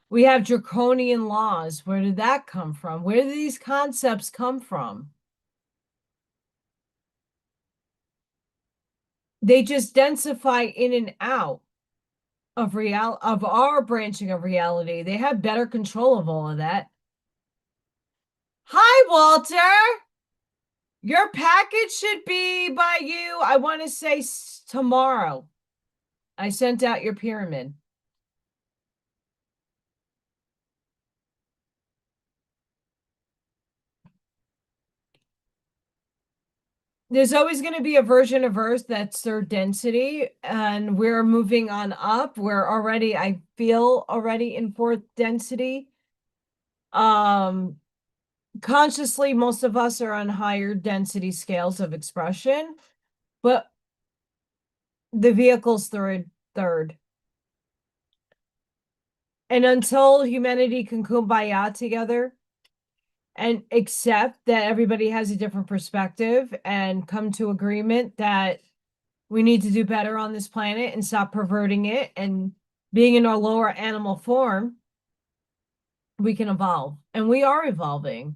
We have draconian laws. Where did that come from? Where do these concepts come from? They just densify in and out of our branching of reality. They have better control of all of that. Hi, Walter. Your package should be by you, I want to say tomorrow. I sent out your pyramid. There's always going to be a version of Earth that's third density, and we're moving on up. We're already, I feel, already in fourth density. Consciously, most of us are on higher density scales of expression, but the vehicle's third. And until humanity can kumbaya together and accept that everybody has a different perspective and come to agreement that we need to do better on this planet and stop perverting it and being in our lower animal form, we can evolve. And we are evolving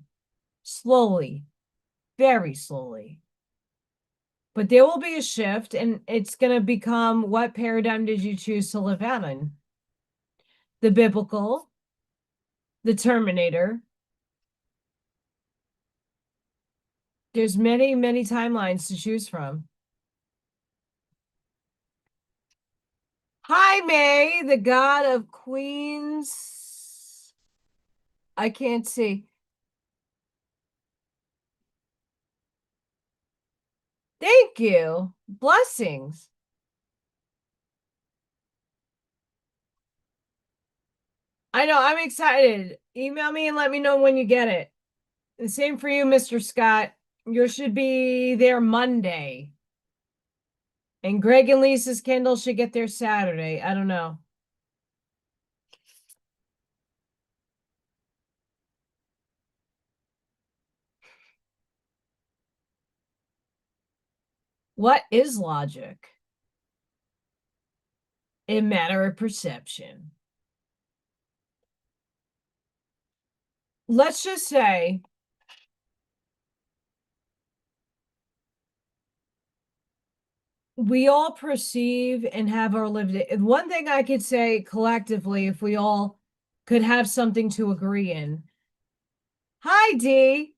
slowly, very slowly. But there will be a shift, and it's going to become, what paradigm did you choose to live out in? The biblical, the Terminator. There's many, many timelines to choose from. Hi, May, the god of queens. I can't see. Thank you. Blessings. I know, I'm excited. Email me and let me know when you get it. The same for you, Mr. Scott. Yours should be there Monday. And Greg and Lisa's Kindle should get there Saturday. I don't know. What is logic? A matter of perception. Let's just say we all perceive and have our lived. One thing I could say collectively, if we all could have something to agree in. Hi, D.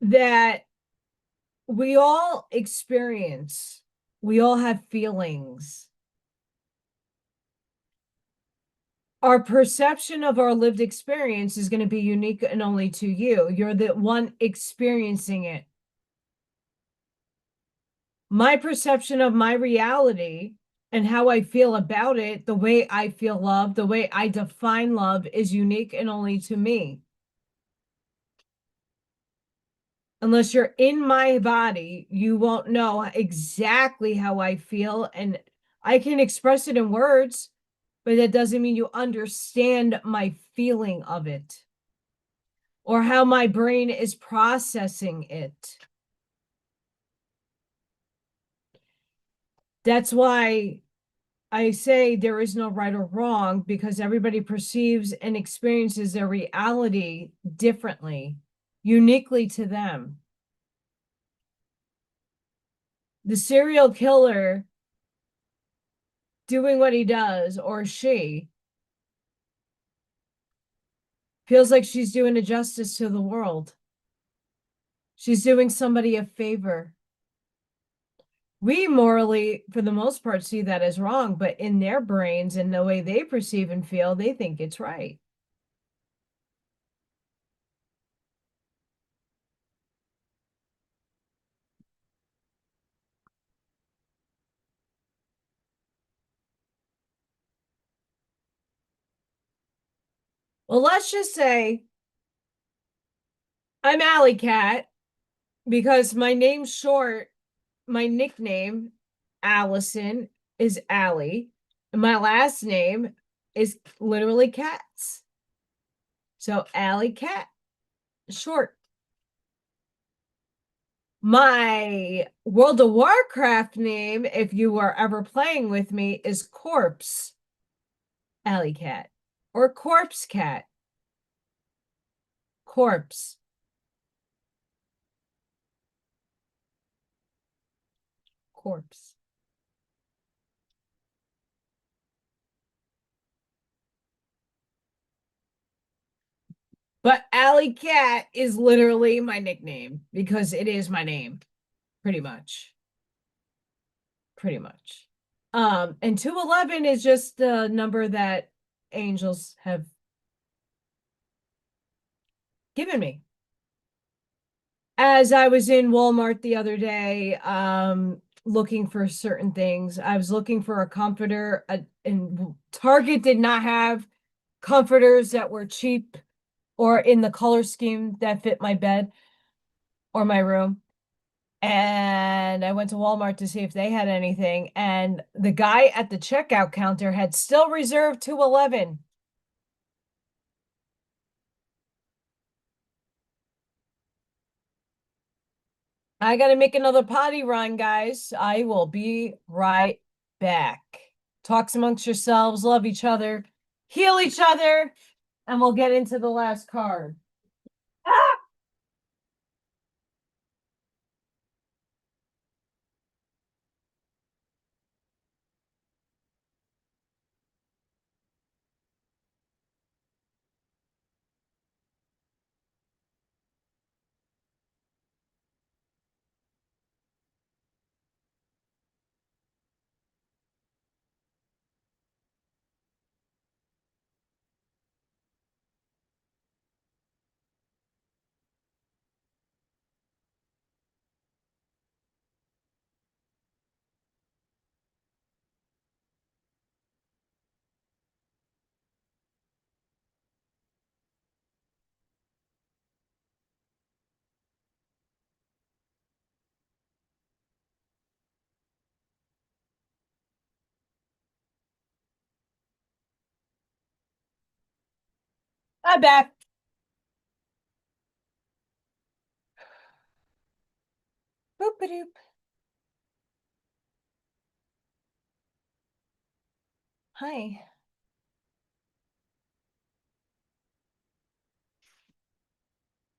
That we all experience, we all have feelings. Our perception of our lived experience is going to be unique and only to you. You're the one experiencing it. My perception of my reality and how I feel about it, the way I feel love, the way I define love is unique and only to me. Unless you're in my body, you won't know exactly how I feel. And I can express it in words, but that doesn't mean you understand my feeling of it or how my brain is processing it. That's why I say there is no right or wrong, because everybody perceives and experiences their reality differently, uniquely to them. The serial killer doing what he does, or she, feels like she's doing a justice to the world. She's doing somebody a favor. We morally, for the most part, see that as wrong, but in their brains and the way they perceive and feel, they think it's right. Well, let's just say I'm AllyKat because my name's short. My nickname, Allison, is Allie. And my last name is literally Cats. So AllyKat, short. My World of Warcraft name, if you were ever playing with me, is Corpse AllyKat or Corpse Cat. Corpse. Corpse. But AllyKat is literally my nickname because it is my name, pretty much. Pretty much. And 211 is just the number that angels have given me. As I was in Walmart the other day, looking for certain things, I was looking for a comforter, and Target did not have comforters that were cheap or in the color scheme that fit my bed or my room. And I went to Walmart to see if they had anything, and the guy at the checkout counter had still reserved 211. I gotta make another potty run, guys. I will be right back. Talks amongst yourselves, love each other, heal each other, and we'll get into the last card. Ah! I'm back. Boop-a-doop. Hi.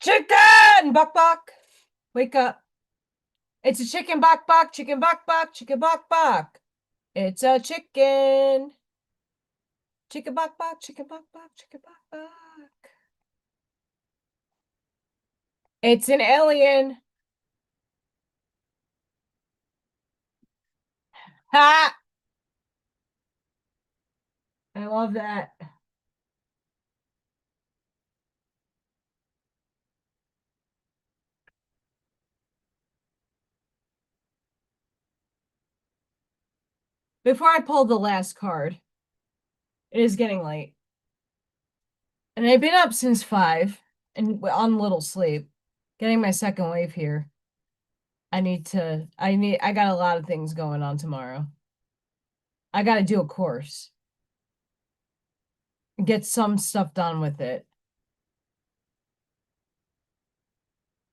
Chicken! Buck buck. Wake up. It's a chicken bok bok, chicken bok bok, chicken bok bok. It's a chicken. Chicken bok bok, chicken bok bok, chicken bok bok. It's an alien. Ha! I love that. Before I pull the last card, it is getting late. And I've been up since 5 and on little sleep, getting my second wave here. I got a lot of things going on tomorrow. I got to do a course, get some stuff done with it.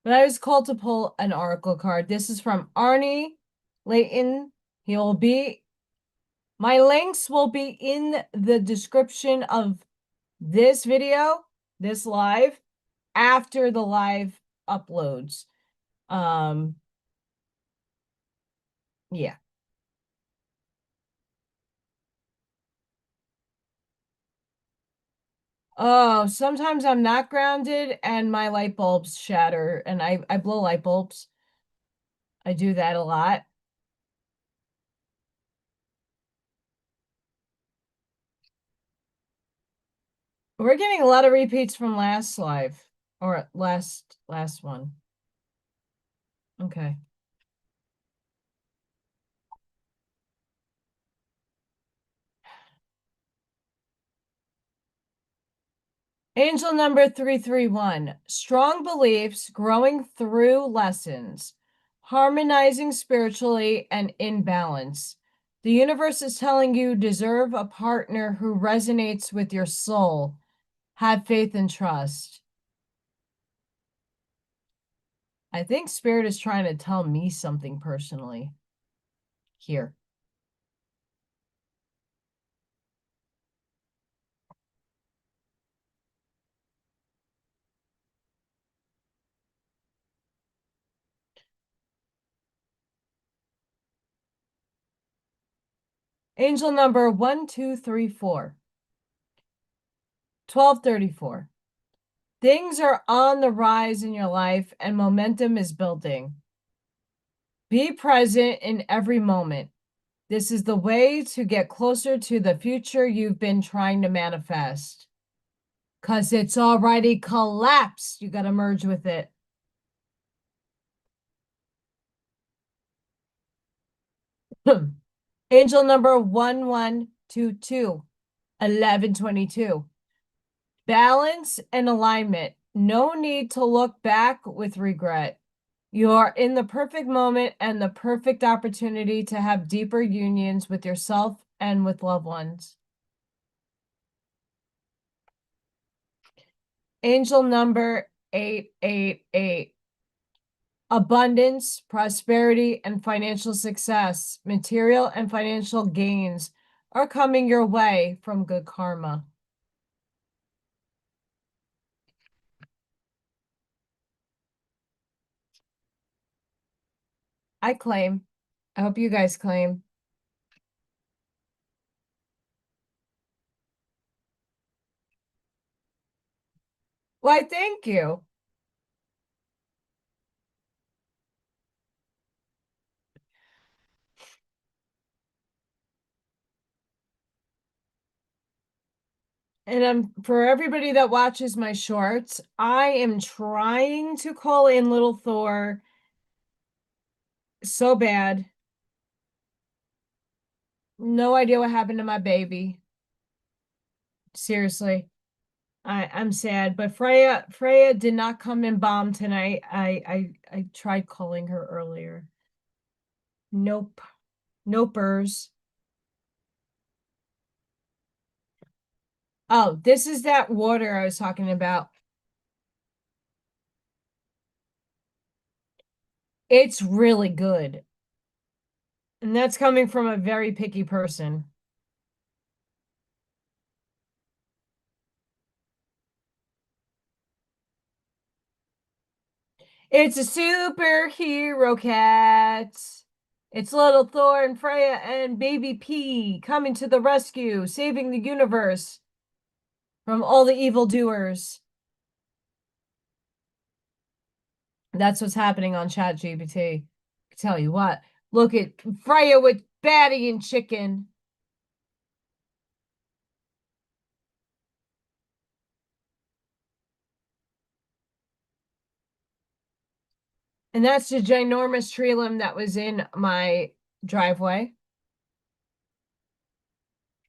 But I was called to pull an oracle card. This is from Arnie, Layton. My links will be in the description of this video, this live, after the live uploads. Yeah. Oh, sometimes I'm not grounded and my light bulbs shatter and I blow light bulbs. I do that a lot. We're getting a lot of repeats from last live or last one. Okay. Angel number 331. Strong beliefs, growing through lessons, harmonizing spiritually and in balance. The universe is telling you deserve a partner who resonates with your soul. Have faith and trust. I think Spirit is trying to tell me something personally here. Angel number 1234. 1234. Things are on the rise in your life and momentum is building. Be present in every moment. This is the way to get closer to the future you've been trying to manifest. Because it's already collapsed. You got to merge with it. Angel number 1122. 1122. Balance and alignment. No need to look back with regret. You are in the perfect moment and the perfect opportunity to have deeper unions with yourself and with loved ones. Angel number 888. Abundance, prosperity, and financial success. Material and financial gains are coming your way from good karma. I claim. I hope you guys claim. Why, thank you. And for everybody that watches my shorts, I am trying to call in Little Thor so bad. No idea what happened to my baby. Seriously. I'm sad, but Freya did not come and bomb tonight. I tried calling her earlier. Nope. Nopers. Oh, this is that water I was talking about. It's really good. And that's coming from a very picky person. It's a superhero cat. It's Little Thor and Freya and Baby P coming to the rescue, saving the universe from all the evildoers. That's what's happening on ChatGPT. I tell you what, look at Freya with Batty and chicken. And that's the ginormous tree limb that was in my driveway.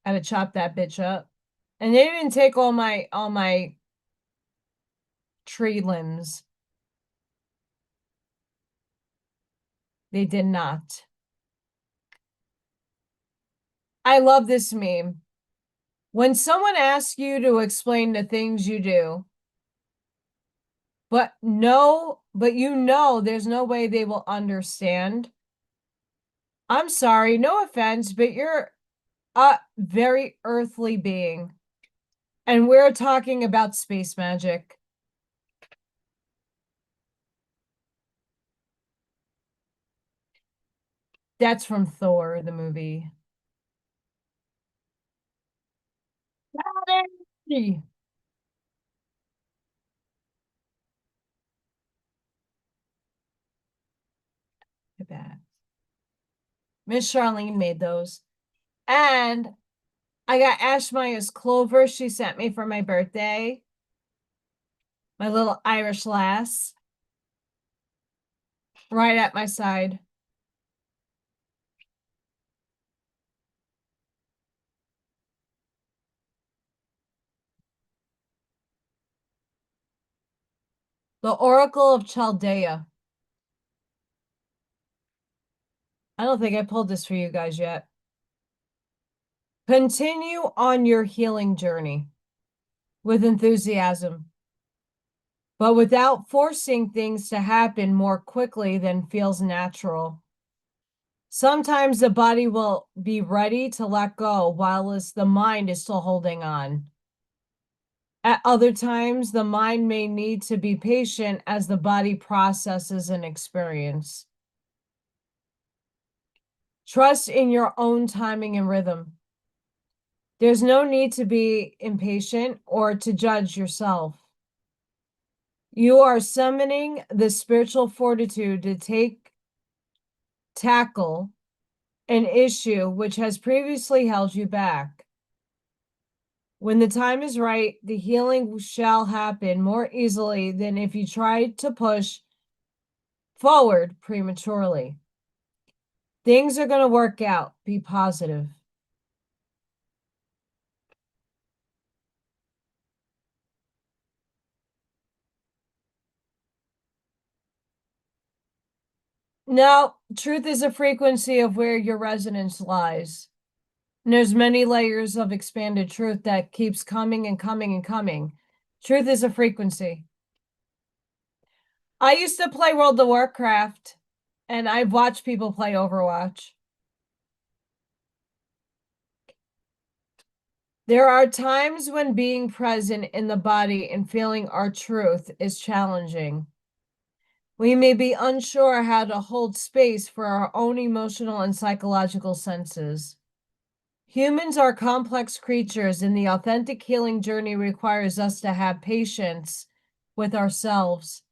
I had to chop that bitch up. And they didn't take all my tree limbs. They did not. I love this meme. When someone asks you to explain the things you do, but you know there's no way they will understand. I'm sorry, no offense, but you're a very earthly being. And we're talking about space magic. That's from Thor, the movie. Daddy! Bad. Miss Charlene made those. And I got Ash Maya's clover she sent me for my birthday. My little Irish lass. Right at my side. The Oracle of Chaldea. I don't think I pulled this for you guys yet. Continue on your healing journey with enthusiasm, but without forcing things to happen more quickly than feels natural. Sometimes the body will be ready to let go while the mind is still holding on. At other times, the mind may need to be patient as the body processes an experience. Trust in your own timing and rhythm. There's no need to be impatient or to judge yourself. You are summoning the spiritual fortitude to tackle an issue which has previously held you back. When the time is right, the healing shall happen more easily than if you tried to push forward prematurely. Things are going to work out. Be positive. Now, truth is a frequency of where your resonance lies. And there's many layers of expanded truth that keeps coming and coming and coming. Truth is a frequency. I used to play World of Warcraft, and I've watched people play Overwatch. There are times when being present in the body and feeling our truth is challenging. We may be unsure how to hold space for our own emotional and psychological senses. Humans are complex creatures, and the authentic healing journey requires us to have patience with ourselves.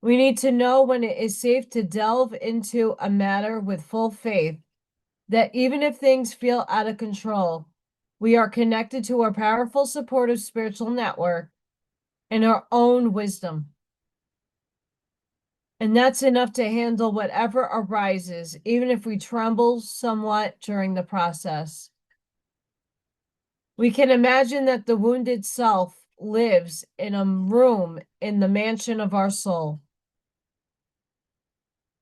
We need to know when it is safe to delve into a matter with full faith that even if things feel out of control, we are connected to a powerful, supportive spiritual network and our own wisdom. And that's enough to handle whatever arises, even if we tremble somewhat during the process. We can imagine that the wounded self lives in a room in the mansion of our soul.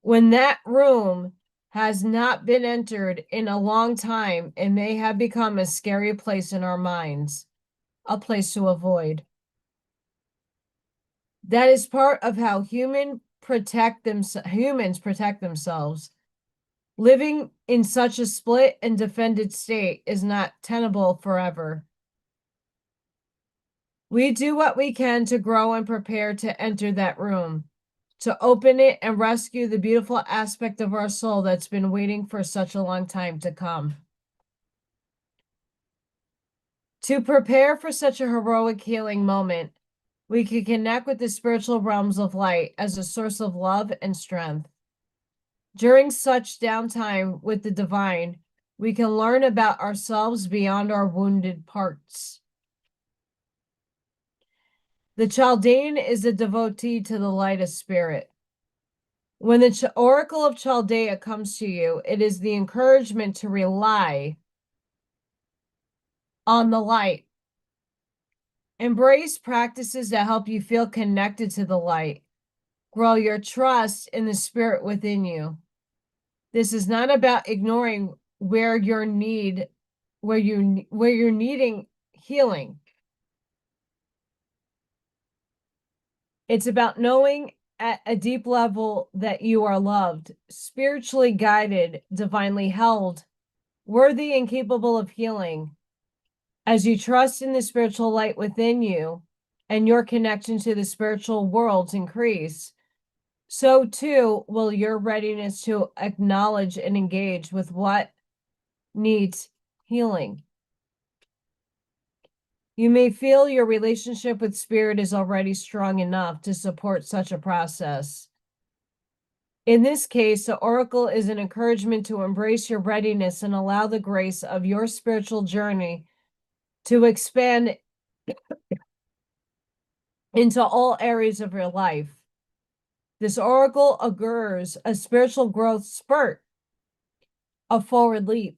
When that room has not been entered in a long time, it may have become a scary place in our minds, a place to avoid. That is part of how humans protect themselves. Living in such a split and defended state is not tenable forever. We do what we can to grow and prepare to enter that room. to open it and rescue the beautiful aspect of our soul that's been waiting for such a long time to come. To prepare for such a heroic healing moment, we can connect with the spiritual realms of light as a source of love and strength. During such downtime with the divine, we can learn about ourselves beyond our wounded parts. The Chaldean is a devotee to the light of spirit. When the Oracle of Chaldea comes to you, it is the encouragement to rely on the light. Embrace practices that help you feel connected to the light. Grow your trust in the spirit within you. This is not about ignoring where you're needing healing. It's about knowing at a deep level that you are loved, spiritually guided, divinely held, worthy and capable of healing. As you trust in the spiritual light within you and your connection to the spiritual worlds increase, so too will your readiness to acknowledge and engage with what needs healing. You may feel your relationship with spirit is already strong enough to support such a process. In this case, the oracle is an encouragement to embrace your readiness and allow the grace of your spiritual journey to expand into all areas of your life. This oracle augurs a spiritual growth spurt, a forward leap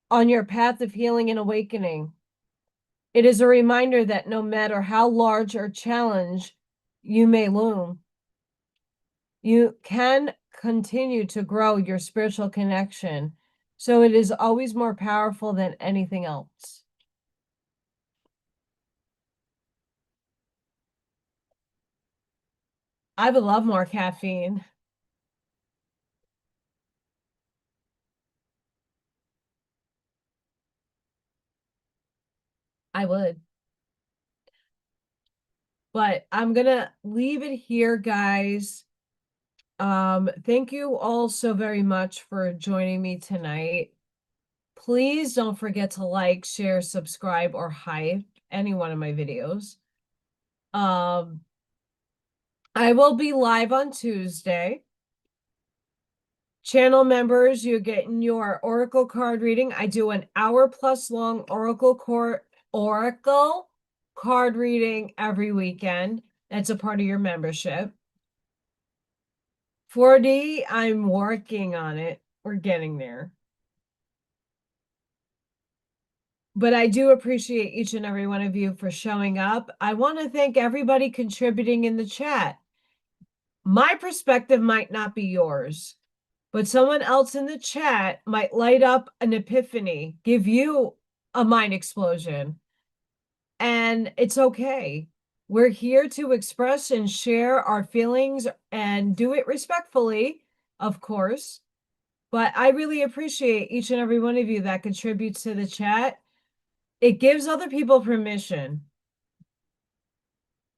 on your path of healing and awakening. It is a reminder that no matter how large or challenge you may loom, you can continue to grow your spiritual connection. So it is always more powerful than anything else. I would love more caffeine. I would. But I'm gonna leave it here, guys. Thank you all so very much for joining me tonight. Please don't forget to like, share, subscribe, or hype any one of my videos. I will be live on Tuesday. Channel members, you're getting your Oracle card reading. I do an hour-plus long Oracle card reading every weekend. That's a part of your membership. 4D, I'm working on it. We're getting there. But I do appreciate each and every one of you for showing up. I want to thank everybody contributing in the chat. My perspective might not be yours, but someone else in the chat might light up an epiphany, give you a mind explosion. And it's okay. We're here to express and share our feelings and do it respectfully, of course. But I really appreciate each and every one of you that contributes to the chat. It gives other people permission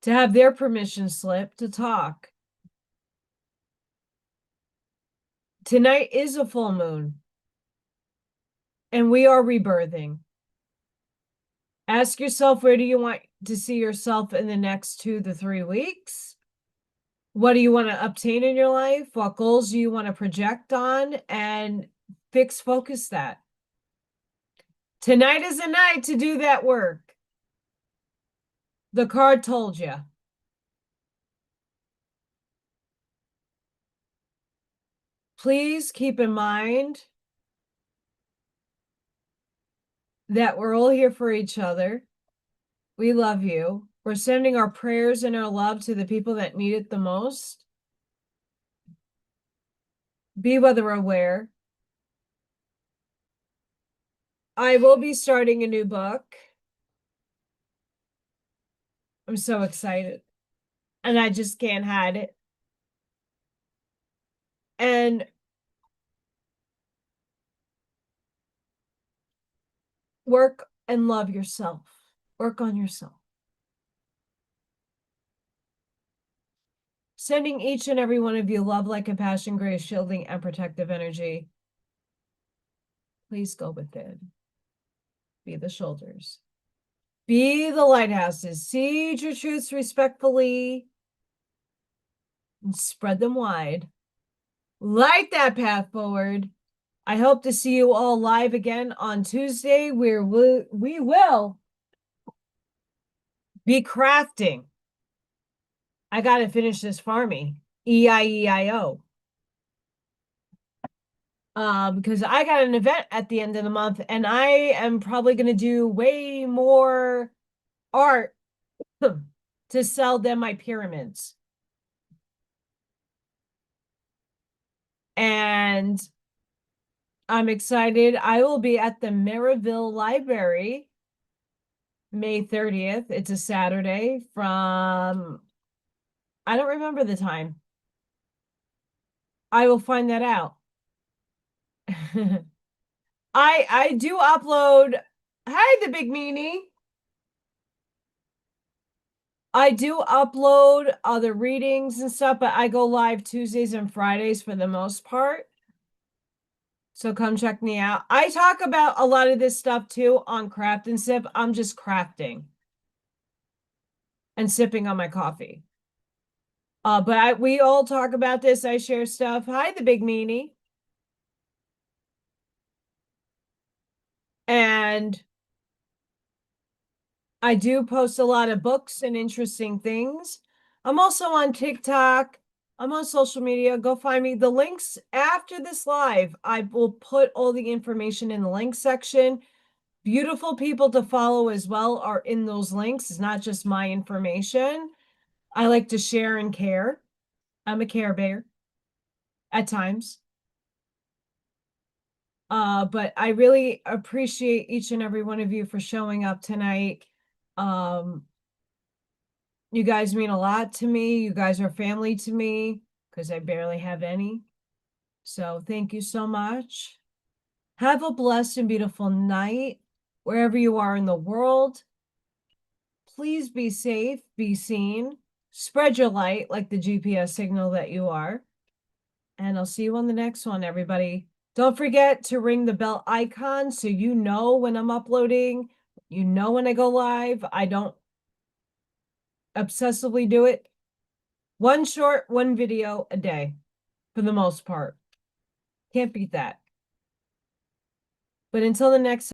to have their permission slip to talk. Tonight is a full moon, and we are rebirthing. Ask yourself, where do you want to see yourself in the next 2 to 3 weeks? What do you want to obtain in your life? What goals do you want to project on? And focus that. Tonight is the night to do that work. The card told you. Please keep in mind that we're all here for each other. We love you. We're sending our prayers and our love to the people that need it the most. Be weather aware. I will be starting a new book. I'm so excited. And I just can't hide it. And work and love yourself. Work on yourself. Sending each and every one of you love, light, compassion, grace, shielding, and protective energy. Please go within. Be the shoulders. Be the lighthouses. See your truths respectfully and spread them wide. Light that path forward. I hope to see you all live again on Tuesday, where we will be crafting. I got to finish this farming. E-I-E-I-O. Because I got an event at the end of the month, and I am probably going to do way more art to sell than my pyramids. And I'm excited. I will be at the Maryville Library May 30th. It's a Saturday from, I don't remember the time. I will find that out. I do upload. Hi, the big meanie. I do upload other readings and stuff, but I go live Tuesdays and Fridays for the most part. So come check me out. I talk about a lot of this stuff too on Craft and Sip. I'm just crafting and sipping on my coffee. But we all talk about this. I share stuff. Hi, the big meanie. And I do post a lot of books and interesting things. I'm also on TikTok. I'm on social media. Go find me. The links after this live, I will put all the information in the link section. Beautiful people to follow as well are in those links. It's not just my information. I like to share and care. I'm a care bear at times. But I really appreciate each and every one of you for showing up tonight. You guys mean a lot to me. You guys are family to me because I barely have any. So thank you so much. Have a blessed and beautiful night wherever you are in the world. Please be safe, be seen, spread your light like the GPS signal that you are. And I'll see you on the next one, everybody. Don't forget to ring the bell icon so you know when I'm uploading. You know when I go live. I don't obsessively do it. One video a day for the most part. Can't beat that. But until the next